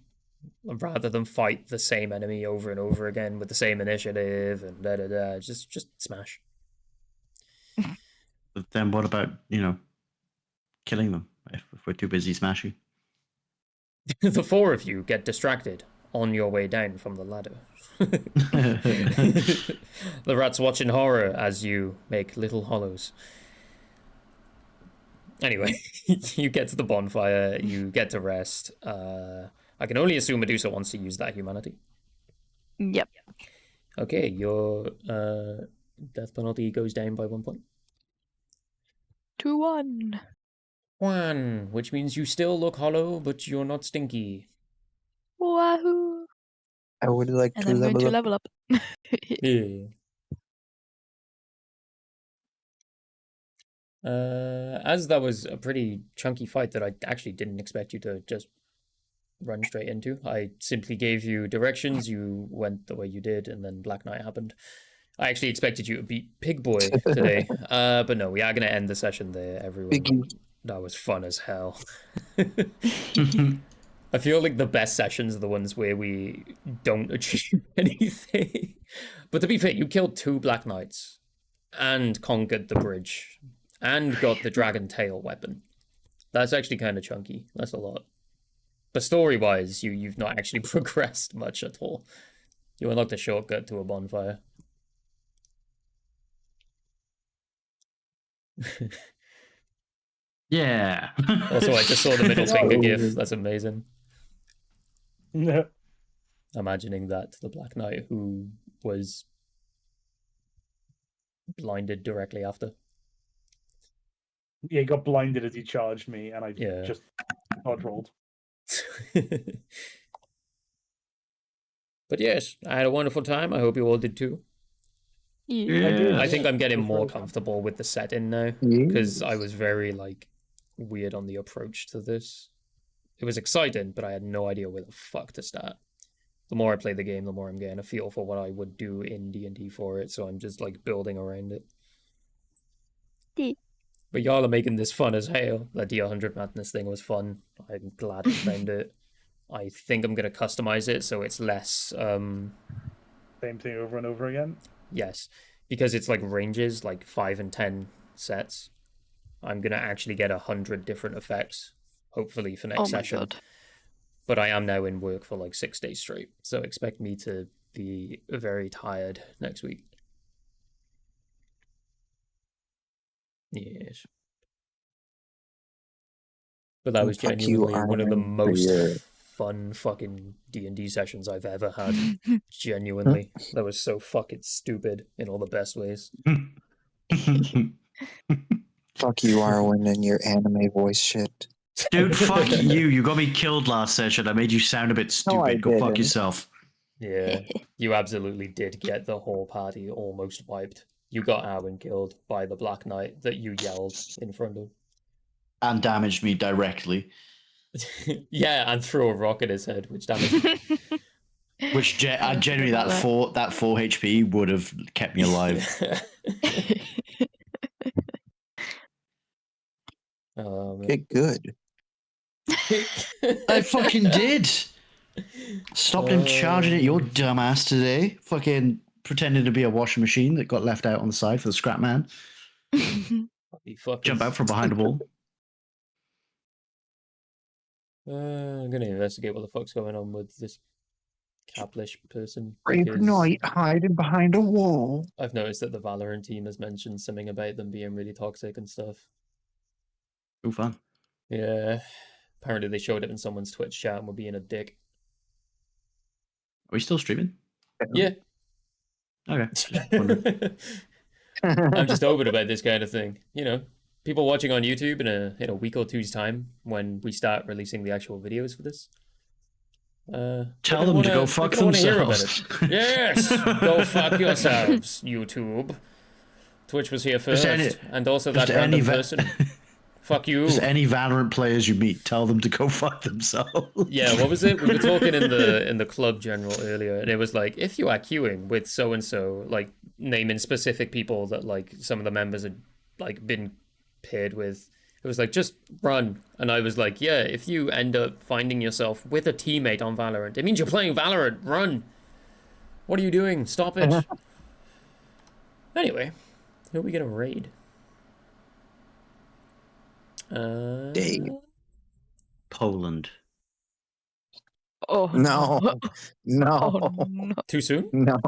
Speaker 1: rather than fight the same enemy over and over again with the same initiative and da da da. Just smash.
Speaker 3: But then what about, killing them if we're too busy smashing?
Speaker 1: The four of you get distracted on your way down from the ladder. The rats watch in horror as you make little hollows. Anyway, you get to the bonfire, you get to rest. I can only assume Medusa wants to use that humanity.
Speaker 4: Yep.
Speaker 1: Okay, your death penalty goes down by 1 point.
Speaker 4: 2-1.
Speaker 1: 1, which means you still look hollow, but you're not stinky.
Speaker 4: Wahoo!
Speaker 5: I would like
Speaker 4: And
Speaker 5: to
Speaker 4: I'm going to
Speaker 5: level up.
Speaker 4: level up.
Speaker 1: Yeah. As that was a pretty chunky fight that I actually didn't expect you to just run straight into. I simply gave you directions, you went the way you did, and then Black Knight happened. I actually expected you to beat Pig Boy today, but no, we are going to end the session there, everyone.
Speaker 5: Piggy.
Speaker 1: That was fun as hell. I feel like the best sessions are the ones where we don't achieve anything. But to be fair, you killed 2 Black Knights and conquered the bridge and got the dragon tail weapon. That's actually kind of chunky. That's a lot. But story-wise, you've not actually progressed much at all. You unlocked a shortcut to a bonfire.
Speaker 3: Yeah.
Speaker 1: Also, I just saw the middle finger gif. That's amazing.
Speaker 2: No.
Speaker 1: Imagining that to the Black Knight who was blinded directly after.
Speaker 2: Yeah, he got blinded as he charged me, and I
Speaker 1: Yeah.
Speaker 2: just dodge rolled.
Speaker 1: But yes, I had a wonderful time. I hope you all did too.
Speaker 4: Yeah.
Speaker 2: I did.
Speaker 1: I think I'm getting
Speaker 2: It was
Speaker 1: more
Speaker 2: really fun.
Speaker 1: comfortable with the setting now
Speaker 5: Yes.
Speaker 1: because I was very weird on the approach to this. It was exciting, but I had no idea where the fuck to start. The more I play the game, the more I'm getting a feel for what I would do in D&D for it, so I'm just building around it.
Speaker 4: Yeah.
Speaker 1: But y'all are making this fun as hell. That D100 Madness thing was fun. I'm glad I found it. I think I'm going to customize it so it's less,
Speaker 2: Same thing over and over again.
Speaker 1: yes, because it's ranges, 5 and 10 sets. I'm going to actually get 100 different effects, hopefully for next
Speaker 4: Oh my
Speaker 1: session.
Speaker 4: god.
Speaker 1: But I am now in work for 6 days straight, so expect me to be very tired next week. Yes. But that was
Speaker 5: Fuck you,
Speaker 1: genuinely one of the
Speaker 5: Armin, for
Speaker 1: most
Speaker 5: your-
Speaker 1: fun fucking D&D sessions I've ever had. Genuinely. That was so fucking stupid in all the best ways.
Speaker 5: Fuck you, Arwen, and your anime voice shit.
Speaker 3: Dude, fuck you. You got me killed last session. I made you sound a bit
Speaker 5: No, I
Speaker 3: stupid. Go fuck
Speaker 5: didn't.
Speaker 3: yourself.
Speaker 1: Yeah, you absolutely did get the whole party almost wiped. You got Arwen killed by the Black Knight that you yelled in front of.
Speaker 3: And damaged me directly.
Speaker 1: Yeah, and threw a rock at his head, which damaged him.
Speaker 3: Which generally that 4 HP would have kept me alive.
Speaker 5: Get good.
Speaker 3: I fucking did. Stopped him charging at your dumbass today. Fucking pretending to be a washing machine that got left out on the side for the scrap man. Jump out from behind a wall.
Speaker 1: I'm gonna investigate what the fuck's going on with this Caplish person.
Speaker 5: Brave
Speaker 1: because
Speaker 5: Knight hiding behind a wall.
Speaker 1: I've noticed that the Valorant team has mentioned something about them being really toxic and stuff.
Speaker 3: Oh, fun.
Speaker 1: Yeah. Apparently they showed it in someone's Twitch chat and were being a dick.
Speaker 3: Are we still streaming?
Speaker 1: Yeah.
Speaker 3: Okay.
Speaker 1: I'm just open about this kind of thing. People watching on YouTube in a week or two's time when we start releasing the actual videos for this.
Speaker 3: Tell them to go fuck themselves.
Speaker 1: Yes, go fuck yourselves, YouTube. Twitch was here first, and also that random person. Fuck you.
Speaker 3: Just any Valorant players you meet, tell them to go fuck themselves.
Speaker 1: Yeah, what was it? We were talking in the club general earlier, and it was if you are queuing with so and so, naming specific people that some of the members had been paired with, It was like, just run. And I was like, yeah, if you end up finding yourself with a teammate on Valorant, it means you're playing Valorant. Run. What are you doing? Stop it. Anyway, who are we going to raid?
Speaker 5: Dave.
Speaker 3: Poland.
Speaker 4: Oh
Speaker 5: No. No.
Speaker 4: Oh no.
Speaker 1: Too soon?
Speaker 5: No.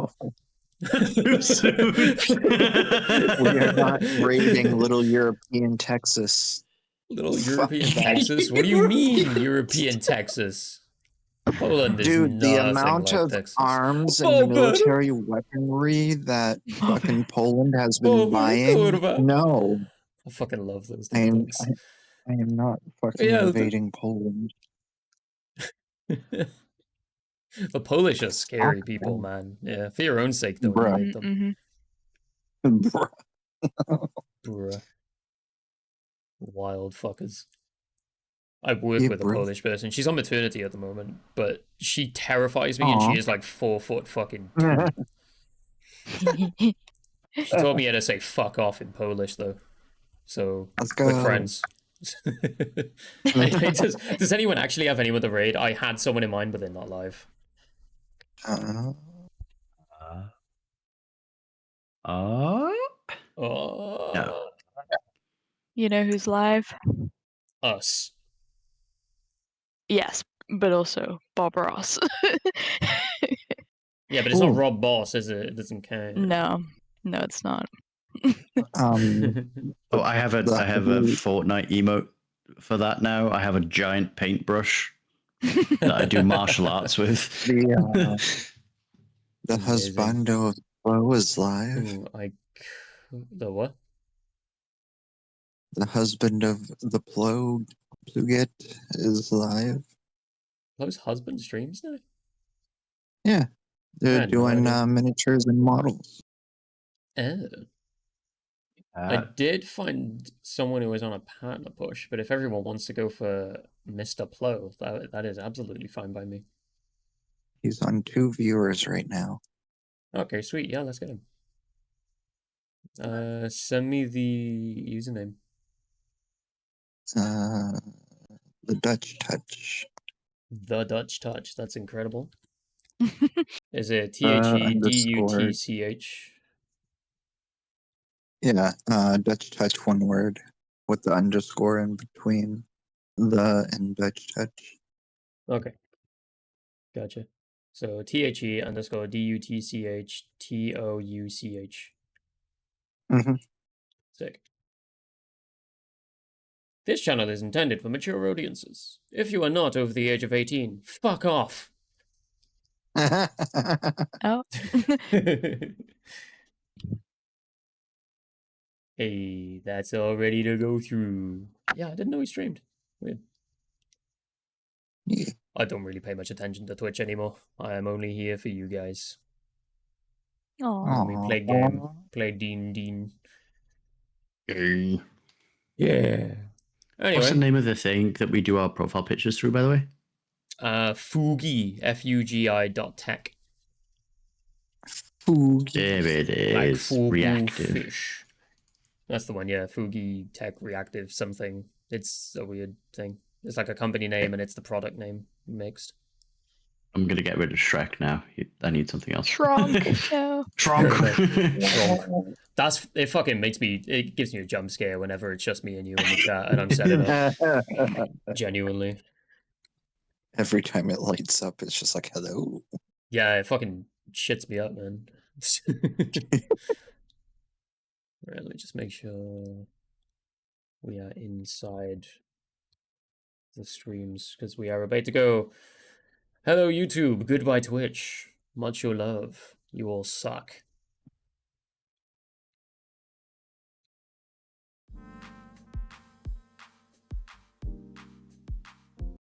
Speaker 3: Too soon.
Speaker 5: We are not raiding little European Texas.
Speaker 1: Little European
Speaker 5: Fuck.
Speaker 1: Texas? What do you mean, European Texas? Poland is
Speaker 5: Dude, the
Speaker 1: nothing
Speaker 5: amount
Speaker 1: like
Speaker 5: of
Speaker 1: Texas.
Speaker 5: arms
Speaker 1: Oh,
Speaker 5: and military weaponry that fucking Poland has been
Speaker 1: Oh,
Speaker 5: buying.
Speaker 1: kurwa.
Speaker 5: No,
Speaker 1: I fucking love those
Speaker 5: I am.
Speaker 1: TikToks.
Speaker 5: I am not fucking
Speaker 1: Yeah,
Speaker 5: invading Poland.
Speaker 1: The Polish are scary people, man. Yeah, for your own sake, don't
Speaker 5: Bruh.
Speaker 1: invade them.
Speaker 5: Bruh.
Speaker 1: Bruh. Wild fuckers. I work
Speaker 5: Yeah,
Speaker 1: with a
Speaker 5: bruh.
Speaker 1: Polish person. She's on maternity at the moment, but she terrifies me,
Speaker 5: Aw.
Speaker 1: and she is like 4 foot fucking two. She told me how to say fuck off in Polish, though. So,
Speaker 5: Let's go.
Speaker 1: we're friends. Anyway, does anyone actually have anyone to raid? I had someone in mind, but they're not live.
Speaker 5: Uh,
Speaker 3: No.
Speaker 4: You know who's live?
Speaker 1: Us.
Speaker 4: Yes, but also Bob Ross.
Speaker 1: Yeah, but it's not
Speaker 5: Ooh.
Speaker 1: Rob Boss, is it? It doesn't count.
Speaker 4: No, it's not.
Speaker 3: Oh, I have a
Speaker 5: the-
Speaker 3: Fortnite emote for that now. I have a giant paintbrush that I do martial arts with.
Speaker 5: the
Speaker 1: Amazing.
Speaker 5: husbando of Flow is live.
Speaker 1: Ooh, the what?
Speaker 5: The husband of the Pluget is live.
Speaker 1: Those husband streams now?
Speaker 5: Yeah, they're
Speaker 1: had no
Speaker 5: doing
Speaker 1: idea.
Speaker 5: miniatures and models.
Speaker 1: Oh. I did find someone who was on a partner push, but if everyone wants to go for Mr. Plo, that is absolutely fine by me.
Speaker 5: He's on 2 viewers right now.
Speaker 1: Okay, sweet. Yeah, let's get him. Send me the username.
Speaker 5: The Dutch Touch.
Speaker 1: The Dutch Touch. That's incredible. Is it
Speaker 5: Underscore.
Speaker 1: THEDUTCH?
Speaker 5: Yeah, Dutch Touch, one word, with the underscore in between the and Dutch Touch.
Speaker 1: Okay. Gotcha. So THE_DUTCH
Speaker 5: Mm-hmm.
Speaker 1: Sick. This channel is intended for mature audiences. If you are not over the age of 18, fuck off.
Speaker 4: Oh.
Speaker 1: Hey, that's all ready to go through. Yeah, I didn't know he streamed. Weird.
Speaker 5: Yeah.
Speaker 1: I don't really pay much attention to Twitch anymore. I am only here for you guys.
Speaker 4: Aw.
Speaker 1: When we play game, play Dean.
Speaker 3: Hey.
Speaker 1: Yeah. Anyway.
Speaker 3: What's the name of the thing that we do our profile pictures through, by the way?
Speaker 1: Fugi, FUGI.tech.
Speaker 5: Fugi.
Speaker 3: There it is.
Speaker 1: Like Fugu
Speaker 3: Reactive.
Speaker 1: fish. That's the one, yeah. Fugi Tech Reactive something. It's a weird thing. It's like a company name and it's the product name mixed.
Speaker 3: I'm gonna get rid of Shrek now. I need something else.
Speaker 4: Tronk. No.
Speaker 3: Tronk.
Speaker 1: Tronk. It fucking makes me, it gives me a jump scare whenever it's just me and you in the chat and I'm setting up. Genuinely.
Speaker 5: Every time it lights up, it's just like, hello.
Speaker 1: Yeah, it fucking shits me up, man. Right, let me just make sure we are inside the streams because we are about to go. Hello, YouTube. Goodbye, Twitch. Much your love. You all suck.